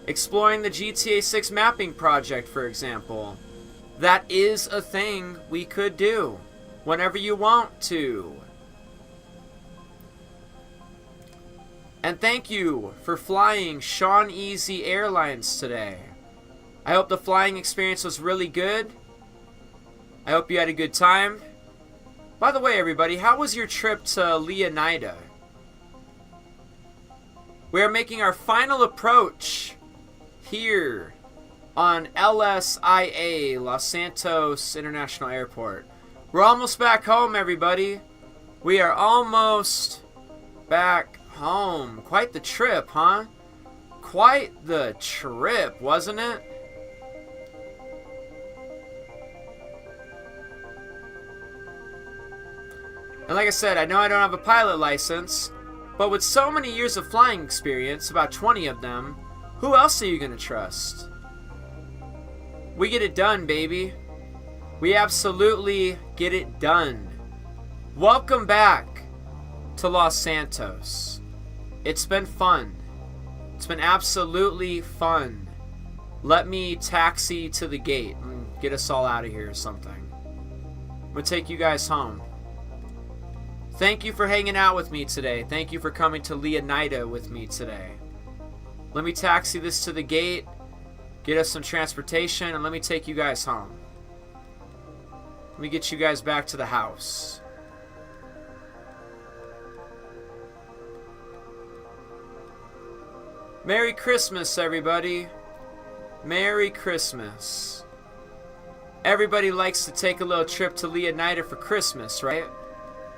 Exploring the GTA 6 mapping project, for example. That is a thing we could do whenever you want to. And thank you for flying Sean Easy Airlines today. I hope the flying experience was really good. I hope you had a good time. By the way, everybody, how was your trip to Leonida? We are making our final approach here on LSIA, Los Santos International Airport. We're almost back home, everybody. We are almost back home. Quite the trip, huh? Quite the trip, wasn't it? And like I said, I know I don't have a pilot license, but with so many years of flying experience, about 20 of them, who else are you going to trust? We get it done, baby. We absolutely get it done. Welcome back to Los Santos. It's been fun. It's been absolutely fun. Let me taxi to the gate and get us all out of here or something. I'm going to take you guys home. Thank you for hanging out with me today. Thank you for coming to Leonida with me today. Let me taxi this to the gate, get us some transportation, and let me take you guys home. Let me get you guys back to the house. Merry Christmas, everybody. Merry Christmas. Everybody likes to take a little trip to Leonida for Christmas, right?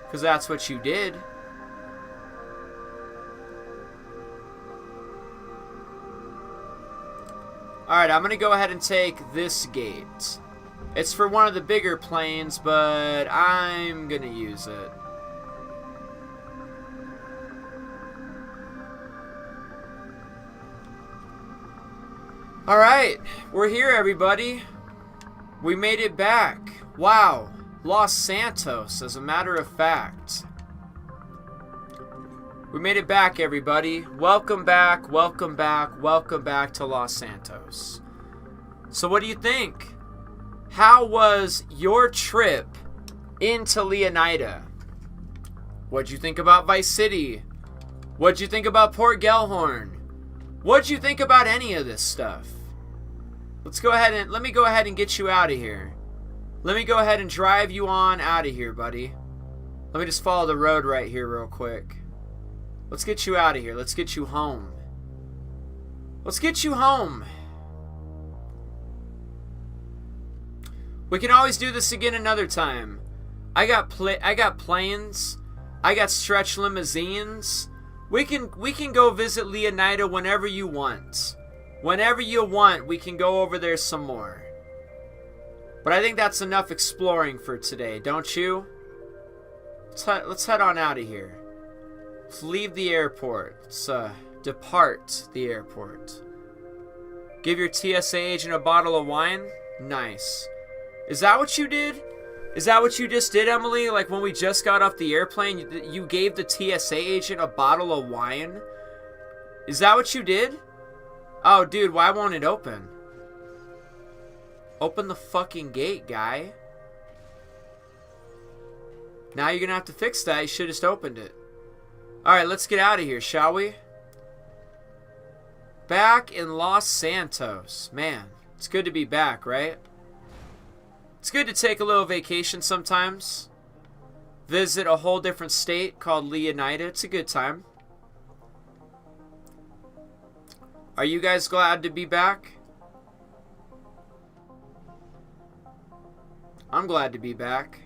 Because that's what you did. Alright, I'm going to go ahead and take this gate. It's for one of the bigger planes, but I'm going to use it. Alright, we're here, everybody. We made it back. Wow. Los Santos, as a matter of fact. We made it back, everybody. Welcome back, welcome back, welcome back to Los Santos. So what do you think? How was your trip into Leonida? What'd you think about Vice City? What'd you think about Port Gellhorn? What'd you think about any of this stuff? Let's go ahead and, let me go ahead and get you out of here. Let me go ahead and drive you on out of here, buddy. Let me just follow the road right here real quick. Let's get you out of here. Let's get you home. Let's get you home. We can always do this again another time. I got planes. I got stretch limousines. We can go visit Leonida whenever you want. Whenever you want, we can go over there some more. But I think that's enough exploring for today, don't you? Let's head on out of here. Let's leave the airport. Let's depart the airport. Give your TSA agent a bottle of wine? Nice. Is that what you did? Is that what you just did, Emily? Like when we just got off the airplane, you gave the TSA agent a bottle of wine? Is that what you did? Oh, dude, why won't it open? Open the fucking gate, guy. Now you're gonna have to fix that. You should have just opened it. Alright, let's get out of here, shall we? Back in Los Santos. Man, it's good to be back, right? It's good to take a little vacation sometimes. Visit a whole different state called Leonida. It's a good time. Are you guys glad to be back? I'm glad to be back.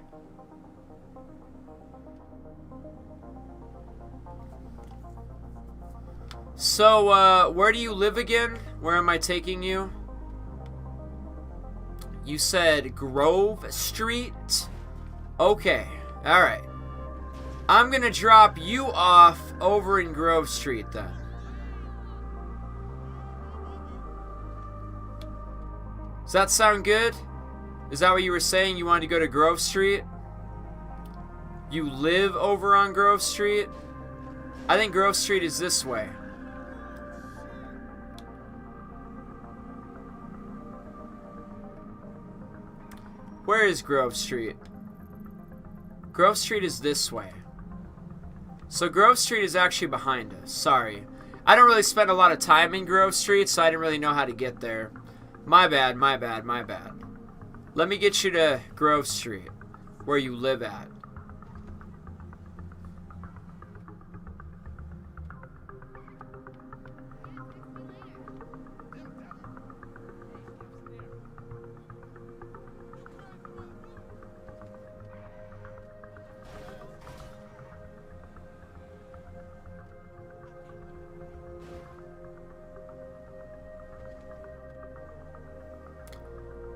So, where do you live again? Where am I taking you? You said Grove Street? Okay, alright. I'm gonna drop you off over in Grove Street then. Does that sound good? Is that what you were saying? You wanted to go to Grove Street? You live over on Grove Street? I think Grove Street is this way. Where is Grove Street? Grove Street is this way. So Grove Street is actually behind us. Sorry. I don't really spend a lot of time in Grove Street, so I didn't really know how to get there. My bad, my bad, my bad. Let me get you to Grove Street, where you live at.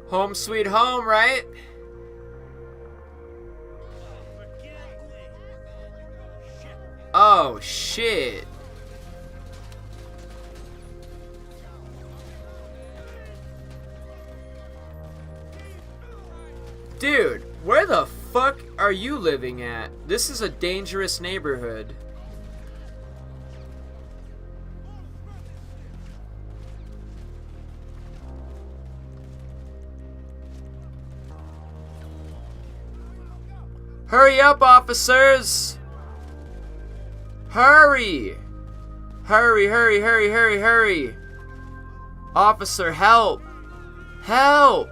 Home sweet home, right? Oh, shit. Dude, where the fuck are you living at? This is a dangerous neighborhood. Hurry up, officers! Hurry! Hurry, hurry, hurry, hurry, hurry! Officer, help! Help!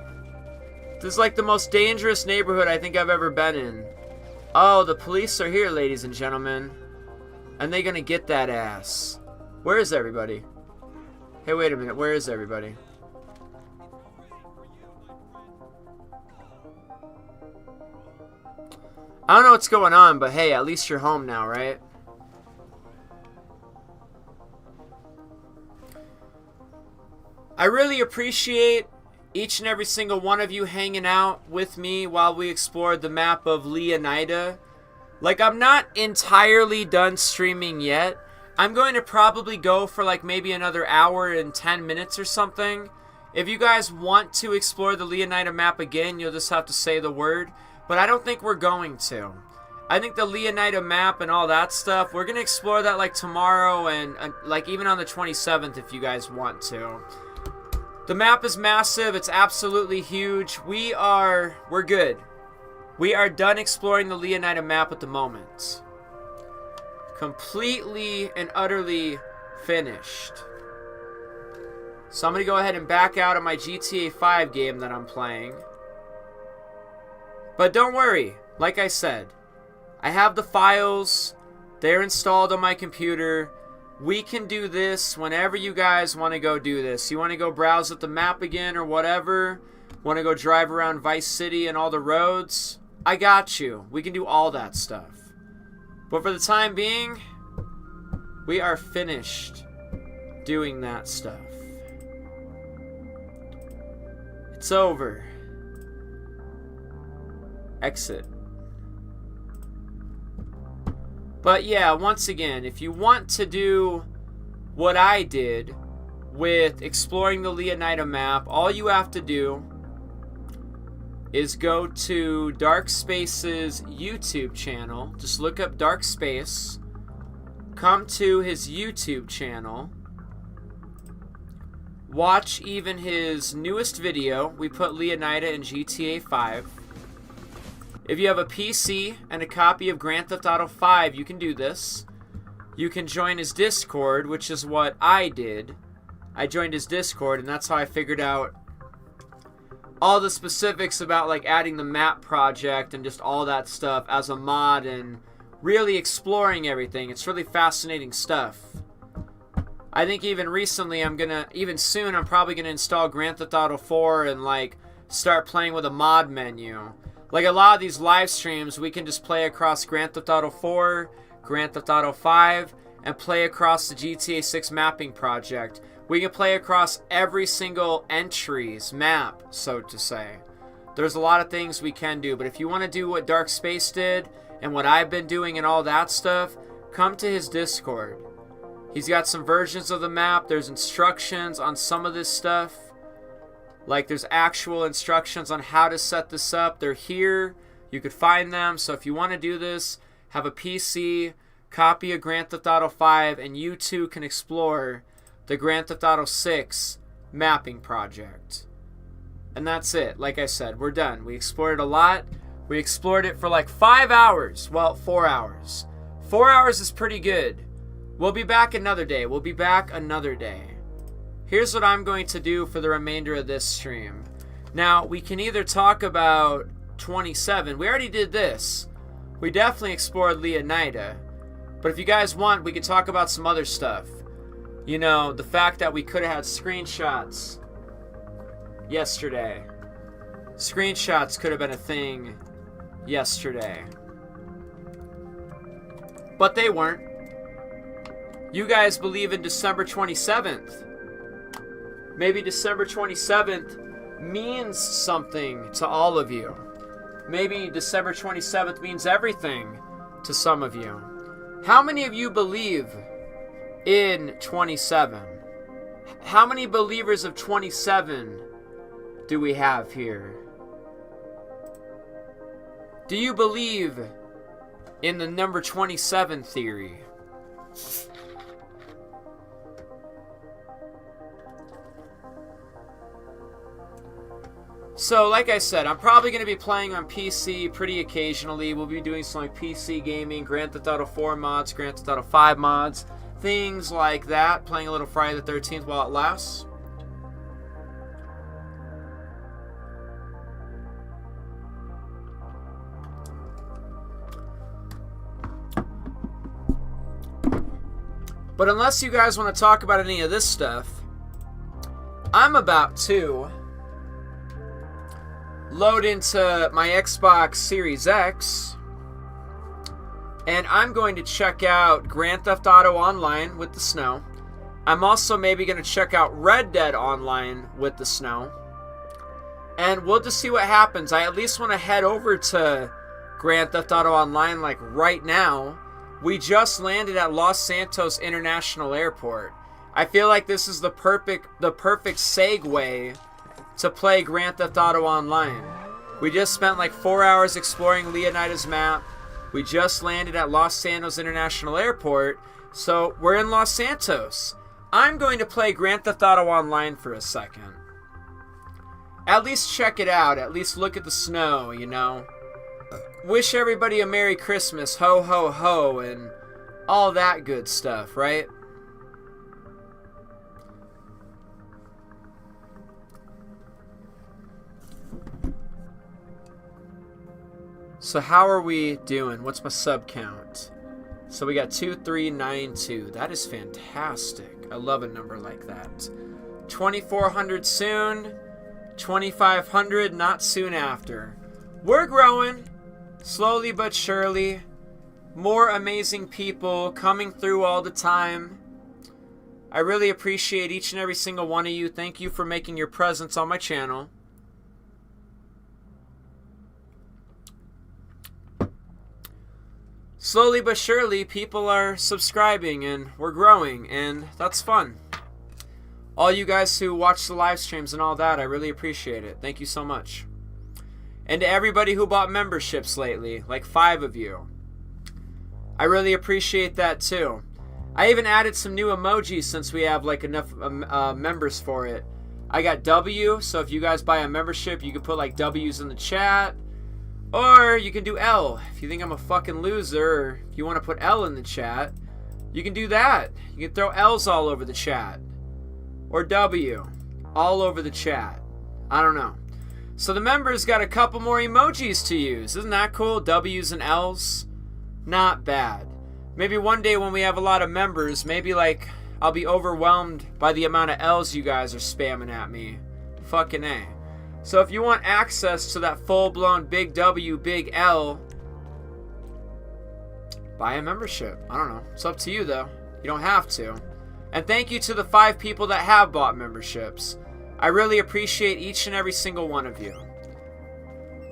This is like the most dangerous neighborhood I think I've ever been in. Oh, the police are here, ladies and gentlemen. And they're gonna get that ass. Where is everybody? Hey, wait a minute. Where is everybody? I don't know what's going on, but hey, at least you're home now, right? I really appreciate each and every single one of you hanging out with me while we explored the map of Leonida. Like, I'm not entirely done streaming yet. I'm going to probably go for like maybe another hour and 10 minutes or something. If you guys want to explore the Leonida map again, you'll just have to say the word. But I don't think we're going to. I think the Leonida map and all that stuff, we're going to explore that like tomorrow and like even on the 27th if you guys want to. The map is massive. It's absolutely huge. We're good. We are done exploring the Leonida map at the moment. Completely and utterly finished. So I'm going to go ahead and back out of my GTA 5 game that I'm playing. But don't worry, like I said, I have the files. They're installed on my computer. We can do this whenever you guys want to go do this. You want to go browse at the map again or whatever? Want to go drive around Vice City and all the roads? I got you. We can do all that stuff. But for the time being, we are finished doing that stuff. It's over. Exit. But yeah, once again, if you want to do what I did with exploring the Leonida map, all you have to do is go to Dark Space's YouTube channel. Just look up Dark Space. Come to his YouTube channel. Watch even his newest video. We put Leonida in GTA 5. If you have a PC and a copy of Grand Theft Auto 5, you can do this. You can join his Discord, which is what I did. I joined his Discord, and that's how I figured out all the specifics about like adding the map project and just all that stuff as a mod and really exploring everything. It's really fascinating stuff. I think even recently even soon I'm probably gonna install Grand Theft Auto 4 and like start playing with a mod menu. Like a lot of these live streams, we can just play across Grand Theft Auto 4, Grand Theft Auto 5, and play across the GTA 6 mapping project. We can play across every single entry's map, so to say. There's a lot of things we can do, but if you want to do what Dark Space did and what I've been doing and all that stuff, come to his Discord. He's got some versions of the map. There's instructions on some of this stuff. Like there's actual instructions on how to set this up. They're here. You could find them. So if you want to do this, have a PC, copy of Grand Theft Auto 5, and you too can explore the Grand Theft Auto 6 mapping project. And that's it. Like I said, we're done. We explored a lot. We explored it for like 5 hours. Well, 4 hours. 4 hours is pretty good. We'll be back another day. We'll be back another day. Here's what I'm going to do for the remainder of this stream. Now, we can either talk about 27. We already did this. We definitely explored Leonida. But if you guys want, we could talk about some other stuff. You know, the fact that we could have had screenshots yesterday. Screenshots could have been a thing yesterday. But they weren't. You guys believe in December 27th. Maybe December 27th means something to all of you. Maybe December 27th means everything to some of you. How many of you believe in 27? How many believers of 27 do we have here? Do you believe in the number 27 theory? So, like I said, I'm probably going to be playing on PC pretty occasionally. We'll be doing some like PC gaming, Grand Theft Auto 4 mods, Grand Theft Auto 5 mods, things like that. Playing a little Friday the 13th while it lasts. But unless you guys want to talk about any of this stuff, I'm about to load into my Xbox Series X, and I'm going to check out Grand Theft Auto Online with the snow. I'm also maybe going to check out Red Dead Online with the snow, and we'll just see what happens. I at least want to head over to Grand Theft Auto Online like right now. We just landed at Los Santos International Airport. I feel like this is the perfect segue to play Grand Theft Auto Online. We just spent like 4 hours exploring Leonida's map. We just landed at Los Santos International Airport, so we're in Los Santos. I'm going to play Grand Theft Auto Online for a second. At least check it out, at least look at the snow, you know. Wish everybody a Merry Christmas, ho ho ho, and all that good stuff, right? So how are we doing? What's my sub count? So we got 2392. That is fantastic. I love a number like that. 2400 soon. 2500 not soon after. We're growing. Slowly but surely. More amazing people coming through all the time. I really appreciate each and every single one of you. Thank you for making your presence on my channel. Slowly but surely, people are subscribing and we're growing, and that's fun. All you guys who watch the live streams and all that, I really appreciate it. Thank you so much. And to everybody who bought memberships lately, like 5 of you, I really appreciate that too. I even added some new emojis since we have like enough members for it. I got W, so if you guys buy a membership, you can put like W's in the chat. Or you can do L. If you think I'm a fucking loser, or if you want to put L in the chat, you can do that. You can throw L's all over the chat. Or W. All over the chat. I don't know. So the members got a couple more emojis to use. Isn't that cool? W's and L's. Not bad. Maybe one day when we have a lot of members, maybe like I'll be overwhelmed by the amount of L's you guys are spamming at me. Fucking A. So if you want access to that full-blown big W, big L, buy a membership. I don't know. It's up to you, though. You don't have to. And thank you to the 5 people that have bought memberships. I really appreciate each and every single one of you.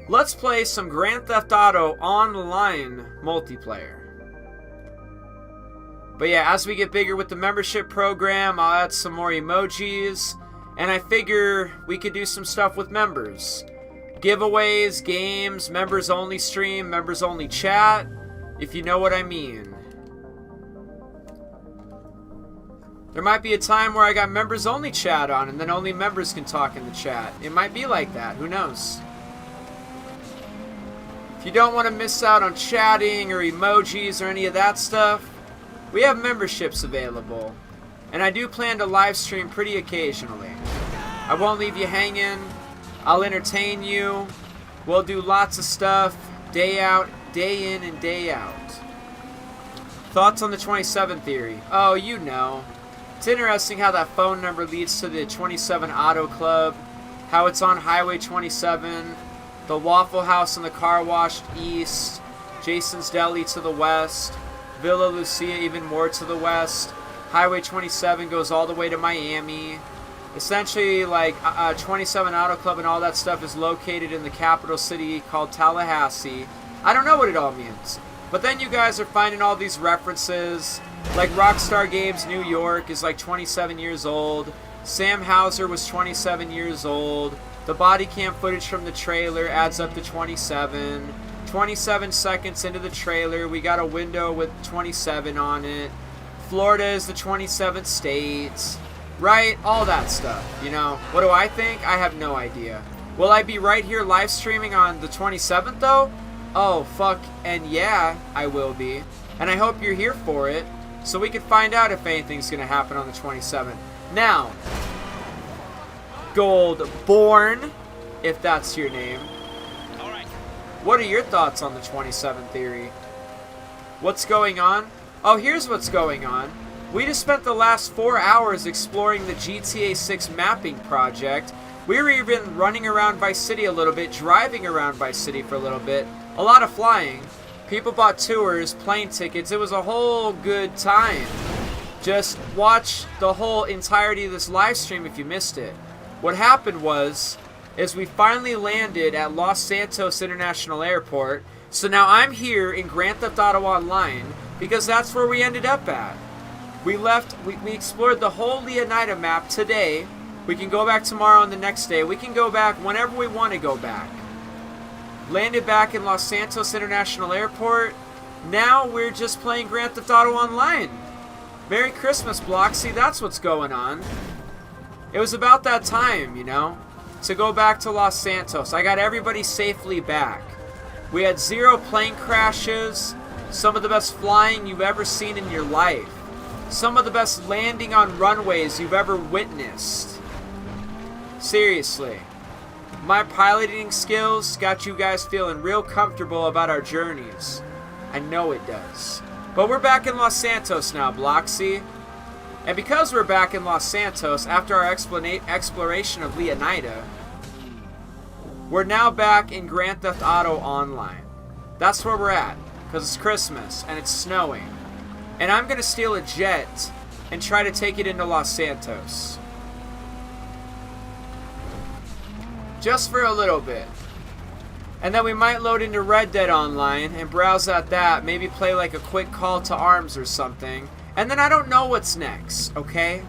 Let's play some Grand Theft Auto Online multiplayer. But yeah, as we get bigger with the membership program, I'll add some more emojis. And I figure we could do some stuff with members. Giveaways, games, members only stream, members only chat, if you know what I mean. There might be a time where I got members only chat on and then only members can talk in the chat. It might be like that, who knows? If you don't want to miss out on chatting or emojis or any of that stuff, we have memberships available. And I do plan to live stream pretty occasionally. I won't leave you hanging. I'll entertain you. We'll do lots of stuff. Day out, day in, and day out. Thoughts on the 27 theory? Oh, you know. It's interesting how that phone number leads to the 27 Auto Club. How it's on Highway 27. The Waffle House and the Car Wash east. Jason's Deli to the west. Villa Lucia even more to the west. Highway 27 goes all the way to Miami. Essentially, like, 27 Auto Club and all that stuff is located in the capital city called Tallahassee. I don't know what it all means. But then you guys are finding all these references. Like, Rockstar Games New York is like 27 years old. Sam Hauser was 27 years old. The body cam footage from the trailer adds up to 27. 27 seconds into the trailer, we got a window with 27 on it. Florida is the 27th state, right? All that stuff, you know. What do I think? I have no idea. Will I be right here live streaming on the 27th, though? Oh, fuck, and yeah, I will be. And I hope you're here for it, so we can find out if anything's going to happen on the 27th. Now, Goldborn, if that's your name. What are your thoughts on the 27 theory? What's going on? Oh, here's what's going on. We just spent the last 4 hours exploring the GTA 6 mapping project. We were even running around Vice City a little bit, driving around Vice City for a little bit. A lot of flying. People bought tours, plane tickets. It was a whole good time. Just watch the whole entirety of this live stream if you missed it. What happened was, is we finally landed at Los Santos International Airport. So now I'm here in Grand Theft Auto Online because that's where we ended up at. We explored the whole Leonida map today. We can go back tomorrow and the next day. We can go back whenever we want to go back. Landed back in Los Santos International Airport. Now we're just playing Grand Theft Auto Online. Merry Christmas, Bloxy. That's what's going on. It was about that time, you know, to go back to Los Santos. I got everybody safely back. We had 0 plane crashes, some of the best flying you've ever seen in your life, some of the best landing on runways you've ever witnessed. Seriously. my piloting skills got you guys feeling real comfortable about our journeys. I know it does. But we're back in Los Santos now, Bloxy. And because we're back in Los Santos after our exploration of Leonida, we're now back in Grand Theft Auto Online. That's where we're at, because it's Christmas and it's snowing. And I'm going to steal a jet and try to take it into Los Santos. Just for a little bit. And then we might load into Red Dead Online and browse at that, maybe play like a quick call to arms or something. And then I don't know what's next, okay?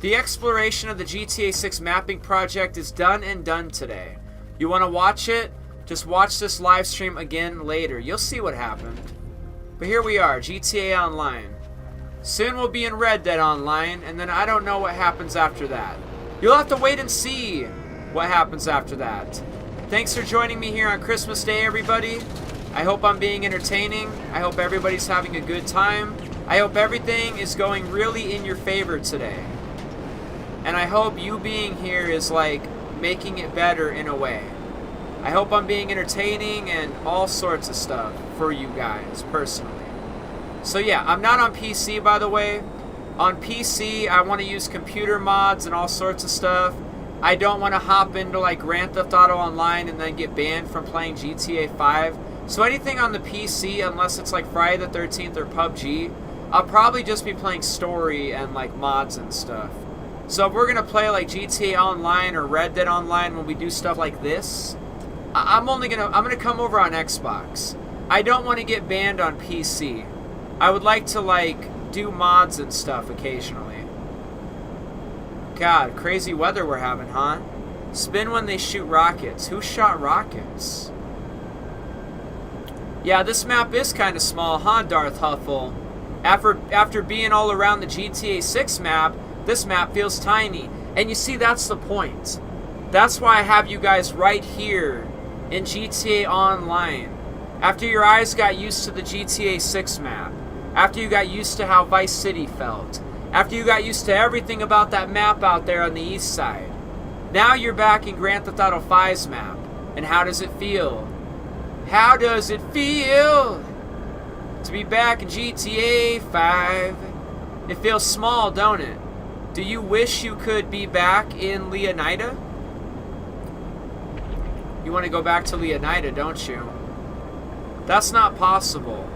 The exploration of the GTA 6 mapping project is done and done today. You want to watch it? Just watch this live stream again later. You'll see what happened. But here we are, GTA Online. Soon we'll be in Red Dead Online, and then I don't know what happens after that. You'll have to wait and see what happens after that. Thanks for joining me here on Christmas Day, everybody. I hope I'm being entertaining. I hope everybody's having a good time. I hope everything is going really in your favor today. And I hope you being here is like making it better in a way. I hope I'm being entertaining and all sorts of stuff for you guys personally. So yeah, I'm not on PC, by the way. On PC, I want to use computer mods and all sorts of stuff. I don't want to hop into like Grand Theft Auto Online and then get banned from playing GTA 5. So anything on the PC, unless it's like Friday the 13th or PUBG, I'll probably just be playing story and like mods and stuff. So if we're going to play like GTA Online or Red Dead Online when we do stuff like this, I'm going to come over on Xbox. I don't want to get banned on PC. I would like to like do mods and stuff occasionally. God, crazy weather we're having, huh? Spin when they shoot rockets. Who shot rockets? Yeah, this map is kind of small, huh, Darth Huffle? After being all around the GTA 6 map, this map feels tiny. And you see, that's the point. That's why I have you guys right here in GTA Online. After your eyes got used to the GTA 6 map, after you got used to how Vice City felt, after you got used to everything about that map out there on the east side, now you're back in Grand Theft Auto 5's map. And how does it feel? How does it feel to be back in GTA 5? It feels small, don't it? Do you wish you could be back in Leonida? You want to go back to Leonida, don't you? That's not possible.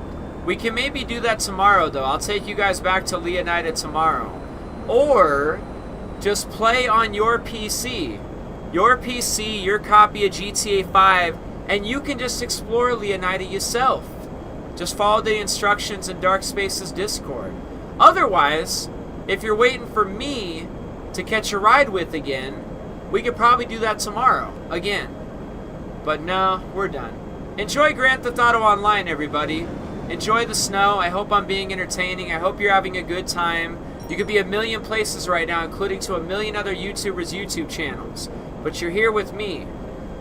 We can maybe do that tomorrow, though. I'll take you guys back to Leonida tomorrow. Or just play on your PC. Your PC, your copy of GTA 5, and you can just explore Leonida yourself. Just follow the instructions in Dark Spaces Discord. Otherwise, if you're waiting for me to catch a ride with again, we could probably do that tomorrow again. But no, we're done. Enjoy Grand Theft Auto Online, everybody. Enjoy the snow. I hope I'm being entertaining. I hope you're having a good time. You could be a million places right now, including to a million other YouTubers' YouTube channels. But you're here with me.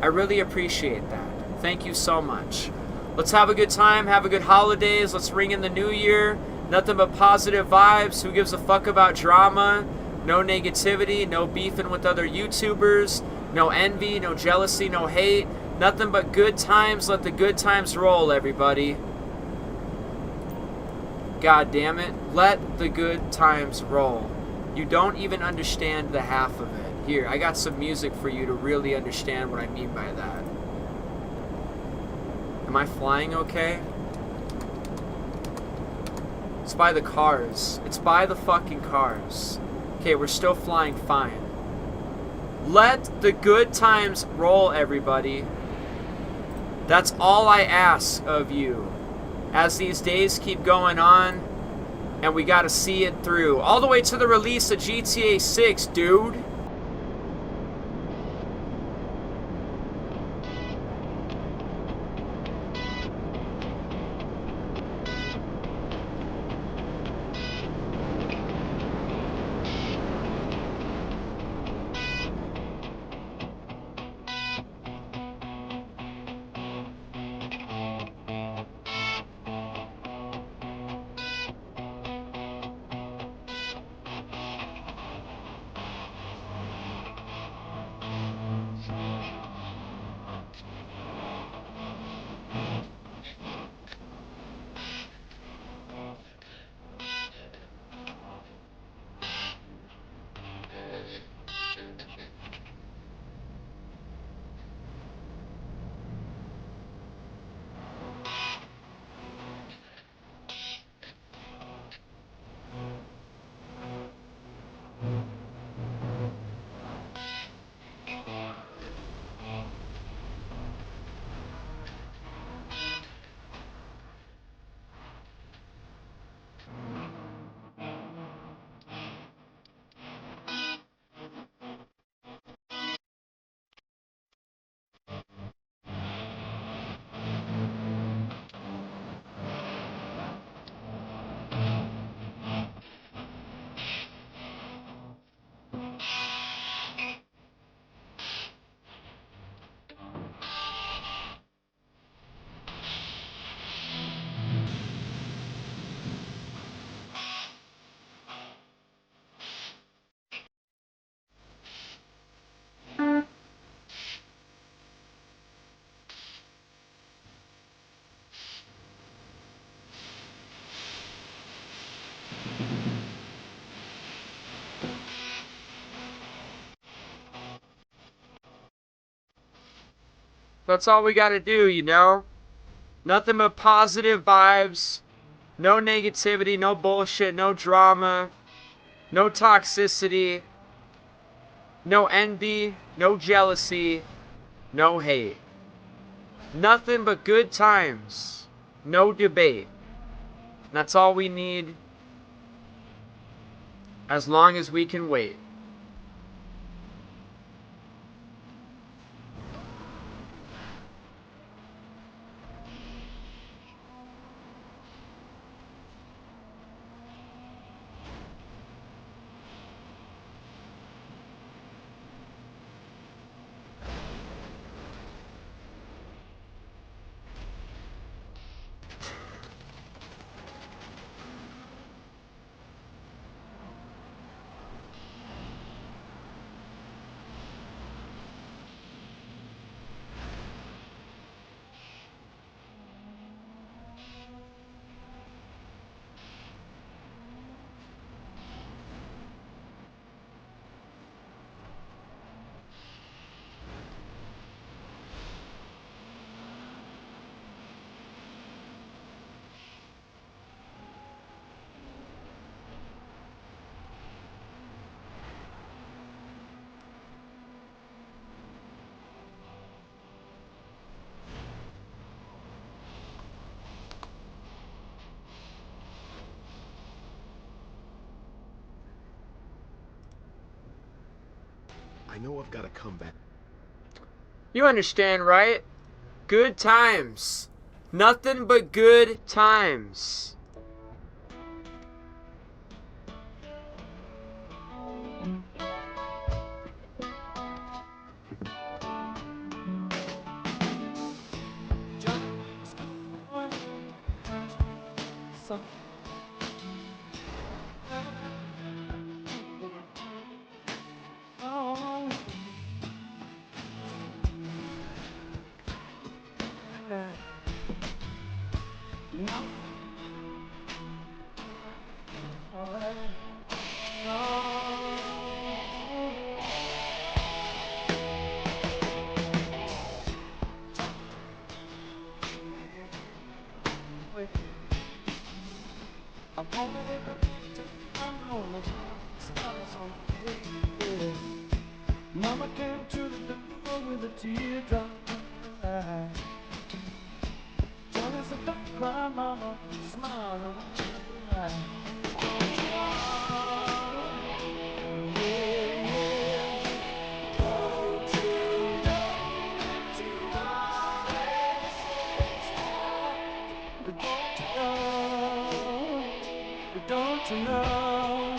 I really appreciate that. Thank you so much. Let's have a good time. Have a good holidays. Let's ring in the new year. Nothing but positive vibes. Who gives a fuck about drama? No negativity. No beefing with other YouTubers. No envy. No jealousy. No hate. Nothing but good times. Let the good times roll, everybody. God damn it. Let the good times roll. You don't even understand the half of it. Here, I got some music for you to really understand what I mean by that. Am I flying okay? It's by the cars. It's by the fucking cars. Okay, we're still flying fine. Let the good times roll, everybody. That's all I ask of you. As these days keep going on, and we gotta see it through. All the way to the release of GTA 6, dude. That's all we gotta do, you know? Nothing but positive vibes. No negativity, no bullshit, no drama, no toxicity, no envy, no jealousy, no hate. Nothing but good times. No debate. That's all we need as long as we can wait. I know I've got to come back. You understand, right? Good times. Nothing but good times. Mama came to the door with a teardrop in her eye. Johnny said, don't cry, Mama, smile. Don't you know? Don't you know?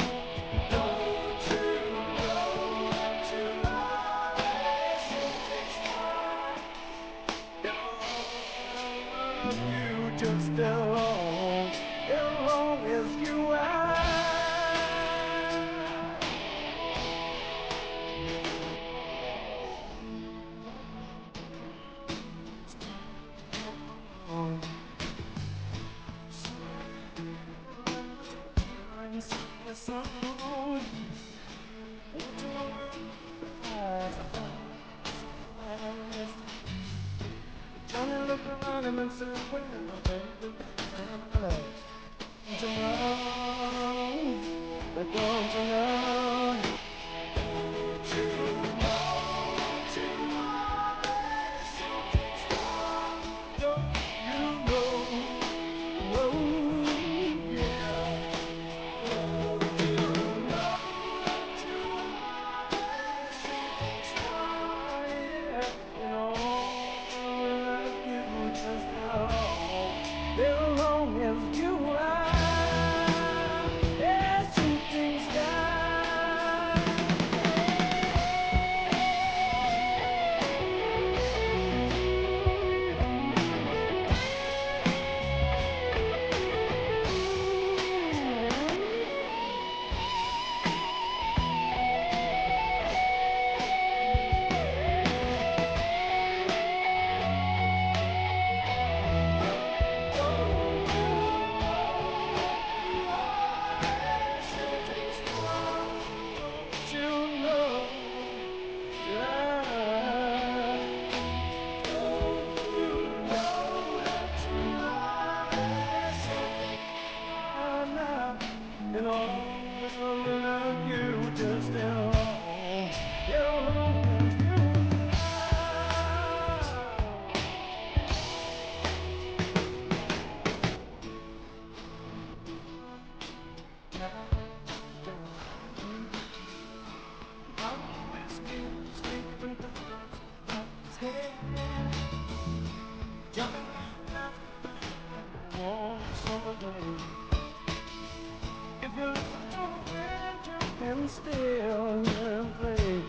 Just as long as you are. Johnny looked around him and said, well, baby, don't you know? But don't you know? As long as you are, yeah, shooting star. If you can still play.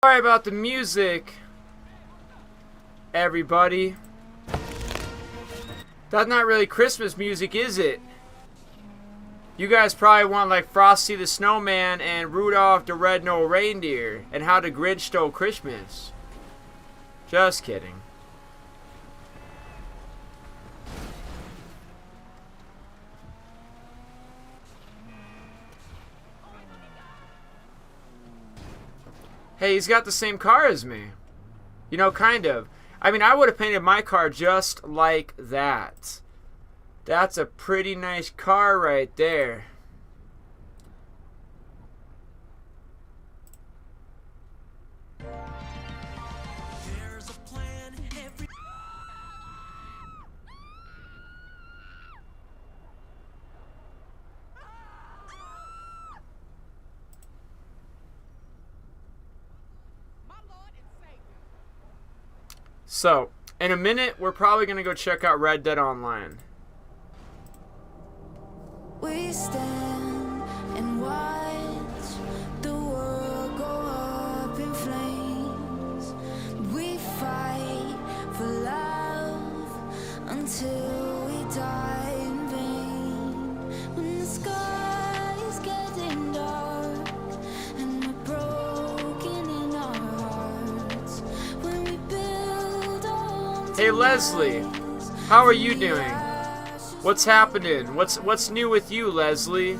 Sorry about the music, everybody. That's not really Christmas music, is it? You guys probably want like Frosty the Snowman and Rudolph the Red-Nosed Reindeer and How the Grinch Stole Christmas. Just kidding. Hey, he's got the same car as me. You know, kind of. I mean, I would have painted my car just like that. That's a pretty nice car right there. So, in a minute, we're probably going to go check out Red Dead Online. We stand and watch the world go up in flames. We fight for love until we die in vain. When the sky is getting dark and we're broken in our hearts, when we build on. Hey Leslie, how are you doing? What's happening? What's new with you, Leslie?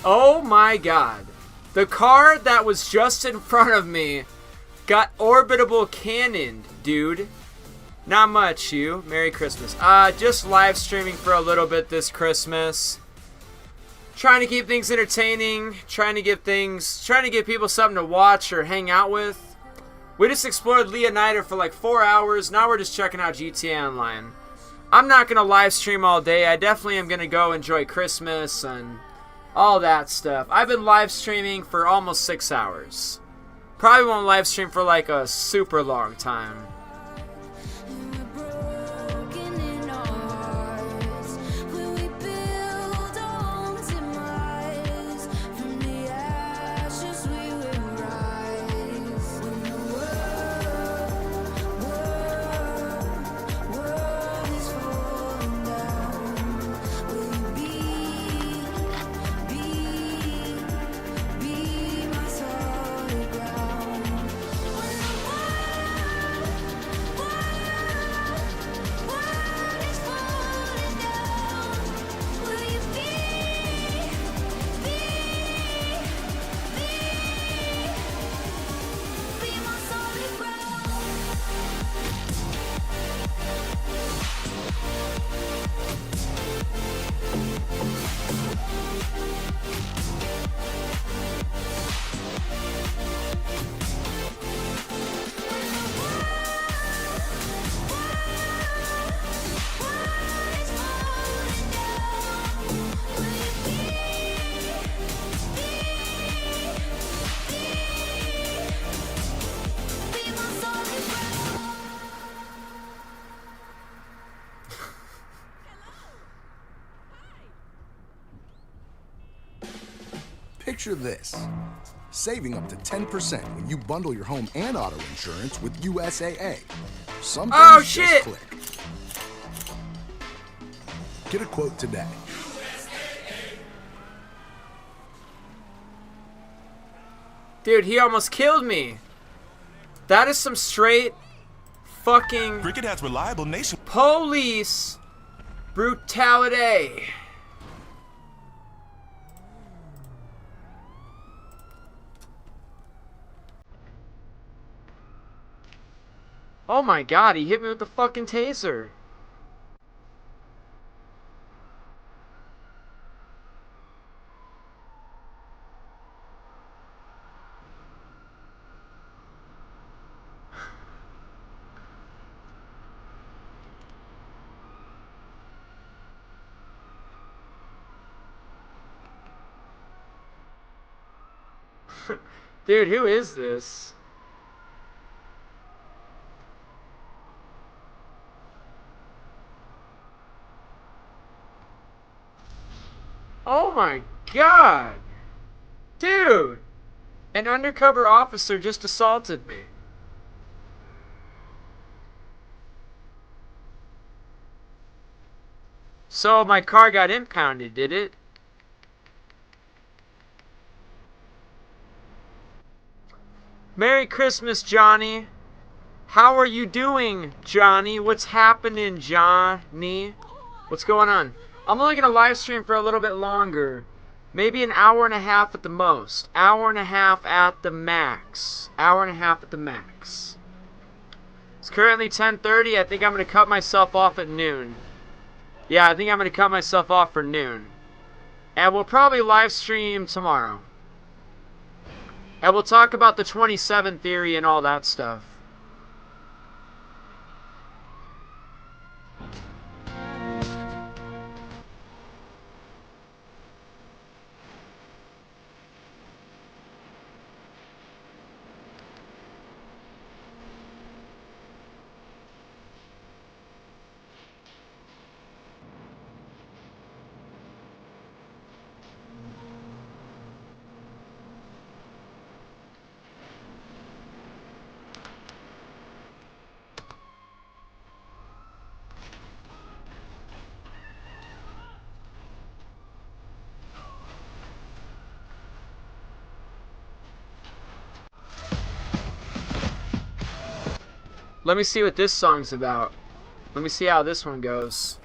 Oh my god. The car that was just in front of me got orbitable cannoned, dude. Not much, you. Merry Christmas. Just live streaming for a little bit this Christmas. Trying to keep things entertaining, trying to give people something to watch or hang out with. We just explored Leonida for like 4 hours. Now we're just checking out GTA Online. I'm not going to live stream all day. I definitely am going to go enjoy Christmas and all that stuff. I've been live streaming for almost 6 hours. Probably won't live stream for like a super long time. Picture this, saving up to 10% when you bundle your home and auto insurance with USAA. Some things just click. Get a quote today. Dude, he almost killed me. That is some straight fucking Cricket has reliable nation police brutality. Oh my god, he hit me with the fucking taser. Dude, who is this? Oh my god! Dude! An undercover officer just assaulted me. So my car got impounded, did it? Merry Christmas, Johnny. How are you doing, Johnny? What's happening, Johnny? What's going on? I'm only going to live stream for a little bit longer. Maybe an hour and a half at the most. Hour and a half at the max. Hour and a half at the max. It's currently 10:30. I think I'm going to cut myself off at noon. Yeah, I think I'm going to cut myself off for noon. And we'll probably live stream tomorrow. And we'll talk about the 27 theory and all that stuff. Let me see what this song's about. Let me see how this one goes.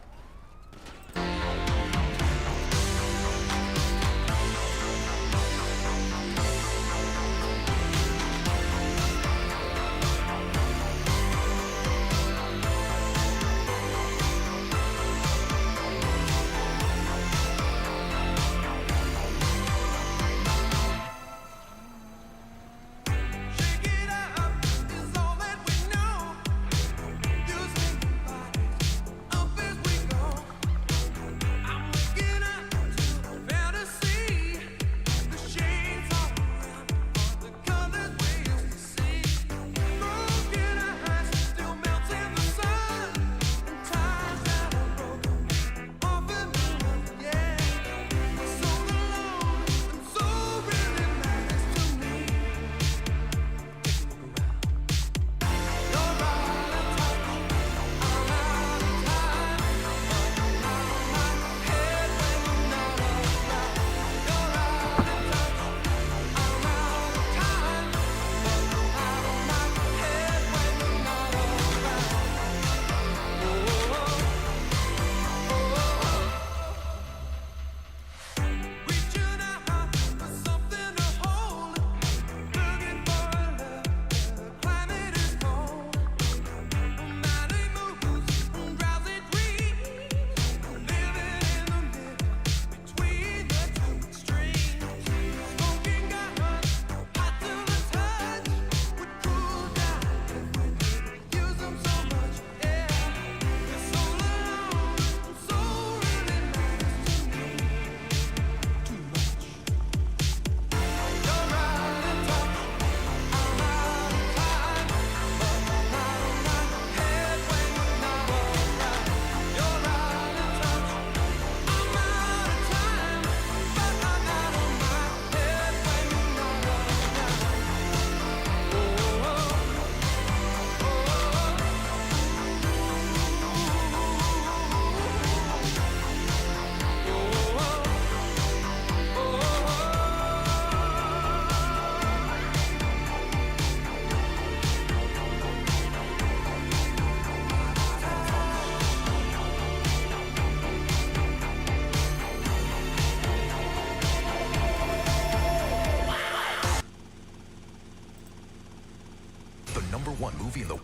#1 movie in the...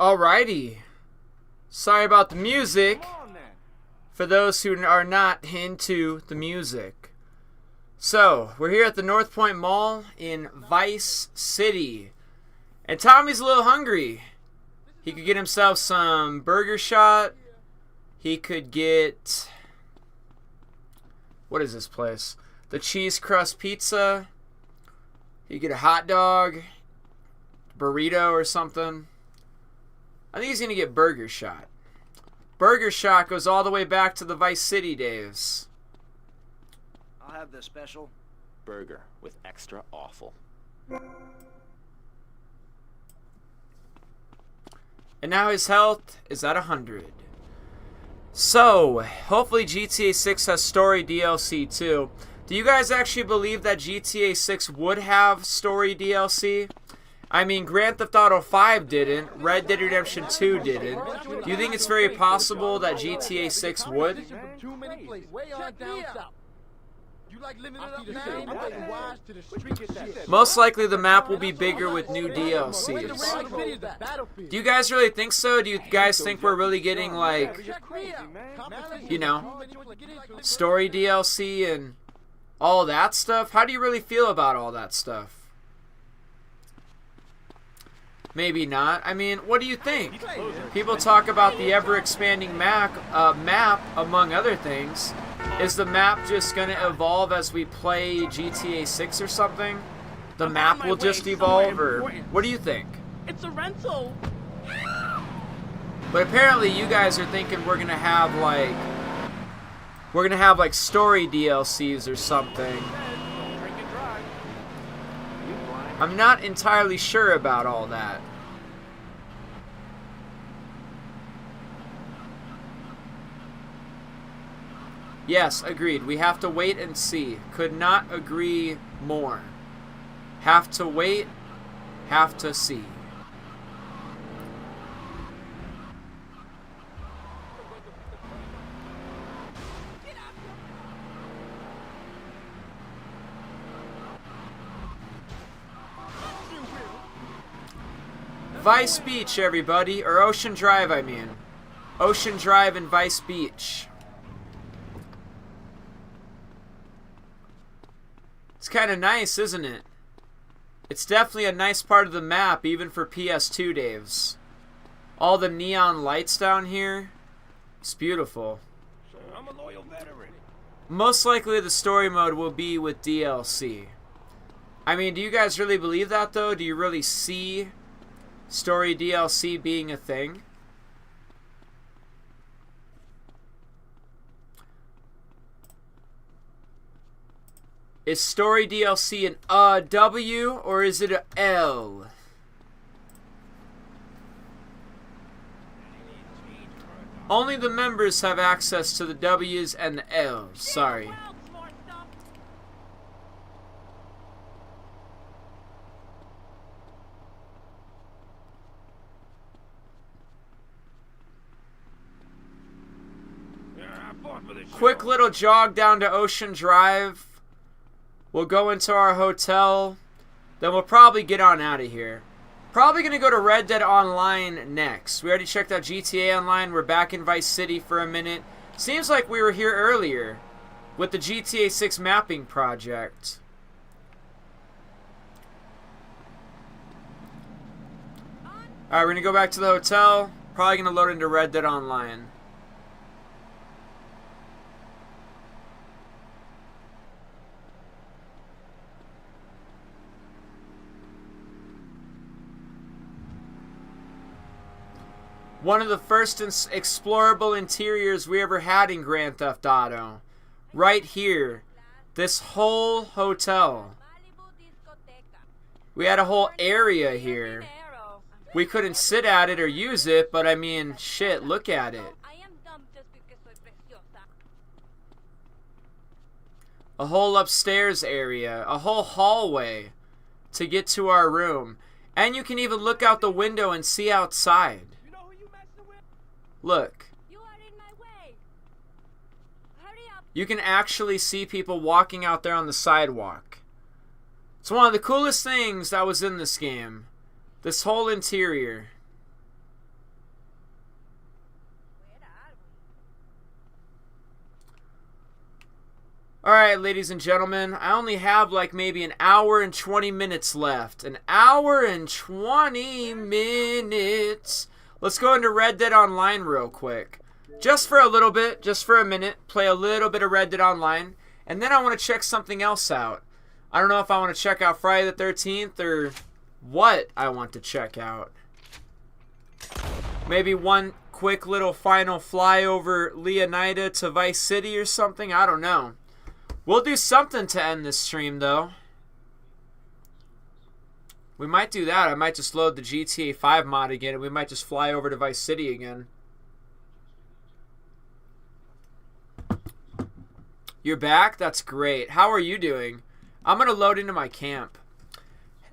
Alrighty. Sorry about the music. For those who are not into the music. So, we're here at the North Point Mall in Vice City. And Tommy's a little hungry. He could get himself some burger shot. He could get... What is this place? The cheese crust pizza. He could get a hot dog. Burrito or something. I think he's going to get burger shot. Burger shot goes all the way back to the Vice City days. I'll have the special burger with extra awful. And now his health is at 100. So, hopefully GTA 6 has story DLC too. Do you guys actually believe that GTA 6 would have story DLC? I mean, Grand Theft Auto 5 didn't. Red Dead Redemption 2 didn't. Do you think it's very possible that GTA 6 would? Most likely the map will be bigger with new DLCs. Do you guys really think so? Do you guys think we're really getting, like, you know, story DLC and all that stuff? How do you really feel about all that stuff? Maybe not. I mean, what do you think? People talk about the ever-expanding map, among other things. Is the map just going to evolve as we play GTA 6 or something? The map will just evolve, or what do you think? It's a rental. But apparently you guys are thinking we're going to have like story DLCs or something. I'm not entirely sure about all that. Yes, agreed. We have to wait and see. Could not agree more. Have to wait, have to see. Vice Beach, everybody. Or Ocean Drive, I mean. Ocean Drive and Vice Beach. It's kind of nice, isn't it? It's definitely a nice part of the map, even for PS2 days. All the neon lights down here. It's beautiful. I'm a loyal veteran. Most likely the story mode will be with DLC. I mean, do you guys really believe that, though? Do you really see story DLC being a thing? Is story DLC an W or is it a L? Only the members have access to the W's and the L's. Sorry. Quick little jog down to Ocean Drive. We'll go into our hotel. Then we'll probably get on out of here. Probably going to go to Red Dead Online next. We already checked out GTA Online. We're back in Vice City for a minute. Seems like we were here earlier with the GTA 6 mapping project. Alright, we're going to go back to the hotel. Probably going to load into Red Dead Online. One of the first explorable interiors we ever had in Grand Theft Auto. Right here. This whole hotel. We had a whole area here. We couldn't sit at it or use it, but I mean, shit, look at it. A whole upstairs area. A whole hallway to get to our room. And you can even look out the window and see outside. Look. You can actually see people walking out there on the sidewalk. It's one of the coolest things that was in this game. This whole interior. Alright, ladies and gentlemen, I only have like maybe an hour and 20 minutes left. An hour and 20 minutes. Let's go into Red Dead Online real quick. Just for a little bit, just for a minute, play a little bit of Red Dead Online, and then I want to check something else out. I don't know if I want to check out Friday the 13th or what I want to check out. Maybe one quick little final fly over Leonida to Vice City or something, I don't know. We'll do something to end this stream, though. We might do that. I might just load the GTA 5 mod again, and we might just fly over to Vice City again. You're back? That's great. How are you doing? I'm going to load into my camp.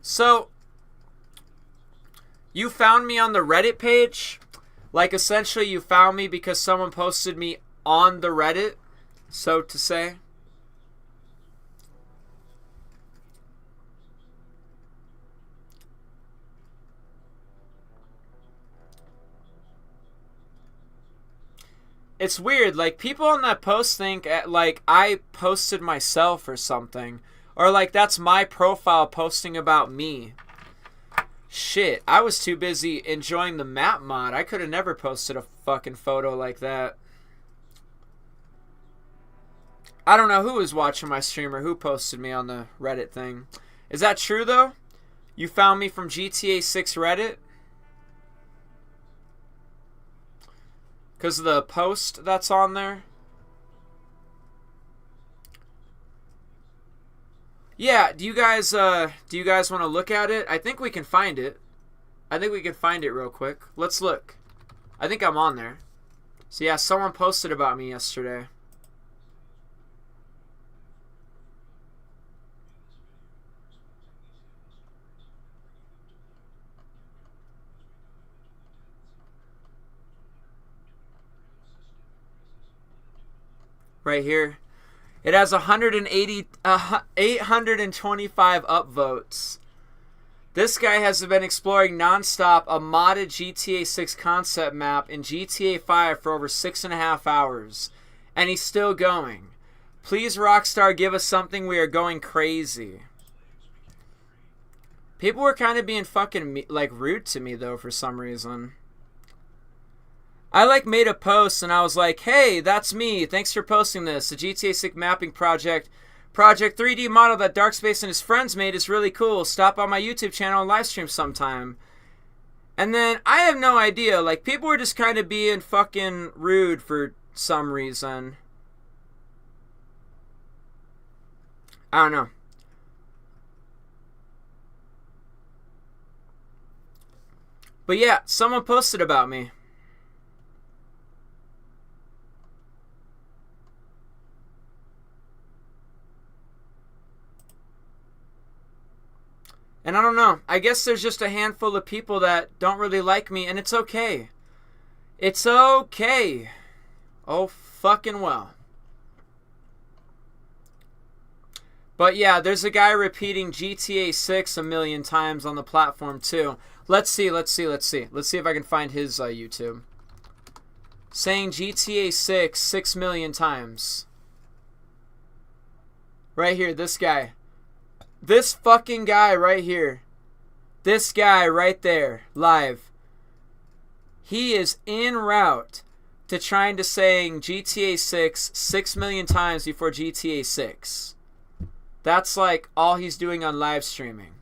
So, you found me on the Reddit page? Like, essentially, you found me because someone posted me on the Reddit, so to say? It's weird, like, people on that post think, like, I posted myself or something. Or, like, that's my profile posting about me. Shit, I was too busy enjoying the map mod. I could have never posted a fucking photo like that. I don't know who was watching my stream or who posted me on the Reddit thing. Is that true, though? You found me from GTA 6 Reddit? Because of the post that's on there? Yeah, do you guys want to look at it? I think we can find it. I think we can find it real quick. Let's look. I think I'm on there. So yeah, someone posted about me yesterday. Right here. It has 825 upvotes. This guy has been exploring non-stop a modded GTA 6 concept map in GTA 5 for over 6.5 hours. And he's still going. Please, Rockstar, give us something. We are going crazy. People were kind of being fucking like rude to me though for some reason. I like made a post and I was like, hey, that's me. Thanks for posting this. The GTA 6 mapping project 3D model that Darkspace and his friends made is really cool. Stop on my YouTube channel and live stream sometime. And then I have no idea. Like, people were just kind of being fucking rude for some reason. I don't know. But yeah, someone posted about me. And I don't know. I guess there's just a handful of people that don't really like me, and it's okay. It's okay. Oh, fucking well. But yeah, there's a guy repeating GTA 6 a million times on the platform too. Let's see. Let's see if I can find his YouTube. Saying GTA 6 million times. Right here, this guy. This fucking guy right here. This guy right there, live. He is en route to trying to saying GTA 6 million times before GTA 6. That's like all he's doing on live streaming.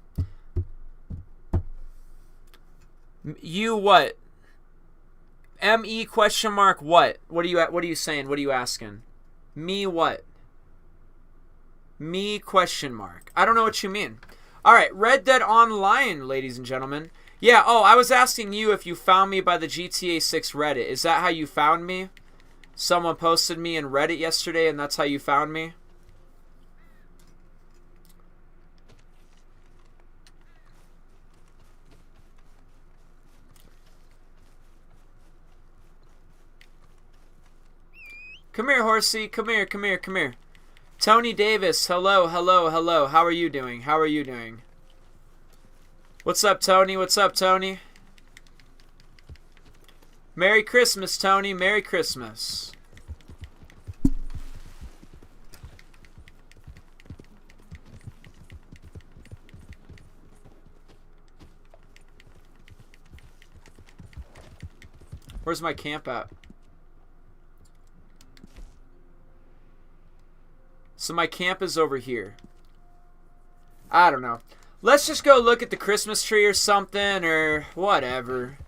You what? ME question mark what? What are you saying? What are you asking? Me what? Me question mark. I don't know what you mean. Alright, Red Dead Online, ladies and gentlemen. Yeah, oh, I was asking you if you found me by the GTA 6 Reddit. Is that how you found me? Someone posted me in Reddit yesterday and that's how you found me? Come here, horsey. Come here. Tony Davis, hello. How are you doing? What's up, Tony? Merry Christmas, Tony. Merry Christmas. Where's my camp at? So my camp is over here. I don't know. Let's just go look at the Christmas tree or something, or whatever.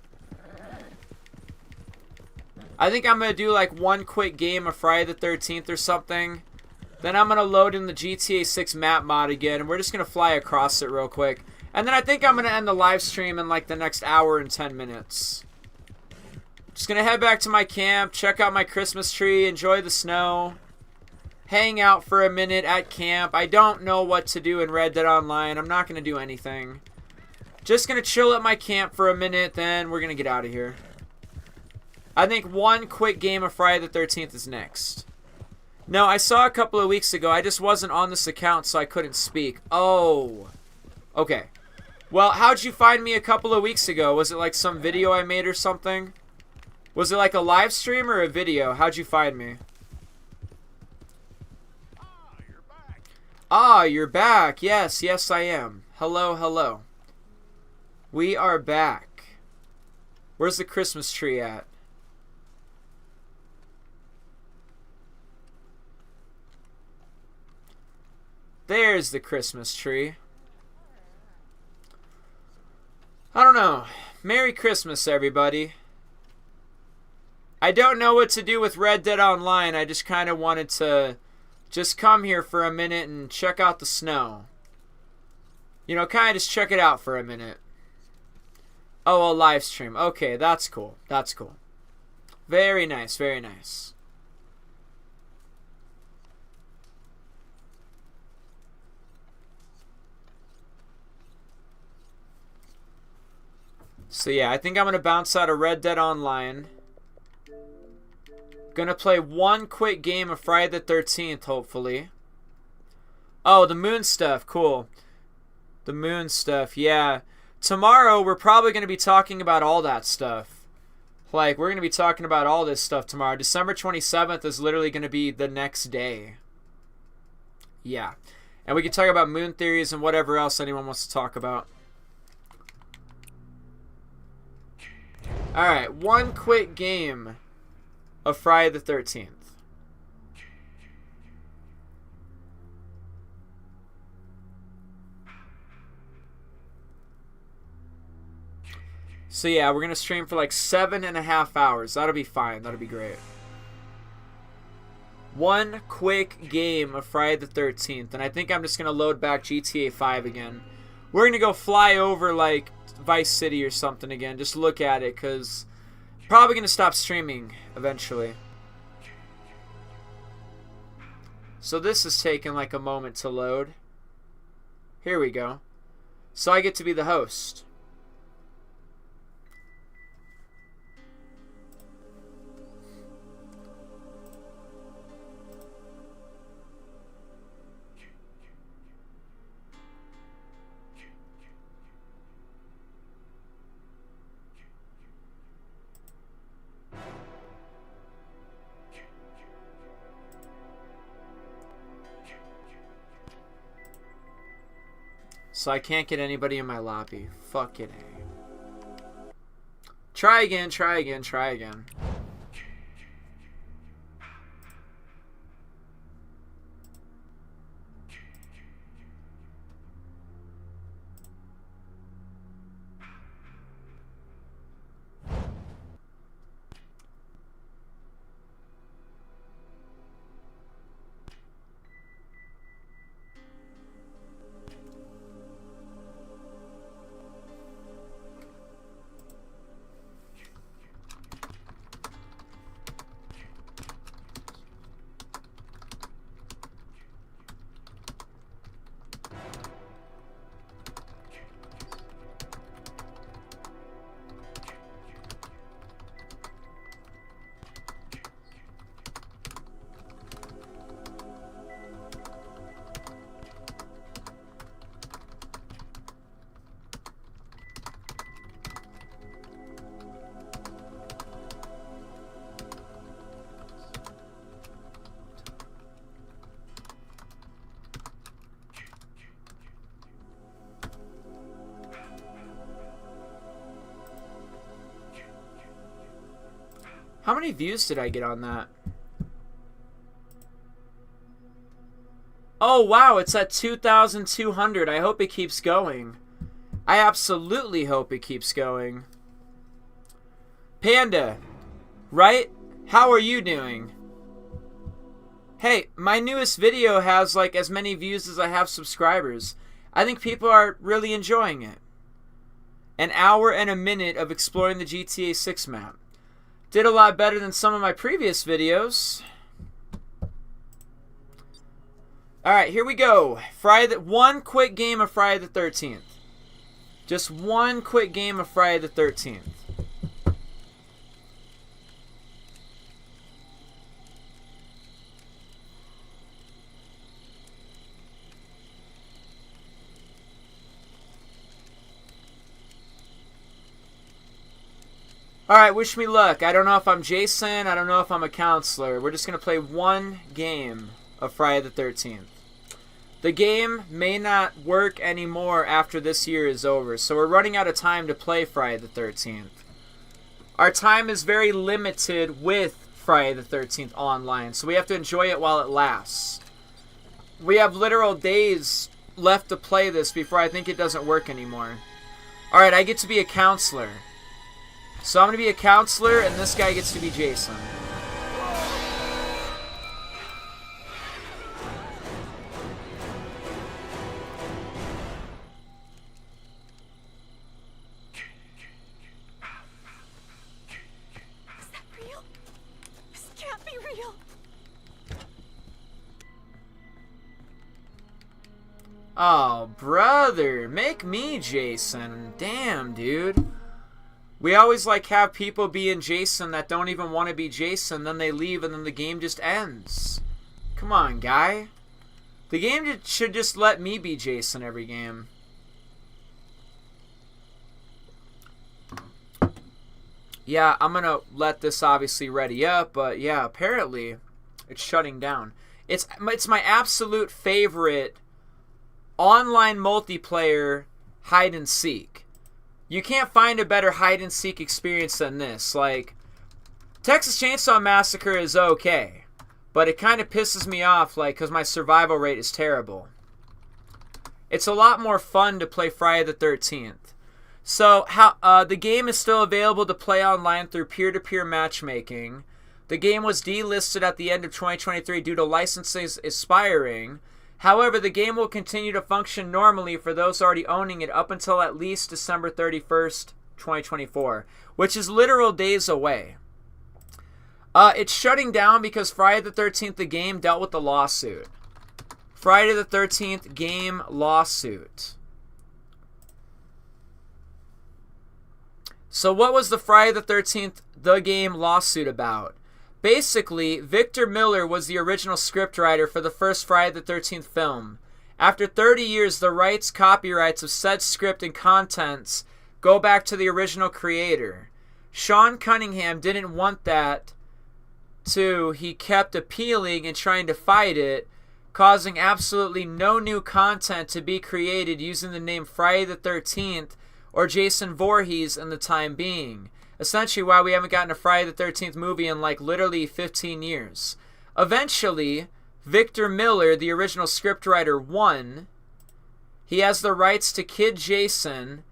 I think I'm going to do like one quick game of Friday the 13th or something. Then I'm going to load in the GTA 6 map mod again, and we're just going to fly across it real quick. And then I think I'm going to end the live stream in like the next hour and 10 minutes. Just going to head back to my camp, check out my Christmas tree, enjoy the snow. Hang out for a minute at camp. I don't know what to do in Red Dead Online. I'm not going to do anything. Just going to chill at my camp for a minute, then we're going to get out of here. I think one quick game of Friday the 13th is next. No, I saw a couple of weeks ago. I just wasn't on this account, so I couldn't speak. Oh. Okay. Well, how'd you find me a couple of weeks ago? Was it like some video I made or something? Was it like a live stream or a video? How'd you find me? Ah, you're back. Yes, yes, I am. Hello, hello. We are back. Where's the Christmas tree at? There's the Christmas tree. I don't know. Merry Christmas, everybody. I don't know what to do with Red Dead Online. I just kind of wanted to just come here for a minute and check out the snow. You know, kind of just check it out for a minute. Oh, a live stream. Okay, that's cool. That's cool. Very nice, very nice. So yeah, I think I'm going to bounce out of Red Dead Online. Gonna play one quick game of Friday the 13th, hopefully. Oh, the moon stuff. Cool. The moon stuff, yeah. Tomorrow, we're probably going to be talking about all that stuff. Like, we're going to be talking about all this stuff tomorrow. December 27th is literally going to be the next day. Yeah. And we can talk about moon theories and whatever else anyone wants to talk about. Alright, one quick game of Friday the 13th. So yeah, we're going to stream for like 7.5 hours. That'll be fine. That'll be great. One quick game of Friday the 13th. And I think I'm just going to load back GTA 5 again. We're going to go fly over like Vice City or something again. Just look at it, because probably going to stop streaming eventually. So this is taking like a moment to load. Here we go. So I get to be the host. So I can't get anybody in my lobby. Fuck it, hey. Try again, try again, try again. How many views did I get on that? Oh, wow, it's at 2,200. I hope it keeps going. I absolutely hope it keeps going. Panda, right? How are you doing? Hey, my newest video has like as many views as I have subscribers. I think people are really enjoying it. An hour and a minute of exploring the GTA 6 map. Did a lot better than some of my previous videos. Alright, here we go. One quick game of Friday the 13th. Just one quick game of Friday the 13th. Alright, wish me luck. I don't know if I'm Jason. I don't know if I'm a counselor. We're just going to play one game of Friday the 13th. The game may not work anymore after this year is over, so we're running out of time to play Friday the 13th. Our time is very limited with Friday the 13th online, so we have to enjoy it while it lasts. We have literal days left to play this before I think it doesn't work anymore. Alright, I get to be a counselor. So I'm going to be a counselor, and this guy gets to be Jason. Is that real? This can't be real. Oh, brother. Make me Jason. Damn, dude. We always like have people being Jason that don't even want to be Jason, then they leave and then the game just ends. Come on, guy. The game should just let me be Jason every game. Yeah, I'm going to let this obviously ready up, but yeah, apparently it's shutting down. It's my absolute favorite online multiplayer hide and seek. You can't find a better hide-and-seek experience than this. Like, Texas Chainsaw Massacre is okay, but it kind of pisses me off, like, because my survival rate is terrible. It's a lot more fun to play Friday the 13th. So, the game is still available to play online through peer-to-peer matchmaking. The game was delisted at the end of 2023 due to licenses expiring. However, the game will continue to function normally for those already owning it up until at least December 31st, 2024, which is literal days away. It's shutting down because Friday the 13th, the game, dealt with the lawsuit. Friday the 13th game lawsuit. So what was the Friday the 13th, the game lawsuit about? Basically, Victor Miller was the original scriptwriter for the first Friday the 13th film. After 30 years, the copyrights of said script and contents go back to the original creator. Sean Cunningham didn't want that he kept appealing and trying to fight it, causing absolutely no new content to be created using the name Friday the 13th or Jason Voorhees in the time being. Essentially why we haven't gotten a Friday the 13th movie in like literally 15 years. Eventually, Victor Miller, the original scriptwriter, won. He has the rights to Kid Jason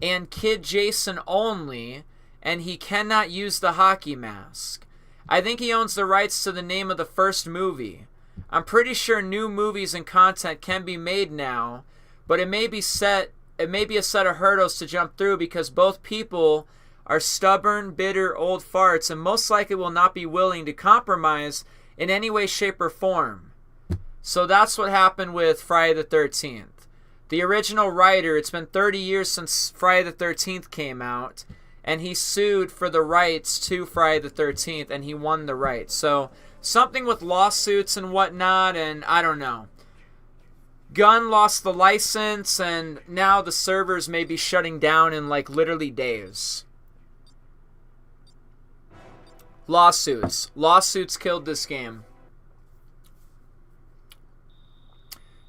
and Kid Jason only, and he cannot use the hockey mask. I think he owns the rights to the name of the first movie. I'm pretty sure new movies and content can be made now, but it may be a set of hurdles to jump through because both people are stubborn, bitter, old farts, and most likely will not be willing to compromise in any way, shape, or form. So that's what happened with Friday the 13th. The original writer, it's been 30 years since Friday the 13th came out, and he sued for the rights to Friday the 13th, and he won the rights. So something with lawsuits and whatnot, and I don't know. Gunn lost the license, and now the servers may be shutting down in like literally days. Lawsuits. Lawsuits killed this game.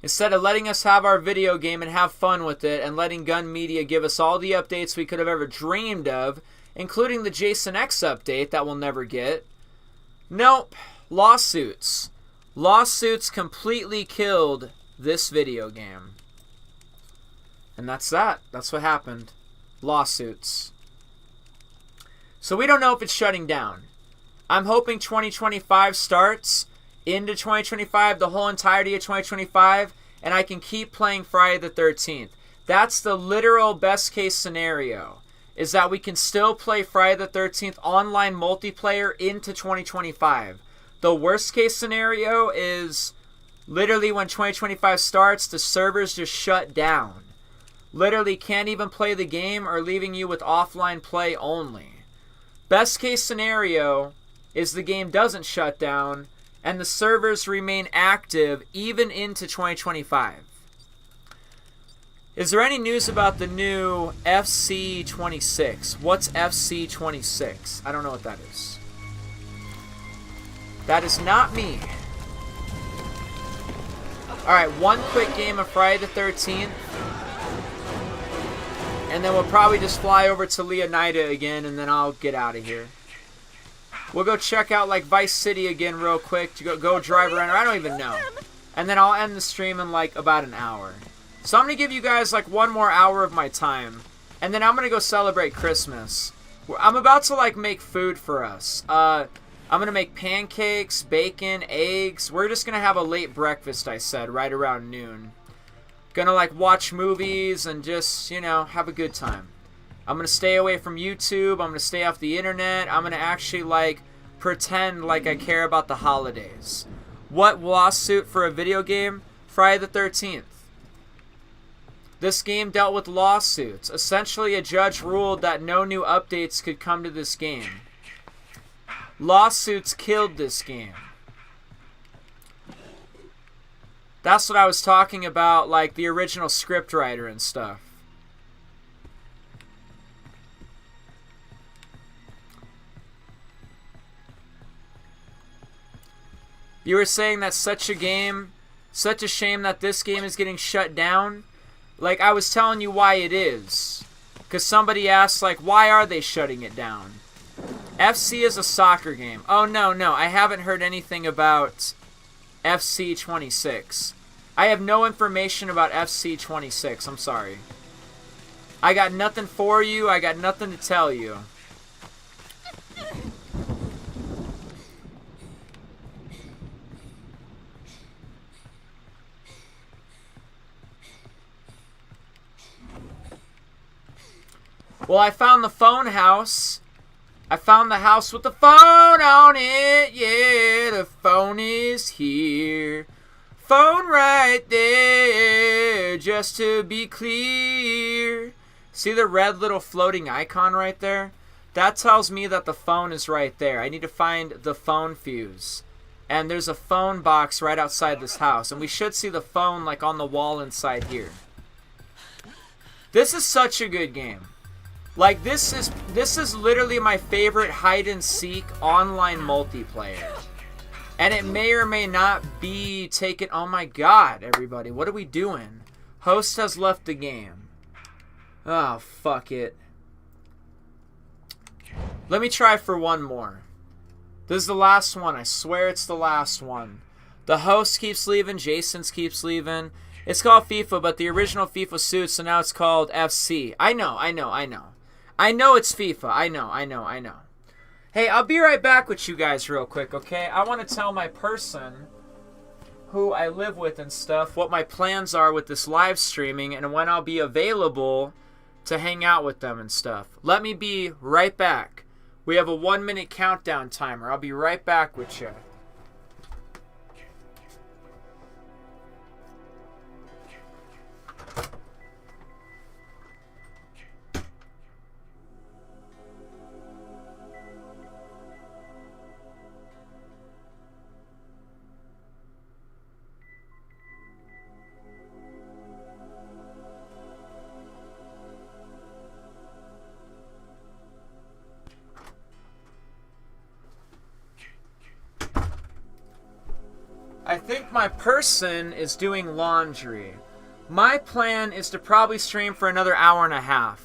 Instead of letting us have our video game and have fun with it and letting Gun Media give us all the updates we could have ever dreamed of including the Jason X update that we'll never get. Nope. Lawsuits. Lawsuits completely killed this video game. And that's that. That's what happened. Lawsuits. So we don't know if it's shutting down. I'm hoping 2025 starts into 2025, the whole entirety of 2025, and I can keep playing Friday the 13th. That's the literal best case scenario, is that we can still play Friday the 13th online multiplayer into 2025. The worst case scenario is literally when 2025 starts, the servers just shut down. Literally can't even play the game or leaving you with offline play only. Best case scenario is the game doesn't shut down and the servers remain active even into 2025. Is there any news about the new FC26? What's FC26? I don't know what that is. That is not me. Alright, one quick game of Friday the 13th. And then we'll probably just fly over to Leonida again, and then I'll get out of here. We'll go check out like Vice City again real quick to go drive around. Or I don't even know. And then I'll end the stream in like about an hour. So I'm going to give you guys like one more hour of my time. And then I'm going to go celebrate Christmas. I'm about to like make food for us. I'm going to make pancakes, bacon, eggs. We're just going to have a late breakfast, I said, right around noon. Gonna like watch movies and just, you know, have a good time. I'm gonna stay away from YouTube. I'm gonna stay off the internet. I'm gonna actually like pretend like I care about the holidays. What lawsuit for a video game? Friday the 13th. This game dealt with lawsuits. Essentially, a judge ruled that no new updates could come to this game. Lawsuits killed this game. That's what I was talking about, like the original scriptwriter and stuff. You were saying that's such a game, such a shame that this game is getting shut down. Like, I was telling you why it is. Because somebody asked, like, why are they shutting it down? FC is a soccer game. Oh, no, I haven't heard anything about FC26. I have no information about FC26. I'm sorry. I got nothing for you. I got nothing to tell you. Well, I found the phone house. I found the house with the phone on it. Yeah, the phone is here. Phone right there, just to be clear. See the red little floating icon right there? That tells me that the phone is right there. I need to find the phone fuse. And there's a phone box right outside this house. And we should see the phone like on the wall inside here. This is such a good game. Like, this is literally my favorite hide-and-seek online multiplayer. And it may or may not be taken... Oh my god, everybody. What are we doing? Host has left the game. Oh, fuck it. Let me try for one more. This is the last one. I swear it's the last one. The host keeps leaving. Jason's keeps leaving. It's called FIFA, but the original FIFA suits, so now it's called FC. I know. I know it's FIFA. I know. Hey, I'll be right back with you guys real quick, okay? I want to tell my person who I live with and stuff what my plans are with this live streaming and when I'll be available to hang out with them and stuff. Let me be right back. We have a 1-minute countdown timer. I'll be right back with you. I think my person is doing laundry. My plan is to probably stream for another hour and a half.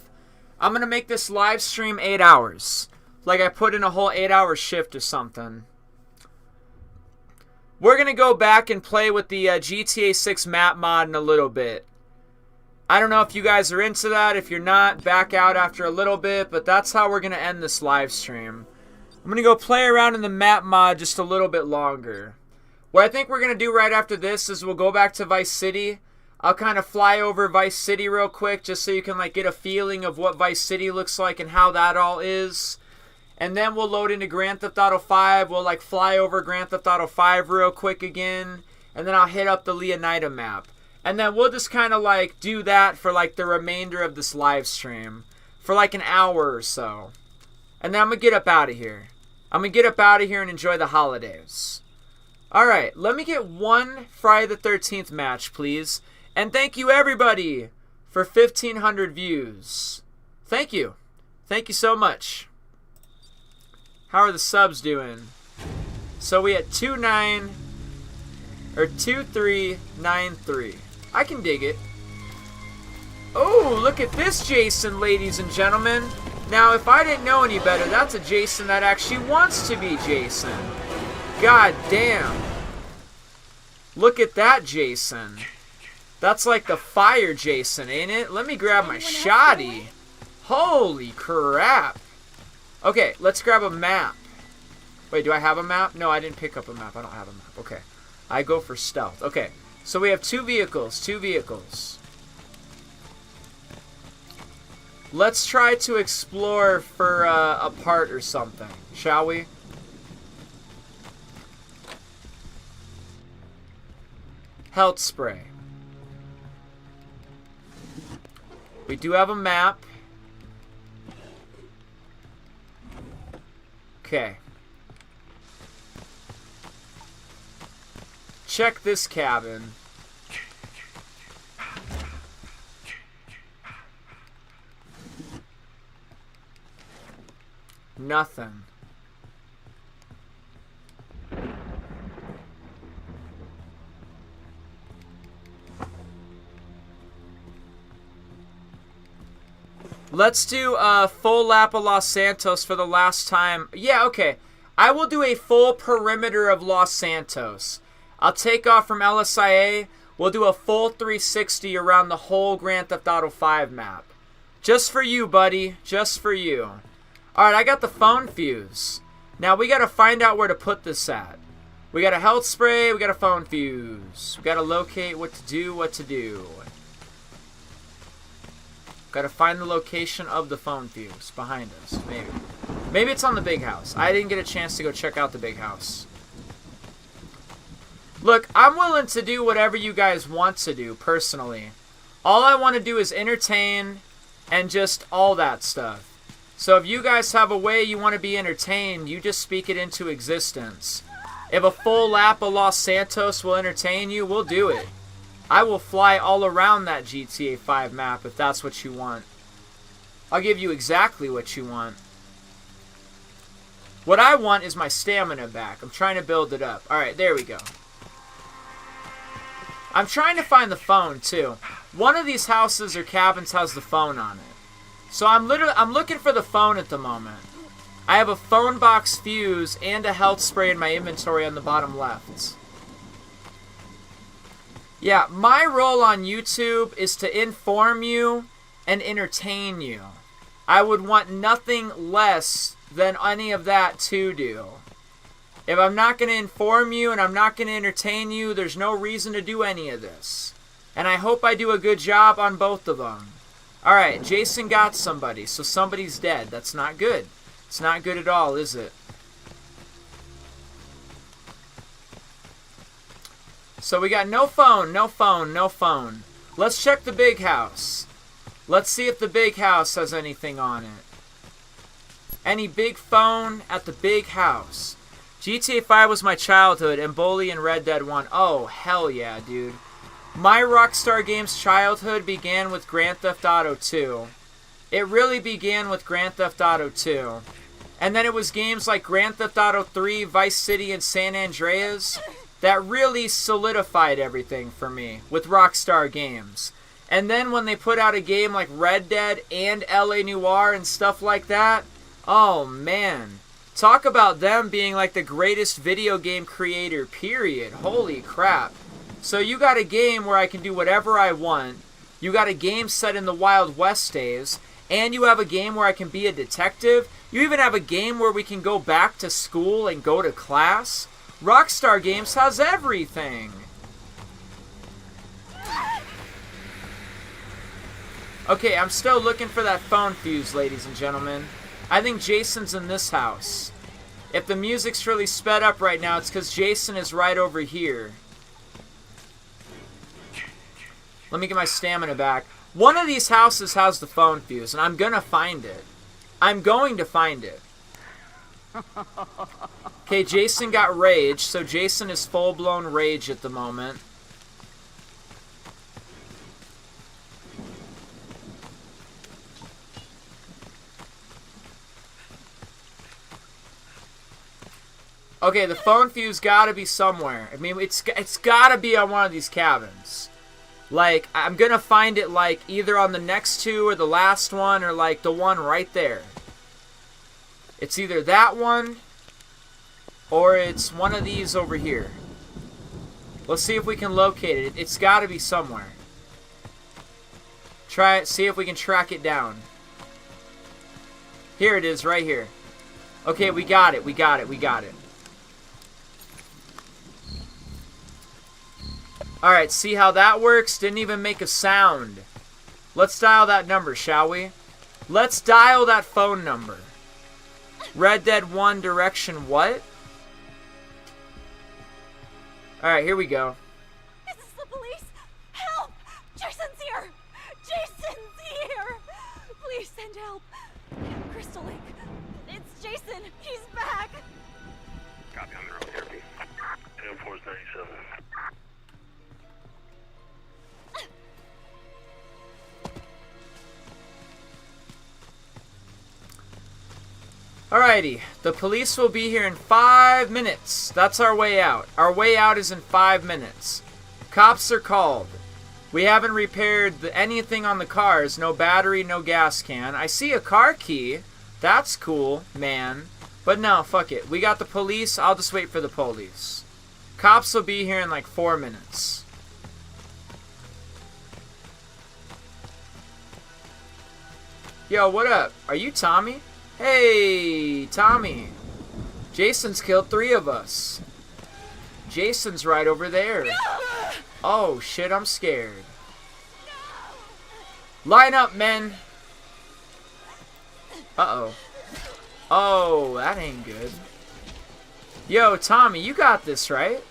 I'm going to make this live stream 8 hours. Like I put in a whole 8-hour shift or something. We're going to go back and play with the GTA 6 map mod in a little bit. I don't know if you guys are into that. If you're not, back out after a little bit. But that's how we're going to end this live stream. I'm going to go play around in the map mod just a little bit longer. What I think we're going to do right after this is we'll go back to Vice City. I'll kind of fly over Vice City real quick just so you can like get a feeling of what Vice City looks like and how that all is. And then we'll load into Grand Theft Auto 5. We'll like fly over Grand Theft Auto 5 real quick again. And then I'll hit up the Leonida map. And then we'll just kind of like do that for like the remainder of this live stream. For like an hour or so. And then I'm going to get up out of here. I'm going to get up out of here and enjoy the holidays. Alright, let me get one Friday the 13th match, please. And thank you, everybody, for 1,500 views. Thank you. Thank you so much. How are the subs doing? So we had 2393. I can dig it. Oh, look at this Jason, ladies and gentlemen. Now, if I didn't know any better, that's a Jason that actually wants to be Jason. God damn. Look at that Jason. That's like the fire Jason, ain't it? Let me grab my shotty. Holy crap. Okay, let's grab a map. Wait, do I have a map? No, I didn't pick up a map. I don't have a map. Okay. I go for stealth. Okay, so we have two vehicles. Let's try to explore for a part or something, shall we? Health spray. We do have a map. Okay. Check this cabin. Nothing. Let's do a full lap of Los Santos for the last time. Yeah, okay. I will do a full perimeter of Los Santos. I'll take off from LSIA. We'll do a full 360 around the whole Grand Theft Auto 5 map. Just for you, buddy. Just for you. Alright, I got the phone fuse. Now we gotta find out where to put this at. We got a health spray, we got a phone fuse. We gotta locate what to do. Gotta find the location of the phone fuse behind us, maybe. Maybe it's on the big house. I didn't get a chance to go check out the big house. Look, I'm willing to do whatever you guys want to do, personally. All I want to do is entertain and just all that stuff. So if you guys have a way you want to be entertained, you just speak it into existence. If a full lap of Los Santos will entertain you, we'll do it. I will fly all around that GTA 5 map if that's what you want. I'll give you exactly what you want. What I want is my stamina back. I'm trying to build it up. Alright, there we go. I'm trying to find the phone, too. One of these houses or cabins has the phone on it. So I'm looking for the phone at the moment. I have a phone box fuse and a health spray in my inventory on the bottom left. Yeah, my role on YouTube is to inform you and entertain you. I would want nothing less than any of that to do. If I'm not going to inform you and I'm not going to entertain you, there's no reason to do any of this. And I hope I do a good job on both of them. Alright, Jason got somebody, so somebody's dead. That's not good. It's not good at all, is it? So we got no phone, no phone, no phone. Let's check the big house. Let's see if the big house has anything on it. Any big phone at the big house. GTA 5 was my childhood, and Bully and Red Dead 1. Oh, hell yeah, dude. My Rockstar Games childhood began with Grand Theft Auto 2. It really began with Grand Theft Auto 2. And then it was games like Grand Theft Auto 3, Vice City, and San Andreas that really solidified everything for me with Rockstar Games. And then when they put out a game like Red Dead and LA Noire and stuff like that, oh man. Talk about them being like the greatest video game creator, period. Holy crap. So you got a game where I can do whatever I want. You got a game set in the Wild West days. And you have a game where I can be a detective. You even have a game where we can go back to school and go to class. Rockstar Games has everything. Okay, I'm still looking for that phone fuse, ladies and gentlemen. I think Jason's in this house. If the music's really sped up right now, it's because Jason is right over here. Let me get my stamina back. One of these houses has the phone fuse, and I'm gonna find it. I'm going to find it. Okay, Jason got rage, so Jason is full-blown rage at the moment. Okay, the phone fuse gotta be somewhere. I mean, it's gotta be on one of these cabins. Like, I'm gonna find it, like, either on the next two or the last one or, like, the one right there. It's either that one or it's one of these over here. Let's see if we can locate it. It's gotta be somewhere. Try it, see if we can track it down. Here it is, right here. Okay, we got it, we got it, we got it. Alright, see how that works? Didn't even make a sound. Let's dial that number, shall we? Let's dial that phone number. Red Dead 1 direction what? Alright, here we go. Is this the police? Help! Jason's here! Jason's here! Please send help. Crystal Lake. It's Jason. He's back. Copy on the road, therapy. 10-4-97. Alrighty, the police will be here in 5 minutes. That's our way out. Our way out is in 5 minutes. Cops are called. We haven't repaired anything on the cars. No battery, no gas can. I see a car key. That's cool, man. But no, fuck it. We got the police. I'll just wait for the police. Cops will be here in like 4 minutes. Yo, what up? Are you Tommy? Hey, Tommy. Jason's killed 3 of us. Jason's right over there. Oh, shit, I'm scared. Line up, men. Uh-oh. Oh, that ain't good. Yo, Tommy, you got this, right?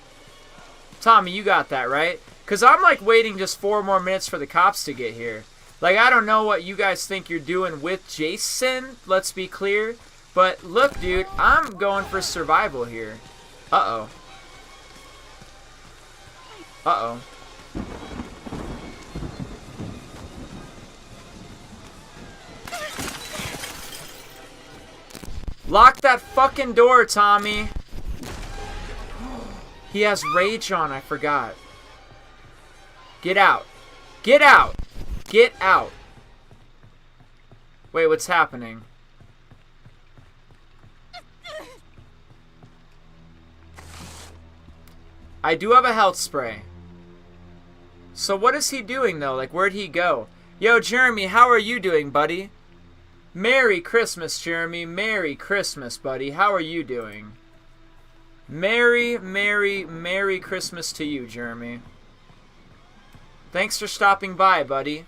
Tommy, you got that, right? Because I'm, like, waiting just 4 more minutes for the cops to get here. Like, I don't know what you guys think you're doing with Jason, let's be clear. But, look, dude, I'm going for survival here. Uh-oh. Uh-oh. Lock that fucking door, Tommy. He has rage on, I forgot. Get out. Get out. Get out. Wait, what's happening? I do have a health spray. So what is he doing, though? Like, where'd he go? Yo, Jeremy, how are you doing, buddy? Merry Christmas, Jeremy. Merry Christmas, buddy. How are you doing? Merry, Merry, Merry Christmas to you, Jeremy. Thanks for stopping by, buddy.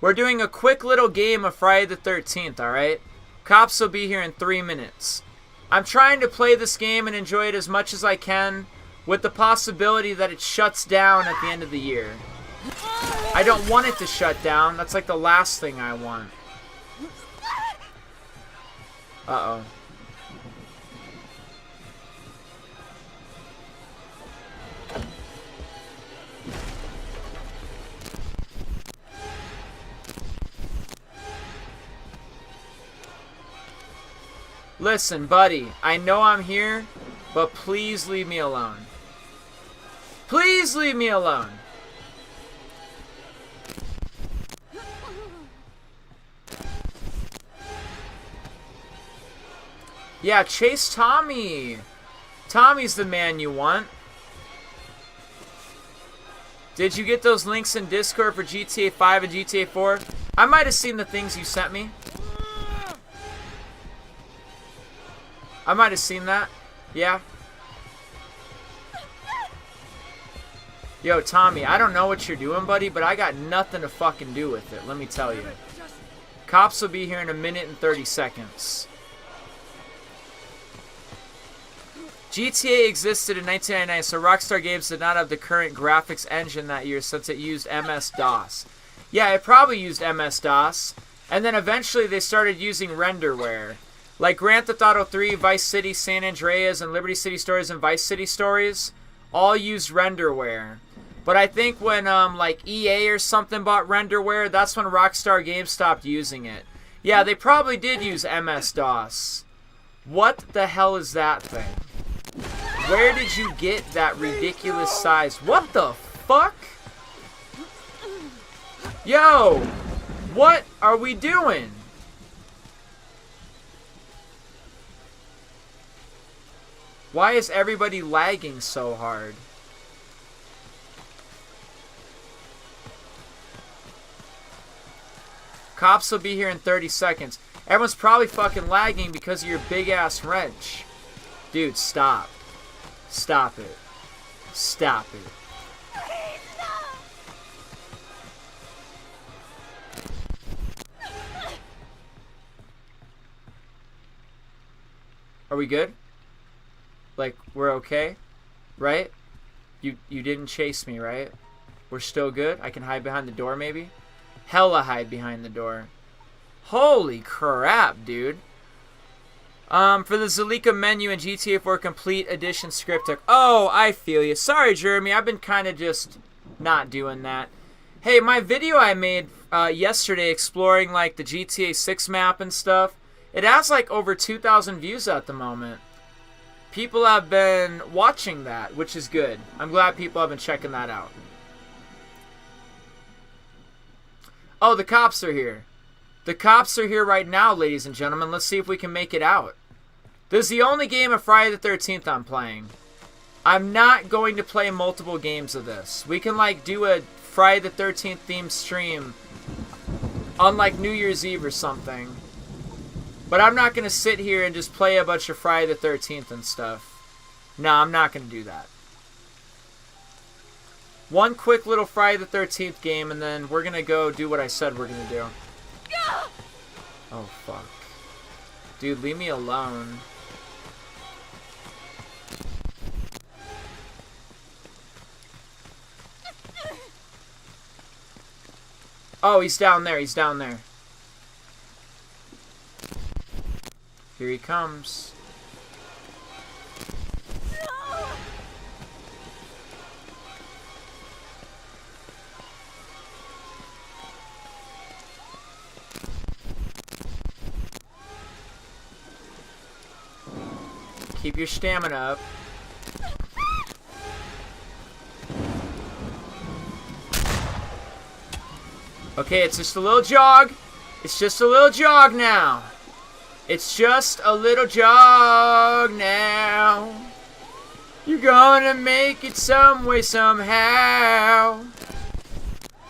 We're doing a quick little game of Friday the 13th, alright? Cops will be here in 3 minutes. I'm trying to play this game and enjoy it as much as I can, with the possibility that it shuts down at the end of the year. I don't want it to shut down. That's like the last thing I want. Uh-oh. Listen, buddy, I know I'm here, but please leave me alone. Please leave me alone. Yeah, chase Tommy. Tommy's the man you want. Did you get those links in Discord for GTA 5 and GTA 4? I might have seen the things you sent me. I might have seen that. Yeah. Yo, Tommy, I don't know what you're doing, buddy, but I got nothing to fucking do with it, let me tell you. Cops will be here in 1 minute and 30 seconds. GTA existed in 1999, so Rockstar Games did not have the current graphics engine that year since it used MS-DOS. Yeah, it probably used MS-DOS, and then eventually they started using renderware. Like Grand Theft Auto 3, Vice City, San Andreas, and Liberty City Stories and Vice City Stories all used renderware. But I think when like EA or something bought renderware, that's when Rockstar Games stopped using it. Yeah, they probably did use MS-DOS. What the hell is that thing? Where did you get that ridiculous size? What the fuck? Yo! What are we doing? Why is everybody lagging so hard? Cops will be here in 30 seconds. Everyone's probably fucking lagging because of your big ass wrench. Dude, stop. Stop it. Stop it. Are we good? Like, we're okay? Right? You didn't chase me, right? We're still good? I can hide behind the door, maybe? Hella hide behind the door. Holy crap, dude. For the Zalika menu in GTA 4 Complete Edition script took. Oh, I feel you. Sorry, Jeremy. I've been kind of just not doing that. Hey, my video I made yesterday exploring like the GTA 6 map and stuff, it has like over 2,000 views at the moment. People have been watching that, which is good. I'm glad people have been checking that out. Oh, the cops are here. The cops are here right now, ladies and gentlemen. Let's see if we can make it out. This is the only game of Friday the 13th I'm playing. I'm not going to play multiple games of this. We can like do a Friday the 13th themed stream on like New Year's Eve or something. But I'm not going to sit here and just play a bunch of Friday the 13th and stuff. No, I'm not going to do that. One quick little Friday the 13th game, and then we're going to go do what I said we're going to do. Oh, fuck. Dude, leave me alone. Oh, he's down there. He's down there. Here he comes. No! Keep your stamina up. Okay, it's just a little jog. It's just a little jog now. It's just a little jog now. You're gonna make it some way, somehow.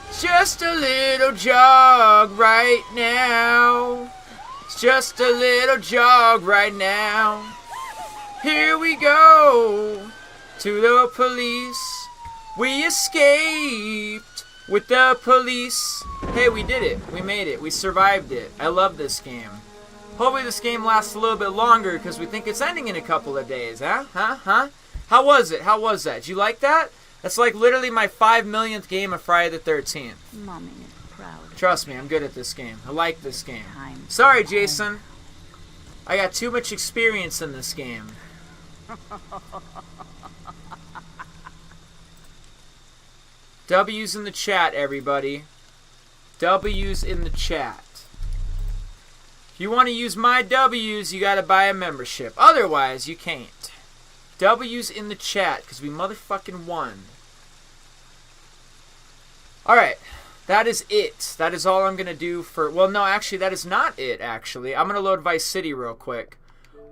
It's just a little jog right now. It's just a little jog right now. Here we go. To the police. We escaped with the police. Hey, we did it. We made it. We survived it. I love this game. Hopefully this game lasts a little bit longer because we think it's ending in a couple of days, huh? How was it? How was that? Did you like that? That's like literally my 5 millionth game of Friday the 13th. Mommy is proud. Trust me, I'm good at this game. I like this game. Sorry, Jason. I got too much experience in this game. W's in the chat, everybody. W's in the chat. If you want to use my W's, you got to buy a membership. Otherwise, you can't. W's in the chat, because we motherfucking won. Alright, that is it. That is all I'm going to do for... Well, no, actually, that is not it, actually. I'm going to load Vice City real quick.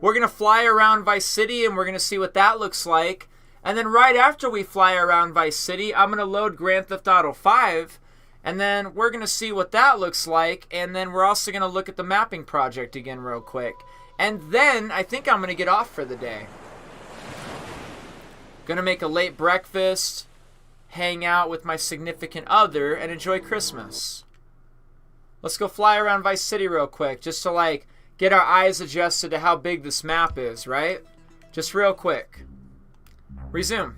We're going to fly around Vice City, and we're going to see what that looks like. And then right after we fly around Vice City, I'm going to load Grand Theft Auto 5, and then we're going to see what that looks like, and then we're also going to look at the mapping project again real quick. And then I think I'm going to get off for the day. Going to make a late breakfast, hang out with my significant other, and enjoy Christmas. Let's go fly around Vice City real quick, just to like get our eyes adjusted to how big this map is, right? Just real quick. Resume.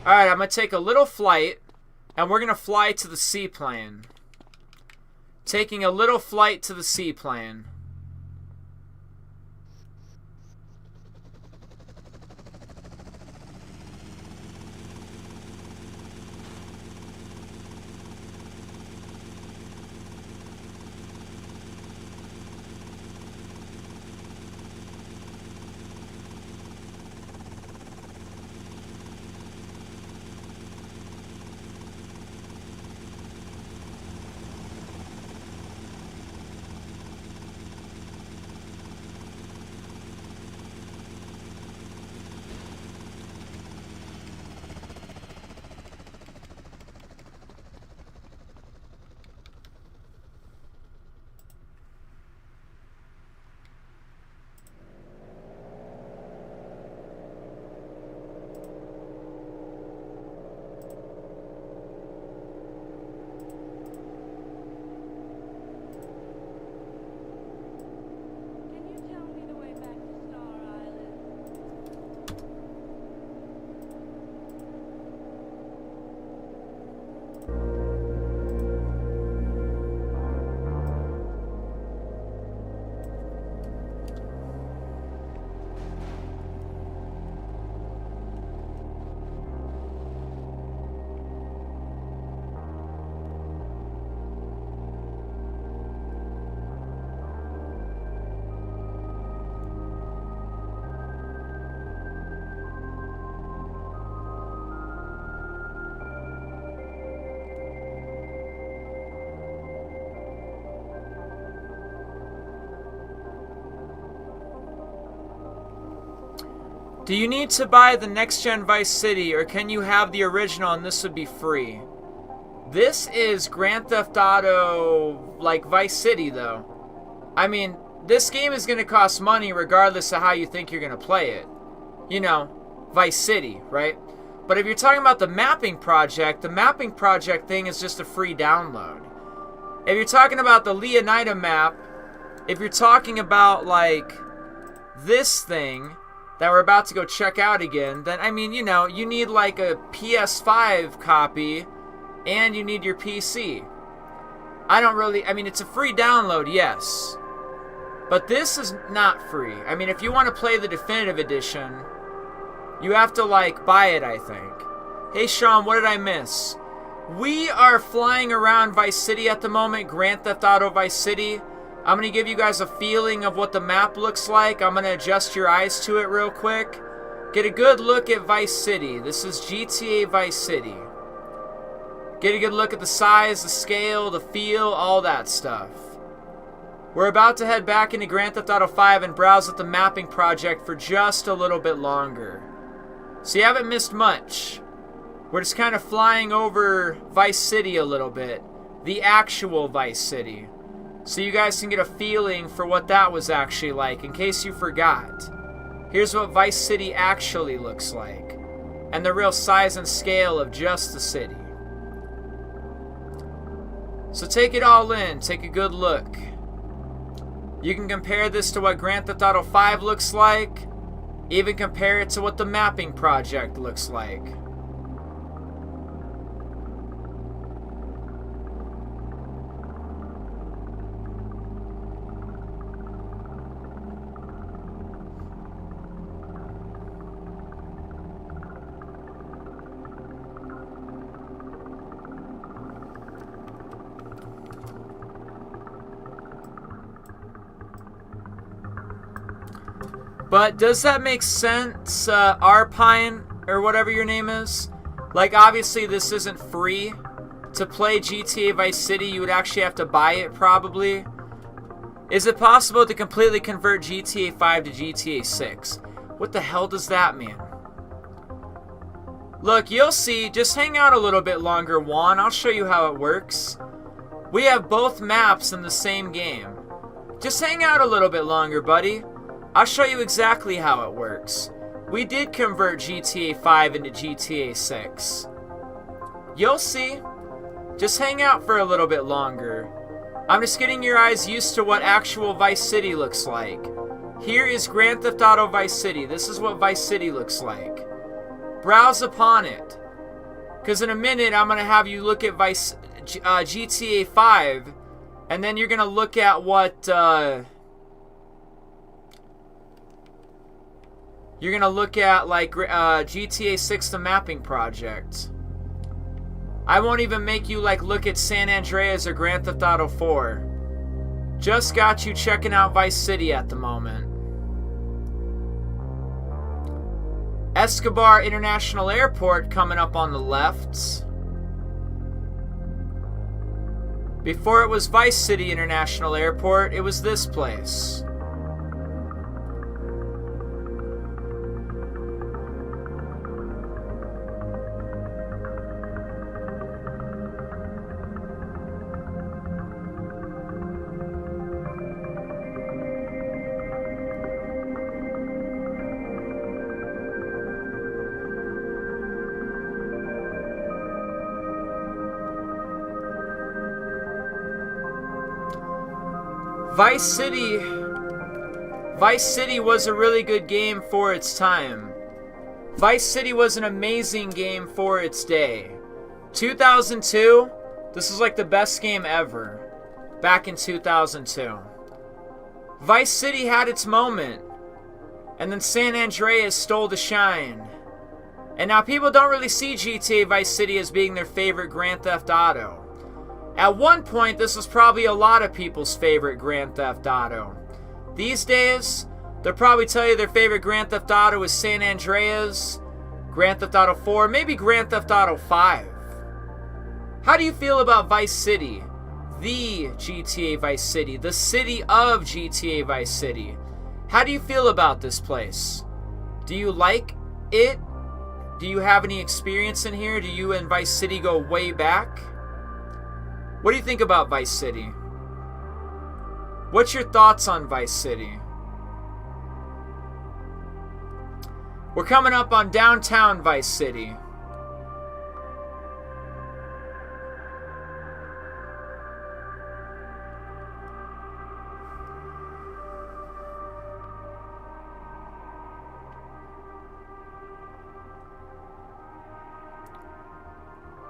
Alright, I'm going to take a little flight, and we're going to fly to the seaplane. Taking a little flight to the seaplane. Do you need to buy the next-gen Vice City, or can you have the original and this would be free? This is Grand Theft Auto, like, Vice City, though. I mean, this game is going to cost money regardless of how you think you're going to play it. You know, Vice City, right? But if you're talking about the mapping project thing is just a free download. If you're talking about the Leonida map, if you're talking about, like, this thing that we're about to go check out again, then, I mean, you know, you need like a PS5 copy and you need your PC. I mean, it's a free download, yes. But this is not free. I mean, if you want to play the definitive edition, you have to, like, buy it, I think. Hey, Sean, what did I miss? We are flying around Vice City at the moment, Grand Theft Auto Vice City. I'm going to give you guys a feeling of what the map looks like. I'm going to adjust your eyes to it real quick. Get a good look at Vice City. This is GTA Vice City. Get a good look at the size, the scale, the feel, all that stuff. We're about to head back into Grand Theft Auto 5 and browse at the mapping project for just a little bit longer. So you haven't missed much. We're just kind of flying over Vice City a little bit. The actual Vice City. So you guys can get a feeling for what that was actually like, in case you forgot. Here's what Vice City actually looks like, and the real size and scale of just the city. So take it all in, take a good look. You can compare this to what Grand Theft Auto 5 looks like, even compare it to what the mapping project looks like. But does that make sense, Arpine, or whatever your name is? Like, obviously this isn't free. to play GTA Vice City, you would actually have to buy it probably. Is it possible to completely convert GTA 5 to GTA 6? What the hell does that mean? Look, you'll see. Just hang out a little bit longer, Juan. I'll show you how it works. We have both maps in the same game. Just hang out a little bit longer, buddy. I'll show you exactly how it works. We did convert GTA 5 into GTA 6. You'll see. Just hang out for a little bit longer. I'm just getting your eyes used to what actual Vice City looks like. Here is Grand Theft Auto Vice City. This is what Vice City looks like. Browse upon it. Because in a minute, I'm going to have you look at GTA 5. And then you're going to look at what... you're going to look at like GTA 6 the mapping project. I won't even make you like look at San Andreas or Grand Theft Auto 4. Just got you checking out Vice City at the moment. Escobar International Airport coming up on the left. Before it was Vice City International Airport, it was this place. Vice City was a really good game for its time. Vice City was an amazing game for its day. 2002, this is like the best game ever. Back in 2002. Vice City had its moment. And then San Andreas stole the shine. And now people don't really see GTA Vice City as being their favorite Grand Theft Auto. At one point, this was probably a lot of people's favorite Grand Theft Auto. These days, they'll probably tell you their favorite Grand Theft Auto is San Andreas, Grand Theft Auto 4, maybe Grand Theft Auto 5. How do you feel about Vice City? The GTA Vice City, the city of GTA Vice City. How do you feel about this place? Do you like it? Do you have any experience in here? Do you and Vice City go way back? What do you think about Vice City? What's your thoughts on Vice City? We're coming up on downtown Vice City.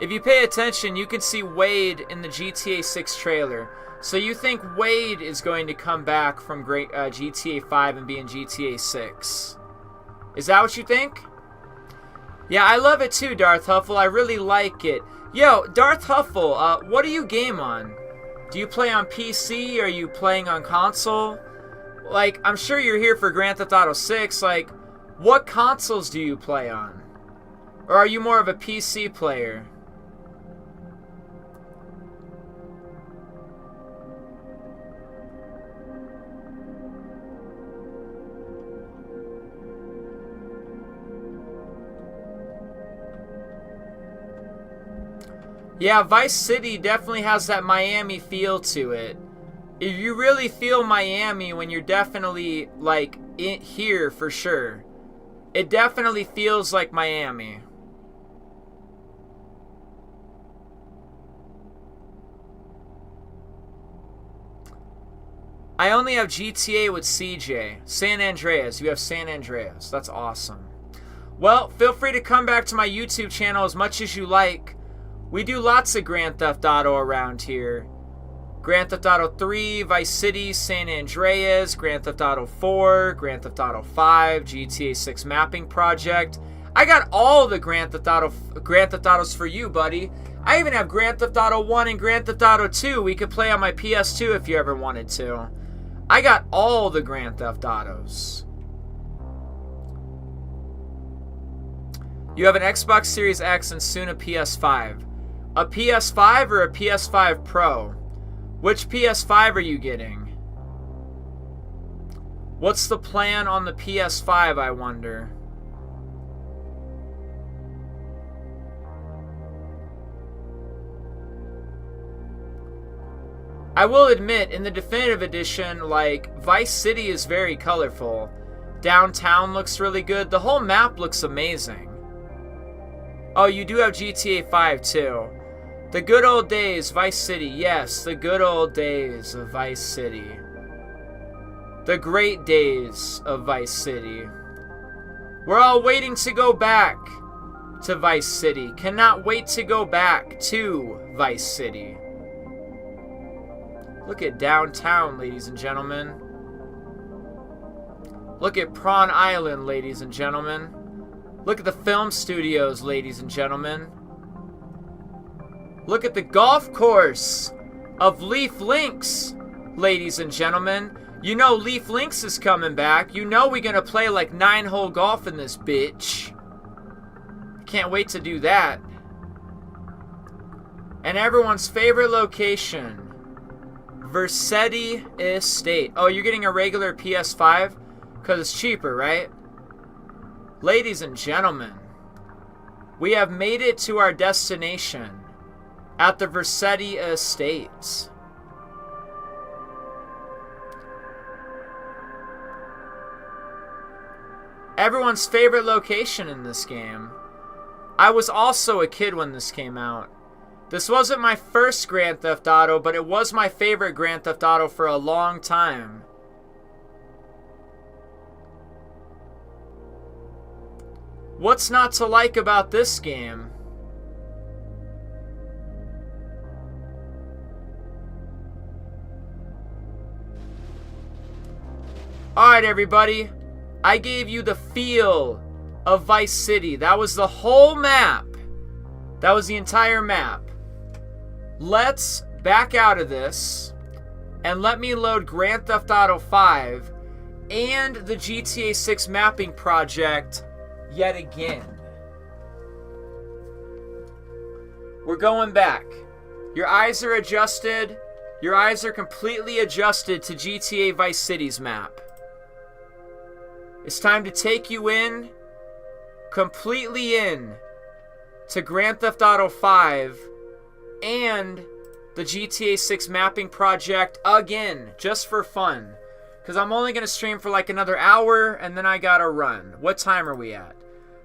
If you pay attention, you can see Wade in the GTA 6 trailer. So you think Wade is going to come back from GTA 5 and be in GTA 6? Is that what you think? Yeah, I love it too, Darth Huffle. I really like it. Yo, Darth Huffle, what do you game on? Do you play on PC? Are you playing on console? Like, I'm sure you're here for Grand Theft Auto 6. Like, what consoles do you play on? Or are you more of a PC player? Yeah, Vice City definitely has that Miami feel to it. If you really feel Miami when you're definitely, like, here for sure. It definitely feels like Miami. I only have GTA with CJ. San Andreas. You have San Andreas. That's awesome. Well, feel free to come back to my YouTube channel as much as you like. We do lots of Grand Theft Auto around here. Grand Theft Auto 3, Vice City, San Andreas, Grand Theft Auto 4, Grand Theft Auto 5, GTA 6 mapping project. I got all the Grand Theft Autos for you, buddy. I even have Grand Theft Auto 1 and Grand Theft Auto 2 we could play on my PS2 if you ever wanted to. I got all the Grand Theft Autos. You have an Xbox Series X and soon a PS5. A PS5 or a PS5 Pro? Which PS5 are you getting? What's the plan on the PS5, I wonder? I will admit, in the definitive edition, like, Vice City is very colorful. Downtown looks really good. The whole map looks amazing. Oh, you do have GTA 5 too. The good old days, Vice City. Yes, the good old days of Vice City. The great days of Vice City. We're all waiting to go back to Vice City. Cannot wait to go back to Vice City. Look at downtown, ladies and gentlemen. Look at Prawn Island, ladies and gentlemen. Look at the film studios, ladies and gentlemen. Look at the golf course of Leaf Links, ladies and gentlemen. You know Leaf Links is coming back. You know we're going to play like 9-hole golf in this bitch. Can't wait to do that. And everyone's favorite location, Vercetti Estate. Oh, you're getting a regular PS5? Because it's cheaper, right? Ladies and gentlemen, we have made it to our destination at the Vercetti Estate. Everyone's favorite location in this game. I was also a kid when this came out. This wasn't my first Grand Theft Auto, but it was my favorite Grand Theft Auto for a long time. What's not to like about this game? Alright, everybody. I gave you the feel of Vice City. That was the whole map. That was the entire map. Let's back out of this and let me load Grand Theft Auto 5 and the GTA 6 mapping project yet again. We're going back. Your eyes are adjusted. Your eyes are completely adjusted to GTA Vice City's map. It's time to take you in, completely in, to Grand Theft Auto 5 and the GTA 6 mapping project again, just for fun. Because I'm only going to stream for like another hour and then I gotta run. What time are we at?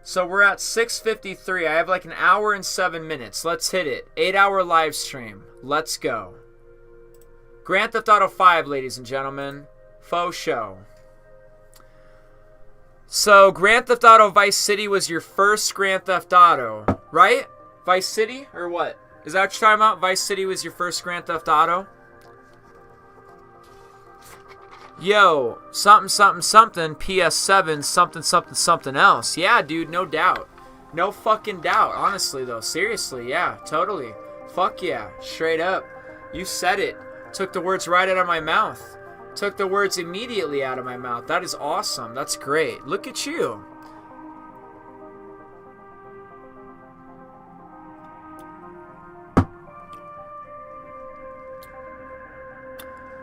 So we're at 6:53. I have like an hour and 7 minutes. Let's hit it. 8-hour live stream. Let's go. Grand Theft Auto 5, ladies and gentlemen. Faux show. So, Grand Theft Auto Vice City was your first Grand Theft Auto, right? Vice City, or what? Is that what you're talking about? Vice City was your first Grand Theft Auto? Yo, something, something, something, PS7, something, something, something else. Yeah, dude, no doubt. No fucking doubt. Honestly, though. Seriously, yeah, totally. Fuck yeah. Straight up. You said it. Took the words right out of my mouth. Took the words immediately out of my mouth. That is awesome. That's great. Look at you.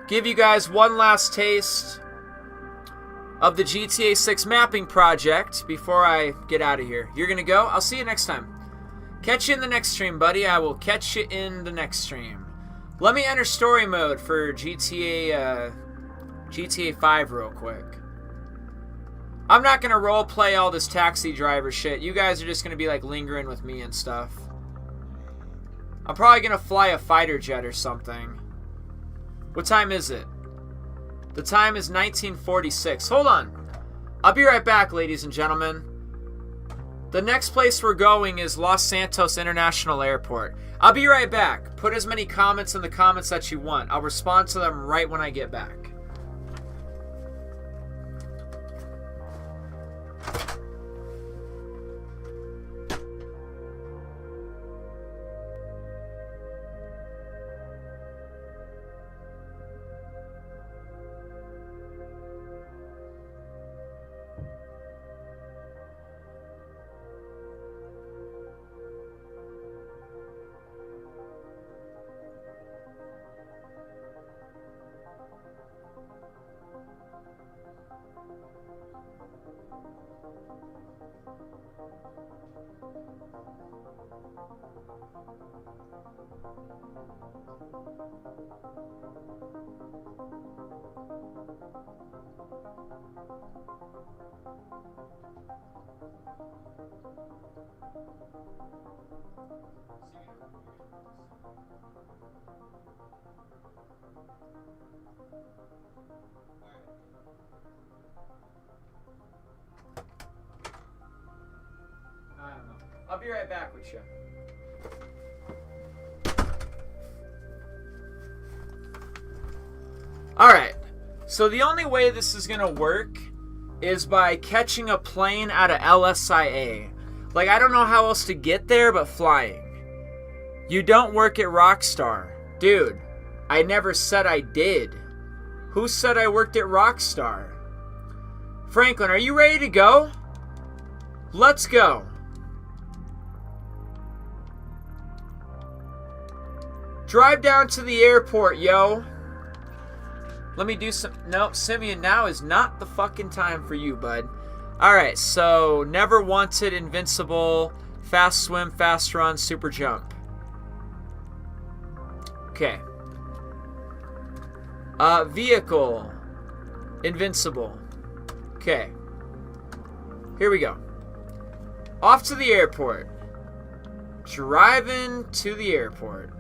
Give you guys one last taste of the GTA 6 mapping project before I get out of here. You're going to go? I'll see you next time. Catch you in the next stream, buddy. I will catch you in the next stream. Let me enter story mode for GTA 5 real quick. I'm not going to role play all this taxi driver shit. You guys are just going to be like lingering with me and stuff. I'm probably going to fly a fighter jet or something. What time is it? The time is 1946. Hold on. I'll be right back, ladies and gentlemen. The next place we're going is Los Santos International Airport. I'll be right back. Put as many comments in the comments that you want. I'll respond to them right when I get back. I don't know. I'll be right back with you. Alright, so the only way this is gonna work is by catching a plane out of LSIA. Like, I don't know how else to get there but flying. You don't work at Rockstar. Dude, I never said I did. Who said I worked at Rockstar? Franklin, are you ready to go? Let's go. Drive down to the airport, yo. Let me do some... Nope, Simeon, now is not the fucking time for you, bud. Alright, so Never Wanted, Invincible, Fast Swim, Fast Run, Super Jump. Okay. Vehicle. Invincible. Okay. Here we go. Off to the airport. Driving to the airport.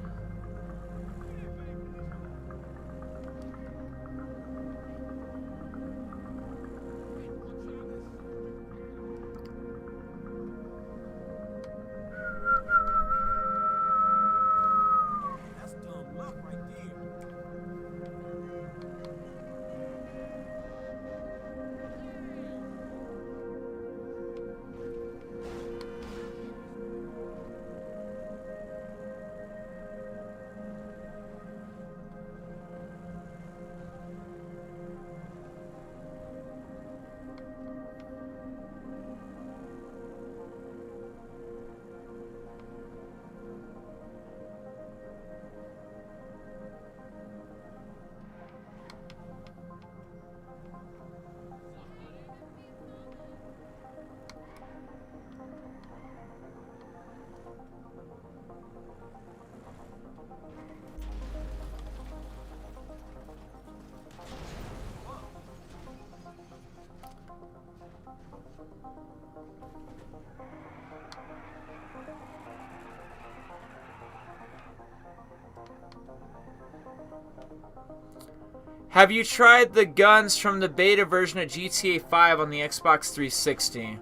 Have you tried the guns from the beta version of GTA 5 on the Xbox 360?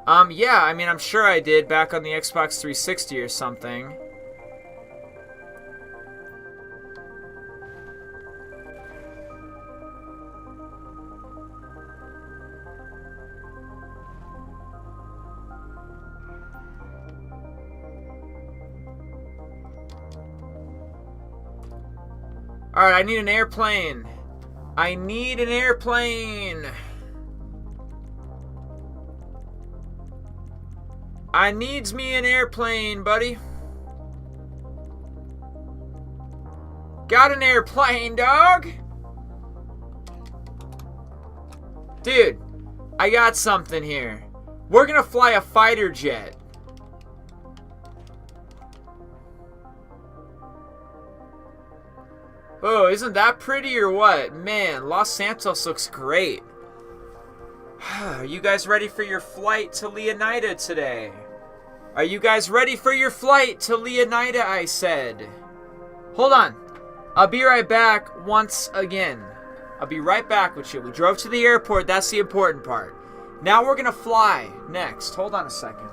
Yeah, I mean, I'm sure I did back on the Xbox 360 or something. Alright, I need an airplane. I need an airplane. I needs me an airplane, buddy. Got an airplane, dog. Dude, I got something here. We're gonna fly a fighter jet. Oh, isn't that pretty or what? Man, Los Santos looks great. Are you guys ready for your flight to Leonida today? Are you guys ready for your flight to Leonida, I said? Hold on. I'll be right back once again. I'll be right back with you. We drove to the airport. That's the important part. Now we're going to fly next. Hold on a second.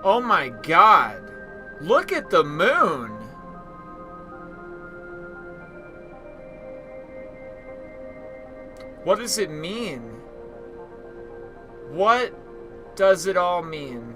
Oh my god. Look at the moon. What does it mean? What does it all mean?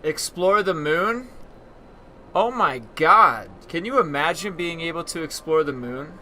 Explore the moon? Oh my god. Can you imagine being able to explore the moon?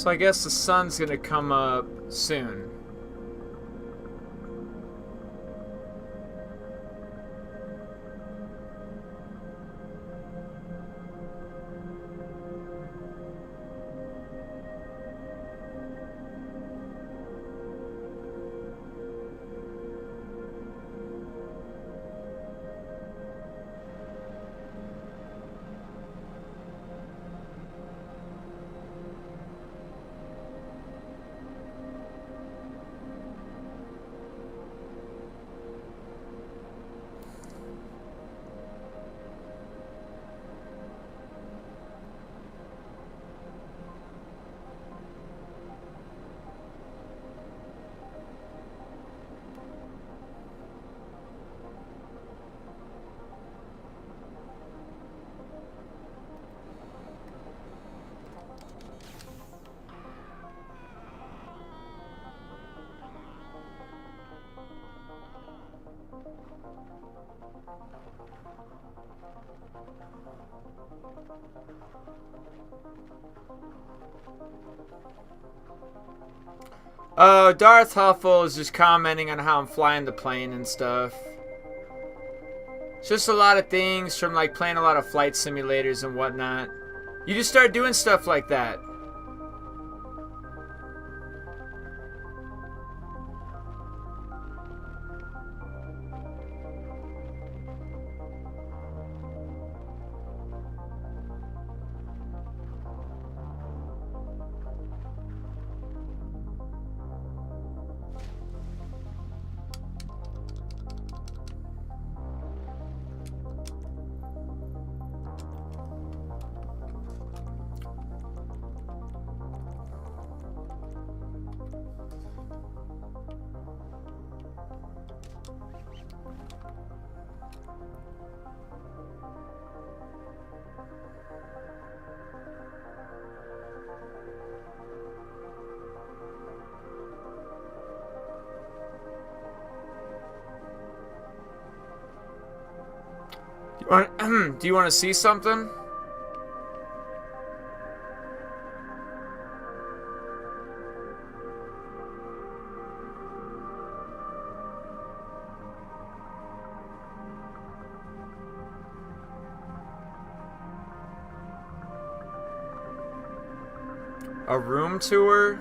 So I guess the sun's gonna come up soon. Oh, Darth Huffle is just commenting on how I'm flying the plane and stuff. It's just a lot of things from like playing a lot of flight simulators and whatnot. You just start doing stuff like that. Do you want to see something? A room tour?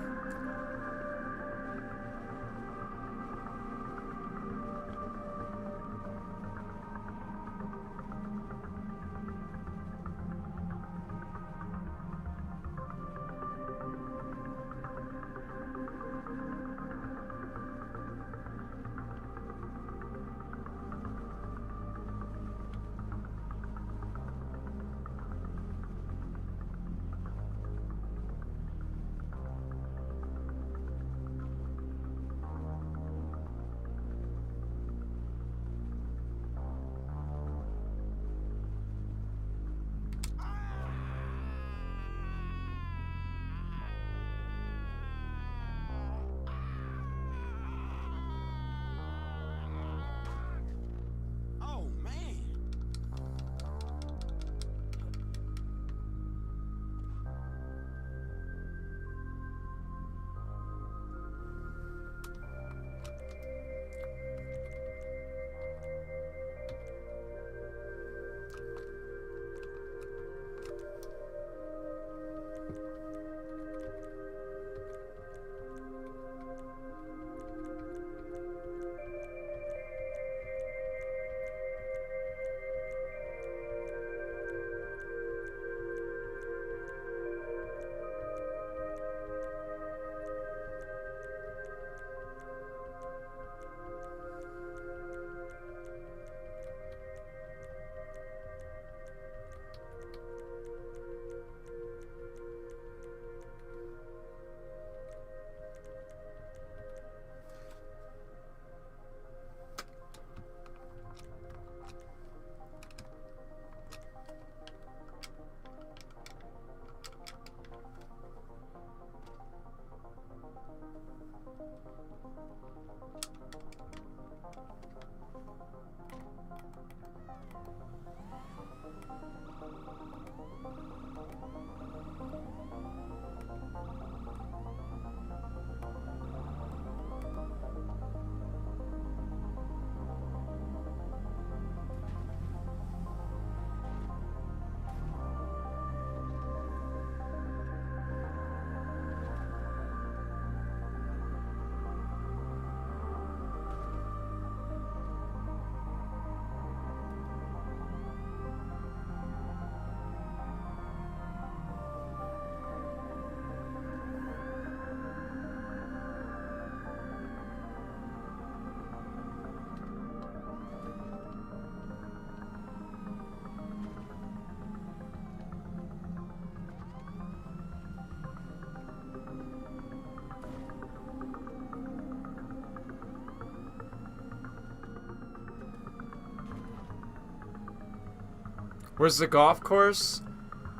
Where's the golf course?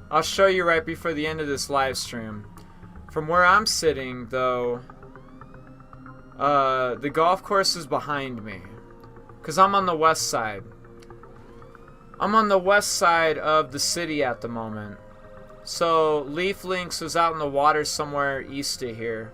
I'll show you right before the end of this live stream. From where I'm sitting, though, the golf course is behind me. Because I'm on the west side. I'm on the west side of the city at the moment. So, Leaf Links was out in the water somewhere east of here.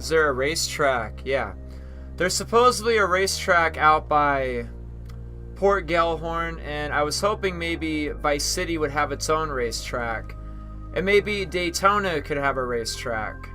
Is there a racetrack? Yeah. There's supposedly a racetrack out by Port Gellhorn, and I was hoping maybe Vice City would have its own racetrack. And maybe Daytona could have a racetrack.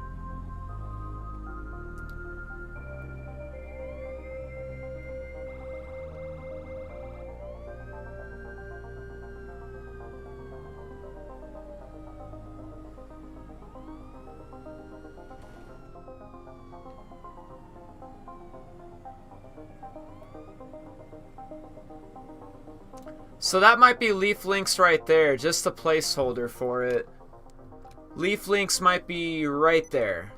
So that might be Leaf Links right there, just a placeholder for it. Leaf Links might be right there.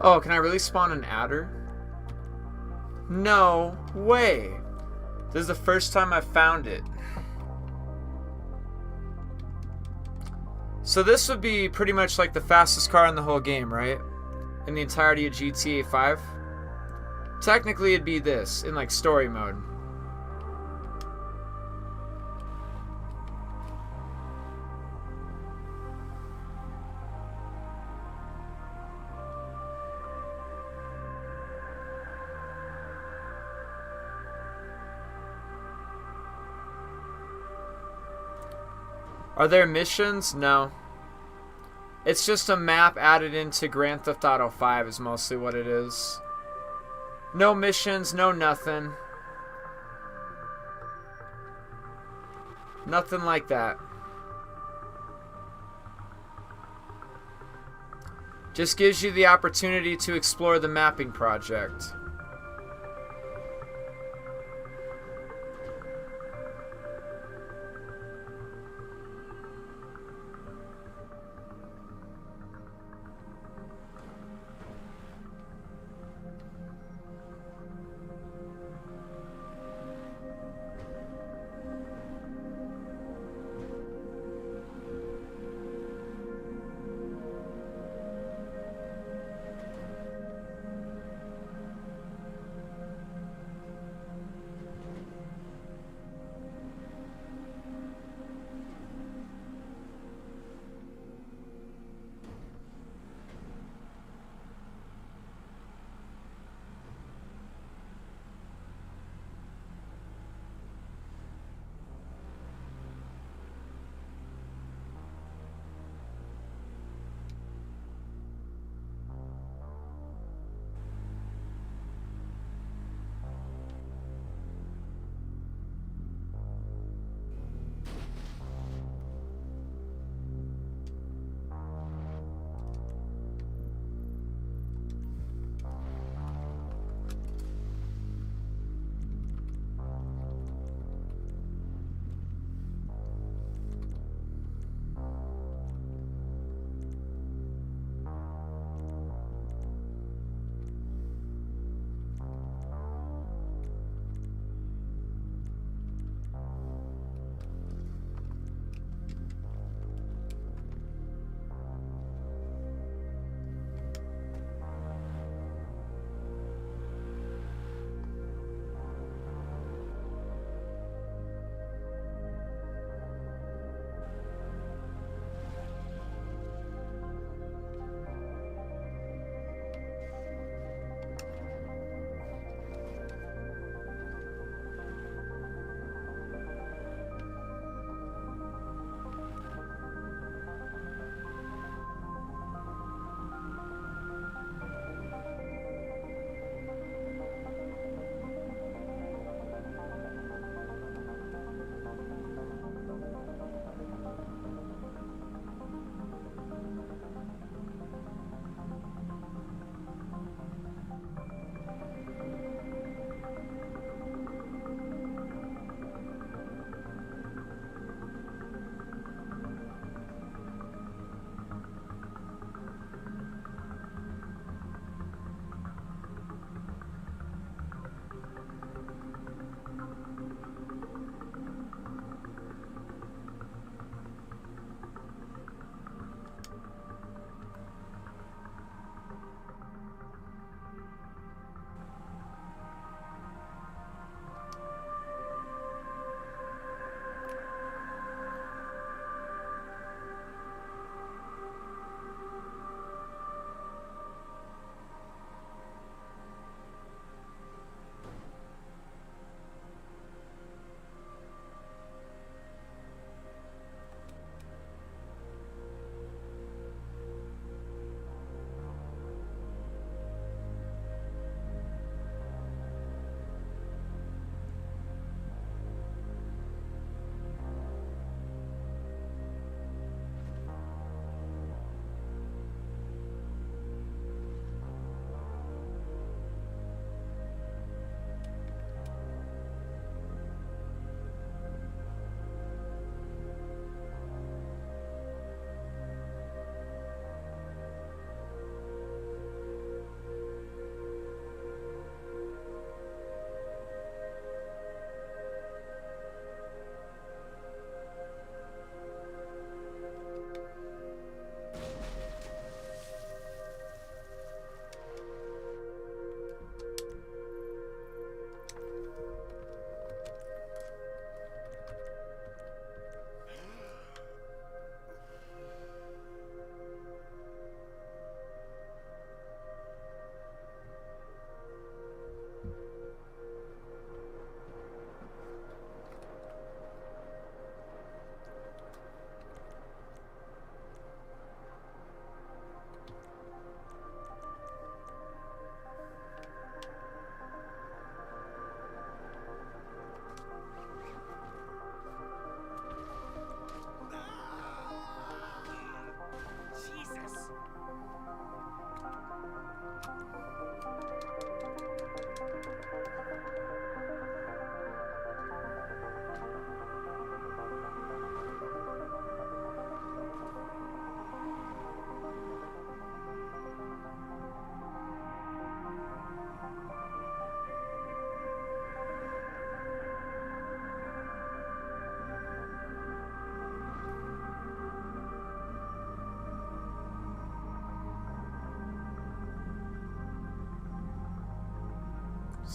Oh, can I really spawn an adder? No way. This is the first time I've found it. So this would be pretty much like the fastest car in the whole game, right? In the entirety of GTA 5. Technically it'd be this, in like story mode. Are there missions? No. It's just a map added into Grand Theft Auto 5 is mostly what it is. No missions, no nothing. Nothing like that. Just gives you the opportunity to explore the mapping project.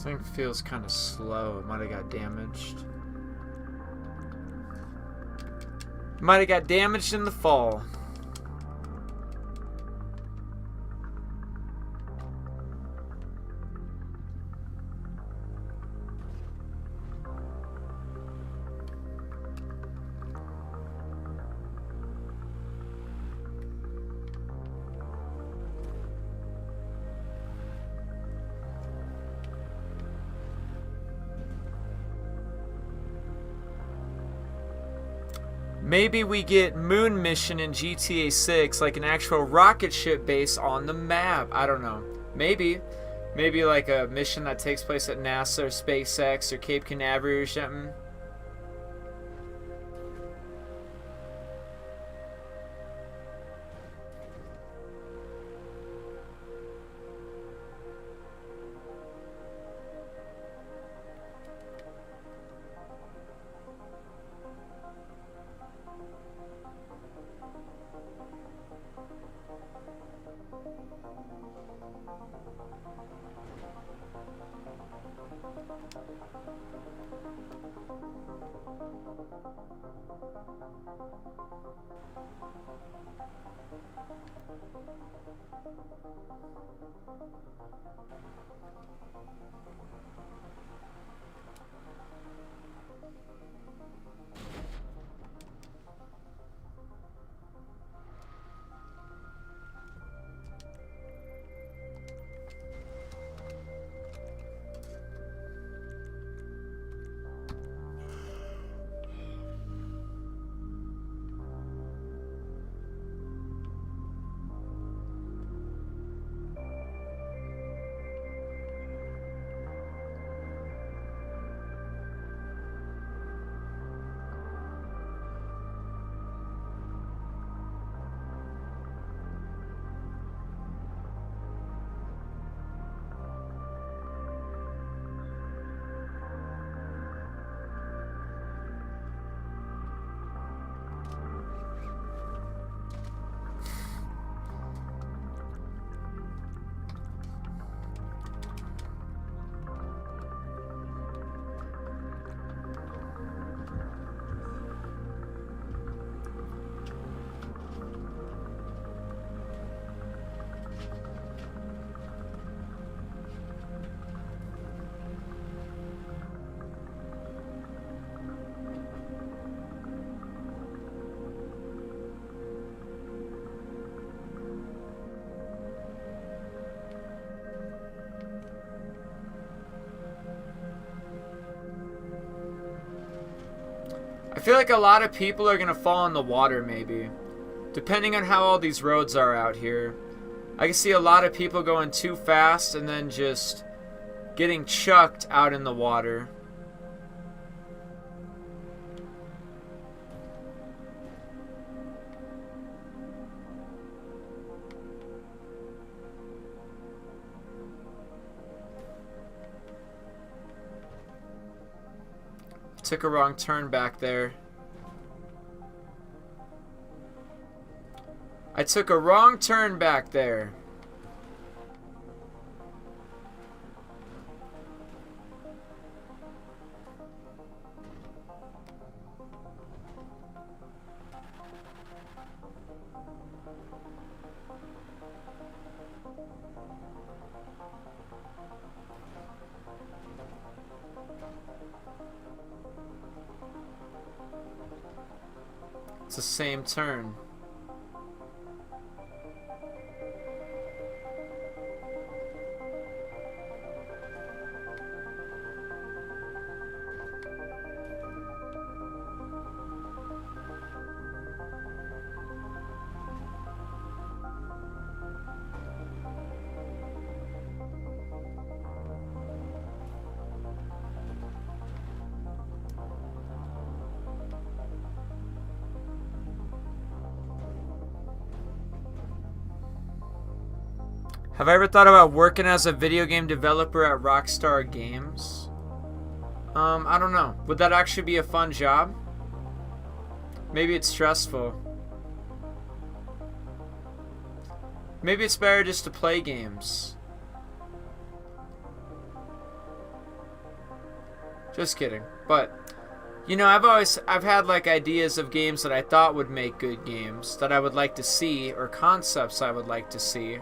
Thing feels kind of slow. It might have got damaged. Might have got damaged in the fall. Maybe we get Moon Mission in GTA 6, like an actual rocket ship base on the map. I don't know. Maybe. Maybe like a mission that takes place at NASA or SpaceX or Cape Canaveral or something. I feel like a lot of people are going to fall in the water, maybe. Depending on how all these roads are out here. I can see a lot of people going too fast and then just getting chucked out in the water. Took a wrong turn back there. I took a wrong turn back there. It's the same turn. Have I ever thought about working as a video game developer at Rockstar Games? I don't know. Would that actually be a fun job? Maybe it's stressful. Maybe it's better just to play games. Just kidding. But, you know, I've had like ideas of games that I thought would make good games that I would like to see, or concepts I would like to see.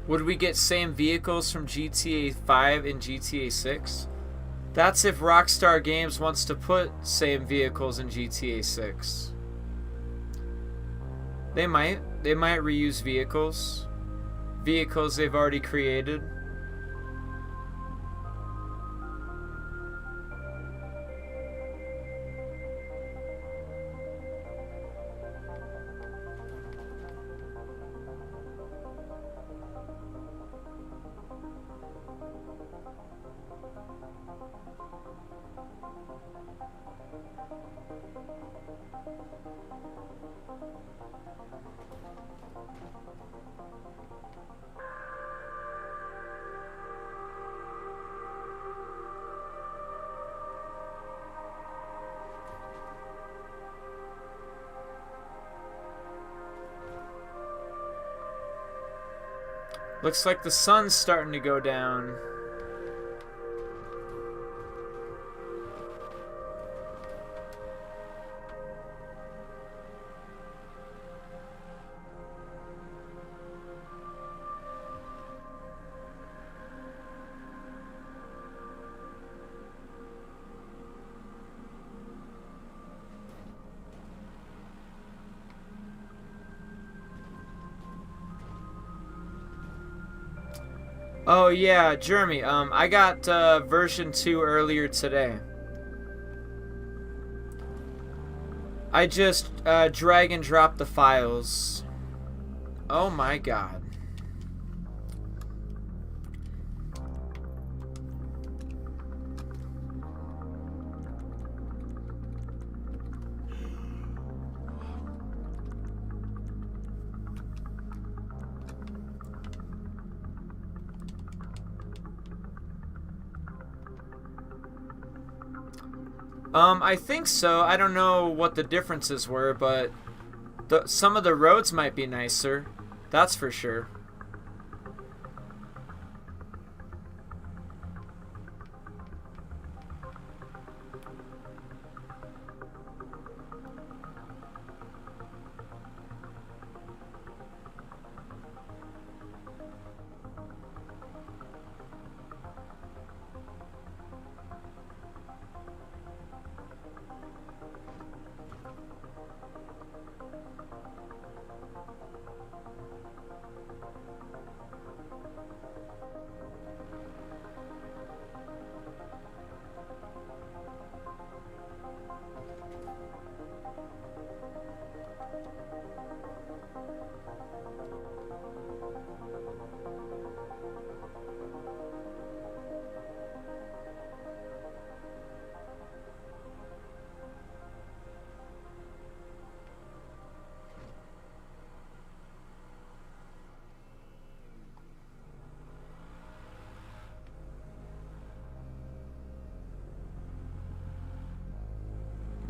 Would we get same vehicles from GTA 5 and GTA 6? That's if Rockstar Games wants to put same vehicles in GTA 6. They might reuse vehicles. Vehicles they've already created. Looks like the sun's starting to go down. Oh yeah, Jeremy, I got version 2 earlier today. I just drag and drop the files. Oh my god. I think so. I don't know what the differences were, but some of the roads might be nicer. That's for sure.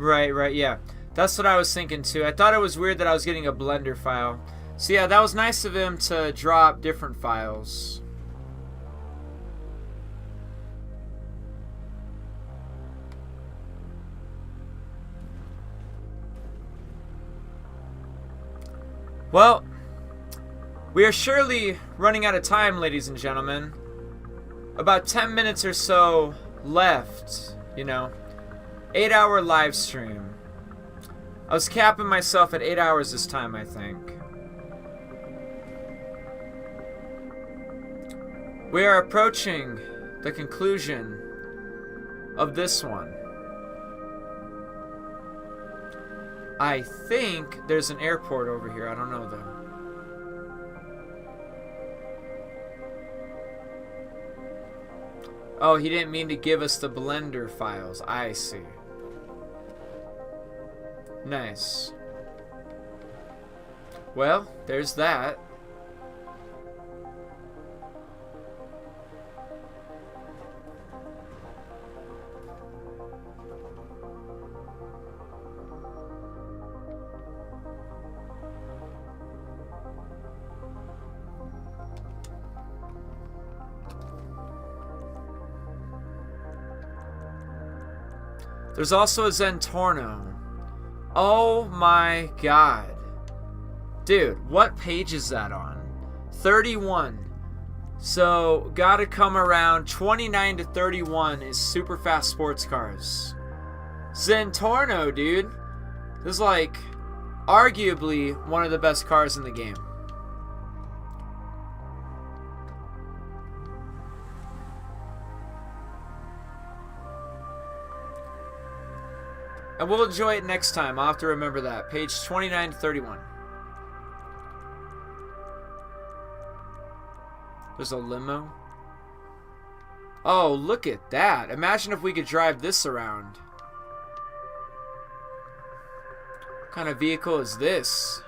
Right, yeah. That's what I was thinking too. I thought it was weird that I was getting a Blender file. So yeah, that was nice of him to drop different files. Well, we are surely running out of time, ladies and gentlemen. About 10 minutes or so left, you know. 8-hour live stream. I was capping myself at 8 hours this time, I think. We are approaching the conclusion of this one. I think there's an airport over here. I don't know though. Oh, he didn't mean to give us the Blender files. I see. Nice. Well, there's that. There's also a Zentorno. Oh my god. Dude, what page is that on? 31. So, gotta come around 29 to 31 is super fast sports cars. Zentorno, dude. This is like arguably one of the best cars in the game. And we'll enjoy it next time. I'll have to remember that. Page 29 to 31. There's a limo. Oh, look at that. Imagine if we could drive this around. What kind of vehicle is this?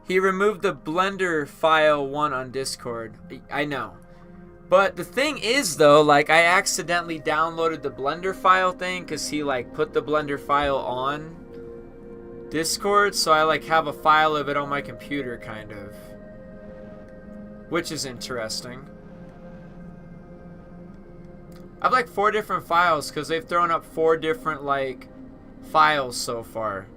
He removed the Blender file 1 on Discord. I know. But the thing is, though, like, I accidentally downloaded the Blender file thing because he, like, put the Blender file on Discord. So I, like, have a file of it on my computer, kind of. Which is interesting. I have, like, 4 different files because they've thrown up 4 different, like, files so far.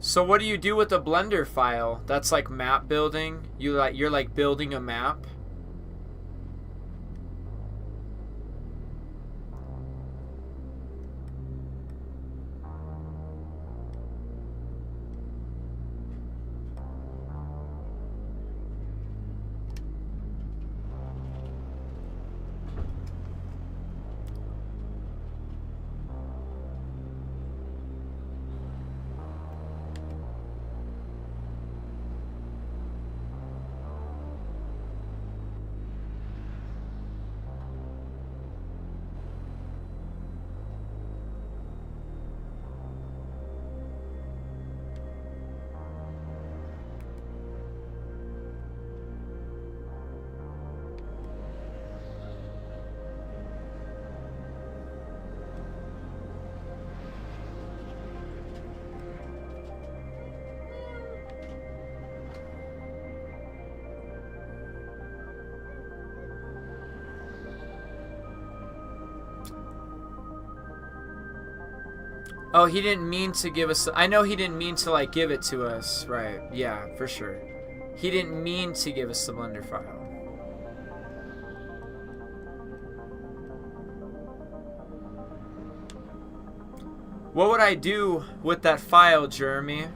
So what do you do with a Blender file? That's like map building. You're like building a map. Oh, he didn't mean to give us... I know he didn't mean to, like, give it to us. Right. Yeah, for sure. He didn't mean to give us the Blender file. What would I do with that file, Jeremy?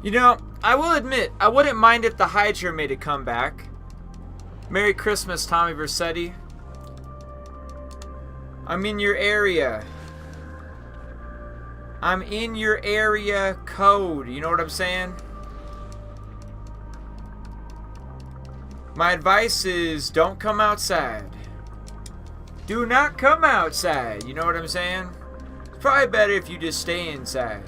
You know, I will admit, I wouldn't mind if the Hydra made a comeback. Merry Christmas, Tommy Vercetti. I'm in your area. I'm in your area code. You know what I'm saying? My advice is don't come outside. Do not come outside. You know what I'm saying? It's probably better if you just stay inside.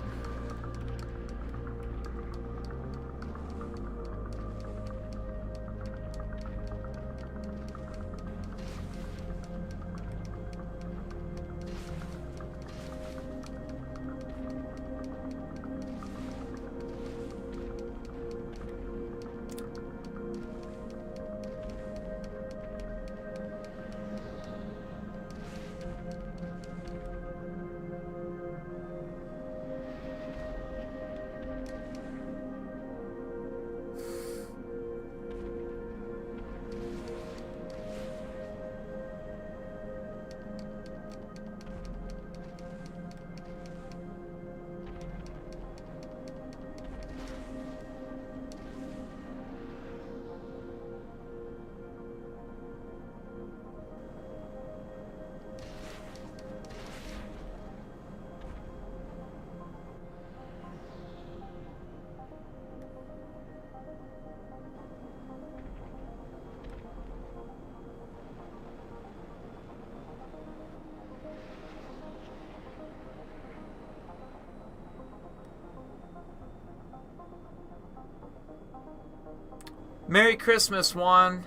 Merry Christmas, Juan.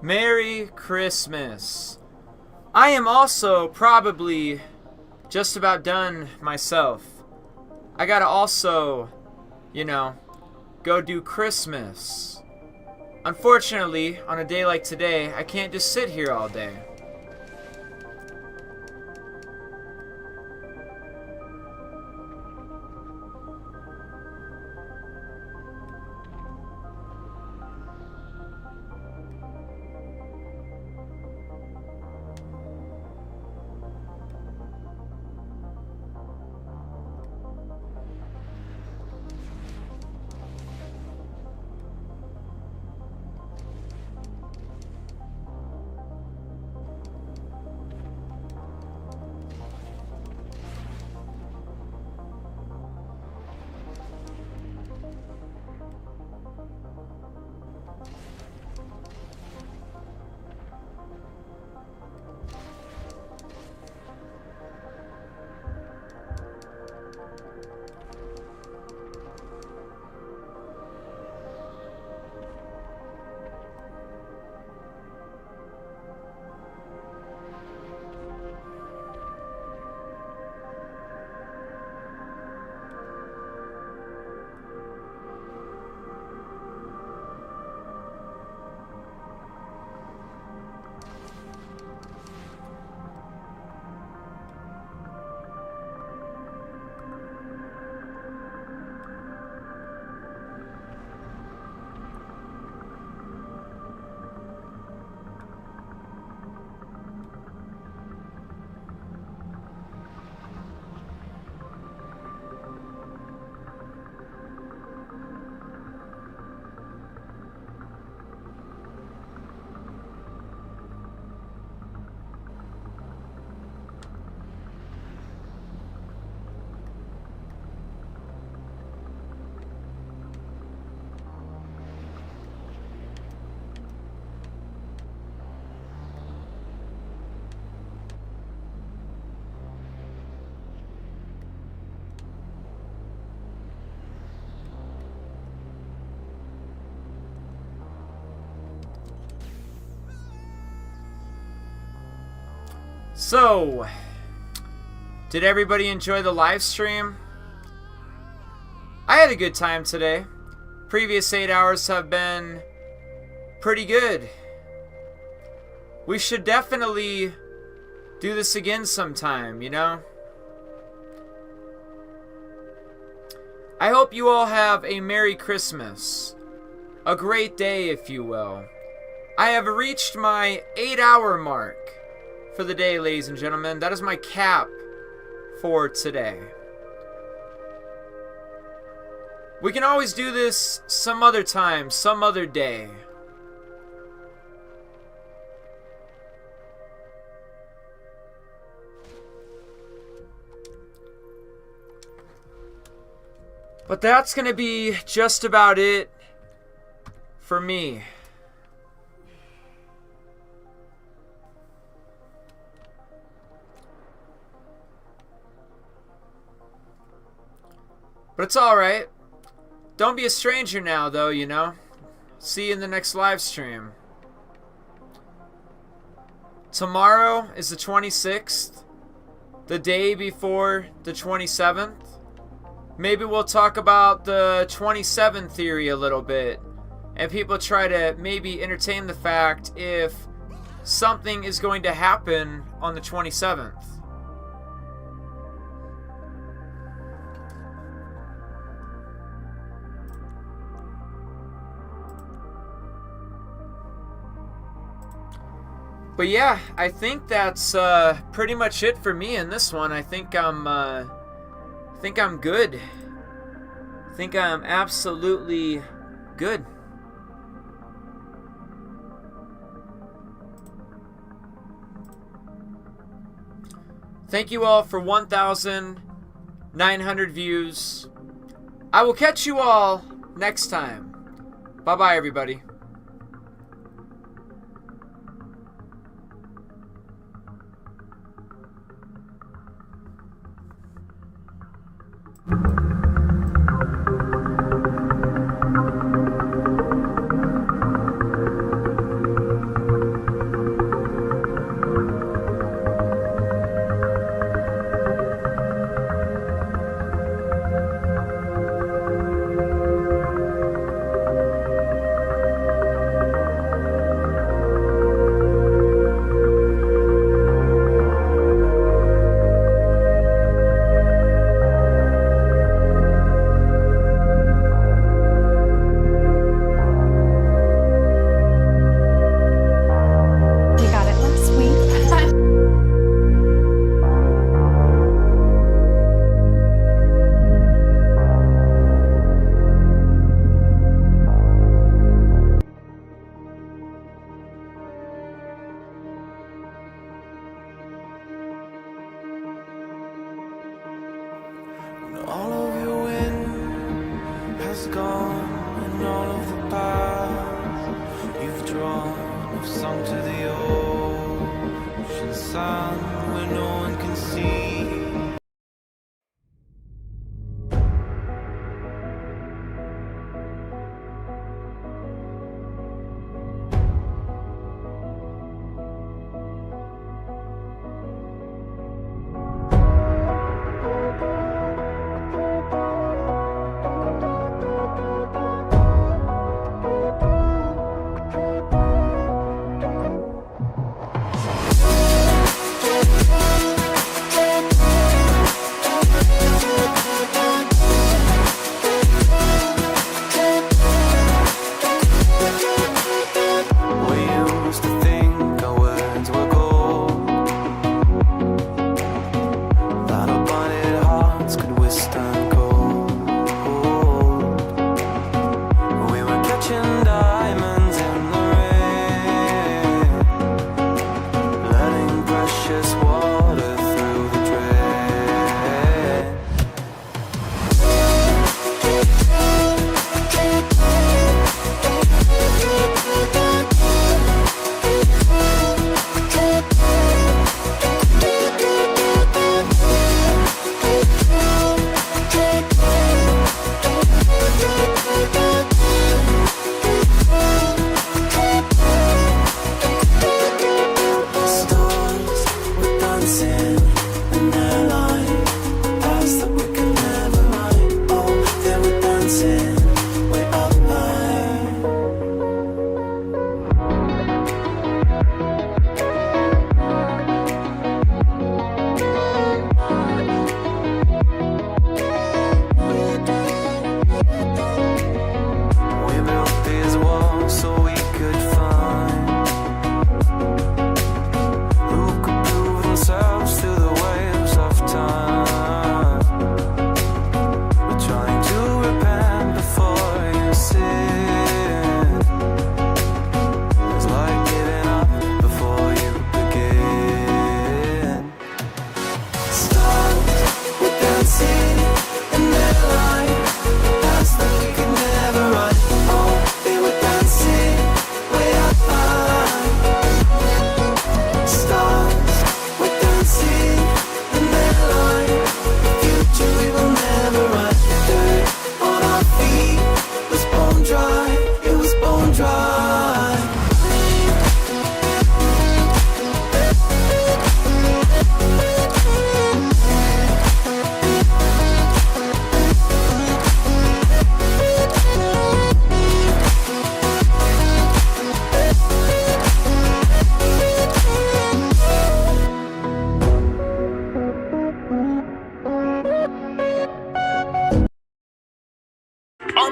Merry Christmas. I am also probably just about done myself. I gotta also, you know, go do Christmas. Unfortunately, on a day like today, I can't just sit here all day. So, did everybody enjoy the live stream? I had a good time today. Previous 8 hours have been pretty good. We should definitely do this again sometime, you know? I hope you all have a Merry Christmas. A great day, if you will. I have reached my 8-hour mark for the day, ladies and gentlemen. That is my cap for today. We can always do this some other time, some other day. But that's going to be just about it for me. But it's alright. Don't be a stranger now, though, you know. See you in the next live stream. Tomorrow is the 26th. The day before the 27th. Maybe we'll talk about the 27 theory a little bit. And people try to maybe entertain the fact if something is going to happen on the 27th. But yeah, I think that's pretty much it for me in this one. I think I'm good. I think I'm absolutely good. Thank you all for 1,900 views. I will catch you all next time. Bye-bye, everybody. All of your wind has gone, and all of the paths you've drawn have sunk to the ocean sand where no one can see.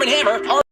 Arm & Hammer.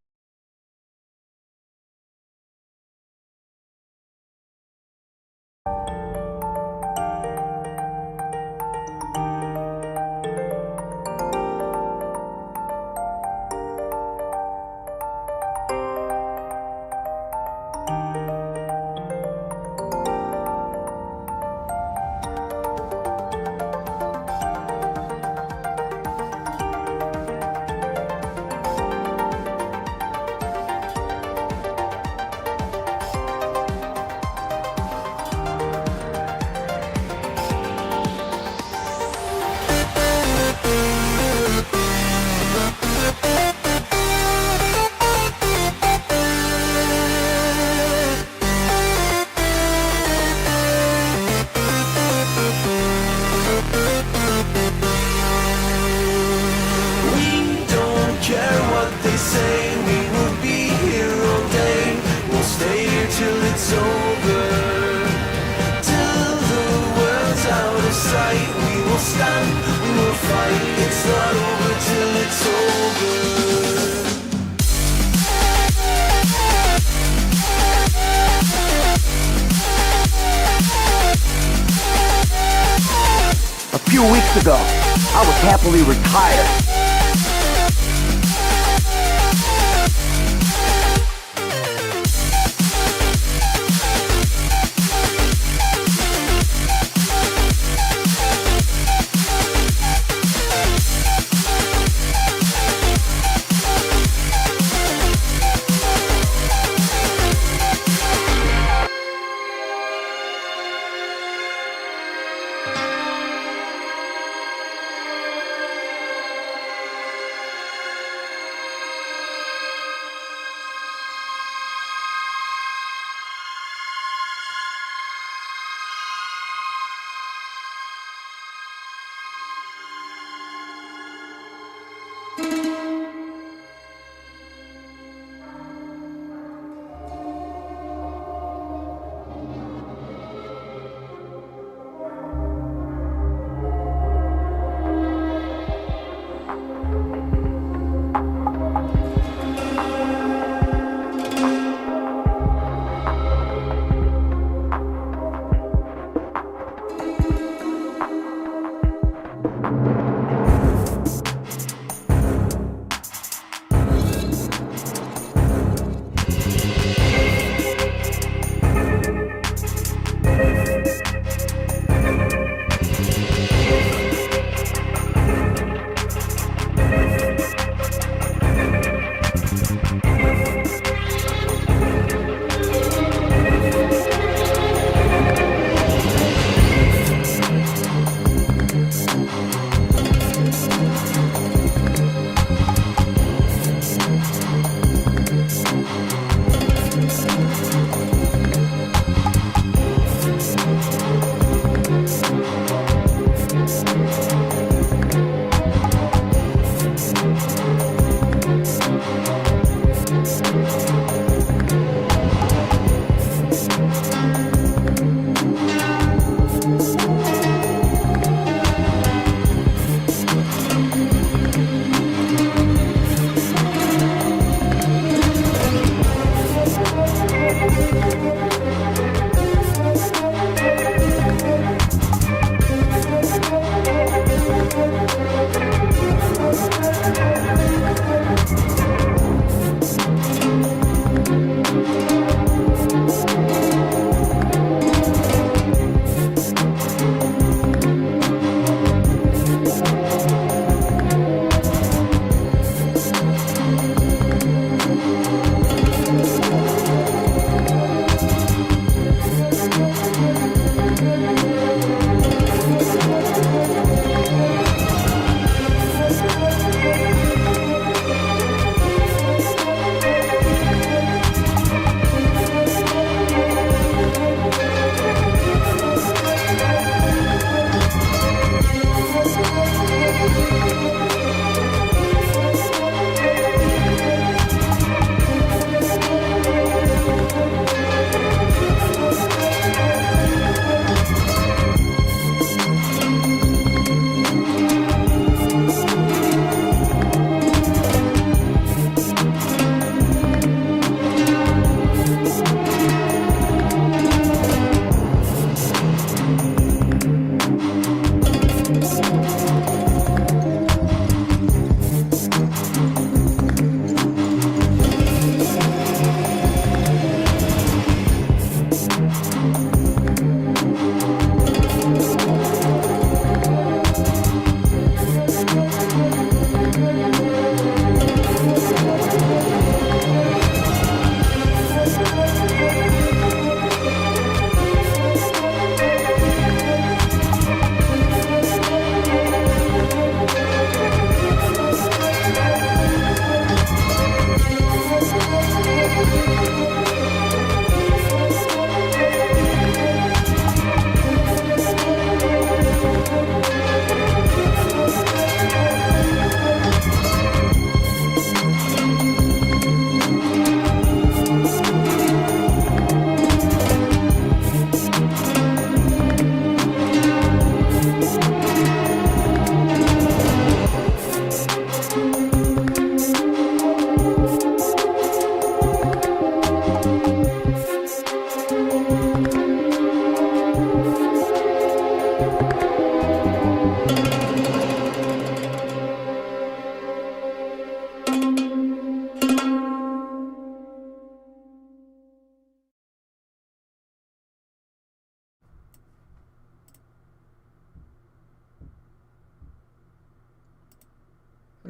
A few weeks ago, I was happily retired.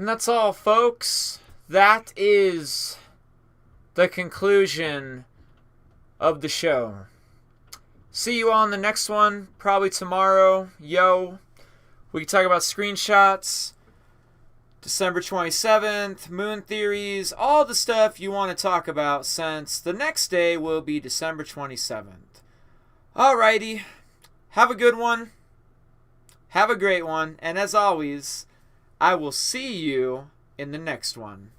And that's all, folks. That is the conclusion of the show. See you on the next one, probably tomorrow. Yo, we can talk about screenshots, December 27th, moon theories, all the stuff you want to talk about, since the next day will be December 27th. Alrighty, have a good one. Have a great one. And as always, I will see you in the next one.